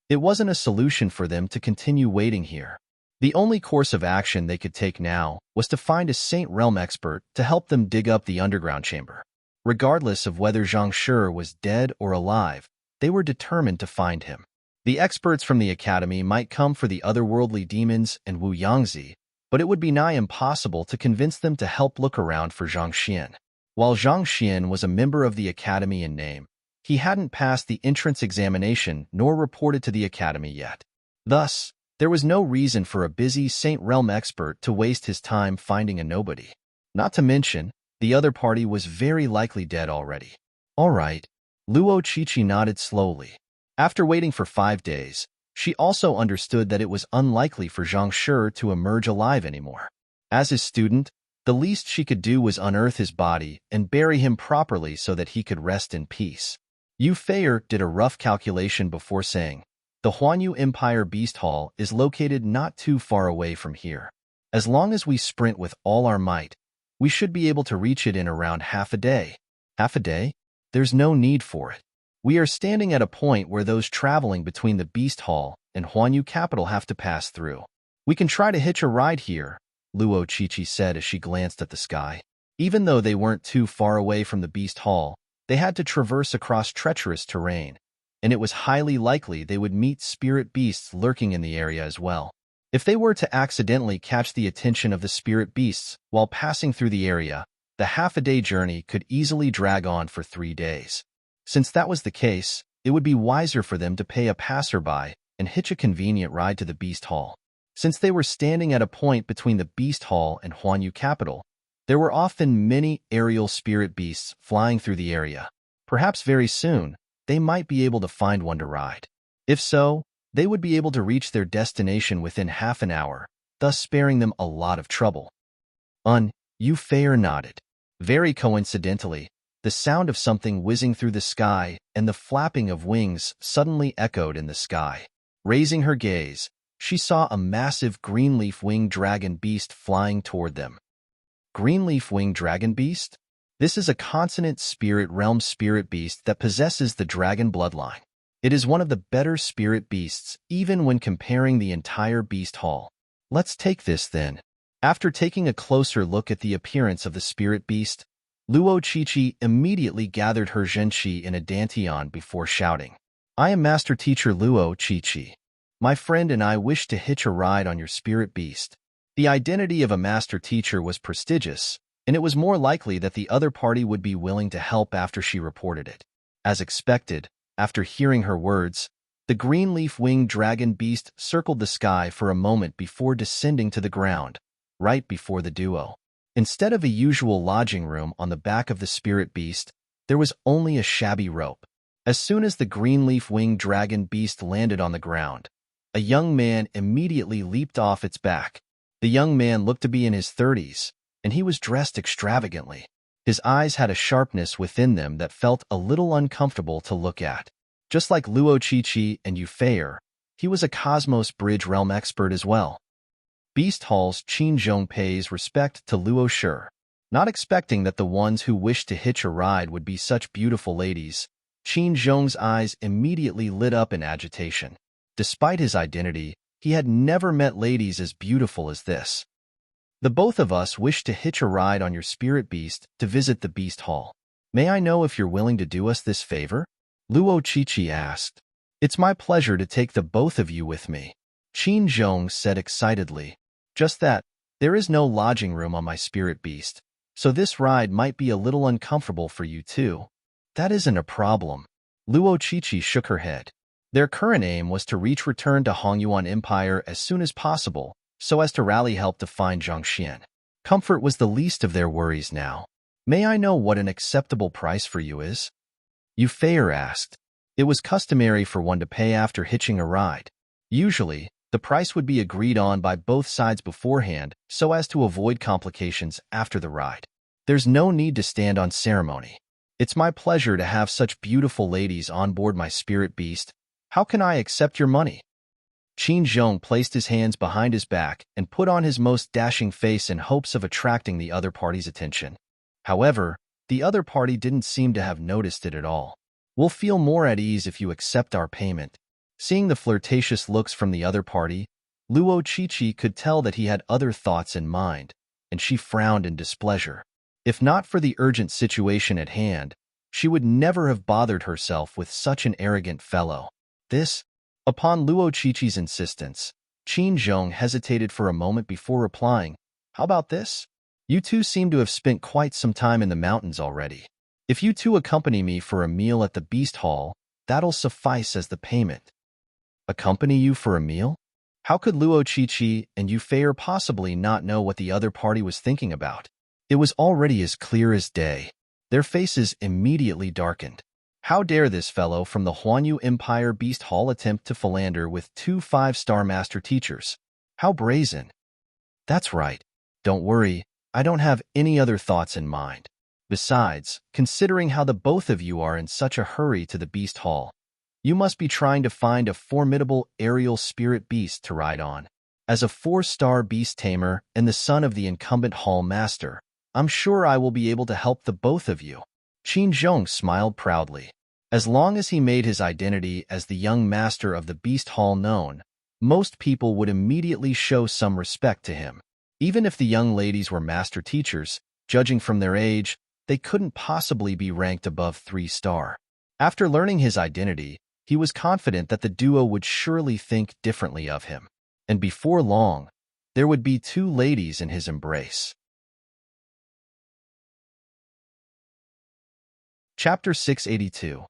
A: It wasn't a solution for them to continue waiting here. The only course of action they could take now was to find a Saint Realm expert to help them dig up the underground chamber. Regardless of whether Zhang Shi was dead or alive, they were determined to find him. The experts from the academy might come for the otherworldly demons and Wu Yangzi, but it would be nigh impossible to convince them to help look around for Zhang Xian. While Zhang Xian was a member of the academy in name, he hadn't passed the entrance examination nor reported to the academy yet. Thus, there was no reason for a busy Saint Realm expert to waste his time finding a nobody. Not to mention, the other party was very likely dead already. All right, Luo Qiqi nodded slowly. After waiting for 5 days, she also understood that it was unlikely for Zhang Shi to emerge alive anymore. As his student, the least she could do was unearth his body and bury him properly so that he could rest in peace. Yufei did a rough calculation before saying, "The Huanyu Empire Beast Hall is located not too far away from here. As long as we sprint with all our might, we should be able to reach it in around half a day." Half a day? There's no need for it. We are standing at a point where those traveling between the Beast Hall and Huanyu Capital have to pass through. We can try to hitch a ride here, Luo Qiqi said as she glanced at the sky. Even though they weren't too far away from the Beast Hall, they had to traverse across treacherous terrain, and it was highly likely they would meet spirit beasts lurking in the area as well. If they were to accidentally catch the attention of the spirit beasts while passing through the area, the half-a-day journey could easily drag on for 3 days. Since that was the case, it would be wiser for them to pay a passerby and hitch a convenient ride to the Beast Hall. Since they were standing at a point between the Beast Hall and Huanyu Capital, There were often many aerial spirit beasts flying through the area. Perhaps very soon, they might be able to find one to ride. If so, they would be able to reach their destination within half an hour, thus sparing them a lot of trouble. Eufair nodded. Very coincidentally, the sound of something whizzing through the sky and the flapping of wings suddenly echoed in the sky. Raising her gaze, she saw a massive greenleaf-winged dragon beast flying toward them. Greenleaf-winged dragon beast? This is a consonant spirit realm spirit beast that possesses the dragon bloodline. It is one of the better spirit beasts, even when comparing the entire beast hall. Let's take this then. After taking a closer look at the appearance of the spirit beast, Luo Qiqi immediately gathered her zhenqi in a dantian before shouting, I am Master Teacher Luo Qiqi. My friend and I wish to hitch a ride on your spirit beast. The identity of a master teacher was prestigious, and it was more likely that the other party would be willing to help after she reported it. As expected, after hearing her words, the green-leaf-winged dragon beast circled the sky for a moment before descending to the ground, right before the duo. Instead of a usual lodging room on the back of the spirit beast, there was only a shabby rope. As soon as the green-leaf-winged dragon beast landed on the ground, a young man immediately leaped off its back. The young man looked to be in his 30s, and he was dressed extravagantly. His eyes had a sharpness within them that felt a little uncomfortable to look at. Just like Luo Qiqi and Eufair, he was a Cosmos Bridge realm expert as well. Beast Hall's Qin Zhong pays respect to Luo Shi. Not expecting that the ones who wished to hitch a ride would be such beautiful ladies, Qin Zhong's eyes immediately lit up in agitation. Despite his identity, he had never met ladies as beautiful as this. The both of us wish to hitch a ride on your spirit beast to visit the Beast Hall. May I know if you're willing to do us this favor? Luo Qiqi asked. It's my pleasure to take the both of you with me, Qin Zhong said excitedly. Just that, there is no lodging room on my spirit beast, so this ride might be a little uncomfortable for you too. That isn't a problem. Luo Qiqi shook her head. Their current aim was to return to Hongyuan Empire as soon as possible, so as to rally help to find Zhangxian. Comfort was the least of their worries now. May I know what an acceptable price for you is? Eufair asked. It was customary for one to pay after hitching a ride. Usually, the price would be agreed on by both sides beforehand so as to avoid complications after the ride. There's no need to stand on ceremony. It's my pleasure to have such beautiful ladies on board my spirit beast. How can I accept your money? Qin Zhong placed his hands behind his back and put on his most dashing face in hopes of attracting the other party's attention. However, the other party didn't seem to have noticed it at all. We'll feel more at ease if you accept our payment. Seeing the flirtatious looks from the other party, Luo Qiqi could tell that he had other thoughts in mind, and she frowned in displeasure. If not for the urgent situation at hand, she would never have bothered herself with such an arrogant fellow. Upon Luo Qiqi's insistence, Qin Zhong hesitated for a moment before replying, How about this? You two seem to have spent quite some time in the mountains already. If you two accompany me for a meal at the Beast Hall, that'll suffice as the payment. Accompany you for a meal? How could Luo Qiqi and Eufair possibly not know what the other party was thinking about? It was already as clear as day. Their faces immediately darkened. How dare this fellow from the Huanyu Empire Beast Hall attempt to philander with 2 5-star master teachers? How brazen. That's right. Don't worry, I don't have any other thoughts in mind. Besides, considering how the both of you are in such a hurry to the Beast Hall, you must be trying to find a formidable aerial spirit beast to ride on. As a 4-star beast tamer and the son of the incumbent hall master, I'm sure I will be able to help the both of you. Qin Zhong smiled proudly. As long as he made his identity as the young master of the Beast Hall known, most people would immediately show some respect to him. Even if the young ladies were master teachers, judging from their age, they couldn't possibly be ranked above 3-star. After learning his identity, he was confident that the duo would surely think differently of him. And before long, there would be 2 ladies in his embrace. Chapter 682.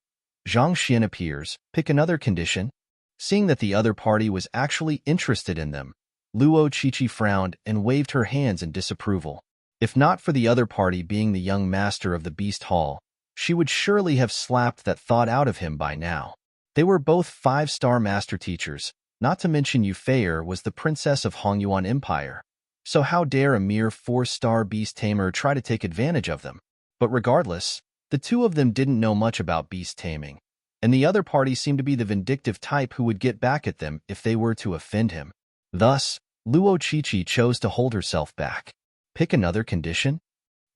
A: Zhang Xian appears. Pick another condition. Seeing that the other party was actually interested in them, Luo Qiqi frowned and waved her hands in disapproval. If not for the other party being the young master of the Beast Hall, she would surely have slapped that thought out of him by now. They were both 5-star master teachers, not to mention Euphraia was the princess of Hongyuan Empire. So how dare a mere 4-star beast tamer try to take advantage of them? But regardless, the two of them didn't know much about beast taming, and the other party seemed to be the vindictive type who would get back at them if they were to offend him. Thus, Luo Qiqi chose to hold herself back. Pick another condition?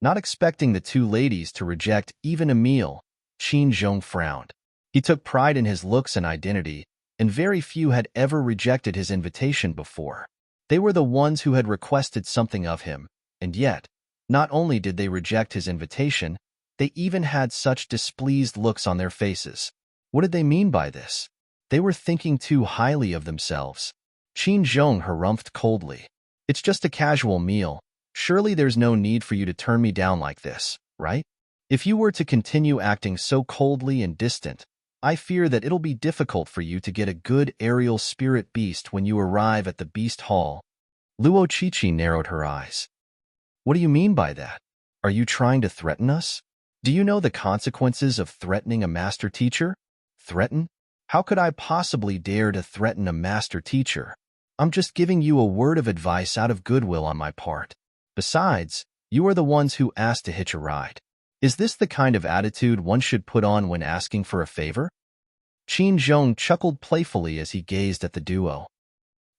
A: Not expecting the two ladies to reject even a meal, Qin Zhong frowned. He took pride in his looks and identity, and very few had ever rejected his invitation before. They were the ones who had requested something of him, and yet, not only did they reject his invitation, they even had such displeased looks on their faces. What did they mean by this? They were thinking too highly of themselves. Qin Zhong harumphed coldly. It's just a casual meal. Surely there's no need for you to turn me down like this, right? If you were to continue acting so coldly and distant, I fear that it'll be difficult for you to get a good aerial spirit beast when you arrive at the Beast Hall. Luo Qiqi narrowed her eyes. What do you mean by that? Are you trying to threaten us? Do you know the consequences of threatening a master teacher? Threaten? How could I possibly dare to threaten a master teacher? I'm just giving you a word of advice out of goodwill on my part. Besides, you are the ones who asked to hitch a ride. Is this the kind of attitude one should put on when asking for a favor? Qin Zhong chuckled playfully as he gazed at the duo.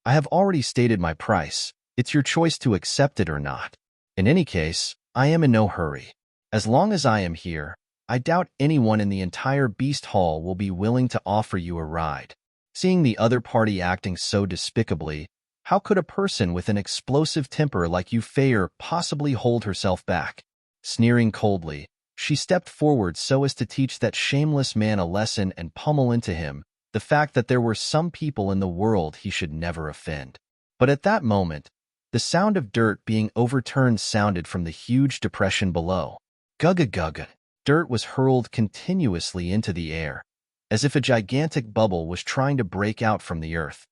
A: I have already stated my price. It's your choice to accept it or not. In any case, I am in no hurry. As long as I am here, I doubt anyone in the entire Beast Hall will be willing to offer you a ride. Seeing the other party acting so despicably, how could a person with an explosive temper like Euphraia possibly hold herself back? Sneering coldly, she stepped forward so as to teach that shameless man a lesson and pummel into him the fact that there were some people in the world he should never offend. But at that moment, the sound of dirt being overturned sounded from the huge depression below. Gugga gugga. Dirt was hurled continuously into the air, as if a gigantic bubble was trying to break out from the earth.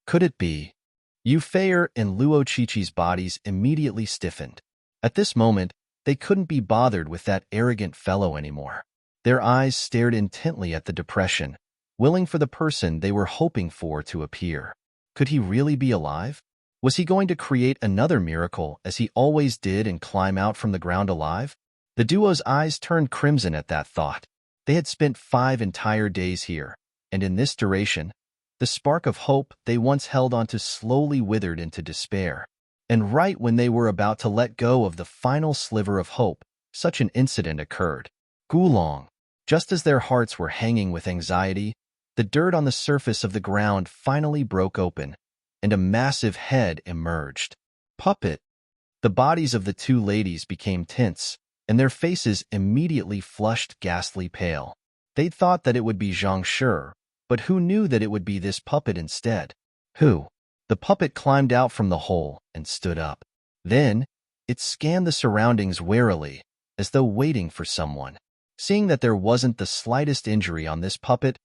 A: Could it be? Euphraia and Luo Qiqi's bodies immediately stiffened. At this moment, they couldn't be bothered with that arrogant fellow anymore. Their eyes stared intently at the depression, willing for the person they were hoping for to appear. Could he really be alive? Was he going to create another miracle as he always did and climb out from the ground alive? The duo's eyes turned crimson at that thought. They had spent 5 entire days here, and in this duration, the spark of hope they once held onto slowly withered into despair. And right when they were about to let go of the final sliver of hope, such an incident occurred. Gulong. Just as their hearts were hanging with anxiety, the dirt on the surface of the ground finally broke open, and a massive head emerged. Puppet. The bodies of the two ladies became tense, and their faces immediately flushed ghastly pale. They'd thought that it would be Zhang Shi, but who knew that it would be this puppet instead? Who? The puppet climbed out from the hole and stood up. Then, it scanned the surroundings warily, as though waiting for someone. Seeing that there wasn't the slightest injury on this puppet,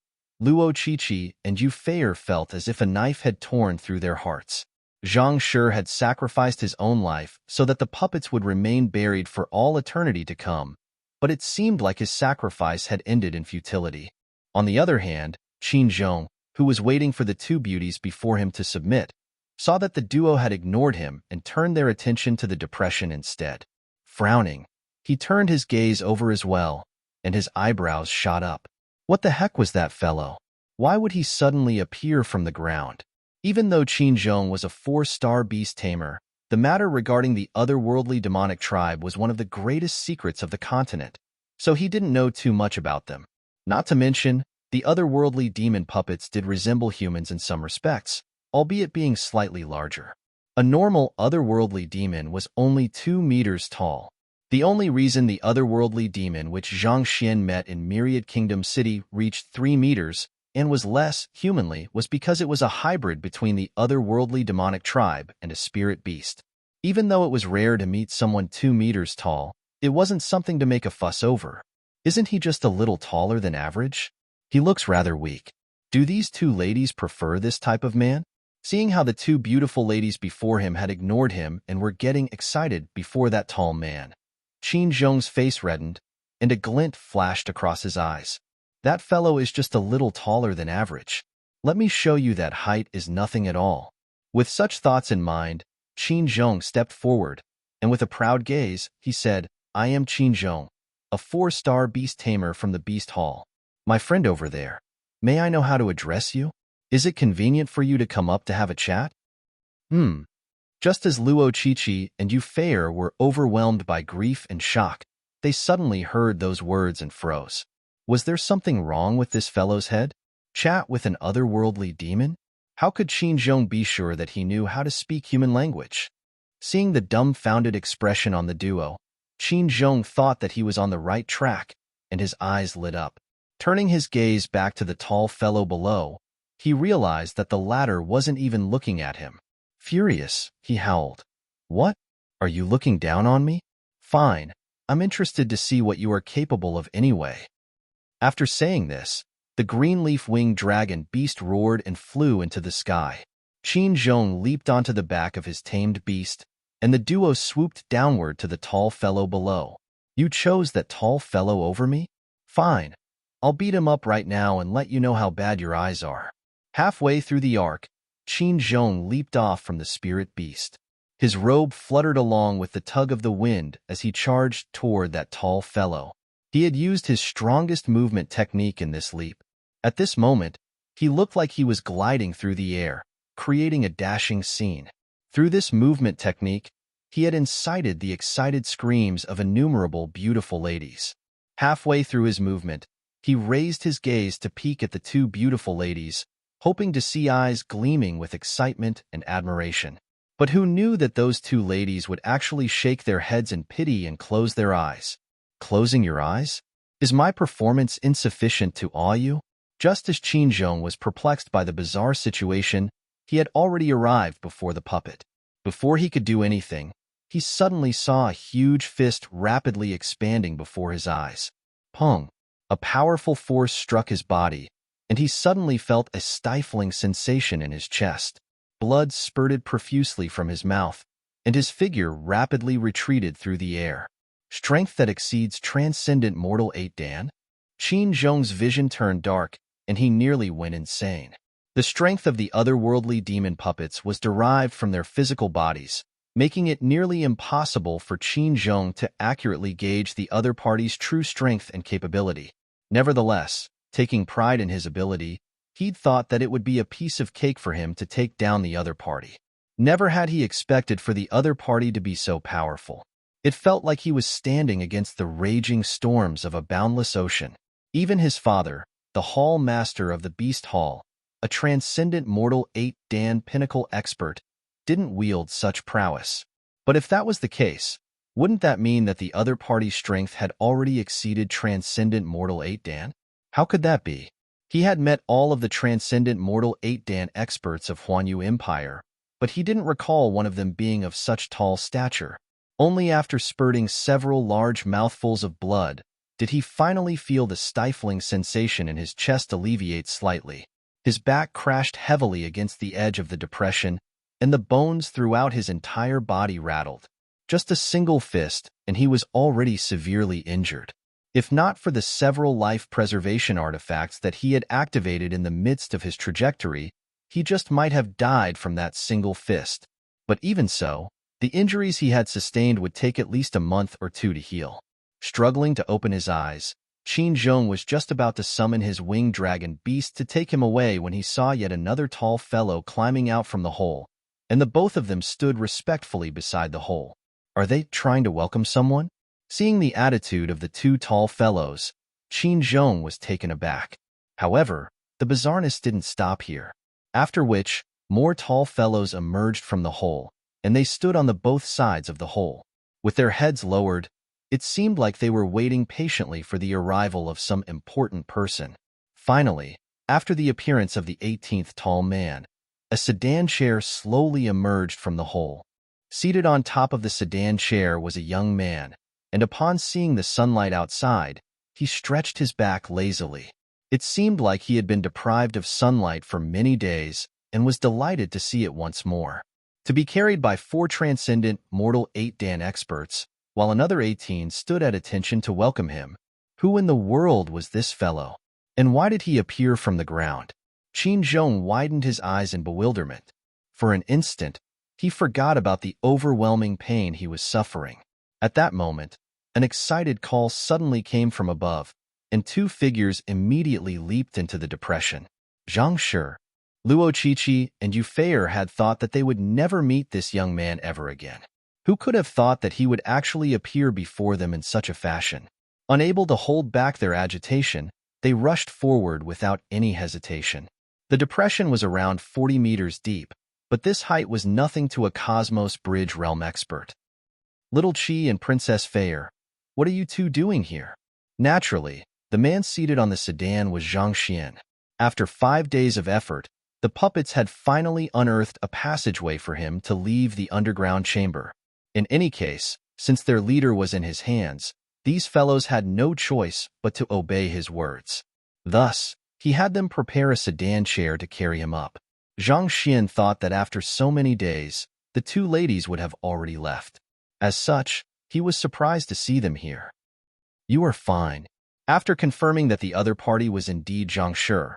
A: Luo Qiqi and Euphraia felt as if a knife had torn through their hearts. Zhang Shi had sacrificed his own life so that the puppets would remain buried for all eternity to come, but it seemed like his sacrifice had ended in futility. On the other hand, Qin Zhong, who was waiting for the two beauties before him to submit, saw that the duo had ignored him and turned their attention to the depression instead. Frowning, he turned his gaze over as well, and his eyebrows shot up. What the heck was that fellow? Why would he suddenly appear from the ground? Even though Qin Zhong was a 4-star beast tamer, the matter regarding the otherworldly demonic tribe was one of the greatest secrets of the continent, so he didn't know too much about them. Not to mention, the otherworldly demon puppets did resemble humans in some respects, albeit being slightly larger. A normal otherworldly demon was only 2 meters tall. The only reason the otherworldly demon which Zhang Xian met in Myriad Kingdom City reached 3 meters and was less humanly was because it was a hybrid between the otherworldly demonic tribe and a spirit beast. Even though it was rare to meet someone 2 meters tall, it wasn't something to make a fuss over. Isn't he just a little taller than average? He looks rather weak. Do these two ladies prefer this type of man? seeing how the two beautiful ladies before him had ignored him and were getting excited before that tall man. Qin Zhong's face reddened, and a glint flashed across his eyes. That fellow is just a little taller than average. Let me show you that height is nothing at all. With such thoughts in mind, Qin Zhong stepped forward, and with a proud gaze, he said, I am Qin Zhong, a 4-star beast tamer from the Beast Hall. My friend over there, may I know how to address you? Is it convenient for you to come up to have a chat? Just as Luo Qiqi and Yu Feier were overwhelmed by grief and shock, they suddenly heard those words and froze. Was there something wrong with this fellow's head? Chat with an otherworldly demon? How could Qin Zhong be sure that he knew how to speak human language? Seeing the dumbfounded expression on the duo, Qin Zhong thought that he was on the right track, and his eyes lit up. Turning his gaze back to the tall fellow below, he realized that the latter wasn't even looking at him. Furious, he howled. What? Are you looking down on me? Fine, I'm interested to see what you are capable of anyway. After saying this, the green leaf-winged dragon beast roared and flew into the sky. Qin Zhong leaped onto the back of his tamed beast, and the duo swooped downward to the tall fellow below. You chose that tall fellow over me? Fine, I'll beat him up right now and let you know how bad your eyes are. Halfway through the arc, Qin Zhong leaped off from the spirit beast. His robe fluttered along with the tug of the wind as he charged toward that tall fellow. He had used his strongest movement technique in this leap. At this moment, he looked like he was gliding through the air, creating a dashing scene. Through this movement technique, he had incited the excited screams of innumerable beautiful ladies. Halfway through his movement, he raised his gaze to peek at the two beautiful ladies, hoping to see eyes gleaming with excitement and admiration. But who knew that those two ladies would actually shake their heads in pity and close their eyes? Closing your eyes? Is my performance insufficient to awe you? Just as Qin Zhong was perplexed by the bizarre situation, he had already arrived before the puppet. Before he could do anything, he suddenly saw a huge fist rapidly expanding before his eyes. Pong! A powerful force struck his body, and he suddenly felt a stifling sensation in his chest. Blood spurted profusely from his mouth, and his figure rapidly retreated through the air. Strength that exceeds transcendent mortal 8 Dan? Qin Zhong's vision turned dark, and he nearly went insane. The strength of the otherworldly demon puppets was derived from their physical bodies, making it nearly impossible for Qin Zhong to accurately gauge the other party's true strength and capability. Nevertheless, taking pride in his ability, he'd thought that it would be a piece of cake for him to take down the other party. Never had he expected for the other party to be so powerful. It felt like he was standing against the raging storms of a boundless ocean. Even his father, the Hall Master of the Beast Hall, a transcendent mortal 8 Dan pinnacle expert, didn't wield such prowess. But if that was the case, wouldn't that mean that the other party's strength had already exceeded transcendent mortal 8 Dan? How could that be? He had met all of the transcendent mortal 8 Dan experts of Huanyu Empire, but he didn't recall one of them being of such tall stature. Only after spurting several large mouthfuls of blood did he finally feel the stifling sensation in his chest alleviate slightly. His back crashed heavily against the edge of the depression, and the bones throughout his entire body rattled. Just a single fist, and he was already severely injured. If not for the several life preservation artifacts that he had activated in the midst of his trajectory, he just might have died from that single fist. But even so, the injuries he had sustained would take at least a month or two to heal. Struggling to open his eyes, Qin Zhong was just about to summon his winged dragon beast to take him away when he saw yet another tall fellow climbing out from the hole, and the both of them stood respectfully beside the hole. Are they trying to welcome someone? Seeing the attitude of the two tall fellows, Qin Zhong was taken aback. However, the bizarreness didn't stop here. After which, more tall fellows emerged from the hole, and they stood on the both sides of the hole. With their heads lowered, it seemed like they were waiting patiently for the arrival of some important person. Finally, after the appearance of the 18th tall man, a sedan chair slowly emerged from the hole. Seated on top of the sedan chair was a young man, and upon seeing the sunlight outside, he stretched his back lazily. It seemed like he had been deprived of sunlight for many days, and was delighted to see it once more. To be carried by 4 transcendent, mortal 8-dan experts, while another 18 stood at attention to welcome him. Who in the world was this fellow? And why did he appear from the ground? Qin Zhong widened his eyes in bewilderment. For an instant, he forgot about the overwhelming pain he was suffering. At that moment, an excited call suddenly came from above, and 2 figures immediately leaped into the depression. Zhang Shi, Luo Qiqi, and Yu Fei'er had thought that they would never meet this young man ever again. Who could have thought that he would actually appear before them in such a fashion? Unable to hold back their agitation, they rushed forward without any hesitation. The depression was around 40 meters deep, but this height was nothing to a Cosmos Bridge realm expert. Little Qi and Princess Fei'er, what are you two doing here? Naturally, the man seated on the sedan was Zhang Xian. After 5 days of effort, the puppets had finally unearthed a passageway for him to leave the underground chamber. In any case, since their leader was in his hands, these fellows had no choice but to obey his words. Thus, he had them prepare a sedan chair to carry him up. Zhang Xian thought that after so many days, the 2 ladies would have already left. As such, he was surprised to see them here. You are fine. After confirming that the other party was indeed Zhang Shi,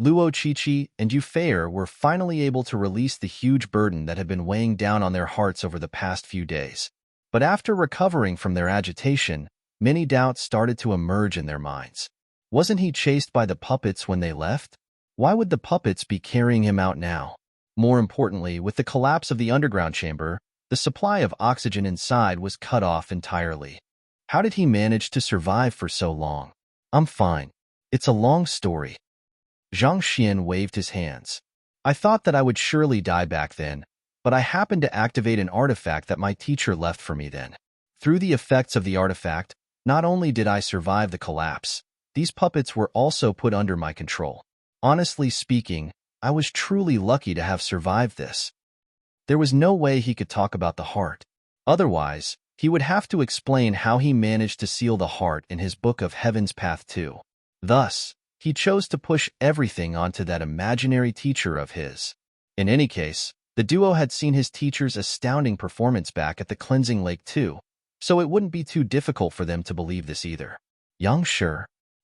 A: Luo Qiqi and Yu Fei'er were finally able to release the huge burden that had been weighing down on their hearts over the past few days. But after recovering from their agitation, many doubts started to emerge in their minds. Wasn't he chased by the puppets when they left? Why would the puppets be carrying him out now? More importantly, with the collapse of the underground chamber, the supply of oxygen inside was cut off entirely. How did he manage to survive for so long? I'm fine. It's a long story. Zhang Xian waved his hands. I thought that I would surely die back then, but I happened to activate an artifact that my teacher left for me then. Through the effects of the artifact, not only did I survive the collapse, these puppets were also put under my control. Honestly speaking, I was truly lucky to have survived this. There was no way he could talk about the heart. Otherwise, he would have to explain how he managed to seal the heart in his Book of Heaven's Path too. Thus, he chose to push everything onto that imaginary teacher of his. In any case, the duo had seen his teacher's astounding performance back at the cleansing lake too, so it wouldn't be too difficult for them to believe this either. Yang Shi,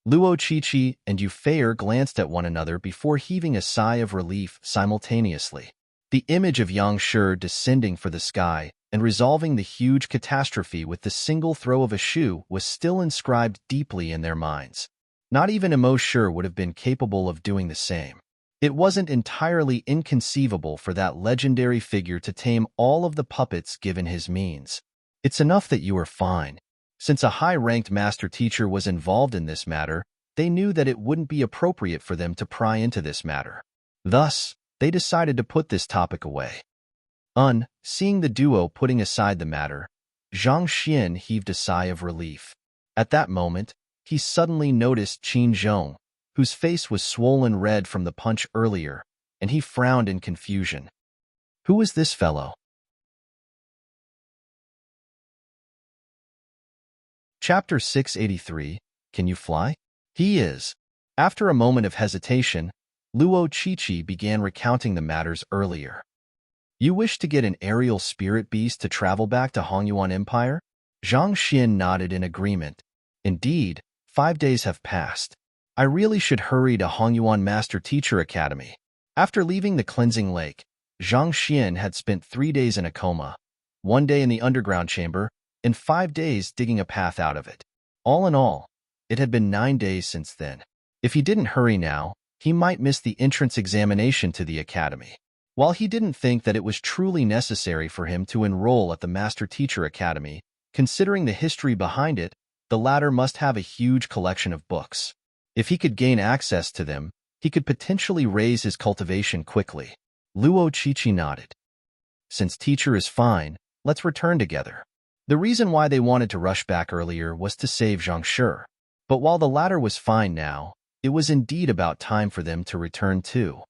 A: Luo Qiqi, and Yu Fei'er glanced at one another before heaving a sigh of relief simultaneously. The image of Yang Shi descending for the sky and resolving the huge catastrophe with the single throw of a shoe was still inscribed deeply in their minds. Not even Emo Shi would have been capable of doing the same. It wasn't entirely inconceivable for that legendary figure to tame all of the puppets given his means. It's enough that you are fine. Since a high-ranked master teacher was involved in this matter, they knew that it wouldn't be appropriate for them to pry into this matter. Thus, they decided to put this topic away. Seeing the duo putting aside the matter, Zhang Xian heaved a sigh of relief. At that moment, he suddenly noticed Qin Zhong, whose face was swollen red from the punch earlier, and he frowned in confusion. Who is this fellow? Chapter 683, Can You Fly? He is. After a moment of hesitation, Luo Qiqi began recounting the matters earlier. You wish to get an aerial spirit beast to travel back to Hongyuan Empire? Zhang Xian nodded in agreement. Indeed, 5 days have passed. I really should hurry to Hongyuan Master Teacher Academy. After leaving the cleansing lake, Zhang Xian had spent 3 days in a coma, 1 day in the underground chamber, and 5 days digging a path out of it. All in all, it had been 9 days since then. If he didn't hurry now, he might miss the entrance examination to the academy. While he didn't think that it was truly necessary for him to enroll at the Master Teacher Academy, considering the history behind it, the latter must have a huge collection of books. If he could gain access to them, he could potentially raise his cultivation quickly. Luo Qiqi nodded. Since teacher is fine, let's return together. The reason why they wanted to rush back earlier was to save Zhang Shi. But while the latter was fine now, it was indeed about time for them to return too.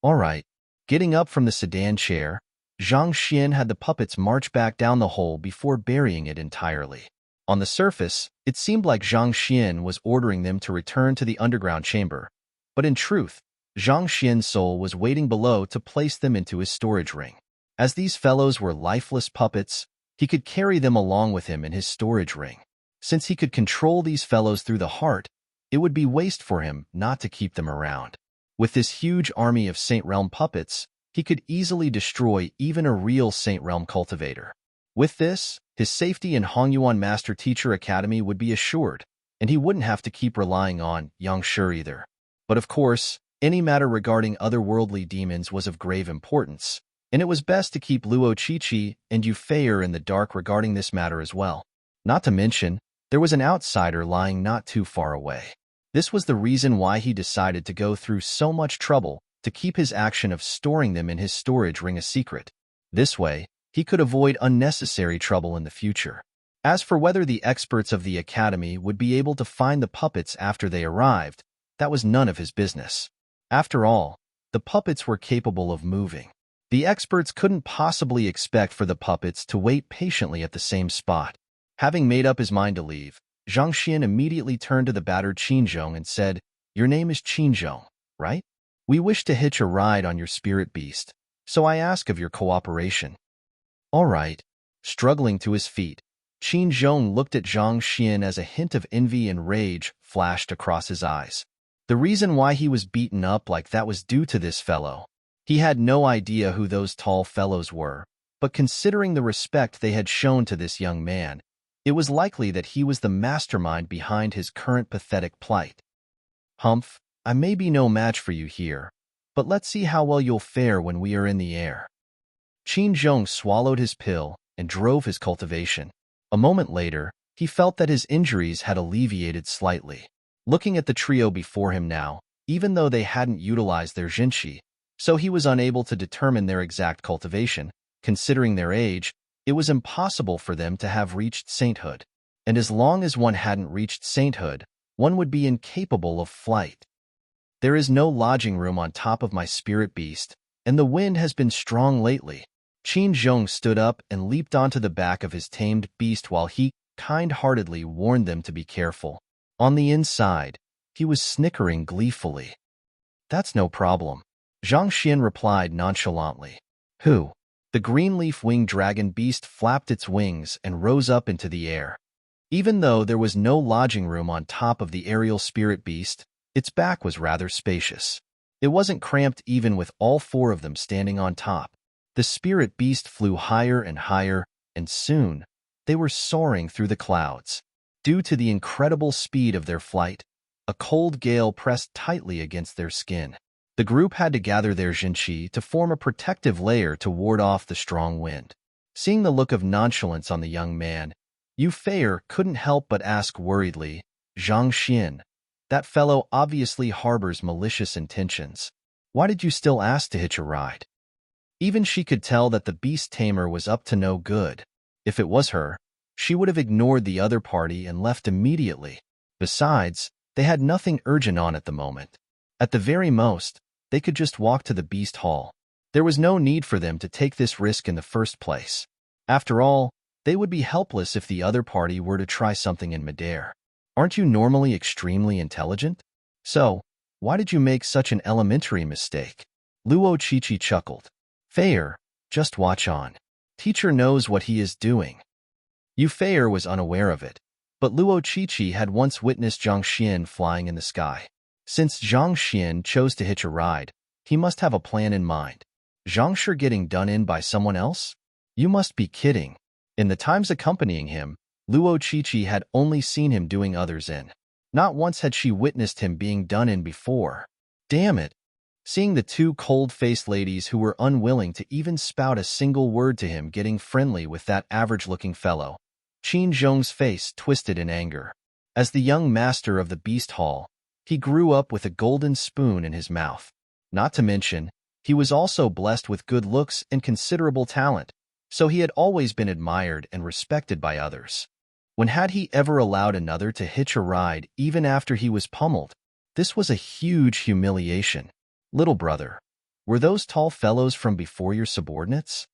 A: All right. Getting up from the sedan chair, Zhang Xian had the puppets march back down the hole before burying it entirely. On the surface, it seemed like Zhang Xian was ordering them to return to the underground chamber, but in truth, Zhang Xian's soul was waiting below to place them into his storage ring. As these fellows were lifeless puppets, he could carry them along with him in his storage ring. Since he could control these fellows through the heart, it would be waste for him not to keep them around. With this huge army of Saint Realm puppets, he could easily destroy even a real Saint Realm cultivator. With this, his safety in Hongyuan Master Teacher Academy would be assured, and he wouldn't have to keep relying on Yang Shi either. But of course, any matter regarding otherworldly demons was of grave importance, and it was best to keep Luo Qiqi and Yu Feier in the dark regarding this matter as well. Not to mention, there was an outsider lying not too far away. This was the reason why he decided to go through so much trouble to keep his action of storing them in his storage ring a secret. This way, he could avoid unnecessary trouble in the future. As for whether the experts of the academy would be able to find the puppets after they arrived, that was none of his business. After all, the puppets were capable of moving. The experts couldn't possibly expect for the puppets to wait patiently at the same spot. Having made up his mind to leave, Zhang Xian immediately turned to the battered Qinzhong and said, "Your name is Qinzhong, right? We wish to hitch a ride on your spirit beast, so I ask of your cooperation." "All right." Struggling to his feet, Qinzhong looked at Zhang Xian as a hint of envy and rage flashed across his eyes. The reason why he was beaten up like that was due to this fellow. He had no idea who those tall fellows were, but considering the respect they had shown to this young man, it was likely that he was the mastermind behind his current pathetic plight. "Humph, I may be no match for you here, but let's see how well you'll fare when we are in the air." Qinzhong swallowed his pill and drove his cultivation. A moment later, he felt that his injuries had alleviated slightly. Looking at the trio before him now, even though they hadn't utilized their Jinshi, so he was unable to determine their exact cultivation, considering their age, it was impossible for them to have reached sainthood. And as long as one hadn't reached sainthood, one would be incapable of flight. "There is no lodging room on top of my spirit beast, and the wind has been strong lately." Qinzhong stood up and leaped onto the back of his tamed beast while he kind-heartedly warned them to be careful. On the inside, he was snickering gleefully. "That's no problem," Zhang Xian replied nonchalantly. "Who?" The green-leaf-winged dragon beast flapped its wings and rose up into the air. Even though there was no lodging room on top of the aerial spirit beast, its back was rather spacious. It wasn't cramped even with all four of them standing on top. The spirit beast flew higher and higher, and soon, they were soaring through the clouds. Due to the incredible speed of their flight, a cold gale pressed tightly against their skin. The group had to gather their Jinshi to form a protective layer to ward off the strong wind. Seeing the look of nonchalance on the young man, Yu Feier couldn't help but ask worriedly, "Zhang Xian, that fellow obviously harbors malicious intentions. Why did you still ask to hitch a ride?" Even she could tell that the beast tamer was up to no good. If it was her, she would have ignored the other party and left immediately. Besides, they had nothing urgent on at the moment. At the very most, they could just walk to the beast hall. There was no need for them to take this risk in the first place. After all, they would be helpless if the other party were to try something in midair. "Aren't you normally extremely intelligent? So, why did you make such an elementary mistake?" Luo Qiqi chuckled. "Feier, just watch on. Teacher knows what he is doing." Yu Feier was unaware of it, but Luo Qiqi had once witnessed Zhang Xian flying in the sky. Since Zhang Xian chose to hitch a ride, he must have a plan in mind. Zhang Shi getting done in by someone else? You must be kidding. In the times accompanying him, Luo Qiqi had only seen him doing others in. Not once had she witnessed him being done in before. Damn it! Seeing the two cold-faced ladies who were unwilling to even spout a single word to him getting friendly with that average-looking fellow, Qinzhong's face twisted in anger. As the young master of the Beast Hall, he grew up with a golden spoon in his mouth. Not to mention, he was also blessed with good looks and considerable talent, so he had always been admired and respected by others. When had he ever allowed another to hitch a ride even after he was pummeled? This was a huge humiliation. Little brother, were those tall fellows from before your subordinates?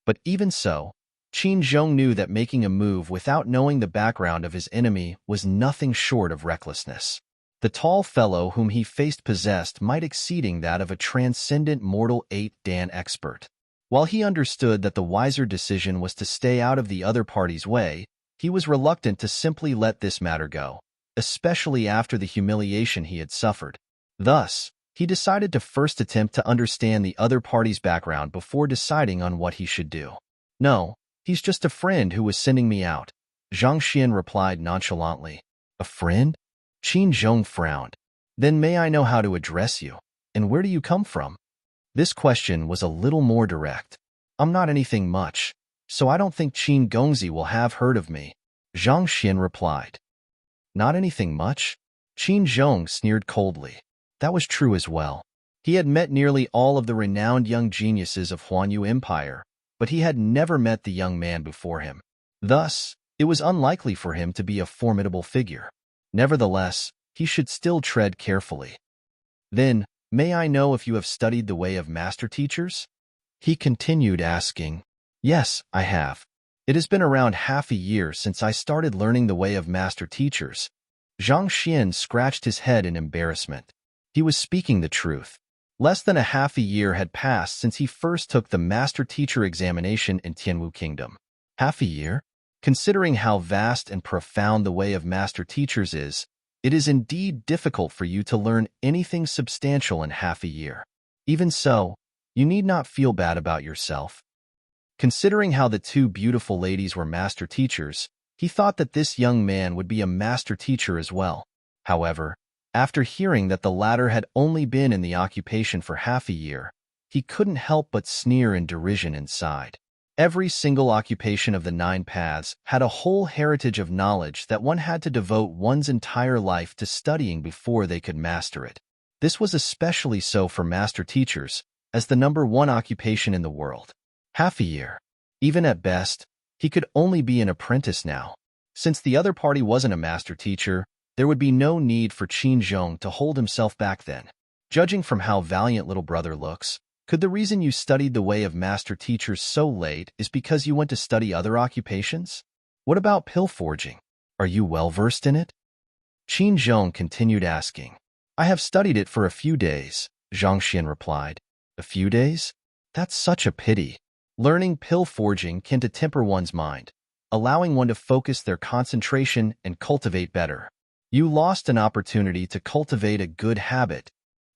A: But even so, Qinzhong knew that making a move without knowing the background of his enemy was nothing short of recklessness. The tall fellow whom he faced possessed might exceeding that of a transcendent mortal 8-dan expert. While he understood that the wiser decision was to stay out of the other party's way, he was reluctant to simply let this matter go, especially after the humiliation he had suffered. Thus, he decided to first attempt to understand the other party's background before deciding on what he should do. "No, he's just a friend who was sending me out," Zhang Xian replied nonchalantly. "A friend?" Qin Zhong frowned. "Then may I know how to address you? And where do you come from?" This question was a little more direct. "I'm not anything much, so I don't think Qin Gongzi will have heard of me," Zhang Xian replied. "Not anything much?" Qin Zhong sneered coldly. That was true as well. He had met nearly all of the renowned young geniuses of Huanyu Empire, but he had never met the young man before him. Thus, it was unlikely for him to be a formidable figure. Nevertheless, he should still tread carefully. "Then, may I know if you have studied the way of master teachers?" He continued asking. "Yes, I have. It has been around half a year since I started learning the way of master teachers." Zhang Xian scratched his head in embarrassment. He was speaking the truth. Less than a half a year had passed since he first took the master teacher examination in Tianwu Kingdom. Half a year? Considering how vast and profound the way of master teachers is, it is indeed difficult for you to learn anything substantial in half a year. Even so, you need not feel bad about yourself. Considering how the two beautiful ladies were master teachers, he thought that this young man would be a master teacher as well. However, after hearing that the latter had only been in the occupation for half a year, he couldn't help but sneer in derision inside. Every single occupation of the 9 paths had a whole heritage of knowledge that one had to devote one's entire life to studying before they could master it. This was especially so for master teachers, as the #1 occupation in the world. Half a year. Even at best, he could only be an apprentice now. Since the other party wasn't a master teacher, there would be no need for Qin Zhong to hold himself back then. "Judging from how valiant little brother looks, could the reason you studied the way of master teachers so late is because you went to study other occupations? What about pill forging? Are you well versed in it?" Qin Zhong continued asking. "I have studied it for a few days," Zhang Xian replied. "A few days? That's such a pity. Learning pill forging can temper one's mind, allowing one to focus their concentration and cultivate better. You lost an opportunity to cultivate a good habit."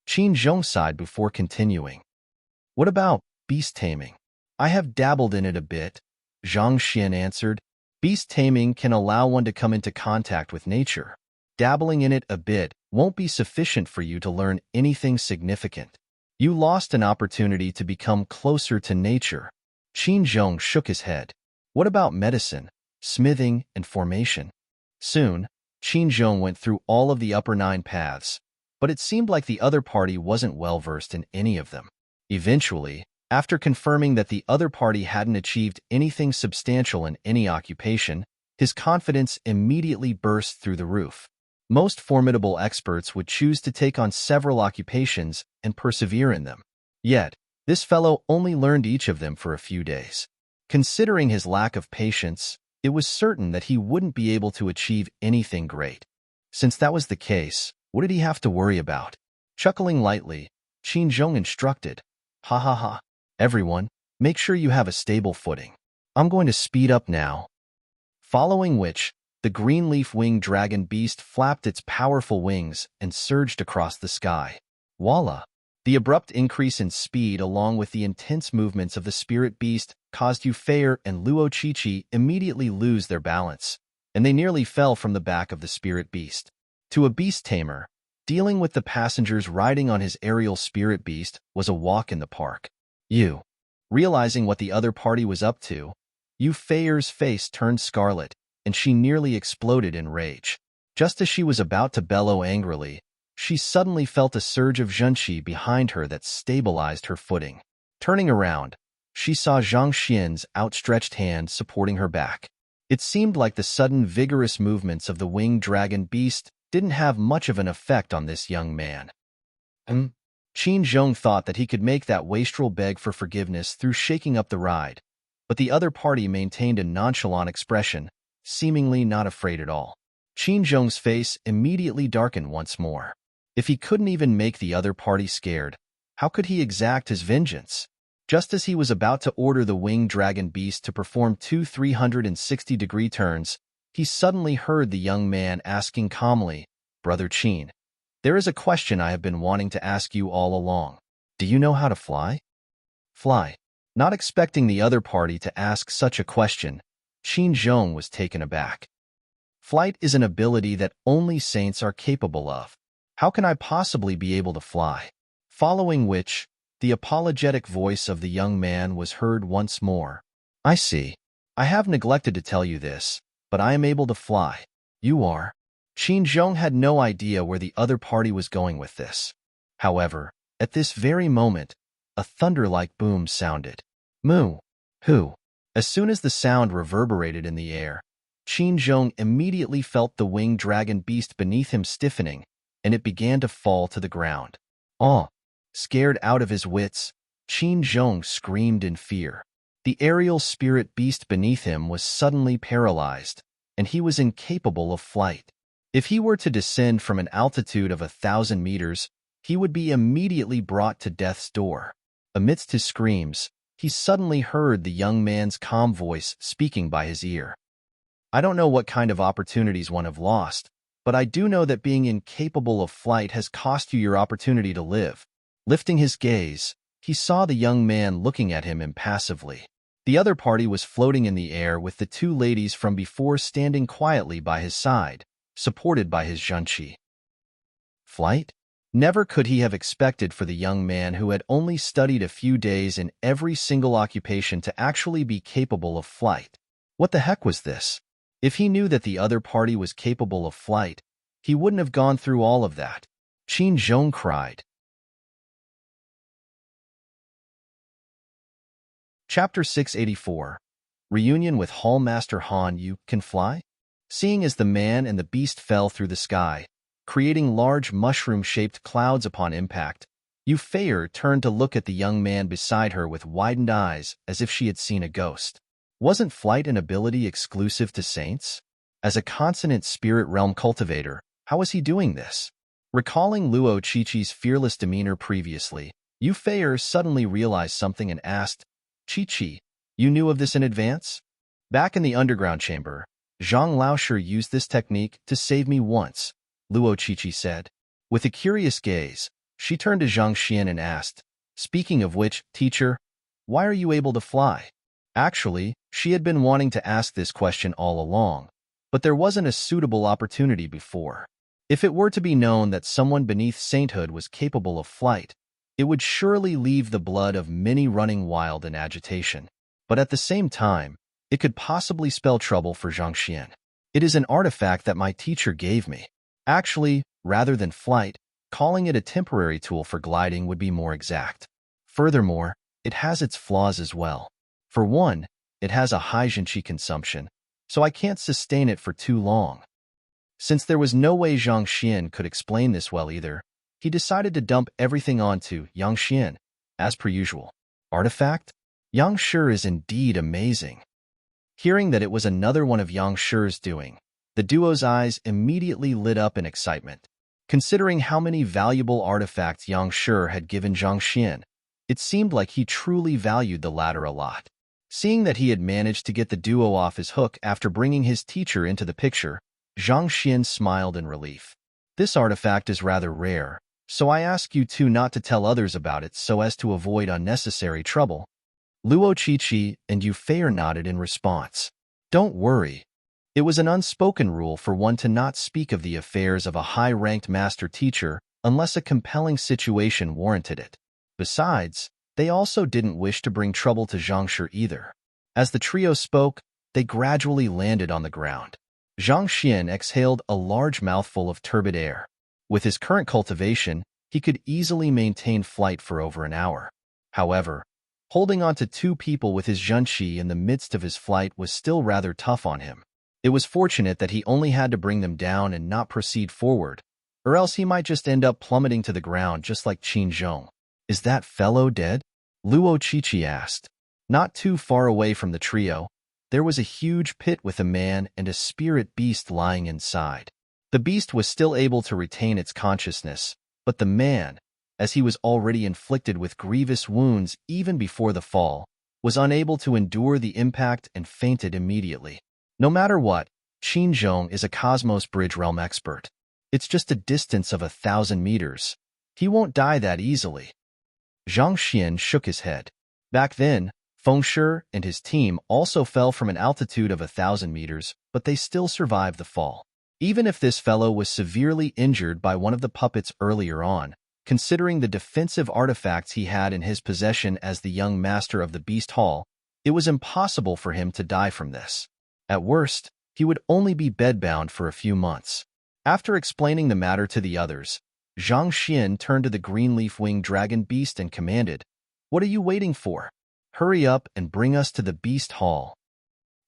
A: Qin Zhong sighed before continuing. "What about beast taming?" "I have dabbled in it a bit," Zhang Xian answered. "Beast taming can allow one to come into contact with nature. Dabbling in it a bit won't be sufficient for you to learn anything significant. You lost an opportunity to become closer to nature." Qin Zhong shook his head. "What about medicine, smithing, and formation?" Soon, Qin Zhong went through all of the upper 9 paths, but it seemed like the other party wasn't well versed in any of them. Eventually, after confirming that the other party hadn't achieved anything substantial in any occupation, his confidence immediately burst through the roof. Most formidable experts would choose to take on several occupations and persevere in them. Yet, this fellow only learned each of them for a few days. Considering his lack of patience, it was certain that he wouldn't be able to achieve anything great. Since that was the case, what did he have to worry about? Chuckling lightly, Qin Zhong instructed, "Ha ha ha. Everyone, make sure you have a stable footing. I'm going to speed up now." Following which, the green leaf-winged dragon beast flapped its powerful wings and surged across the sky. Voila! The abrupt increase in speed along with the intense movements of the spirit beast caused Yufei and Luo Qiqi immediately lose their balance, and they nearly fell from the back of the spirit beast. To a beast tamer, dealing with the passengers riding on his aerial spirit beast was a walk in the park. Realizing what the other party was up to, Yufei's face turned scarlet, and she nearly exploded in rage. Just as she was about to bellow angrily, she suddenly felt a surge of zhenqi behind her that stabilized her footing. Turning around, she saw Zhang Xian's outstretched hand supporting her back. It seemed like the sudden vigorous movements of the winged dragon beast didn't have much of an effect on this young man. Qin Zhong thought that he could make that wastrel beg for forgiveness through shaking up the ride, but the other party maintained a nonchalant expression, seemingly not afraid at all. Qin Zhong's face immediately darkened once more. If he couldn't even make the other party scared, how could he exact his vengeance? Just as he was about to order the winged dragon beast to perform two 360-degree turns, he suddenly heard the young man asking calmly, "Brother Qin, there is a question I have been wanting to ask you all along. Do you know how to fly?" Fly. Not expecting the other party to ask such a question, Qin Zhong was taken aback. Flight is an ability that only saints are capable of. How can I possibly be able to fly? Following which, the apologetic voice of the young man was heard once more. I see. I have neglected to tell you this, but I am able to fly. You are. Qin Zhong had no idea where the other party was going with this. However, at this very moment, a thunder-like boom sounded. Moo! Hoo! As soon as the sound reverberated in the air, Qin Zhong immediately felt the winged dragon beast beneath him stiffening, and it began to fall to the ground. Oh! Scared out of his wits, Qin Zhong screamed in fear. The aerial spirit beast beneath him was suddenly paralyzed, and he was incapable of flight. If he were to descend from an altitude of 1,000 meters, he would be immediately brought to death's door. Amidst his screams, he suddenly heard the young man's calm voice speaking by his ear. I don't know what kind of opportunities one have lost, but I do know that being incapable of flight has cost you your opportunity to live. Lifting his gaze, he saw the young man looking at him impassively. The other party was floating in the air with the two ladies from before standing quietly by his side, supported by his zhenqi. Flight? Never could he have expected for the young man who had only studied a few days in every single occupation to actually be capable of flight. What the heck was this? If he knew that the other party was capable of flight, he wouldn't have gone through all of that. Qin Zhong cried. Chapter 684. Reunion with Hallmaster Han. You can fly? Seeing as the man and the beast fell through the sky, creating large mushroom-shaped clouds upon impact, Yufei turned to look at the young man beside her with widened eyes as if she had seen a ghost. Wasn't flight an ability exclusive to saints? As a consonant spirit realm cultivator, how was he doing this? Recalling Luo Qiqi's fearless demeanor previously, Yufei suddenly realized something and asked, Qiqi, you knew of this in advance? Back in the underground chamber, Zhang Laoshi used this technique to save me once, Luo Qiqi said. With a curious gaze, she turned to Zhang Xian and asked, speaking of which, teacher, why are you able to fly? Actually, she had been wanting to ask this question all along, but there wasn't a suitable opportunity before. If it were to be known that someone beneath sainthood was capable of flight, it would surely leave the blood of many running wild in agitation. But at the same time, it could possibly spell trouble for Zhang Xian. It is an artifact that my teacher gave me. Actually, rather than flight, calling it a temporary tool for gliding would be more exact. Furthermore, it has its flaws as well. For one, it has a high zhenqi consumption, so I can't sustain it for too long. Since there was no way Zhang Xian could explain this well either, he decided to dump everything onto Yang Xian, as per usual. Artifact? Yang Shi is indeed amazing. Hearing that it was another one of Yang Shi's doing, the duo's eyes immediately lit up in excitement. Considering how many valuable artifacts Yang Shi had given Zhang Xian, it seemed like he truly valued the latter a lot. Seeing that he had managed to get the duo off his hook after bringing his teacher into the picture, Zhang Xian smiled in relief. This artifact is rather rare, so I ask you two not to tell others about it so as to avoid unnecessary trouble. Luo Qiqi and Yufei nodded in response. Don't worry. It was an unspoken rule for one to not speak of the affairs of a high-ranked master teacher unless a compelling situation warranted it. Besides, they also didn't wish to bring trouble to Zhang Shi either. As the trio spoke, they gradually landed on the ground. Zhang Xian exhaled a large mouthful of turbid air. With his current cultivation, he could easily maintain flight for over an hour. However, holding on to two people with his zhenqi in the midst of his flight was still rather tough on him. It was fortunate that he only had to bring them down and not proceed forward, or else he might just end up plummeting to the ground just like Qin Zhong. Is that fellow dead? Luo Qiqi asked. Not too far away from the trio, there was a huge pit with a man and a spirit beast lying inside. The beast was still able to retain its consciousness, but the man, as he was already inflicted with grievous wounds even before the fall, was unable to endure the impact and fainted immediately. No matter what, Qin Zhong is a Cosmos Bridge Realm expert. It's just a distance of 1,000 meters. He won't die that easily. Zhang Xian shook his head. Back then, Feng Shi and his team also fell from an altitude of 1,000 meters, but they still survived the fall. Even if this fellow was severely injured by one of the puppets earlier on, considering the defensive artifacts he had in his possession as the young master of the Beast Hall, it was impossible for him to die from this. At worst, he would only be bedbound for a few months. After explaining the matter to the others, Zhang Xian turned to the green-leaf-winged dragon beast and commanded, "What are you waiting for? Hurry up and bring us to the Beast Hall."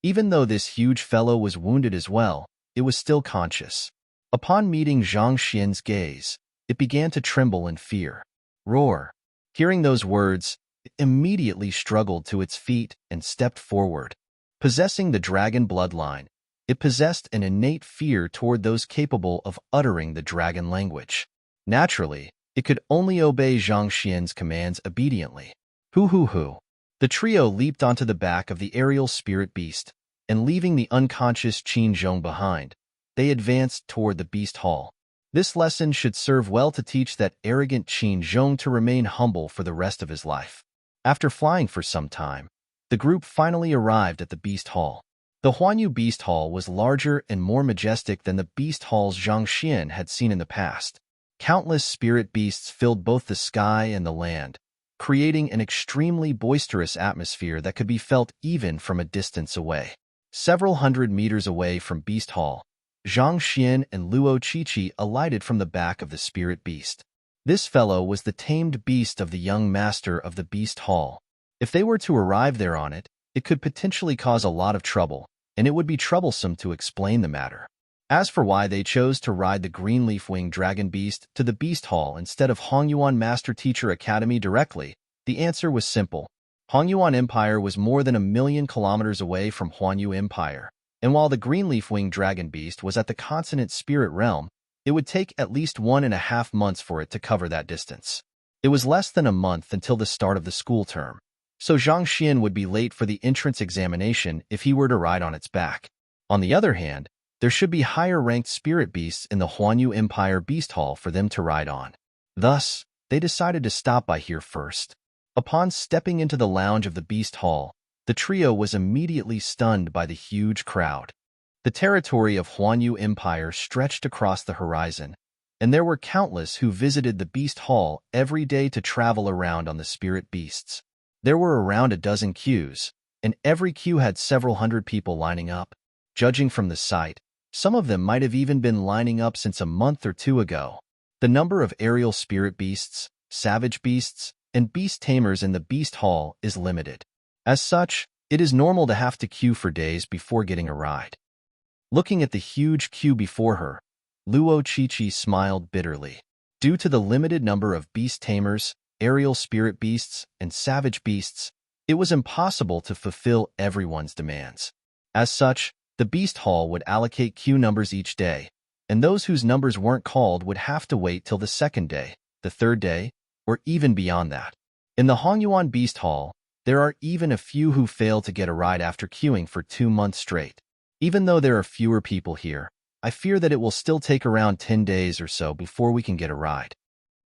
A: Even though this huge fellow was wounded as well, it was still conscious. Upon meeting Zhang Xian's gaze, it began to tremble in fear. Roar! Hearing those words, it immediately struggled to its feet and stepped forward. Possessing the dragon bloodline, it possessed an innate fear toward those capable of uttering the dragon language. Naturally, it could only obey Zhang Xian's commands obediently. Hoo! The trio leaped onto the back of the aerial spirit beast, and leaving the unconscious Qin Zhong behind, they advanced toward the Beast Hall. This lesson should serve well to teach that arrogant Qin Zhong to remain humble for the rest of his life. After flying for some time, the group finally arrived at the Beast Hall. The Huanyu Beast Hall was larger and more majestic than the Beast Halls Zhang Xian had seen in the past. Countless spirit beasts filled both the sky and the land, creating an extremely boisterous atmosphere that could be felt even from a distance away. Several hundred meters away from Beast Hall, Zhang Xian and Luo Qiqi alighted from the back of the spirit beast. This fellow was the tamed beast of the young master of the Beast Hall. If they were to arrive there on it, it could potentially cause a lot of trouble, and it would be troublesome to explain the matter. As for why they chose to ride the green-leaf-winged dragon beast to the Beast Hall instead of Hongyuan Master Teacher Academy directly, the answer was simple. Hongyuan Empire was more than 1,000,000 kilometers away from Huanyu Empire, and while the green-leaf-winged dragon beast was at the consonant spirit realm, it would take at least 1.5 months for it to cover that distance. It was less than a month until the start of the school term, so Zhang Xian would be late for the entrance examination if he were to ride on its back. On the other hand, there should be higher-ranked spirit beasts in the Huanyu Empire Beast Hall for them to ride on. Thus, they decided to stop by here first. Upon stepping into the lounge of the Beast Hall, the trio was immediately stunned by the huge crowd. The territory of Huanyu Empire stretched across the horizon, and there were countless who visited the Beast Hall every day to travel around on the spirit beasts. There were around a dozen queues, and every queue had several hundred people lining up. Judging from the sight, some of them might have even been lining up since a month or two ago. The number of aerial spirit beasts, savage beasts, and beast tamers in the Beast Hall is limited. As such, it is normal to have to queue for days before getting a ride. Looking at the huge queue before her, Luo Qiqi smiled bitterly. Due to the limited number of beast tamers, aerial spirit beasts, and savage beasts, it was impossible to fulfill everyone's demands. As such, the Beast Hall would allocate queue numbers each day, and those whose numbers weren't called would have to wait till the second day, the third day, or even beyond that. In the Hongyuan Beast Hall, there are even a few who fail to get a ride after queuing for 2 months straight. Even though there are fewer people here, I fear that it will still take around 10 days or so before we can get a ride.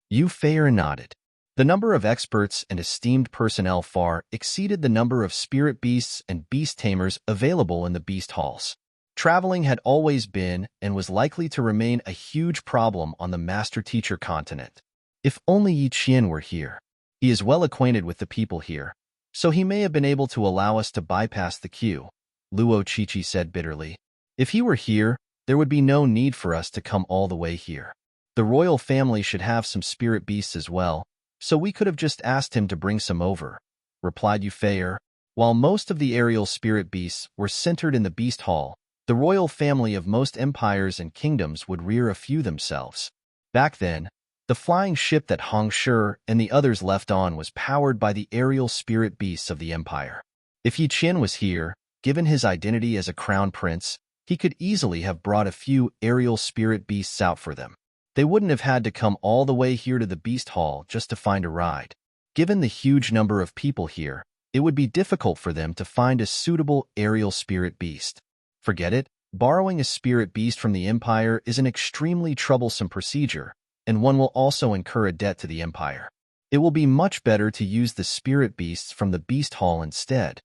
A: Yu Feier nodded. The number of experts and esteemed personnel far exceeded the number of spirit beasts and beast tamers available in the Beast Halls. Traveling had always been and was likely to remain a huge problem on the Master-Teacher continent. If only Yi Qian were here. He is well acquainted with the people here, so he may have been able to allow us to bypass the queue, Luo Qiqi said bitterly. If he were here, there would be no need for us to come all the way here. The royal family should have some spirit beasts as well, so we could have just asked him to bring some over, replied Yu Feier. While most of the aerial spirit beasts were centered in the Beast Hall, the royal family of most empires and kingdoms would rear a few themselves. Back then, the flying ship that Hong Shi and the others left on was powered by the aerial spirit beasts of the empire. If Yi Qian was here, Given his identity as a crown prince, he could easily have brought a few aerial spirit beasts out for them. They wouldn't have had to come all the way here to the Beast Hall just to find a ride. Given the huge number of people here, it would be difficult for them to find a suitable aerial spirit beast. Forget it, borrowing a spirit beast from the Empire is an extremely troublesome procedure, and one will also incur a debt to the Empire. It will be much better to use the spirit beasts from the Beast Hall instead.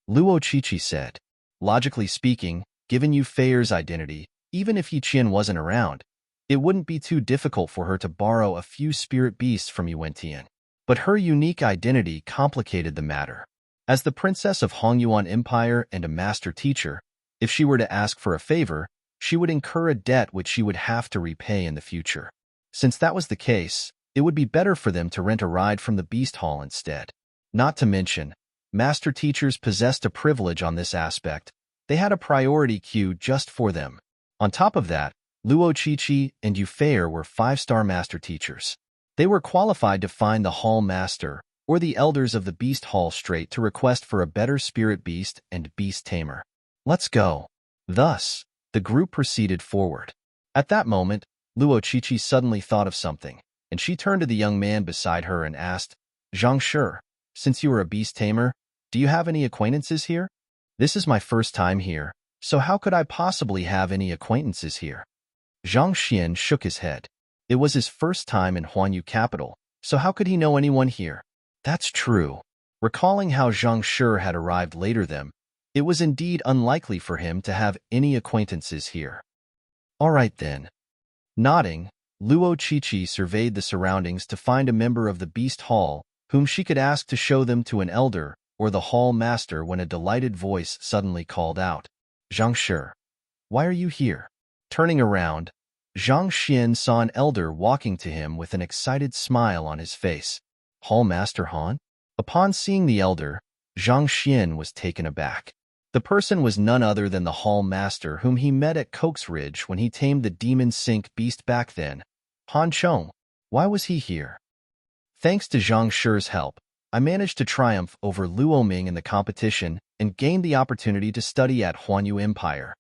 A: Luo Qiqi said. Logically speaking, given Yu Feier's identity, even if Yi Qian wasn't around, it wouldn't be too difficult for her to borrow a few spirit beasts from Yuan Tian. But her unique identity complicated the matter. As the princess of Hongyuan Empire and a master teacher, if she were to ask for a favor, she would incur a debt which she would have to repay in the future. Since that was the case, it would be better for them to rent a ride from the Beast Hall instead. Not to mention, master teachers possessed a privilege on this aspect. They had a priority queue just for them. On top of that, Luo Qiqi and Yu Feier were 5-star master teachers. They were qualified to find the Hall Master or the elders of the Beast Hall straight to request for a better spirit beast and beast tamer. Let's go. Thus, the group proceeded forward. At that moment, Luo Qiqi suddenly thought of something, and she turned to the young man beside her and asked, Zhang Shi, since you are a beast tamer, do you have any acquaintances here? This is my first time here, so how could I possibly have any acquaintances here? Zhang Xian shook his head. It was his first time in Huanyu capital, so how could he know anyone here? That's true. Recalling how Zhang Shi had arrived later than, it was indeed unlikely for him to have any acquaintances here. All right then. Nodding, Luo Qiqi surveyed the surroundings to find a member of the Beast Hall whom she could ask to show them to an elder or the Hall Master when a delighted voice suddenly called out, Zhang Shi, why are you here? Turning around, Zhang Xian saw an elder walking to him with an excited smile on his face. Hall Master Han? Upon seeing the elder, Zhang Xian was taken aback. The person was none other than the Hall Master whom he met at Coax Ridge when he tamed the demon sink beast back then. Han Chong, why was he here? Thanks to Zhang Shi's help, I managed to triumph over Luo Ming in the competition and gained the opportunity to study at Huanyu Empire.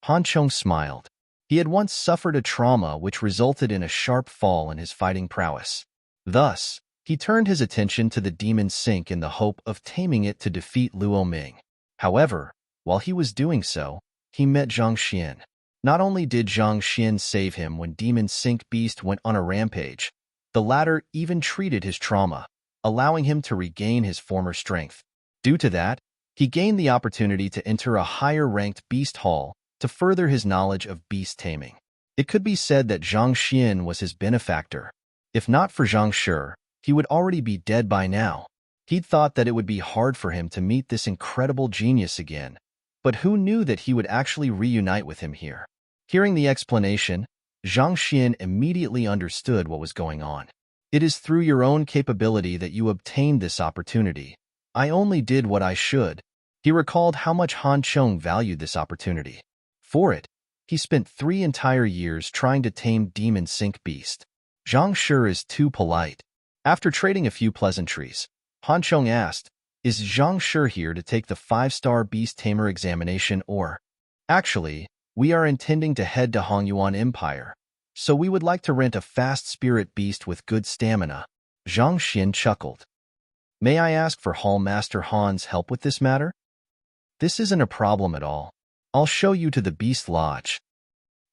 A: Han Chong smiled. He had once suffered a trauma which resulted in a sharp fall in his fighting prowess. Thus, he turned his attention to the demon sink in the hope of taming it to defeat Luo Ming. However, while he was doing so, he met Zhang Xian. Not only did Zhang Xian save him when Demon Sink Beast went on a rampage, the latter even treated his trauma, allowing him to regain his former strength. Due to that, he gained the opportunity to enter a higher-ranked Beast Hall to further his knowledge of beast taming. It could be said that Zhang Xian was his benefactor. If not for Zhang Shi, he would already be dead by now. He'd thought that it would be hard for him to meet this incredible genius again, but who knew that he would actually reunite with him here? Hearing the explanation, Zhang Xian immediately understood what was going on. It is through your own capability that you obtained this opportunity. I only did what I should. He recalled how much Han Chong valued this opportunity. For it, he spent 3 entire years trying to tame Demon Sink Beast. Zhang Shi is too polite. After trading a few pleasantries, Han Chong asked, is Zhang Shi here to take the 5-star Beast Tamer examination or? Actually, we are intending to head to Hongyuan Empire, so we would like to rent a fast spirit beast with good stamina. Zhang Xian chuckled. May I ask for Hall Master Han's help with this matter? This isn't a problem at all. I'll show you to the Beast Lodge.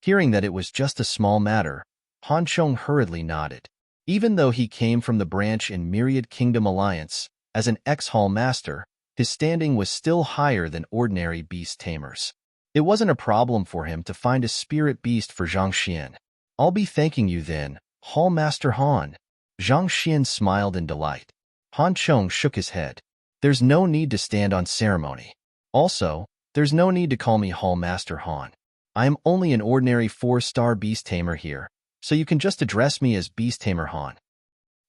A: Hearing that it was just a small matter, Han Chong hurriedly nodded. Even though he came from the branch in Myriad Kingdom Alliance, as an ex-Hall Master, his standing was still higher than ordinary beast tamers. It wasn't a problem for him to find a spirit beast for Zhang Xian. I'll be thanking you then, Hall Master Han. Zhang Xian smiled in delight. Han Chong shook his head. There's no need to stand on ceremony. Also, there's no need to call me Hall Master Han. I am only an ordinary 4-star beast tamer here, so you can just address me as Beast Tamer Han.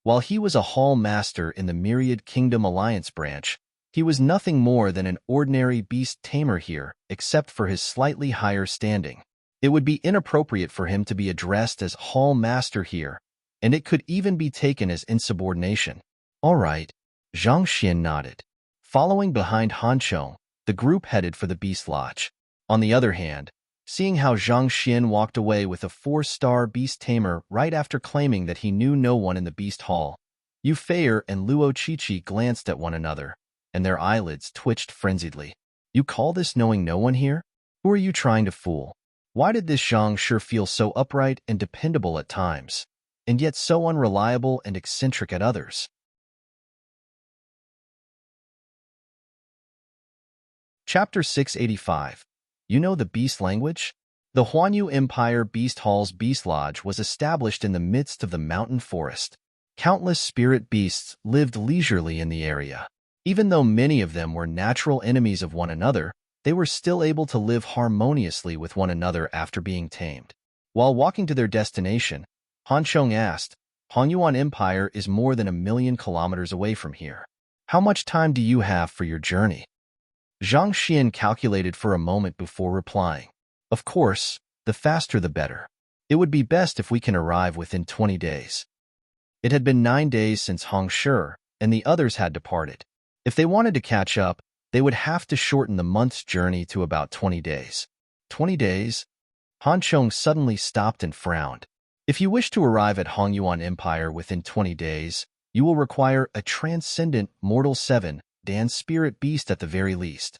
A: While he was a Hall Master in the Myriad Kingdom Alliance branch, he was nothing more than an ordinary beast tamer here, except for his slightly higher standing. It would be inappropriate for him to be addressed as Hall Master here, and it could even be taken as insubordination. All right, Zhang Xian nodded. Following behind Han Chong, the group headed for the Beast Lodge. On the other hand, seeing how Zhang Xian walked away with a 4-star beast tamer right after claiming that he knew no one in the Beast Hall, Yu Feier and Luo Qiqi glanced at one another, and their eyelids twitched frenziedly. You call this knowing no one here? Who are you trying to fool? Why did this Zhang sure feel so upright and dependable at times, and yet so unreliable and eccentric at others? Chapter 685. You know the beast language? The Huanyu Empire Beast Hall's Beast Lodge was established in the midst of the mountain forest. Countless spirit beasts lived leisurely in the area. Even though many of them were natural enemies of one another, they were still able to live harmoniously with one another after being tamed. While walking to their destination, Han Chong asked, Hongyuan Empire is more than 1,000,000 kilometers away from here. How much time do you have for your journey? Zhang Xian calculated for a moment before replying. Of course, the faster the better. It would be best if we can arrive within 20 days. It had been 9 days since Hong Shi and the others had departed. If they wanted to catch up, they would have to shorten the month's journey to about 20 days. 20 days? Han Chong suddenly stopped and frowned. If you wish to arrive at Hongyuan Empire within 20 days, you will require a transcendent mortal 7 Dan spirit beast at the very least.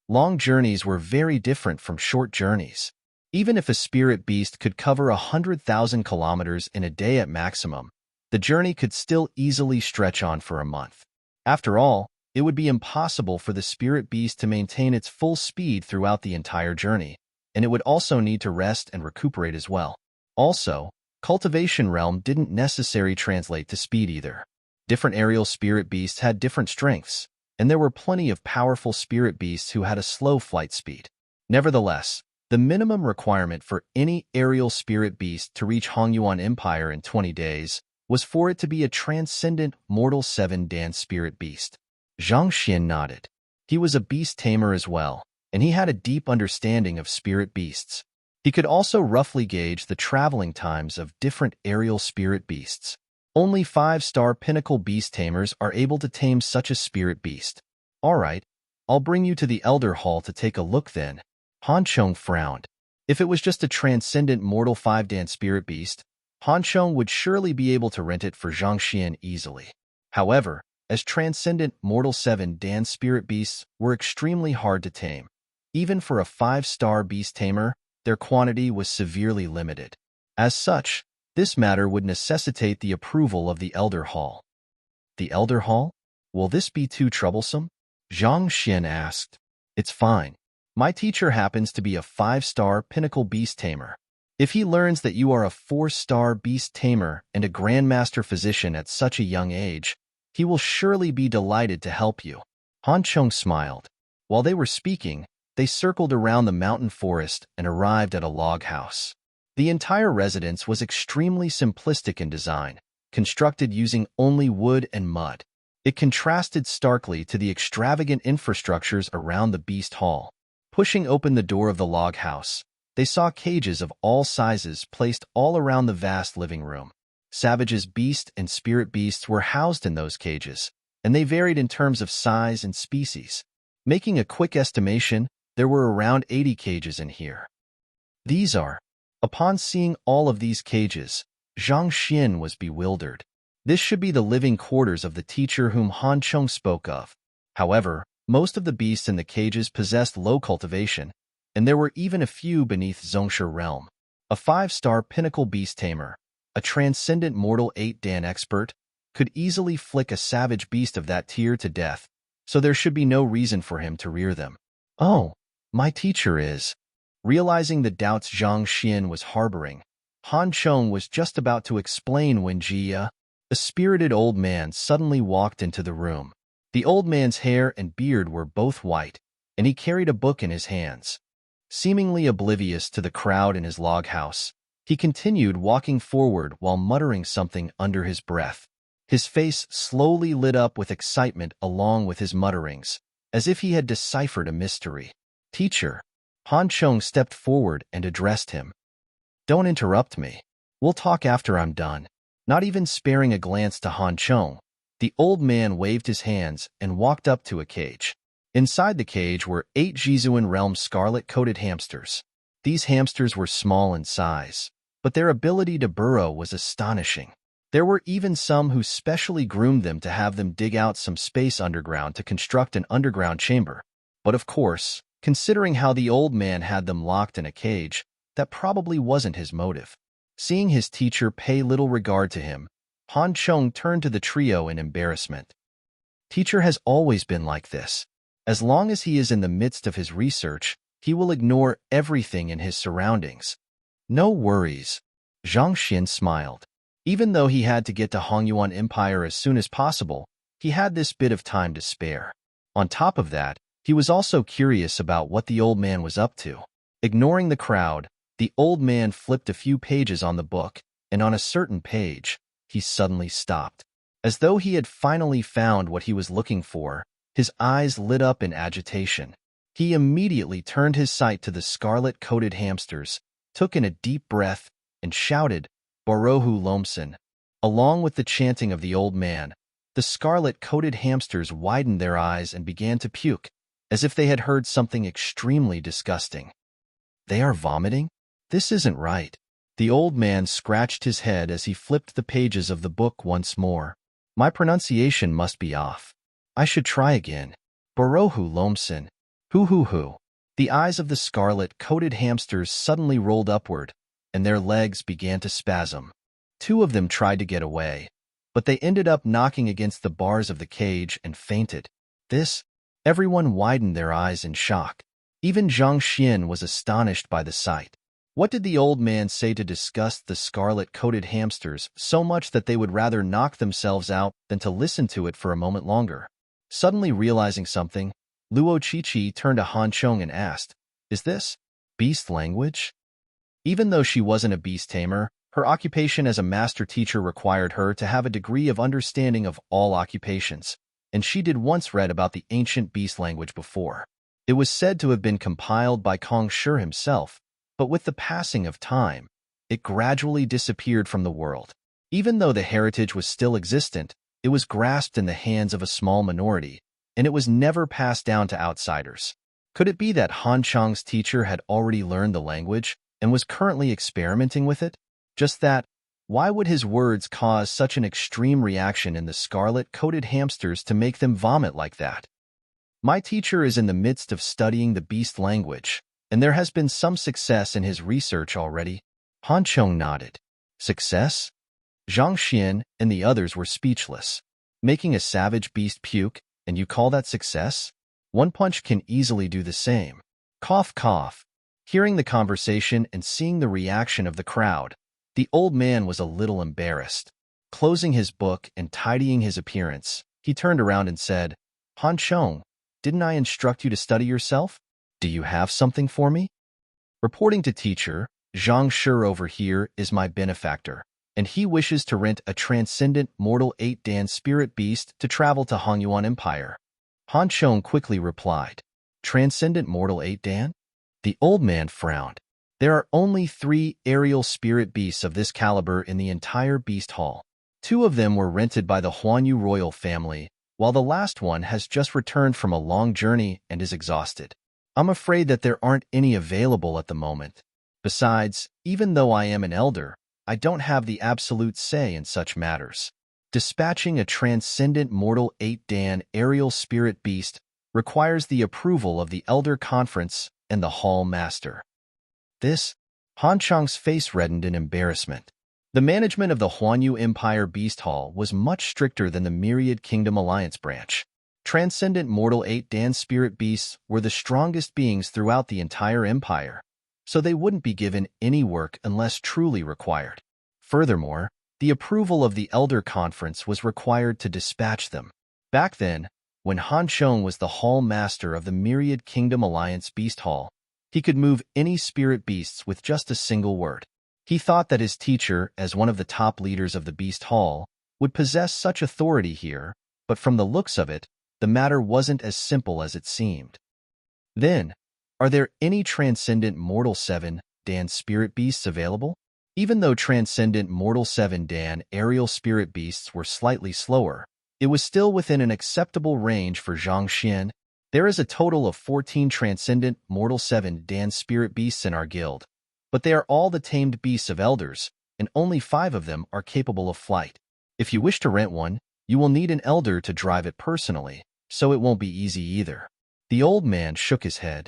A: Long journeys were very different from short journeys. Even if a spirit beast could cover 100,000 kilometers in a day at maximum, the journey could still easily stretch on for a month. After all, it would be impossible for the spirit beast to maintain its full speed throughout the entire journey, and it would also need to rest and recuperate as well. Also, cultivation realm didn't necessarily translate to speed either. Different aerial spirit beasts had different strengths, and there were plenty of powerful spirit beasts who had a slow flight speed. Nevertheless, the minimum requirement for any aerial spirit beast to reach Hongyuan Empire in 20 days was for it to be a transcendent mortal 7 Dan spirit beast. Zhang Xian nodded. He was a beast tamer as well, and he had a deep understanding of spirit beasts. He could also roughly gauge the traveling times of different aerial spirit beasts. Only 5-star pinnacle beast tamers are able to tame such a spirit beast. All right, I'll bring you to the Elder Hall to take a look then. Han Chong frowned. If it was just a transcendent mortal 5 Dan spirit beast, Han Chong would surely be able to rent it for Zhang Xian easily. However, as transcendent mortal 7 Dan spirit beasts were extremely hard to tame. Even for a 5-star beast tamer, their quantity was severely limited. As such, this matter would necessitate the approval of the Elder Hall. The Elder Hall? Will this be too troublesome? Zhang Xian asked. It's fine. My teacher happens to be a 5-star pinnacle beast tamer. If he learns that you are a 4-star beast tamer and a grandmaster physician at such a young age, he will surely be delighted to help you. Han Chong smiled. While they were speaking, they circled around the mountain forest and arrived at a log house. The entire residence was extremely simplistic in design, constructed using only wood and mud. It contrasted starkly to the extravagant infrastructures around the Beast Hall. Pushing open the door of the log house, they saw cages of all sizes placed all around the vast living room. Savage's beast and spirit beasts were housed in those cages, and they varied in terms of size and species. Making a quick estimation, there were around 80 cages in here. Upon seeing all of these cages, Zhang Xian was bewildered. This should be the living quarters of the teacher whom Han Chong spoke of. However, most of the beasts in the cages possessed low cultivation, and there were even a few beneath Zhongshe realm. A 5-star pinnacle beast tamer, a transcendent mortal 8 Dan expert, could easily flick a savage beast of that tier to death, so there should be no reason for him to rear them. Oh, my teacher is... Realizing the doubts Zhang Xian was harboring, Han Chong was just about to explain when Jia, a spirited old man, suddenly walked into the room. The old man's hair and beard were both white, and he carried a book in his hands. Seemingly oblivious to the crowd in his log house, he continued walking forward while muttering something under his breath. His face slowly lit up with excitement along with his mutterings, as if he had deciphered a mystery. Teacher. Han Chong stepped forward and addressed him. Don't interrupt me. We'll talk after I'm done. Not even sparing a glance to Han Chong, the old man waved his hands and walked up to a cage. Inside the cage were 8 Jizuan realm scarlet-coated hamsters. These hamsters were small in size, but their ability to burrow was astonishing. There were even some who specially groomed them to have them dig out some space underground to construct an underground chamber. But of course, considering how the old man had them locked in a cage, that probably wasn't his motive. Seeing his teacher pay little regard to him, Han Chong turned to the trio in embarrassment. Teacher has always been like this. As long as he is in the midst of his research, he will ignore everything in his surroundings. No worries. Zhang Xin smiled. Even though he had to get to Hongyuan Empire as soon as possible, he had this bit of time to spare. On top of that, he was also curious about what the old man was up to. Ignoring the crowd, the old man flipped a few pages on the book, and on a certain page, he suddenly stopped. As though he had finally found what he was looking for, his eyes lit up in agitation. He immediately turned his sight to the scarlet-coated hamsters, took in a deep breath, and shouted, "Borohu Lomsen." Along with the chanting of the old man, the scarlet-coated hamsters widened their eyes and began to puke, as if they had heard something extremely disgusting. They are vomiting? This isn't right. The old man scratched his head as he flipped the pages of the book once more. My pronunciation must be off. I should try again. Borohu Lomsen. Hoo. The eyes of the scarlet-coated hamsters suddenly rolled upward, and their legs began to spasm. 2 of them tried to get away, but they ended up knocking against the bars of the cage and fainted. Everyone widened their eyes in shock. Even Zhang Xian was astonished by the sight. What did the old man say to disgust the scarlet-coated hamsters so much that they would rather knock themselves out than to listen to it for a moment longer? Suddenly realizing something, Luo Qiqi turned to Han Chong and asked, "Is this beast language?" Even though she wasn't a beast tamer, her occupation as a master teacher required her to have a degree of understanding of all occupations, and she did once read about the ancient beast language before. It was said to have been compiled by Kong Shi himself, but with the passing of time, it gradually disappeared from the world. Even though the heritage was still existent, it was grasped in the hands of a small minority, and it was never passed down to outsiders. Could it be that Han Chong's teacher had already learned the language and was currently experimenting with it? Just that, why would his words cause such an extreme reaction in the scarlet-coated hamsters to make them vomit like that? My teacher is in the midst of studying the beast language, and there has been some success in his research already. Han Chong nodded. Success? Zhang Xian and the others were speechless. Making a savage beast puke, and you call that success? One punch can easily do the same. Cough, cough. Hearing the conversation and seeing the reaction of the crowd, the old man was a little embarrassed. Closing his book and tidying his appearance, he turned around and said, Han Chong, didn't I instruct you to study yourself? Do you have something for me? Reporting to teacher, Zhang Shi over here is my benefactor, and he wishes to rent a transcendent mortal 8-dan spirit beast to travel to Hongyuan Empire. Han Chong quickly replied, Transcendent mortal 8-dan? The old man frowned. There are only 3 aerial spirit beasts of this caliber in the entire beast hall. 2 of them were rented by the Huanyu royal family, while the last one has just returned from a long journey and is exhausted. I'm afraid that there aren't any available at the moment. Besides, even though I am an elder, I don't have the absolute say in such matters. Dispatching a transcendent mortal 8-dan aerial spirit beast requires the approval of the Elder Conference and the Hall Master. Han Chong's face reddened in embarrassment. The management of the Huanyu Empire Beast Hall was much stricter than the Myriad Kingdom Alliance branch. Transcendent mortal 8-dan spirit beasts were the strongest beings throughout the entire empire, so they wouldn't be given any work unless truly required. Furthermore, the approval of the Elder Conference was required to dispatch them. Back then, when Han Chong was the Hall Master of the Myriad Kingdom Alliance Beast Hall, he could move any spirit beasts with just a single word. He thought that his teacher, as one of the top leaders of the Beast Hall, would possess such authority here, but from the looks of it, the matter wasn't as simple as it seemed. Then, are there any transcendent mortal 7-dan spirit beasts available? Even though transcendent mortal 7-dan aerial spirit beasts were slightly slower, it was still within an acceptable range for Zhang Xian There is a total of 14 transcendent, mortal 7 Dan spirit beasts in our guild, but they are all the tamed beasts of elders, and only 5 of them are capable of flight. If you wish to rent one, you will need an elder to drive it personally, so it won't be easy either. The old man shook his head.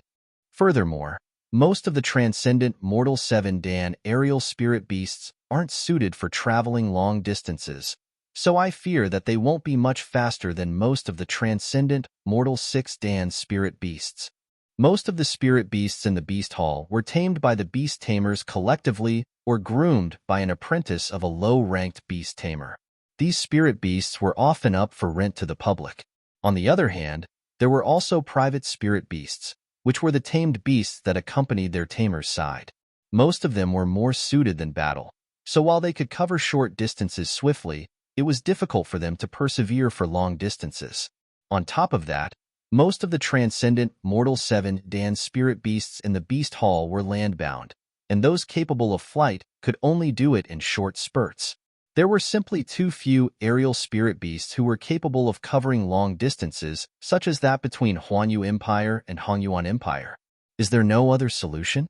A: Furthermore, most of the transcendent mortal 7 Dan aerial spirit beasts aren't suited for traveling long distances, so I fear that they won't be much faster than most of the transcendent mortal 6 Dan spirit beasts. Most of the spirit beasts in the Beast Hall were tamed by the beast tamers collectively or groomed by an apprentice of a low-ranked beast tamer. These spirit beasts were often up for rent to the public. On the other hand, there were also private spirit beasts, which were the tamed beasts that accompanied their tamer's side. Most of them were more suited than battle, so while they could cover short distances swiftly, it was difficult for them to persevere for long distances. On top of that, most of the transcendent mortal 7 Dan spirit beasts in the Beast Hall were landbound, and those capable of flight could only do it in short spurts. There were simply too few aerial spirit beasts who were capable of covering long distances, such as that between Huanyu Empire and Hongyuan Empire. Is there no other solution?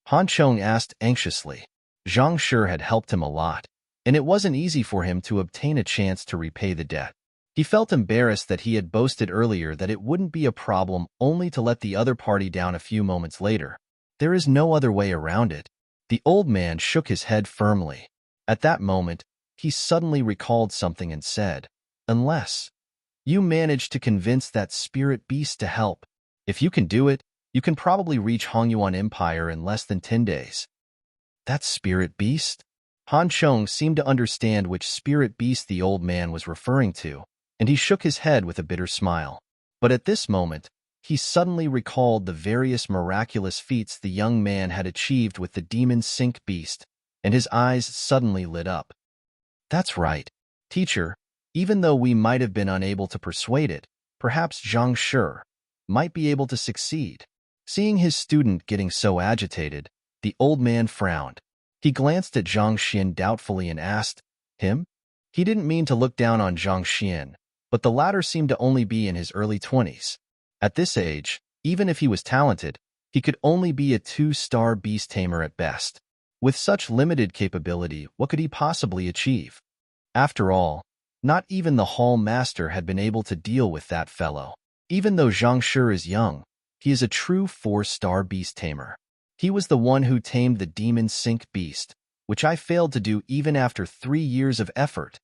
A: Han Chong asked anxiously. Zhang Shi had helped him a lot, and it wasn't easy for him to obtain a chance to repay the debt. He felt embarrassed that he had boasted earlier that it wouldn't be a problem only to let the other party down a few moments later. There is no other way around it. The old man shook his head firmly. At that moment, he suddenly recalled something and said, "Unless you manage to convince that spirit beast to help. If you can do it, you can probably reach Hongyuan Empire in less than 10 days. That spirit beast? Han Chong seemed to understand which spirit beast the old man was referring to, and he shook his head with a bitter smile. But at this moment, he suddenly recalled the various miraculous feats the young man had achieved with the demon sink beast, and his eyes suddenly lit up. That's right, teacher. Even though we might have been unable to persuade it, perhaps Zhang Shi might be able to succeed. Seeing his student getting so agitated, the old man frowned. He glanced at Zhang Xian doubtfully and asked, "Him?" He didn't mean to look down on Zhang Xian, but the latter seemed to only be in his early 20s. At this age, even if he was talented, he could only be a 2-star beast tamer at best. With such limited capability, what could he possibly achieve? After all, not even the hall master had been able to deal with that fellow. Even though Zhang Shi is young, he is a true 4-star beast tamer. He was the one who tamed the demon sink beast, which I failed to do even after 3 years of effort.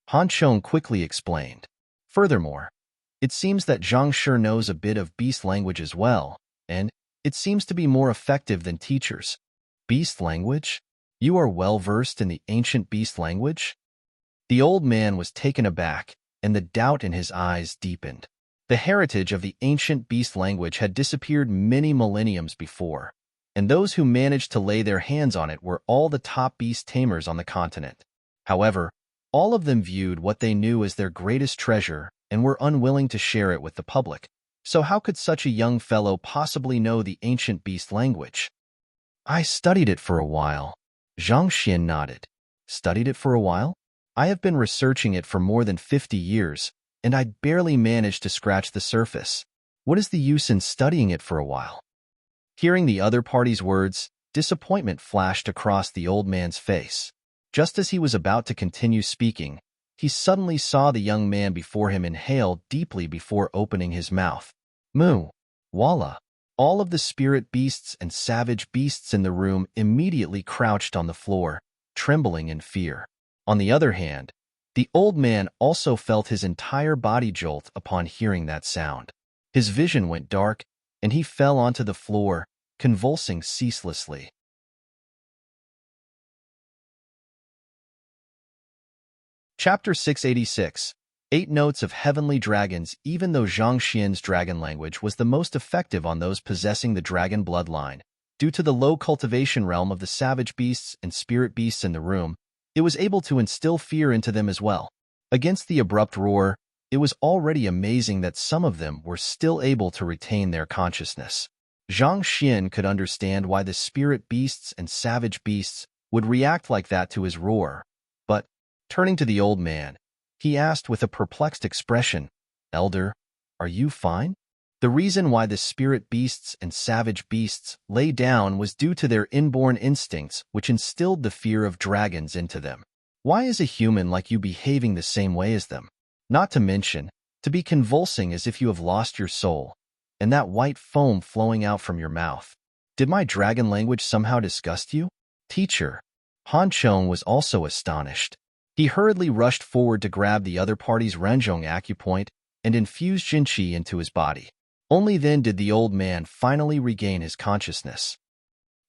A: Han Chong quickly explained. Furthermore, it seems that Zhang Shi knows a bit of beast language as well, and it seems to be more effective than teachers. Beast language? You are well versed in the ancient beast language? The old man was taken aback, and the doubt in his eyes deepened. The heritage of the ancient beast language had disappeared many millenniums before, and those who managed to lay their hands on it were all the top beast tamers on the continent. However, all of them viewed what they knew as their greatest treasure and were unwilling to share it with the public. So how could such a young fellow possibly know the ancient beast language? I studied it for a while. Zhang Xian nodded. Studied it for a while? I have been researching it for more than 50 years, and I barely managed to scratch the surface. What is the use in studying it for a while? Hearing the other party's words, disappointment flashed across the old man's face. Just as he was about to continue speaking, he suddenly saw the young man before him inhale deeply before opening his mouth. Moo! Walla! All of the spirit beasts and savage beasts in the room immediately crouched on the floor, trembling in fear. On the other hand, the old man also felt his entire body jolt upon hearing that sound. His vision went dark, and he fell onto the floor, convulsing ceaselessly. Chapter 686. 8 Notes of Heavenly Dragons. Even though Zhang Xian's dragon language was the most effective on those possessing the dragon bloodline, due to the low cultivation realm of the savage beasts and spirit beasts in the room, it was able to instill fear into them as well. Against the abrupt roar, it was already amazing that some of them were still able to retain their consciousness. Zhang Xian could understand why the spirit beasts and savage beasts would react like that to his roar, but, turning to the old man, he asked with a perplexed expression, "Elder, are you fine?" The reason why the spirit beasts and savage beasts lay down was due to their inborn instincts, which instilled the fear of dragons into them. Why is a human like you behaving the same way as them? Not to mention, to be convulsing as if you have lost your soul, and that white foam flowing out from your mouth. Did my dragon language somehow disgust you? Teacher. Han Chong was also astonished. He hurriedly rushed forward to grab the other party's Renjong acupoint and infuse Jinqi into his body. Only then did the old man finally regain his consciousness.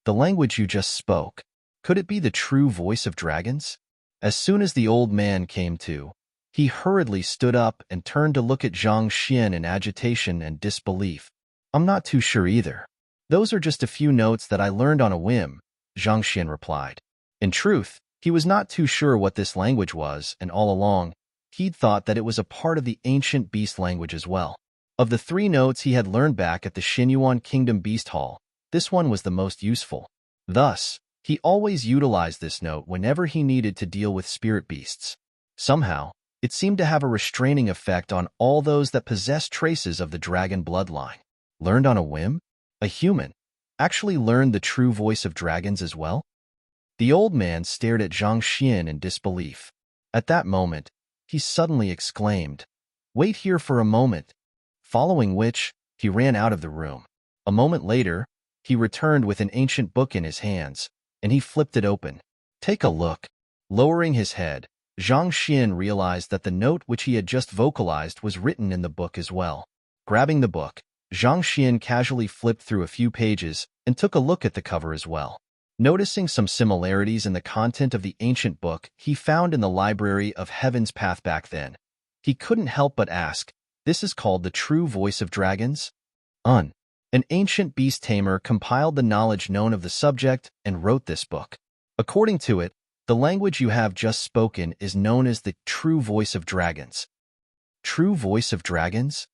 A: The language you just spoke, could it be the true voice of dragons? As soon as the old man came to, he hurriedly stood up and turned to look at Zhang Xian in agitation and disbelief. I'm not too sure either. Those are just a few notes that I learned on a whim, Zhang Xian replied. In truth, he was not too sure what this language was, and all along, he'd thought that it was a part of the ancient beast language as well. Of the 3 notes he had learned back at the Xinyuan Kingdom Beast Hall, this one was the most useful. Thus, he always utilized this note whenever he needed to deal with spirit beasts. Somehow, it seemed to have a restraining effect on all those that possessed traces of the dragon bloodline. Learned on a whim? A human actually learned the true voice of dragons as well? The old man stared at Zhang Xian in disbelief. At that moment, he suddenly exclaimed, "Wait here for a moment," following which, he ran out of the room. A moment later, he returned with an ancient book in his hands, and he flipped it open. Take a look. Lowering his head, Zhang Xian realized that the note which he had just vocalized was written in the book as well. Grabbing the book, Zhang Xian casually flipped through a few pages and took a look at the cover as well. Noticing some similarities in the content of the ancient book he found in the Library of Heaven's Path back then, he couldn't help but ask, "This is called the True Voice of Dragons?" An ancient beast tamer compiled the knowledge known of the subject and wrote this book. According to it, the language you have just spoken is known as the True Voice of Dragons. True Voice of Dragons?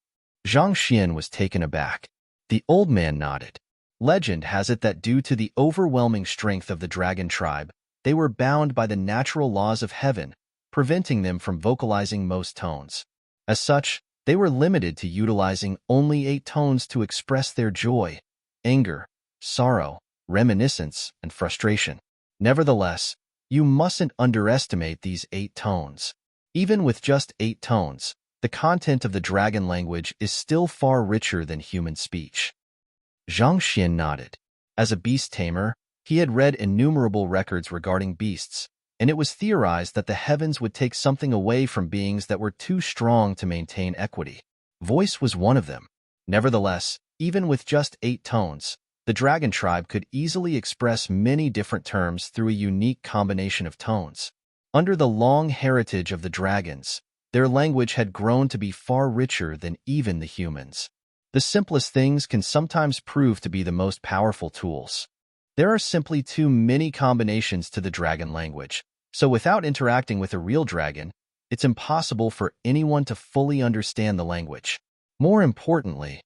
A: Zhang Xian was taken aback. The old man nodded. Legend has it that due to the overwhelming strength of the dragon tribe, they were bound by the natural laws of heaven, preventing them from vocalizing most tones. As such, they were limited to utilizing only 8 tones to express their joy, anger, sorrow, reminiscence, and frustration. Nevertheless, you mustn't underestimate these 8 tones. Even with just 8 tones, the content of the dragon language is still far richer than human speech. Zhang Xian nodded. As a beast tamer, he had read innumerable records regarding beasts, and it was theorized that the heavens would take something away from beings that were too strong to maintain equity. Voice was one of them. Nevertheless, even with just 8 tones, the dragon tribe could easily express many different terms through a unique combination of tones. Under the long heritage of the dragons, their language had grown to be far richer than even the humans. The simplest things can sometimes prove to be the most powerful tools. There are simply too many combinations to the dragon language, so without interacting with a real dragon, it's impossible for anyone to fully understand the language. More importantly,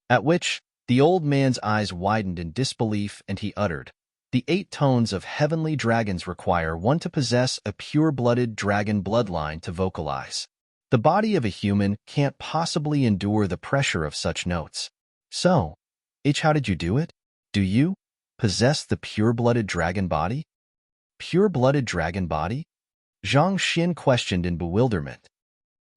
A: at which, the old man's eyes widened in disbelief and he uttered, "The 8 tones of heavenly dragons require one to possess a pure-blooded dragon bloodline to vocalize. The body of a human can't possibly endure the pressure of such notes. So, how did you do it? Do you possess the pure-blooded dragon body?" Pure-blooded dragon body? Zhang Xian questioned in bewilderment.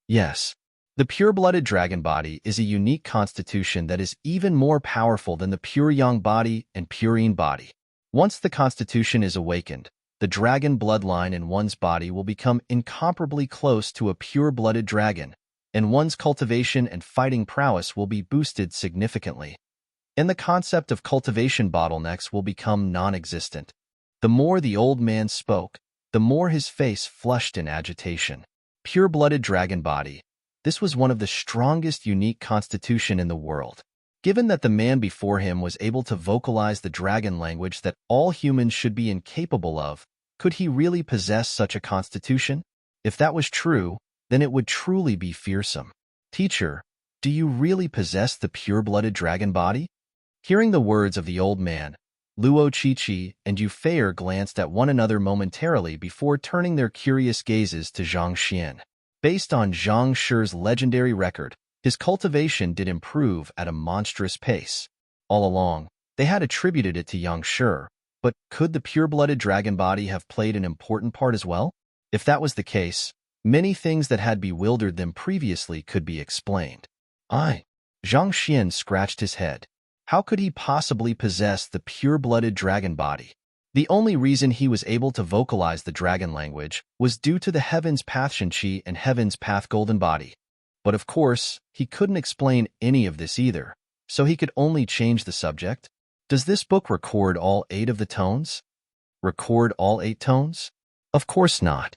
A: Yes. The pure-blooded dragon body is a unique constitution that is even more powerful than the pure yang body and purine body. Once the constitution is awakened, the dragon bloodline in one's body will become incomparably close to a pure-blooded dragon, and one's cultivation and fighting prowess will be boosted significantly. And the concept of cultivation bottlenecks will become non-existent. The more the old man spoke, the more his face flushed in agitation. Pure-blooded dragon body. This was one of the strongest unique constitution in the world. Given that the man before him was able to vocalize the dragon language that all humans should be incapable of, could he really possess such a constitution? If that was true, then it would truly be fearsome. Teacher, do you really possess the pure-blooded dragon body? Hearing the words of the old man, Luo Qiqi and Yufei glanced at one another momentarily before turning their curious gazes to Zhang Xian. Based on Zhang Shi's legendary record, His cultivation did improve at a monstrous pace. All along, they had attributed it to young Shi, but could the pure-blooded dragon body have played an important part as well? If that was the case, many things that had bewildered them previously could be explained. Zhang Xian scratched his head. How could he possibly possess the pure-blooded dragon body? The only reason he was able to vocalize the dragon language was due to the Heaven's Path Shenqi and Heaven's Path Golden Body. But of course, he couldn't explain any of this either, so he could only change the subject. Does this book record all 8 of the tones? Record all 8 tones? Of course not.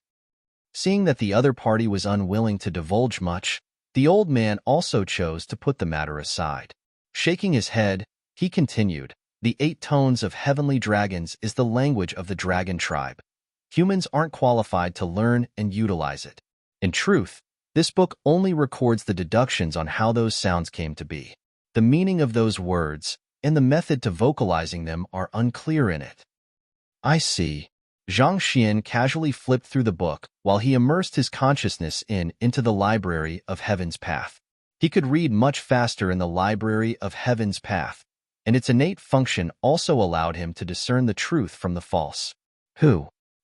A: Seeing that the other party was unwilling to divulge much, the old man also chose to put the matter aside. Shaking his head, he continued, "The 8 tones of heavenly dragons is the language of the dragon tribe. Humans aren't qualified to learn and utilize it. In truth, this book only records the deductions on how those sounds came to be. The meaning of those words and the method to vocalizing them are unclear in it." I see. Zhang Xian casually flipped through the book while he immersed his consciousness into the Library of Heaven's Path. He could read much faster in the Library of Heaven's Path, and its innate function also allowed him to discern the truth from the false.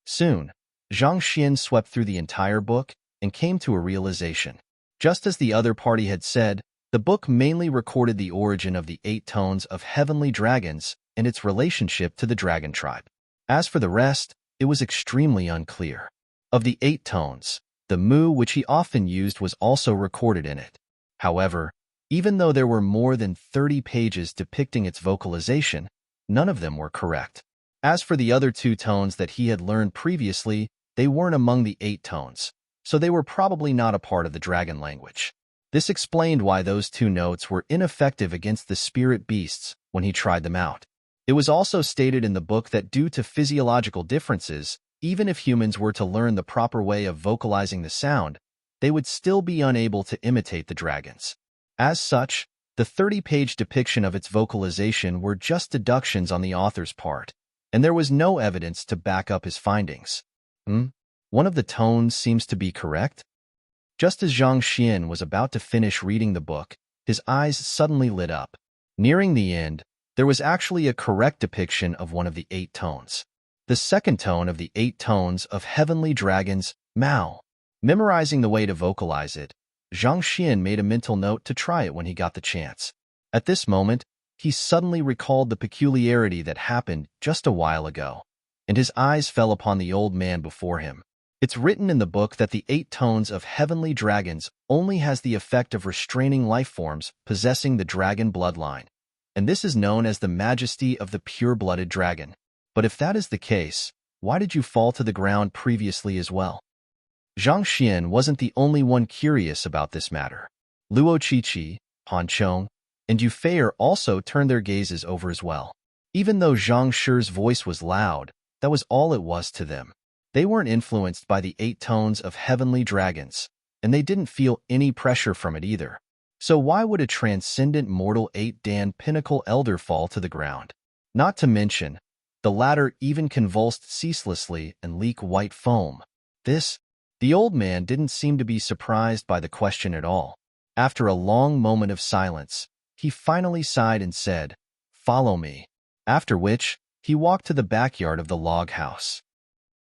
A: Soon, Zhang Xian swept through the entire book and came to a realization. Just as the other party had said, the book mainly recorded the origin of the 8 tones of heavenly dragons and its relationship to the dragon tribe. As for the rest, it was extremely unclear. Of the 8 tones, the mu which he often used was also recorded in it. However, even though there were more than 30 pages depicting its vocalization, none of them were correct. As for the other 2 tones that he had learned previously, they weren't among the 8 tones, so they were probably not a part of the dragon language. This explained why those 2 notes were ineffective against the spirit beasts when he tried them out. It was also stated in the book that due to physiological differences, even if humans were to learn the proper way of vocalizing the sound, they would still be unable to imitate the dragons. As such, the 30-page depiction of its vocalization were just deductions on the author's part, and there was no evidence to back up his findings. One of the tones seems to be correct? Just as Zhang Xian was about to finish reading the book, his eyes suddenly lit up. Nearing the end, there was actually a correct depiction of one of the 8 tones. The second tone of the 8 tones of heavenly dragons, Mao. Memorizing the way to vocalize it, Zhang Xian made a mental note to try it when he got the chance. At this moment, he suddenly recalled the peculiarity that happened just a while ago, and his eyes fell upon the old man before him. It's written in the book that the 8 tones of heavenly dragons only has the effect of restraining life forms possessing the dragon bloodline, and this is known as the majesty of the pure-blooded dragon. But if that is the case, why did you fall to the ground previously as well? Zhang Xian wasn't the only one curious about this matter. Luo Qiqi, Han Chong, and Yu Feier also turned their gazes over as well. Even though Zhang Shi's voice was loud, that was all it was to them. They weren't influenced by the 8 tones of heavenly dragons, and they didn't feel any pressure from it either. So why would a transcendent mortal 8-dan pinnacle elder fall to the ground? Not to mention, the latter even convulsed ceaselessly and leak white foam. The old man didn't seem to be surprised by the question at all. After a long moment of silence, he finally sighed and said, "Follow me." After which, he walked to the backyard of the log house.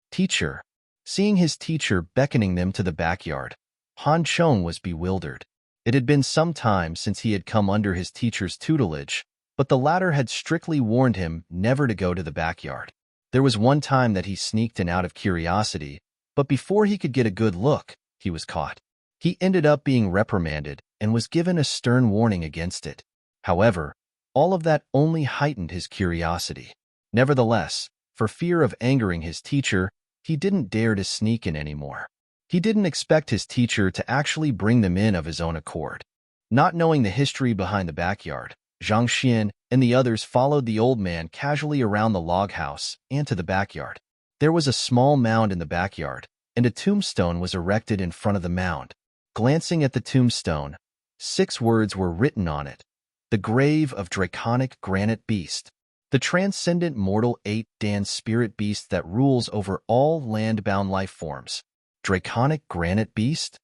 A: Teacher. Seeing his teacher beckoning them to the backyard, Han Chong was bewildered. It had been some time since he had come under his teacher's tutelage, but the latter had strictly warned him never to go to the backyard. There was one time that he sneaked in out of curiosity, but before he could get a good look, he was caught. He ended up being reprimanded and was given a stern warning against it. However, all of that only heightened his curiosity. Nevertheless, for fear of angering his teacher, he didn't dare to sneak in anymore. He didn't expect his teacher to actually bring them in of his own accord. Not knowing the history behind the backyard, Zhang Xian and the others followed the old man casually around the log house and to the backyard. There was a small mound in the backyard, and a tombstone was erected in front of the mound. Glancing at the tombstone, 6 words were written on it: "The grave of draconic granite beast, the transcendent mortal 8-dan spirit beast that rules over all land-bound life forms." Draconic granite beast?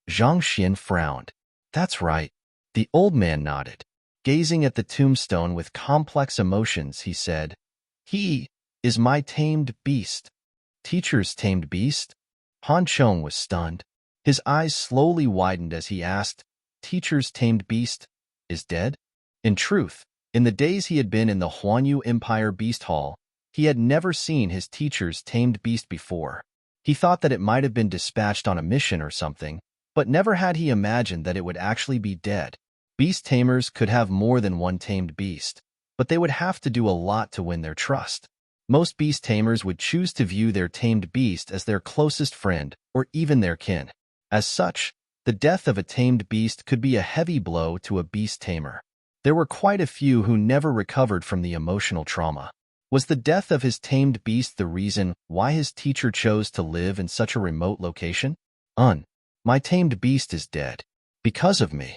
A: Zhang Xian frowned. That's right. The old man nodded. Gazing at the tombstone with complex emotions, he said, "He is my tamed beast." Teacher's tamed beast? Han Chong was stunned. His eyes slowly widened as he asked, "Teacher's tamed beast is dead?" In truth, in the days he had been in the Huanyu Empire Beast Hall, he had never seen his teacher's tamed beast before. He thought that it might have been dispatched on a mission or something, but never had he imagined that it would actually be dead. Beast tamers could have more than one tamed beast, but they would have to do a lot to win their trust. Most beast tamers would choose to view their tamed beast as their closest friend or even their kin. As such, the death of a tamed beast could be a heavy blow to a beast tamer. There were quite a few who never recovered from the emotional trauma. Was the death of his tamed beast the reason why his teacher chose to live in such a remote location? My tamed beast is dead. Because of me.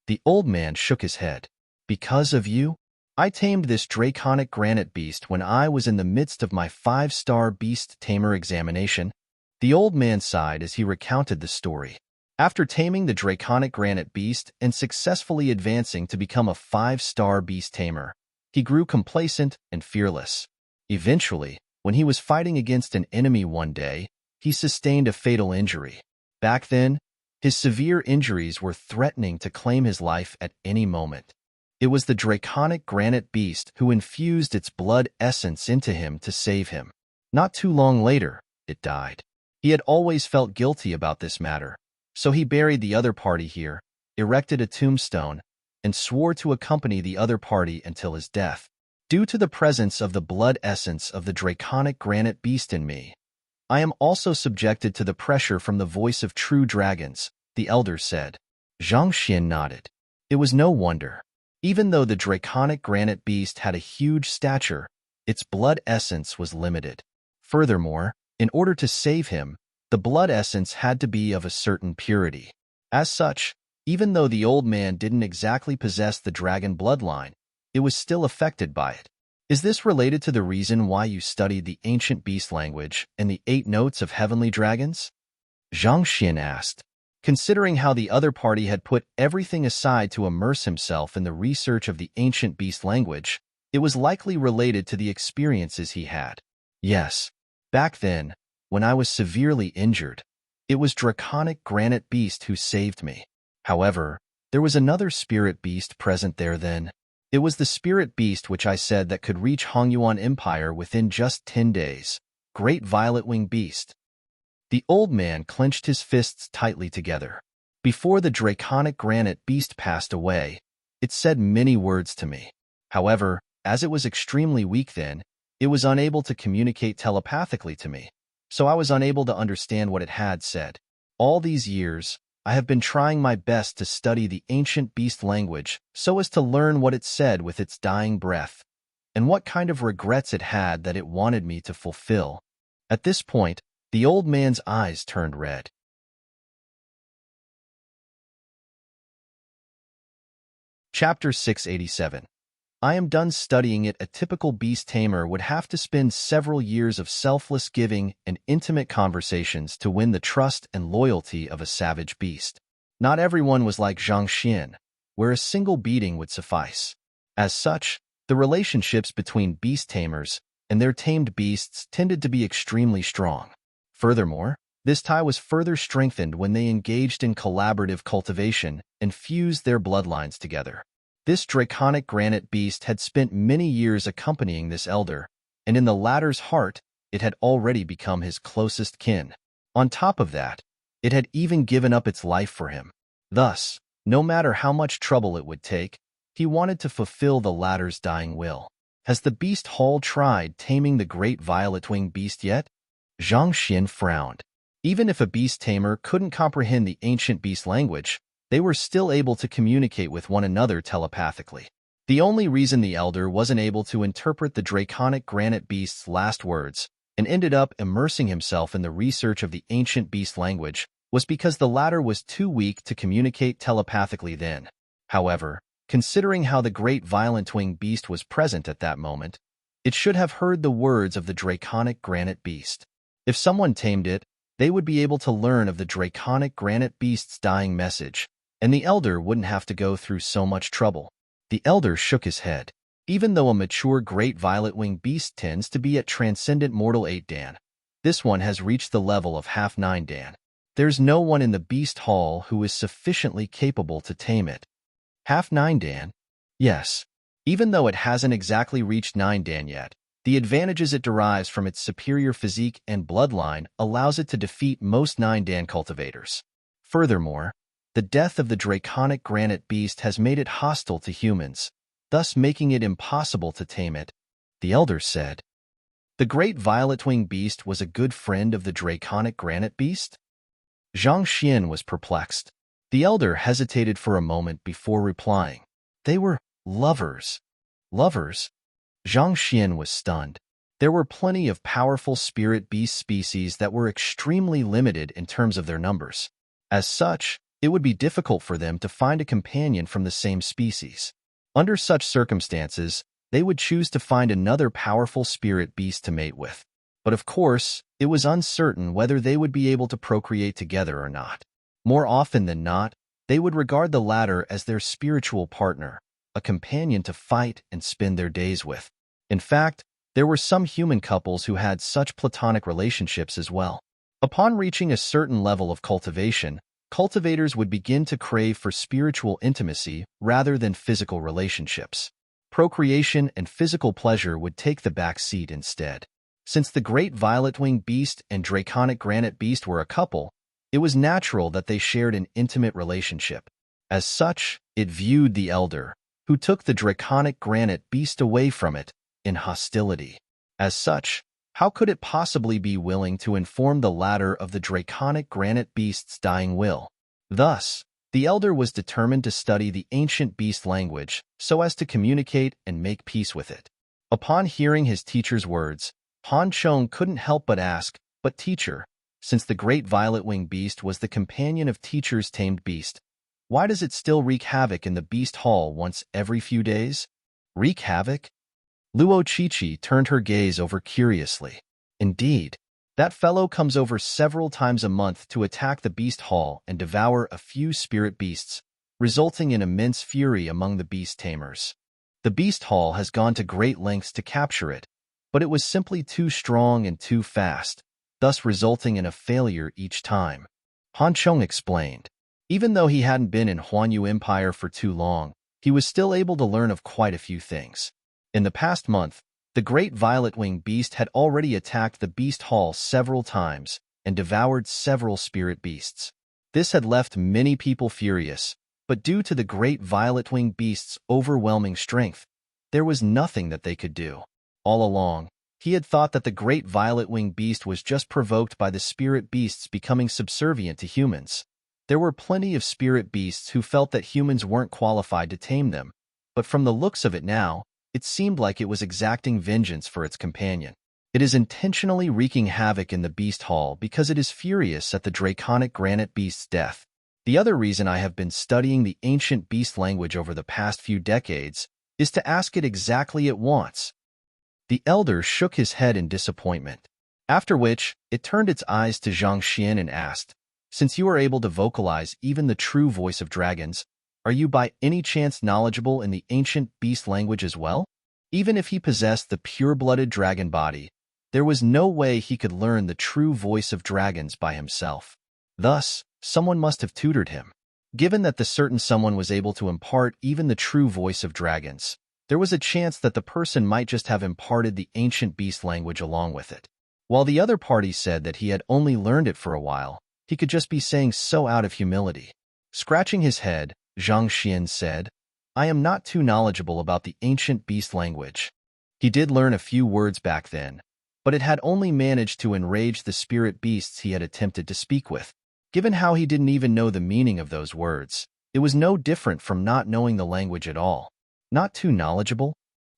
A: The old man shook his head. Because of you? I tamed this draconic granite beast when I was in the midst of my 5-star beast tamer examination. The old man sighed as he recounted the story. After taming the draconic granite beast and successfully advancing to become a 5-star beast tamer, he grew complacent and fearless. Eventually, when he was fighting against an enemy one day, he sustained a fatal injury. Back then, his severe injuries were threatening to claim his life at any moment. It was the draconic granite beast who infused its blood essence into him to save him. Not too long later, it died. He had always felt guilty about this matter, so he buried the other party here, erected a tombstone, and swore to accompany the other party until his death. Due to the presence of the blood essence of the draconic granite beast in me, I am also subjected to the pressure from the voice of true dragons, the elder said. Zhang Xian nodded. It was no wonder. Even though the draconic granite beast had a huge stature, its blood essence was limited. Furthermore, in order to save him, the blood essence had to be of a certain purity. As such, even though the old man didn't exactly possess the dragon bloodline, it was still affected by it. Is this related to the reason why you studied the ancient beast language and the 8 notes of heavenly dragons? Zhang Xian asked. Considering how the other party had put everything aside to immerse himself in the research of the ancient beast language, it was likely related to the experiences he had. Yes, back then, when I was severely injured, it was draconic granite beast who saved me. However, there was another spirit beast present there then. It was the spirit beast which I said that could reach Hongyuan Empire within just 10 days. Great violet-winged beast. The old man clenched his fists tightly together. Before the draconic granite beast passed away, it said many words to me. However, as it was extremely weak then, it was unable to communicate telepathically to me, so I was unable to understand what it had said. All these years, I have been trying my best to study the ancient beast language so as to learn what it said with its dying breath, and what kind of regrets it had that it wanted me to fulfill. At this point, the old man's eyes turned red. Chapter 687. I am done studying it. A typical beast tamer would have to spend several years of selfless giving and intimate conversations to win the trust and loyalty of a savage beast. Not everyone was like Zhang Xian, where a single beating would suffice. As such, the relationships between beast tamers and their tamed beasts tended to be extremely strong. Furthermore, this tie was further strengthened when they engaged in collaborative cultivation and fused their bloodlines together. This draconic granite beast had spent many years accompanying this elder, and in the latter's heart, it had already become his closest kin. On top of that, it had even given up its life for him. Thus, no matter how much trouble it would take, he wanted to fulfill the latter's dying will. Has the beast hall tried taming the great violet-winged beast yet? Zhang Xian frowned. Even if a beast tamer couldn't comprehend the ancient beast language, they were still able to communicate with one another telepathically. The only reason the elder wasn't able to interpret the draconic granite beast's last words and ended up immersing himself in the research of the ancient beast language was because the latter was too weak to communicate telepathically then. However, considering how the great violent-winged beast was present at that moment, it should have heard the words of the draconic granite beast. If someone tamed it, they would be able to learn of the draconic granite beast's dying message and the elder wouldn't have to go through so much trouble. The elder shook his head. Even though a mature great violet-winged beast tends to be at transcendent mortal 8 Dan, this one has reached the level of half 9 Dan. There's no one in the beast hall who is sufficiently capable to tame it. Half 9 Dan? Yes. Even though it hasn't exactly reached 9 Dan yet, the advantages it derives from its superior physique and bloodline allows it to defeat most 9 Dan cultivators. Furthermore, the death of the draconic granite beast has made it hostile to humans, thus making it impossible to tame it, the elder said. The great violet-winged beast was a good friend of the draconic granite beast? Zhang Xian was perplexed. The elder hesitated for a moment before replying. They were lovers. Lovers? Zhang Xian was stunned. There were plenty of powerful spirit beast species that were extremely limited in terms of their numbers. As such, it would be difficult for them to find a companion from the same species. Under such circumstances, they would choose to find another powerful spirit beast to mate with. But of course, it was uncertain whether they would be able to procreate together or not. More often than not, they would regard the latter as their spiritual partner, a companion to fight and spend their days with. In fact, there were some human couples who had such platonic relationships as well. Upon reaching a certain level of cultivation, cultivators would begin to crave for spiritual intimacy rather than physical relationships. Procreation and physical pleasure would take the back seat instead. Since the great violet-winged beast and draconic granite beast were a couple, it was natural that they shared an intimate relationship. As such, it viewed the elder, who took the draconic granite beast away from it, in hostility. As such, how could it possibly be willing to inform the latter of the draconic granite beast's dying will? Thus, the elder was determined to study the ancient beast language so as to communicate and make peace with it. Upon hearing his teacher's words, Han Chong couldn't help but ask, "But teacher, since the great violet-winged beast was the companion of teacher's tamed beast, why does it still wreak havoc in the beast hall once every few days?" Wreak havoc? Luo Chichi turned her gaze over curiously. Indeed, that fellow comes over several times a month to attack the beast hall and devour a few spirit beasts, resulting in immense fury among the beast tamers. The beast hall has gone to great lengths to capture it, but it was simply too strong and too fast, thus resulting in a failure each time. Han Chong explained. Even though he hadn't been in Huanyu Empire for too long, he was still able to learn of quite a few things. In the past month, the great violet-winged beast had already attacked the beast hall several times and devoured several spirit beasts. This had left many people furious, but due to the great violet-winged beast's overwhelming strength, there was nothing that they could do. All along, he had thought that the great violet-winged beast was just provoked by the spirit beasts becoming subservient to humans. There were plenty of spirit beasts who felt that humans weren't qualified to tame them, but from the looks of it now, it seemed like it was exacting vengeance for its companion. It is intentionally wreaking havoc in the beast hall because it is furious at the draconic granite beast's death. The other reason I have been studying the ancient beast language over the past few decades is to ask it exactly it wants. The elder shook his head in disappointment, after which it turned its eyes to Zhang Xian and asked, "Since you are able to vocalize even the true voice of dragons, are you by any chance knowledgeable in the ancient beast language as well?" Even if he possessed the pure-blooded dragon body, there was no way he could learn the true voice of dragons by himself. Thus, someone must have tutored him. Given that the certain someone was able to impart even the true voice of dragons, there was a chance that the person might just have imparted the ancient beast language along with it. While the other party said that he had only learned it for a while, he could just be saying so out of humility. Scratching his head, Zhang Xian said, "I am not too knowledgeable about the ancient beast language." He did learn a few words back then, but it had only managed to enrage the spirit beasts he had attempted to speak with. Given how he didn't even know the meaning of those words, it was no different from not knowing the language at all. Not too knowledgeable?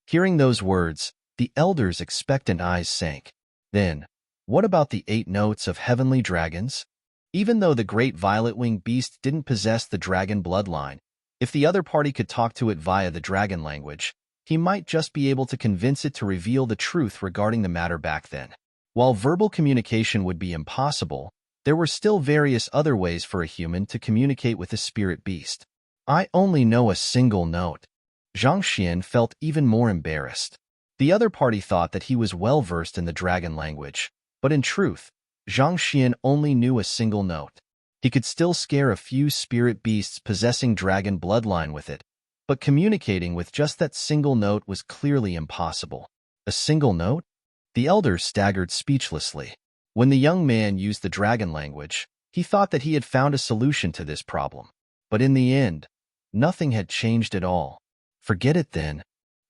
A: Hearing those words, the elder's expectant eyes sank. Then, what about the 8 notes of heavenly dragons? Even though the great violet-winged beast didn't possess the dragon bloodline, if the other party could talk to it via the dragon language, he might just be able to convince it to reveal the truth regarding the matter back then. While verbal communication would be impossible, There were still various other ways for a human to communicate with a spirit beast. I only know a single note. Zhang Xian felt even more embarrassed. The other party thought that he was well-versed in the dragon language, but in truth, Zhang Xian only knew a single note. He could still scare a few spirit beasts possessing dragon bloodline with it, but communicating with just that single note was clearly impossible. A single note? The elder staggered speechlessly. When the young man used the dragon language, he thought that he had found a solution to this problem. But in the end, nothing had changed at all. Forget it then.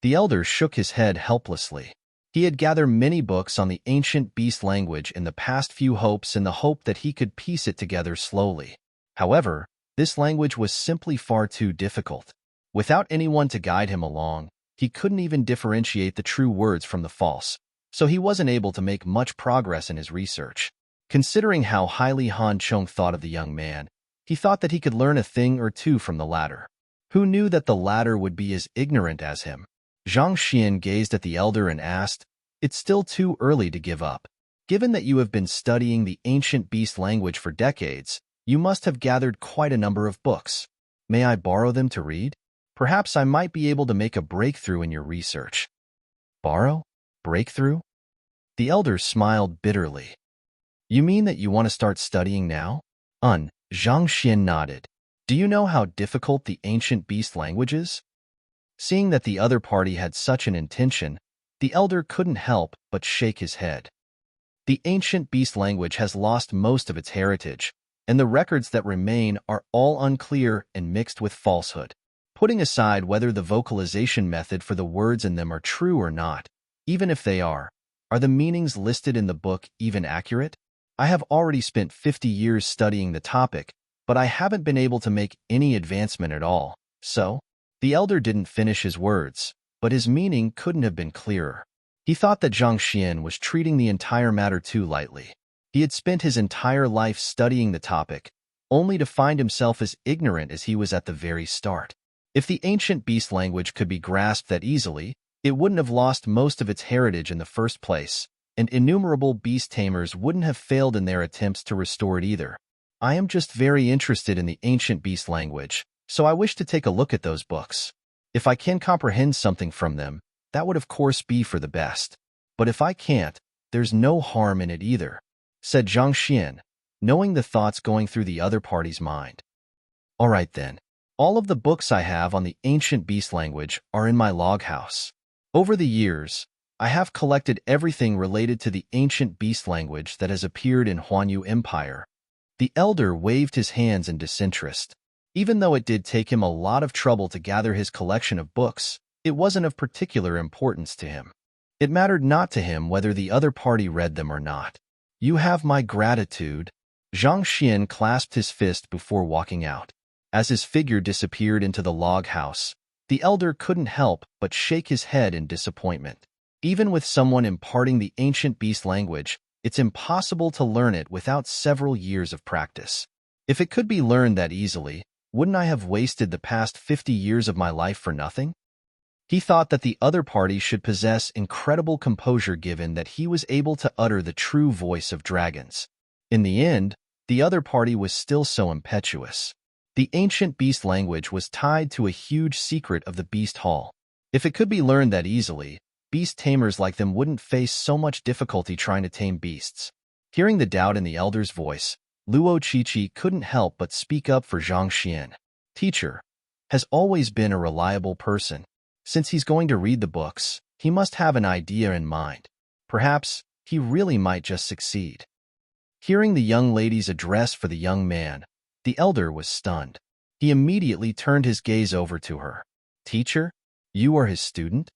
A: The elder shook his head helplessly. He had gathered many books on the ancient beast language in the past few hopes in the hope that he could piece it together slowly. However, this language was simply far too difficult. Without anyone to guide him along, he couldn't even differentiate the true words from the false, so he wasn't able to make much progress in his research. Considering how highly Han Chong thought of the young man, he thought that he could learn a thing or two from the latter. Who knew that the latter would be as ignorant as him? Zhang Xian gazed at the elder and asked, "It's still too early to give up. Given that you have been studying the ancient beast language for decades, you must have gathered quite a number of books. May I borrow them to read? Perhaps I might be able to make a breakthrough in your research." Borrow? Breakthrough? The elder smiled bitterly. You mean that you want to start studying now? Zhang Xian nodded. Do you know how difficult the ancient beast language is? Seeing that the other party had such an intention, the elder couldn't help but shake his head. The ancient beast language has lost most of its heritage, and the records that remain are all unclear and mixed with falsehood. Putting aside whether the vocalization method for the words in them are true or not, even if they are the meanings listed in the book even accurate? I have already spent 50 years studying the topic, but I haven't been able to make any advancement at all, so... The elder didn't finish his words, but his meaning couldn't have been clearer. He thought that Zhang Xian was treating the entire matter too lightly. He had spent his entire life studying the topic, only to find himself as ignorant as he was at the very start. If the ancient beast language could be grasped that easily, it wouldn't have lost most of its heritage in the first place, and innumerable beast tamers wouldn't have failed in their attempts to restore it either. I am just very interested in the ancient beast language, so I wish to take a look at those books. If I can comprehend something from them, that would of course be for the best. But if I can't, there's no harm in it either, said Zhang Xian, knowing the thoughts going through the other party's mind. All right then. All of the books I have on the ancient beast language are in my log house. Over the years, I have collected everything related to the ancient beast language that has appeared in Huanyu Empire. The elder waved his hands in disinterest. Even though it did take him a lot of trouble to gather his collection of books, it wasn't of particular importance to him. It mattered not to him whether the other party read them or not. You have my gratitude. Zhang Xian clasped his fist before walking out. As his figure disappeared into the log house, the elder couldn't help but shake his head in disappointment. Even with someone imparting the ancient beast language, it's impossible to learn it without several years of practice. If it could be learned that easily, wouldn't I have wasted the past 50 years of my life for nothing? He thought that the other party should possess incredible composure given that he was able to utter the true voice of dragons. In the end, the other party was still so impetuous. The ancient beast language was tied to a huge secret of the beast hall. If it could be learned that easily, beast tamers like them wouldn't face so much difficulty trying to tame beasts. Hearing the doubt in the elder's voice, Luo Qiqi couldn't help but speak up for Zhang Xian. Teacher has always been a reliable person. Since he's going to read the books, he must have an idea in mind. Perhaps he really might just succeed. Hearing the young lady's address for the young man, the elder was stunned. He immediately turned his gaze over to her. Teacher, you are his student?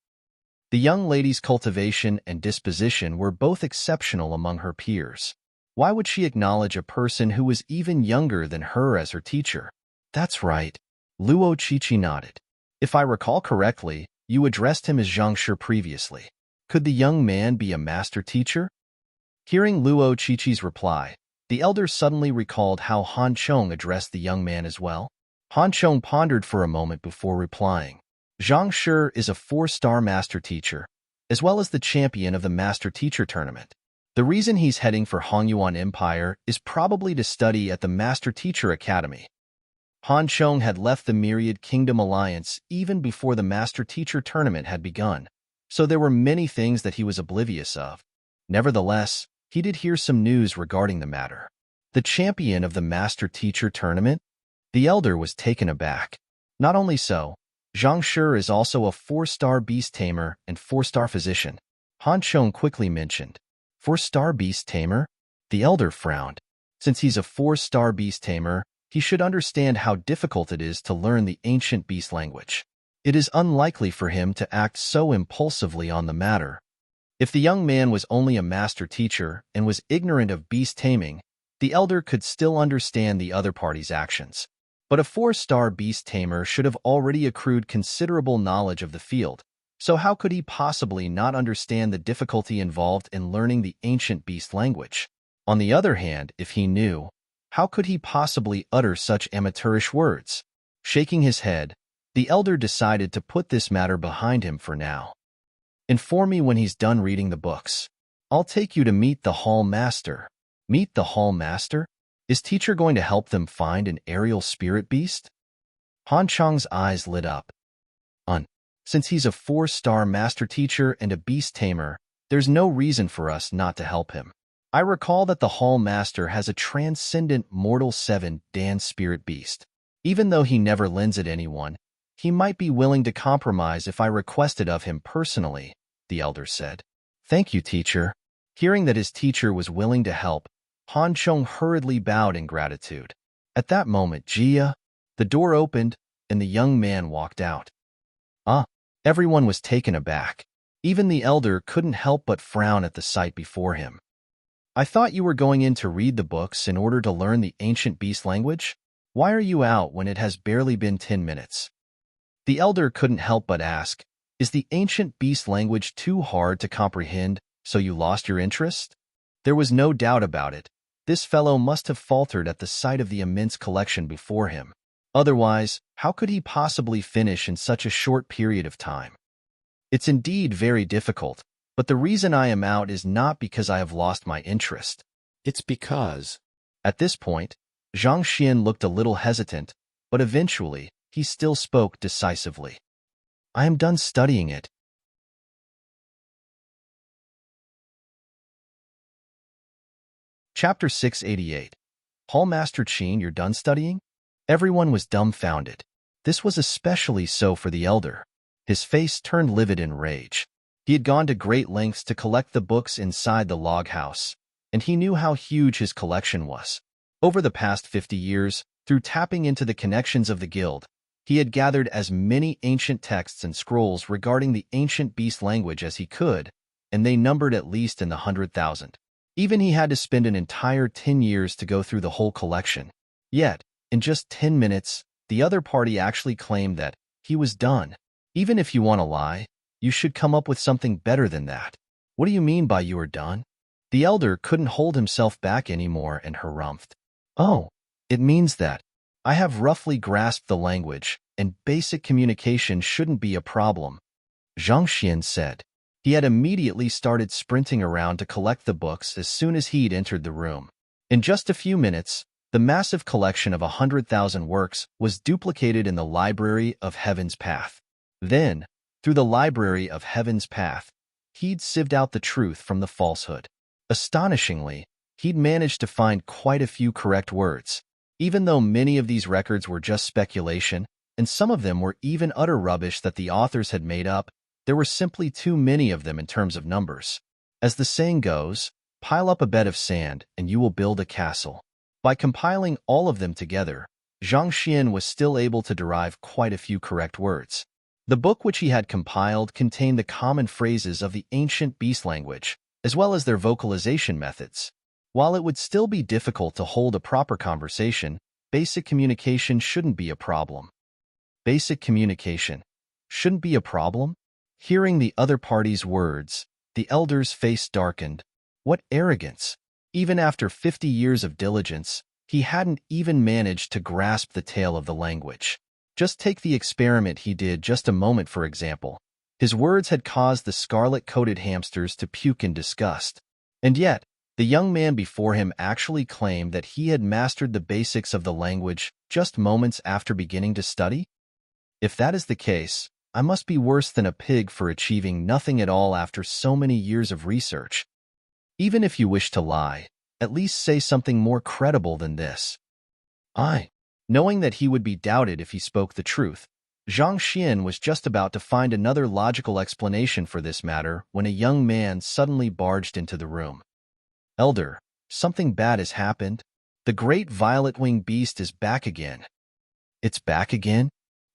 A: The young lady's cultivation and disposition were both exceptional among her peers. Why would she acknowledge a person who was even younger than her as her teacher? That's right. Luo Qiqi nodded. If I recall correctly, you addressed him as Zhang Shi previously. Could the young man be a master teacher? Hearing Luo Qiqi's reply, the elder suddenly recalled how Han Chong addressed the young man as well. Han Chong pondered for a moment before replying. Zhang Shi is a 4-star master teacher, as well as the champion of the master teacher tournament. The reason he's heading for Hongyuan Empire is probably to study at the Master Teacher Academy. Han Chong had left the Myriad Kingdom Alliance even before the Master Teacher Tournament had begun, so there were many things that he was oblivious of. Nevertheless, he did hear some news regarding the matter. The champion of the Master Teacher Tournament? The elder was taken aback. Not only so, Zhang Shi is also a 4-star beast tamer and 4-star physician. Han Chong quickly mentioned. 4-star beast tamer? The elder frowned. Since he's a 4-star beast tamer, he should understand how difficult it is to learn the ancient beast language. It is unlikely for him to act so impulsively on the matter. If the young man was only a master teacher and was ignorant of beast taming, the elder could still understand the other party's actions. But a 4-star beast tamer should have already accrued considerable knowledge of the field, so how could he possibly not understand the difficulty involved in learning the ancient beast language? On the other hand, if he knew, how could he possibly utter such amateurish words? Shaking his head, the elder decided to put this matter behind him for now. Inform me when he's done reading the books. I'll take you to meet the Hall Master. Meet the Hall Master? Is teacher going to help them find an aerial spirit beast? Han Chong's eyes lit up. Since he's a 4-star master teacher and a beast tamer, there's no reason for us not to help him. I recall that the Hall Master has a transcendent mortal 7-dan spirit beast. Even though he never lends it anyone, he might be willing to compromise if I request it of him personally, the elder said. Thank you, teacher. Hearing that his teacher was willing to help, Han Chong hurriedly bowed in gratitude. At that moment, the door opened, and the young man walked out. Everyone was taken aback. Even the elder couldn't help but frown at the sight before him. I thought you were going in to read the books in order to learn the ancient beast language? Why are you out when it has barely been 10 minutes? The elder couldn't help but ask, is the ancient beast language too hard to comprehend, so you lost your interest? There was no doubt about it. This fellow must have faltered at the sight of the immense collection before him. Otherwise, how could he possibly finish in such a short period of time? It's indeed very difficult, but the reason I am out is not because I have lost my interest. It's because... At this point, Zhang Xian looked a little hesitant, but eventually, he still spoke decisively. I am done studying it. Chapter 688. Hallmaster Qin, you're done studying? Everyone was dumbfounded. This was especially so for the elder. His face turned livid in rage. He had gone to great lengths to collect the books inside the log house, and he knew how huge his collection was. Over the past 50 years, through tapping into the connections of the guild, he had gathered as many ancient texts and scrolls regarding the ancient beast language as he could, and they numbered at least in the 100,000. Even he had to spend an entire 10 years to go through the whole collection. Yet, in just 10 minutes, the other party actually claimed that he was done. Even if you want to lie, you should come up with something better than that. What do you mean by you are done? The elder couldn't hold himself back anymore and harumphed. Oh, it means that I have roughly grasped the language, and basic communication shouldn't be a problem, Zhang Xian said. He had immediately started sprinting around to collect the books as soon as he'd entered the room. In just a few minutes, the massive collection of 100,000 works was duplicated in the Library of Heaven's Path. Then, through the Library of Heaven's Path, he'd sieved out the truth from the falsehood. Astonishingly, he'd managed to find quite a few correct words. Even though many of these records were just speculation, and some of them were even utter rubbish that the authors had made up, there were simply too many of them in terms of numbers. As the saying goes, pile up a bed of sand and you will build a castle. By compiling all of them together, Zhang Xian was still able to derive quite a few correct words. The book which he had compiled contained the common phrases of the ancient beast language, as well as their vocalization methods. While it would still be difficult to hold a proper conversation, basic communication shouldn't be a problem. Basic communication shouldn't be a problem? Hearing the other party's words, the elder's face darkened. What arrogance! Even after 50 years of diligence, he hadn't even managed to grasp the tale of the language. Just take the experiment he did just a moment for example. His words had caused the scarlet-coated hamsters to puke in disgust. And yet, the young man before him actually claimed that he had mastered the basics of the language just moments after beginning to study? If that is the case, I must be worse than a pig for achieving nothing at all after so many years of research. Even if you wish to lie, at least say something more credible than this. Knowing that he would be doubted if he spoke the truth, Zhang Xian was just about to find another logical explanation for this matter when a young man suddenly barged into the room. Elder, something bad has happened. The great violet-winged beast is back again. It's back again?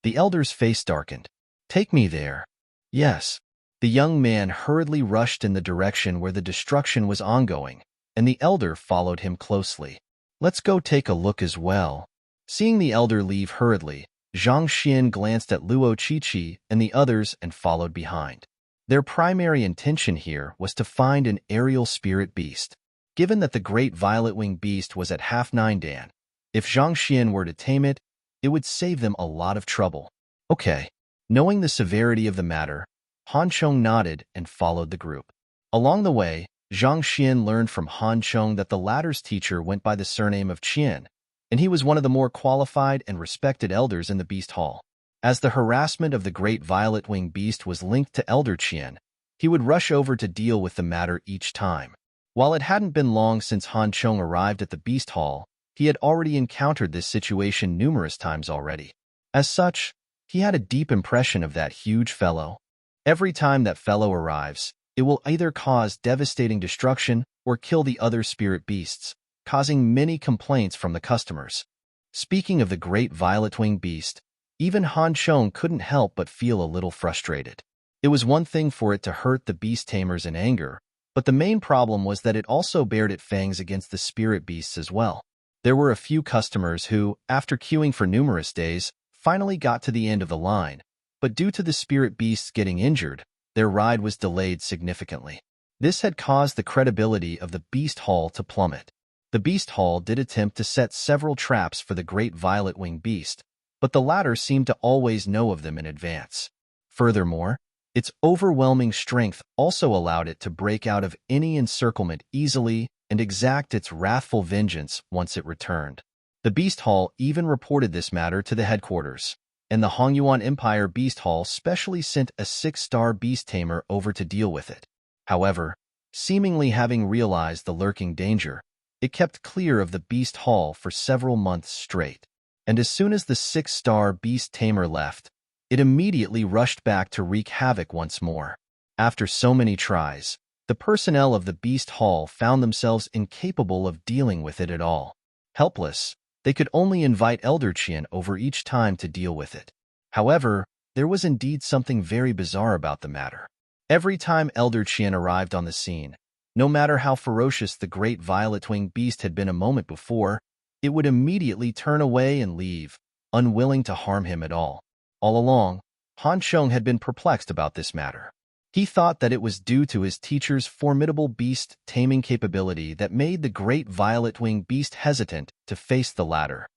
A: The elder's face darkened. Take me there. Yes. The young man hurriedly rushed in the direction where the destruction was ongoing, and the elder followed him closely. Let's go take a look as well. Seeing the elder leave hurriedly, Zhang Xian glanced at Luo Qiqi and the others and followed behind. Their primary intention here was to find an aerial spirit beast. Given that the great violet-winged beast was at half 9 Dan, if Zhang Xian were to tame it, it would save them a lot of trouble. Okay. Knowing the severity of the matter, Han Chong nodded and followed the group. Along the way, Zhang Xian learned from Han Chong that the latter's teacher went by the surname of Qian, and he was one of the more qualified and respected elders in the Beast Hall. As the harassment of the great violet-winged beast was linked to Elder Qian, he would rush over to deal with the matter each time. While it hadn't been long since Han Chong arrived at the Beast Hall, he had already encountered this situation numerous times already. As such, he had a deep impression of that huge fellow. Every time that fellow arrives, it will either cause devastating destruction or kill the other spirit beasts, causing many complaints from the customers. Speaking of the great violet-winged beast, even Han Chong couldn't help but feel a little frustrated. It was one thing for it to hurt the beast tamers in anger, but the main problem was that it also bared its fangs against the spirit beasts as well. There were a few customers who, after queuing for numerous days, finally got to the end of the line, but due to the spirit beasts getting injured, their ride was delayed significantly. This had caused the credibility of the Beast Hall to plummet. The Beast Hall did attempt to set several traps for the great violet-winged beast, but the latter seemed to always know of them in advance. Furthermore, its overwhelming strength also allowed it to break out of any encirclement easily and exact its wrathful vengeance once it returned. The Beast Hall even reported this matter to the headquarters, and the Hongyuan Empire Beast Hall specially sent a 6-star beast tamer over to deal with it. However, seemingly having realized the lurking danger, it kept clear of the Beast Hall for several months straight. And as soon as the 6-star beast tamer left, it immediately rushed back to wreak havoc once more. After so many tries, the personnel of the Beast Hall found themselves incapable of dealing with it at all. Helpless, they could only invite Elder Qian over each time to deal with it. However, there was indeed something very bizarre about the matter. Every time Elder Qian arrived on the scene, no matter how ferocious the great violet-winged beast had been a moment before, it would immediately turn away and leave, unwilling to harm him at all. All along, Han Chong had been perplexed about this matter. He thought that it was due to his teacher's formidable beast-taming capability that made the great violet-winged beast hesitant to face the latter.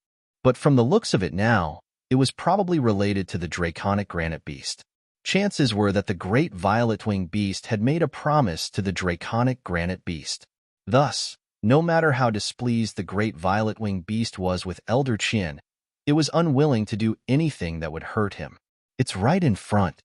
A: But from the looks of it now, it was probably related to the draconic granite beast. Chances were that the great violet-winged beast had made a promise to the draconic granite beast. Thus, no matter how displeased the great violet-winged beast was with Elder Qian, it was unwilling to do anything that would hurt him. It's right in front.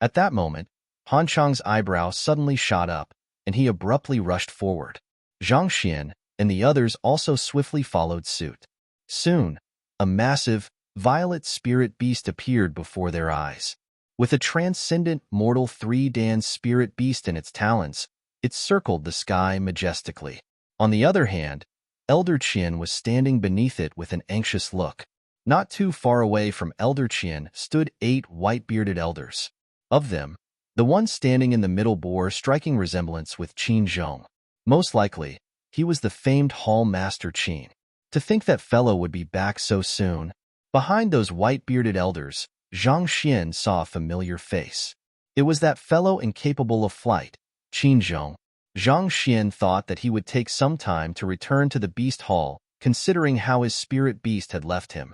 A: At that moment, Han Chong's eyebrow suddenly shot up, and he abruptly rushed forward. Zhang Xian and the others also swiftly followed suit. Soon, a massive, violet spirit beast appeared before their eyes. With a transcendent mortal 3-Dan spirit beast in its talons, it circled the sky majestically. On the other hand, Elder Qian was standing beneath it with an anxious look. Not too far away from Elder Qian stood 8 white-bearded elders. Of them, the one standing in the middle bore striking resemblance with Qin Zhong. Most likely, he was the famed Hall Master Qin. To think that fellow would be back so soon. Behind those white-bearded elders, Zhang Xian saw a familiar face. It was that fellow incapable of flight, Qin Zhong. Zhang Xian thought that he would take some time to return to the Beast Hall, considering how his spirit beast had left him.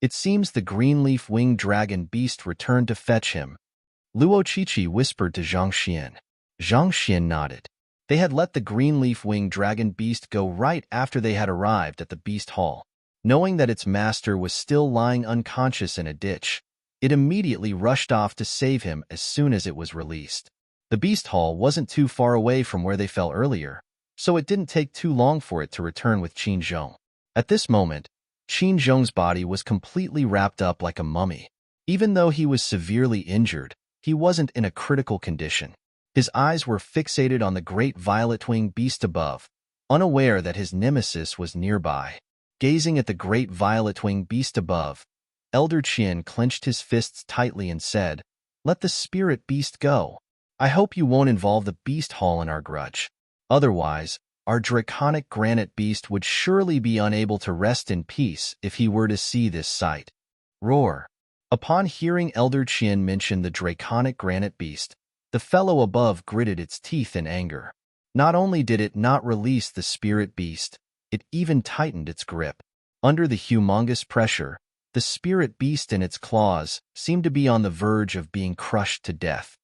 A: It seems the green-leaf winged dragon beast returned to fetch him. Luo Qiqi whispered to Zhang Xian. Zhang Xian nodded. They had let the green leaf-winged dragon beast go right after they had arrived at the beast hall. Knowing that its master was still lying unconscious in a ditch, it immediately rushed off to save him as soon as it was released. The beast hall wasn't too far away from where they fell earlier, so it didn't take too long for it to return with Qin Zhong. At this moment, Qin Zhong's body was completely wrapped up like a mummy. Even though he was severely injured, he wasn't in a critical condition. His eyes were fixated on the great violet-winged beast above, unaware that his nemesis was nearby. Gazing at the great violet-winged beast above, Elder Qian clenched his fists tightly and said, "Let the spirit beast go. I hope you won't involve the beast hall in our grudge. Otherwise, our draconic granite beast would surely be unable to rest in peace if he were to see this sight." Roar. Upon hearing Elder Qian mention the draconic granite beast, the fellow above gritted its teeth in anger. Not only did it not release the spirit beast, it even tightened its grip. Under the humongous pressure, the spirit beast and its claws seemed to be on the verge of being crushed to death.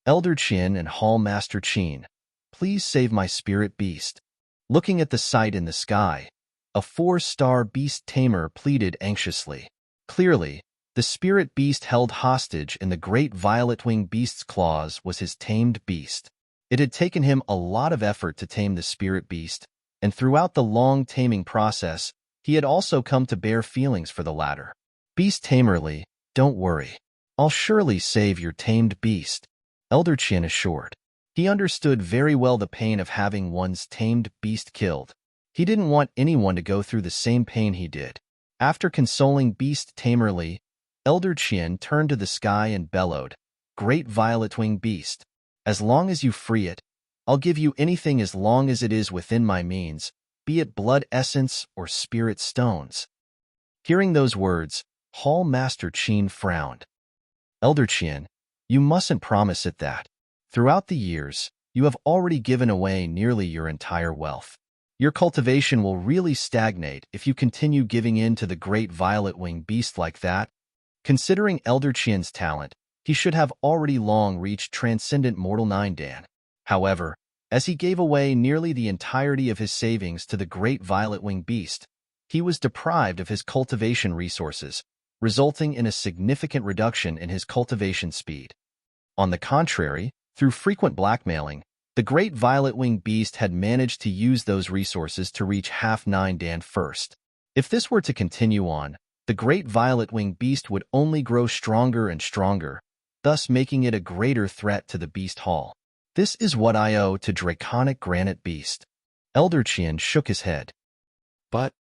A: "Elder Qian and Hall Master Qin, please save my spirit beast." Looking at the sight in the sky, a 4-star beast tamer pleaded anxiously. Clearly, the spirit beast held hostage in the great violet-winged beast's claws was his tamed beast. It had taken him a lot of effort to tame the spirit beast, and throughout the long taming process, he had also come to bear feelings for the latter. "Beast Tamerly, don't worry. I'll surely save your tamed beast," Elder Qian assured. He understood very well the pain of having one's tamed beast killed. He didn't want anyone to go through the same pain he did. After consoling Beast Tamerly, Elder Qian turned to the sky and bellowed, "Great violet-winged beast, as long as you free it, I'll give you anything as long as it is within my means, be it blood essence or spirit stones." Hearing those words, Hall Master Qin frowned. "Elder Qian, you mustn't promise it that. Throughout the years, you have already given away nearly your entire wealth. Your cultivation will really stagnate if you continue giving in to the great violet-winged beast like that." Considering Elder Qian's talent, he should have already long reached Transcendent Mortal 9 Dan. However, as he gave away nearly the entirety of his savings to the great violet-winged beast, he was deprived of his cultivation resources, resulting in a significant reduction in his cultivation speed. On the contrary, through frequent blackmailing, the great violet-winged beast had managed to use those resources to reach half 9 Dan first. If this were to continue on, the great violet-winged beast would only grow stronger and stronger, thus making it a greater threat to the beast hall. "This is what I owe to draconic granite beast." Elder Qian shook his head. "But,"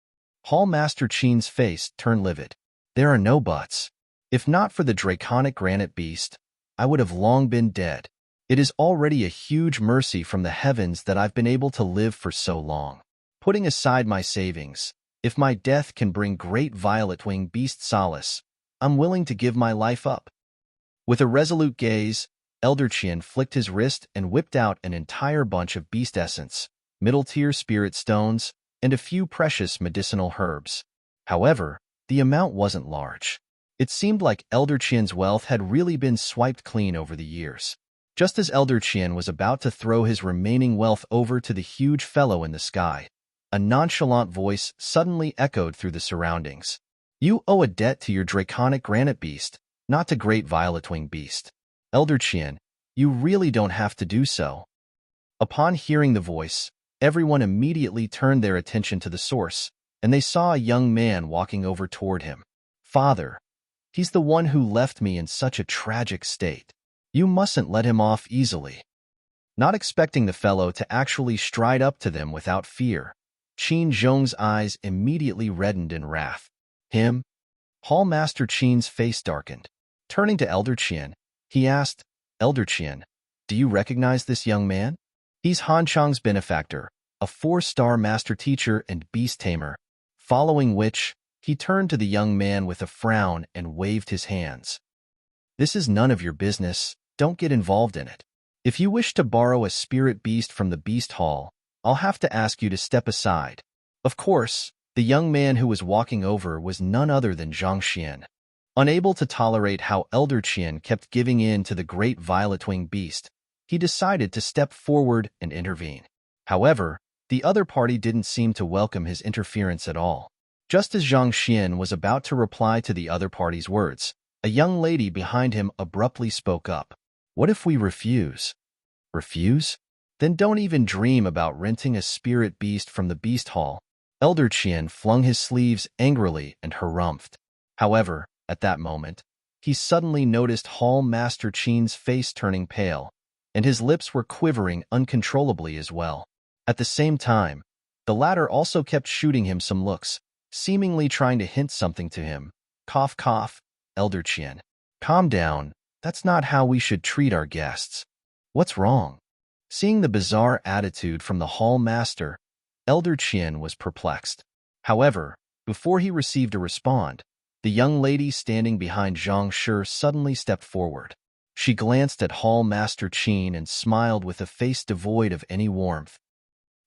A: Hall Master Qin's face turned livid. "There are no buts. If not for the draconic granite beast, I would have long been dead. It is already a huge mercy from the heavens that I've been able to live for so long. Putting aside my savings, if my death can bring great violet-winged beast solace, I'm willing to give my life up." With a resolute gaze, Elder Qian flicked his wrist and whipped out an entire bunch of beast essence, middle-tier spirit stones, and a few precious medicinal herbs. However, the amount wasn't large. It seemed like Elder Qian's wealth had really been swiped clean over the years. Just as Elder Qian was about to throw his remaining wealth over to the huge fellow in the sky, a nonchalant voice suddenly echoed through the surroundings. "You owe a debt to your draconic granite beast, not to great violet-winged beast. Elder Qian, you really don't have to do so." Upon hearing the voice, everyone immediately turned their attention to the source, and they saw a young man walking over toward him. "Father, he's the one who left me in such a tragic state. You mustn't let him off easily." Not expecting the fellow to actually stride up to them without fear, Qin Zhong's eyes immediately reddened in wrath. "Him?" Hall Master Qin's face darkened. Turning to Elder Qian, he asked, "Elder Qian, do you recognize this young man? He's Han Chang's benefactor, a 4-star master teacher and beast tamer." Following which, he turned to the young man with a frown and waved his hands. "This is none of your business. Don't get involved in it. If you wish to borrow a spirit beast from the beast hall, I'll have to ask you to step aside." Of course, the young man who was walking over was none other than Zhang Xian. Unable to tolerate how Elder Qian kept giving in to the great violet-winged beast, he decided to step forward and intervene. However, the other party didn't seem to welcome his interference at all. Just as Zhang Xian was about to reply to the other party's words, a young lady behind him abruptly spoke up. "What if we refuse?" "Refuse? Then don't even dream about renting a spirit beast from the beast hall." Elder Qian flung his sleeves angrily and harumphed. However, at that moment, he suddenly noticed Hall Master Qin's face turning pale, and his lips were quivering uncontrollably as well. At the same time, the latter also kept shooting him some looks, seemingly trying to hint something to him. Cough, cough, Elder Qian. Calm down. That's not how we should treat our guests. What's wrong? Seeing the bizarre attitude from the hall master, Elder Qian was perplexed. However, before he received a response, the young lady standing behind Zhang Shi suddenly stepped forward. She glanced at Hall Master Qin and smiled with a face devoid of any warmth.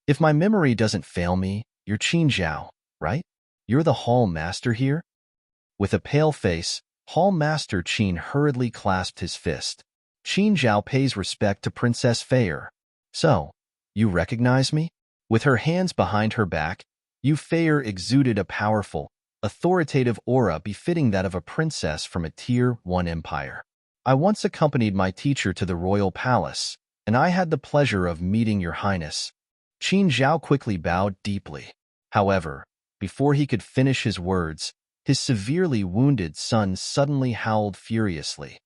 A: "If my memory doesn't fail me, you're Qin Zhao, right? You're the Hall Master here?" With a pale face, Hall Master Qin hurriedly clasped his fist. "Qin Zhao pays respect to Princess Feier. So, you recognize me?" With her hands behind her back, Yu Feier exuded a powerful, authoritative aura befitting that of a princess from a Tier 1 empire. "I once accompanied my teacher to the royal palace, and I had the pleasure of meeting your highness." Qin Zhao quickly bowed deeply. However, before he could finish his words, his severely wounded son suddenly howled furiously.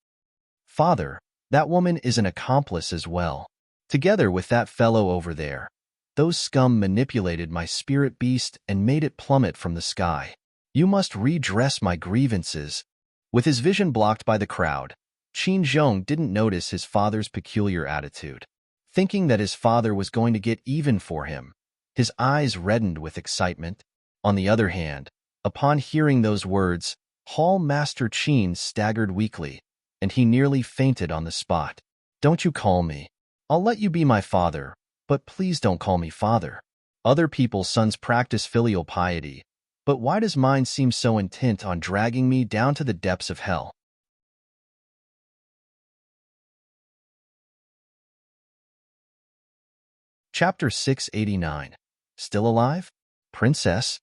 A: "Father, that woman is an accomplice as well. Together with that fellow over there. Those scum manipulated my spirit beast and made it plummet from the sky. You must redress my grievances." With his vision blocked by the crowd, Qin Zhong didn't notice his father's peculiar attitude. Thinking that his father was going to get even for him, his eyes reddened with excitement. On the other hand, upon hearing those words, Hall Master Qin staggered weakly, and he nearly fainted on the spot. "Don't you call me. I'll let you be my father, but please don't call me father. Other people's sons practice filial piety, but why does mine seem so intent on dragging me down to the depths of hell?" Chapter 689. Still alive? Princess?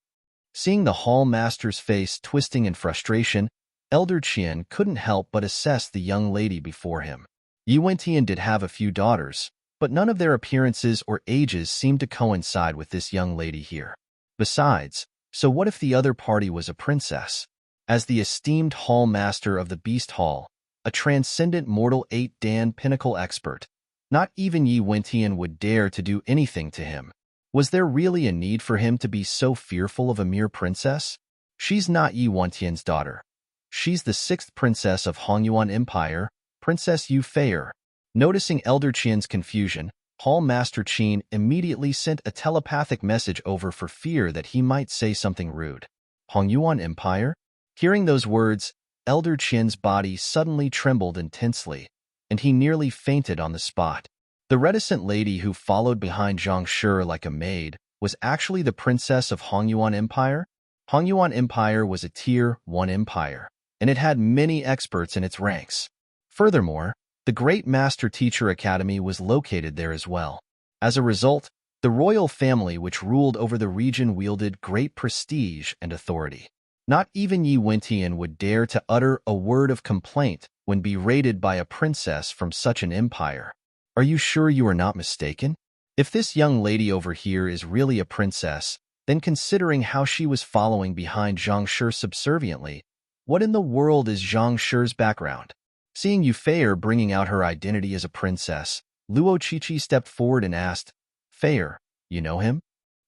A: Seeing the hall master's face twisting in frustration, Elder Qian couldn't help but assess the young lady before him. Yu Wentian did have a few daughters, but none of their appearances or ages seemed to coincide with this young lady here. Besides, so what if the other party was a princess? As the esteemed hall master of the Beast Hall, a transcendent mortal 8-Dan pinnacle expert, not even Yi Wentian would dare to do anything to him. Was there really a need for him to be so fearful of a mere princess? She's not Yi Wentian's daughter. She's the 6th princess of Hongyuan Empire, Princess Yu Feier. Noticing Elder Qian's confusion, Hall Master Qin immediately sent a telepathic message over for fear that he might say something rude. Hongyuan Empire? Hearing those words, Elder Qian's body suddenly trembled intensely, and he nearly fainted on the spot. The reticent lady who followed behind Zhang Shi like a maid was actually the princess of Hongyuan Empire. Hongyuan Empire was a Tier 1 empire, and it had many experts in its ranks. Furthermore, the Great Master Teacher Academy was located there as well. As a result, the royal family which ruled over the region wielded great prestige and authority. Not even Yi Wentian would dare to utter a word of complaint when berated by a princess from such an empire. Are you sure you are not mistaken? If this young lady over here is really a princess, then considering how she was following behind Zhang Shi subserviently, what in the world is Zhang Shi's background? Seeing Yu Feier bringing out her identity as a princess, Luo Qiqi stepped forward and asked, "Feier, you know him?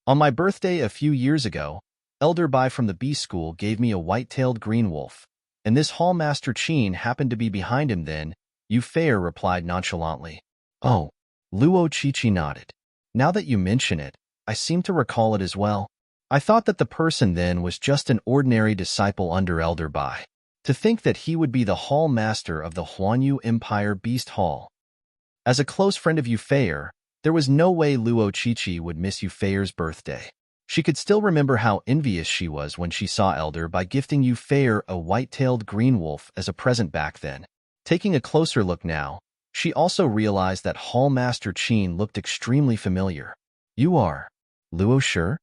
A: On my birthday a few years ago, Elder Bai from the Beast School gave me a white-tailed green wolf, and this Hall Master Qin happened to be behind him then," Yu Feier replied nonchalantly. "Oh," Luo Qiqi nodded. "Now that you mention it, I seem to recall it as well. I thought that the person then was just an ordinary disciple under Elder Bai. To think that he would be the Hall Master of the Huanyu Empire Beast Hall." As a close friend of Yu Feier, there was no way Luo Qiqi would miss Yu Feier's birthday. She could still remember how envious she was when she saw Elder Bai gifting Yu Feier a white-tailed green wolf as a present back then. Taking a closer look now, She also realized that Hall Master Qin looked extremely familiar. You are Luo Shi?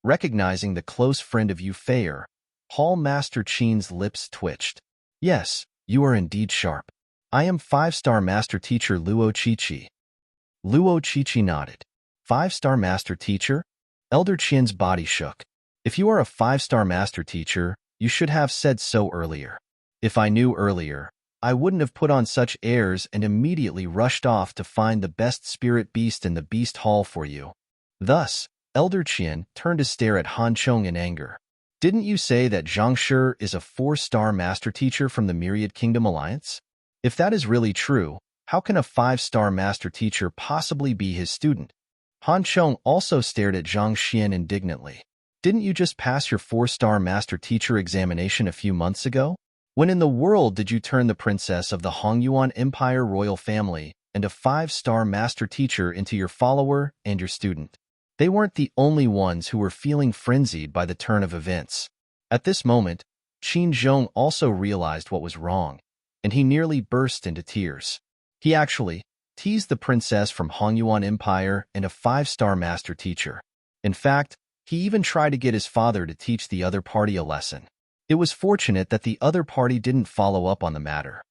A: Recognizing the close friend of Yu Feier, Hall Master Qin's lips twitched. Yes, you are indeed sharp. I am 5-star Master Teacher Luo Qiqi. Luo Qiqi nodded. 5-star Master Teacher? Elder Qian's body shook. If you are a 5-star Master Teacher, you should have said so earlier. If I knew earlier, I wouldn't have put on such airs and immediately rushed off to find the best spirit beast in the Beast Hall for you. Thus, Elder Qian turned to stare at Han Chong in anger. Didn't you say that Zhang Shi is a 4-star Master Teacher from the Myriad Kingdom Alliance? If that is really true, how can a 5-star Master Teacher possibly be his student? Han Chong also stared at Zhang Xian indignantly. Didn't you just pass your 4-star Master Teacher examination a few months ago? When in the world did you turn the princess of the Hongyuan Empire royal family and a 5-star Master Teacher into your follower and your student? They weren't the only ones who were feeling frenzied by the turn of events. At this moment, Qin Zhong also realized what was wrong, and he nearly burst into tears. He actually teased the princess from Hongyuan Empire and a 5-star Master Teacher. In fact, he even tried to get his father to teach the other party a lesson. It was fortunate that the other party didn't follow up on the matter.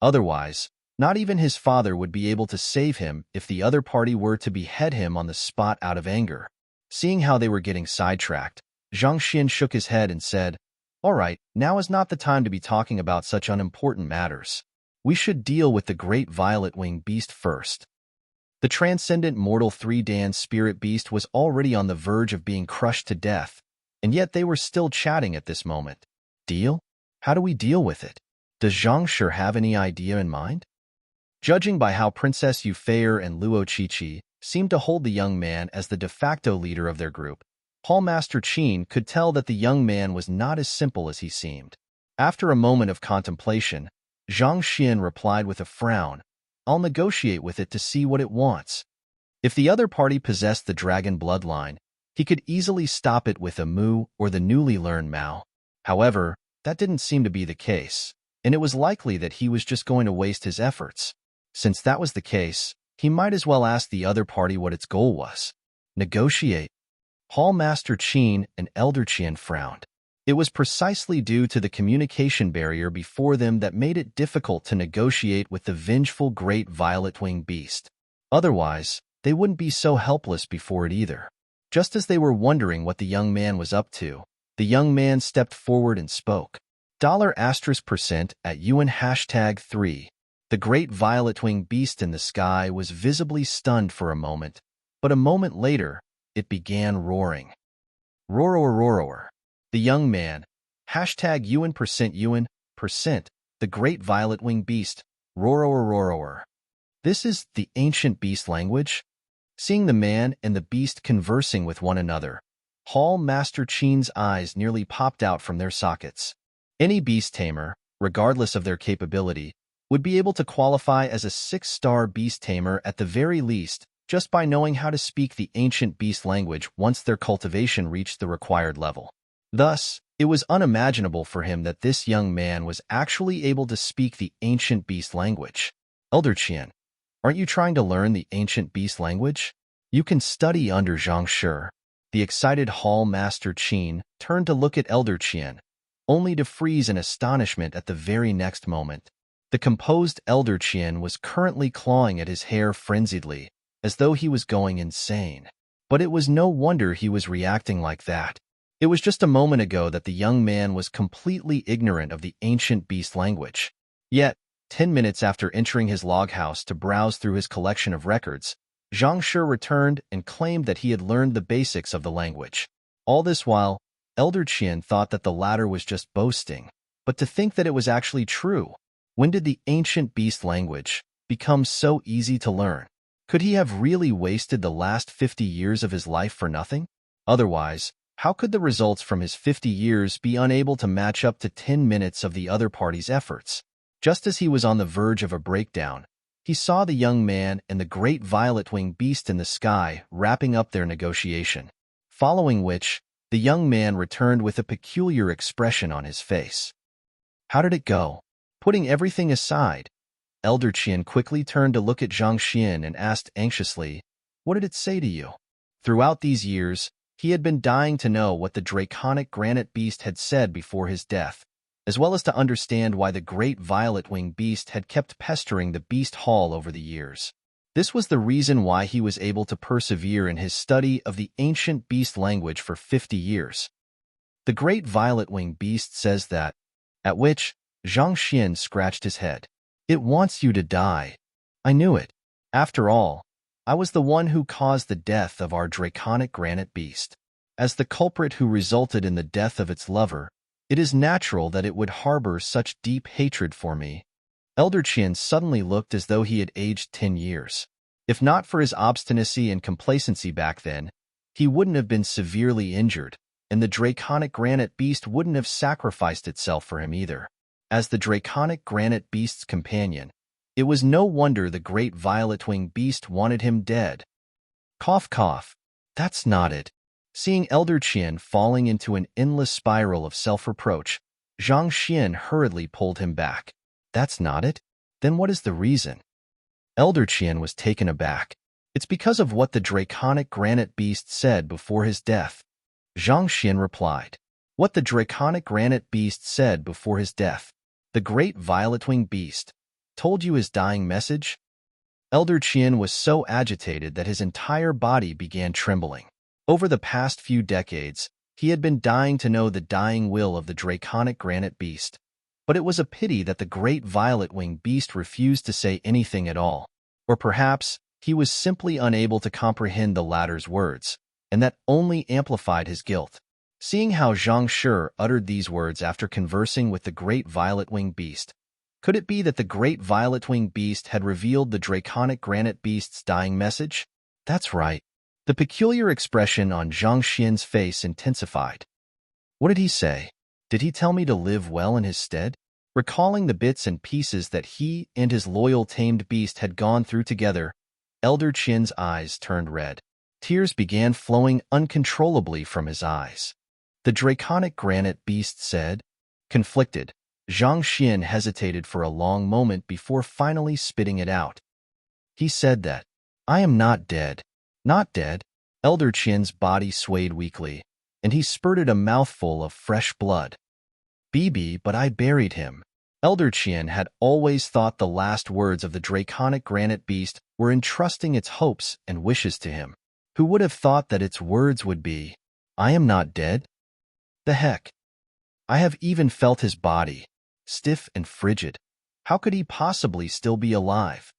A: Otherwise, not even his father would be able to save him if the other party were to behead him on the spot out of anger. Seeing how they were getting sidetracked, Zhang Xian shook his head and said, "All right, now is not the time to be talking about such unimportant matters. We should deal with the great violet-winged beast first." The transcendent mortal 3-Dan spirit beast was already on the verge of being crushed to death, and yet they were still chatting at this moment. Deal? How do we deal with it? Does Zhang Shi have any idea in mind? Judging by how Princess Yu Feier and Luo Qiqi seemed to hold the young man as the de facto leader of their group, Hall Master Qin could tell that the young man was not as simple as he seemed. After a moment of contemplation, Zhang Xian replied with a frown, "I'll negotiate with it to see what it wants." If the other party possessed the dragon bloodline, he could easily stop it with a Mu or the newly learned Mao. However, that didn't seem to be the case, and it was likely that he was just going to waste his efforts. Since that was the case, he might as well ask the other party what its goal was. Negotiate. Hall Master Qin and Elder Qian frowned. It was precisely due to the communication barrier before them that made it difficult to negotiate with the vengeful great violet-winged beast. Otherwise, they wouldn't be so helpless before it either. Just as they were wondering what the young man was up to, the young man stepped forward and spoke. $% at UN #3. The great violet-winged beast in the sky was visibly stunned for a moment, but a moment later, it began roaring. Roar. The young man, #UN%, the great violet-winged beast, roar. This is the ancient beast language? Seeing the man and the beast conversing with one another, Hall Master Qin's eyes nearly popped out from their sockets. Any beast tamer, regardless of their capability, would be able to qualify as a 6-star beast tamer at the very least just by knowing how to speak the ancient beast language once their cultivation reached the required level. Thus, it was unimaginable for him that this young man was actually able to speak the ancient beast language. Elder Qian, aren't you trying to learn the ancient beast language? You can study under Zhang Shi. The excited Hall Master Qin turned to look at Elder Qian, only to freeze in astonishment at the very next moment. The composed Elder Qian was currently clawing at his hair frenziedly, as though he was going insane. But it was no wonder he was reacting like that. It was just a moment ago that the young man was completely ignorant of the ancient beast language. Yet, 10 minutes after entering his log house to browse through his collection of records, Zhang Shi returned and claimed that he had learned the basics of the language. All this while, Elder Qian thought that the latter was just boasting, but to think that it was actually true. When did the ancient beast language become so easy to learn? Could he have really wasted the last 50 years of his life for nothing? Otherwise, how could the results from his 50 years be unable to match up to 10 minutes of the other party's efforts? Just as he was on the verge of a breakdown, he saw the young man and the great violet-winged beast in the sky wrapping up their negotiation, following which, the young man returned with a peculiar expression on his face. How did it go? Putting everything aside, Elder Qian quickly turned to look at Zhang Xian and asked anxiously, "What did it say to you?" Throughout these years, he had been dying to know what the draconic granite beast had said before his death, as well as to understand why the great violet-winged beast had kept pestering the beast hall over the years. This was the reason why he was able to persevere in his study of the ancient beast language for 50 years. The great violet-winged beast says that, at which Zhang Xian scratched his head. "It wants you to die. I knew it. After all, I was the one who caused the death of our draconic granite beast. As the culprit who resulted in the death of its lover, it is natural that it would harbor such deep hatred for me." Elder Qian suddenly looked as though he had aged 10 years. If not for his obstinacy and complacency back then, he wouldn't have been severely injured, and the draconic granite beast wouldn't have sacrificed itself for him either. As the draconic granite beast's companion, it was no wonder the great violet-winged beast wanted him dead. Cough, cough. That's not it. Seeing Elder Qian falling into an endless spiral of self-reproach, Zhang Xian hurriedly pulled him back. "That's not it? Then what is the reason?" Elder Qian was taken aback. "It's because of what the draconic granite beast said before his death," Zhang Xian replied. "What the draconic granite beast said before his death? The great violet-winged beast told you his dying message?" Elder Qian was so agitated that his entire body began trembling. Over the past few decades, he had been dying to know the dying will of the draconic granite beast, but it was a pity that the great violet-winged beast refused to say anything at all. Or perhaps he was simply unable to comprehend the latter's words, and that only amplified his guilt. Seeing how Zhang Shi uttered these words after conversing with the great violet-winged beast, could it be that the great violet-winged beast had revealed the draconic granite beast's dying message? That's right. The peculiar expression on Zhang Xian's face intensified. "What did he say? Did he tell me to live well in his stead?" Recalling the bits and pieces that he and his loyal tamed beast had gone through together, Elder Qian's eyes turned red. Tears began flowing uncontrollably from his eyes. "The draconic granite beast said?" Conflicted, Zhang Xian hesitated for a long moment before finally spitting it out. "He said that I am not dead." "Not dead?" Elder Qian's body swayed weakly, and he spurted a mouthful of fresh blood. "Bibi, but I buried him." Elder Qian had always thought the last words of the draconic granite beast were entrusting its hopes and wishes to him. Who would have thought that its words would be, "I am not dead"? The heck! I have even felt his body, stiff and frigid. How could he possibly still be alive?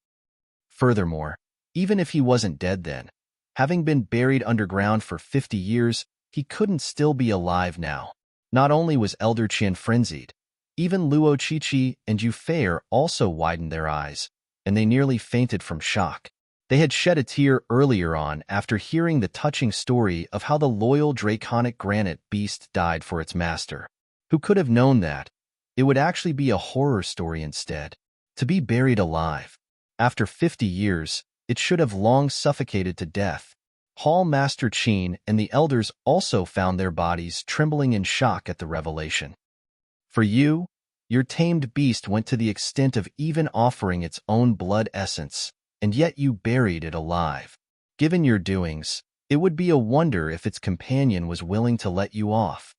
A: Furthermore, even if he wasn't dead then, having been buried underground for 50 years, he couldn't still be alive now. Not only was Elder Qian frenzied, even Luo Qiqi and Yu Fei also widened their eyes, and they nearly fainted from shock. They had shed a tear earlier on after hearing the touching story of how the loyal draconic granite beast died for its master. Who could have known that? It would actually be a horror story instead. To be buried alive. After 50 years, it should have long suffocated to death. Hall Master Qin and the elders also found their bodies trembling in shock at the revelation. For you, your tamed beast went to the extent of even offering its own blood essence, and yet you buried it alive. Given your doings, it would be a wonder if its companion was willing to let you off.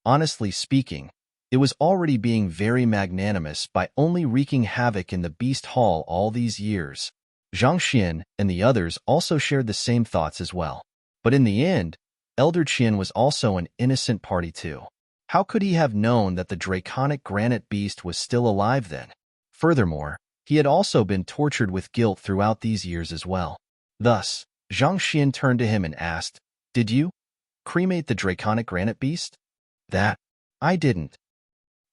A: Honestly speaking, it was already being very magnanimous by only wreaking havoc in the Beast Hall all these years. Zhang Xian and the others also shared the same thoughts as well. But in the end, Elder Qian was also an innocent party too. How could he have known that the draconic granite beast was still alive then? Furthermore, he had also been tortured with guilt throughout these years as well. Thus, Zhang Xian turned to him and asked, "Did you cremate the draconic granite beast?" "That I didn't."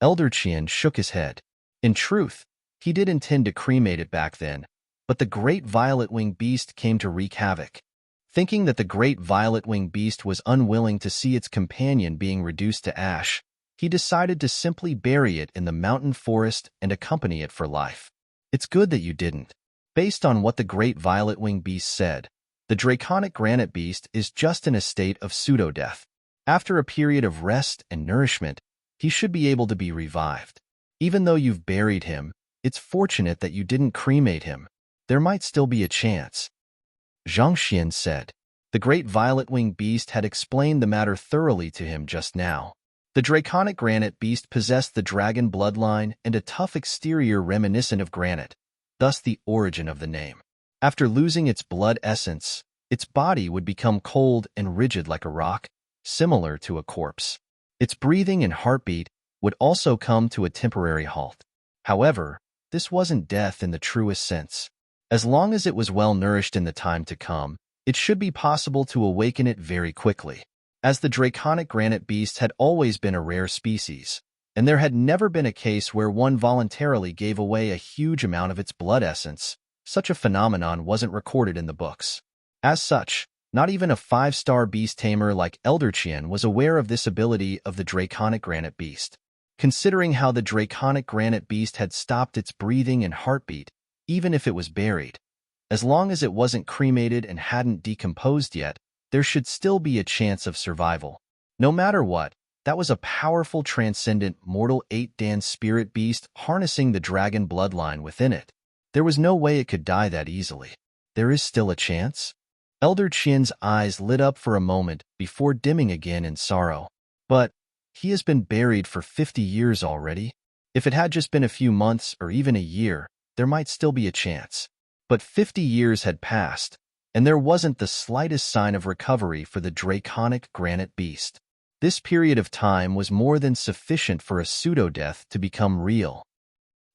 A: Elder Qian shook his head. In truth, he did intend to cremate it back then, but the great violet-winged beast came to wreak havoc. Thinking that the great violet-winged beast was unwilling to see its companion being reduced to ash, he decided to simply bury it in the mountain forest and accompany it for life. It's good that you didn't. Based on what the great violet-winged beast said, the draconic granite beast is just in a state of pseudo-death. After a period of rest and nourishment, he should be able to be revived. Even though you've buried him, It's fortunate that you didn't cremate him. There might still be a chance. Zhang Xian said. The great violet-winged beast had explained the matter thoroughly to him just now. The draconic granite beast possessed the dragon bloodline and a tough exterior reminiscent of granite, thus the origin of the name. After losing its blood essence, its body would become cold and rigid like a rock, similar to a corpse. Its breathing and heartbeat would also come to a temporary halt. However, this wasn't death in the truest sense. As long as it was well-nourished in the time to come, it should be possible to awaken it very quickly. As the draconic granite beast had always been a rare species, and there had never been a case where one voluntarily gave away a huge amount of its blood essence, such a phenomenon wasn't recorded in the books. As such, not even a 5-star beast tamer like Elder Qian was aware of this ability of the draconic granite beast. Considering how the draconic granite beast had stopped its breathing and heartbeat, even if it was buried, as long as it wasn't cremated and hadn't decomposed yet, there should still be a chance of survival. No matter what, that was a powerful, transcendent, mortal 8-dan spirit beast harnessing the dragon bloodline within it. There was no way it could die that easily. There is still a chance? Elder Qian's eyes lit up for a moment before dimming again in sorrow. But he has been buried for 50 years already. If it had just been a few months or even a year, there might still be a chance. But 50 years had passed, and there wasn't the slightest sign of recovery for the draconic granite beast. This period of time was more than sufficient for a pseudo-death to become real.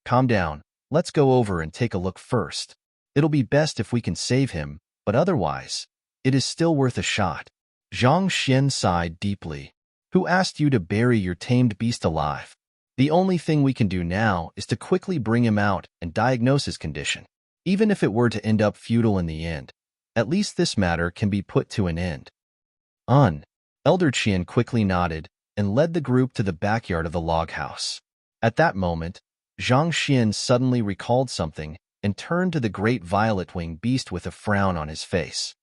A: Calm down. Let's go over and take a look first. It'll be best if we can save him, but otherwise, it is still worth a shot. Zhang Xian sighed deeply. Who asked you to bury your tamed beast alive? The only thing we can do now is to quickly bring him out and diagnose his condition. Even if it were to end up futile in the end, at least this matter can be put to an end. Elder Qian quickly nodded and led the group to the backyard of the log house. At that moment, Zhang Xian suddenly recalled something and turned to the great violet-winged beast with a frown on his face.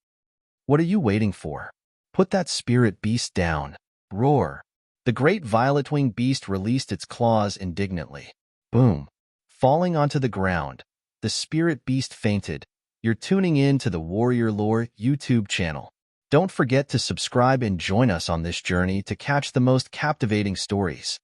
A: What are you waiting for? Put that spirit beast down. Roar. The great violet-winged beast released its claws indignantly. Boom. Falling onto the ground, the spirit beast fainted. You're tuning in to the Warrior Lore YouTube channel. Don't forget to subscribe and join us on this journey to catch the most captivating stories.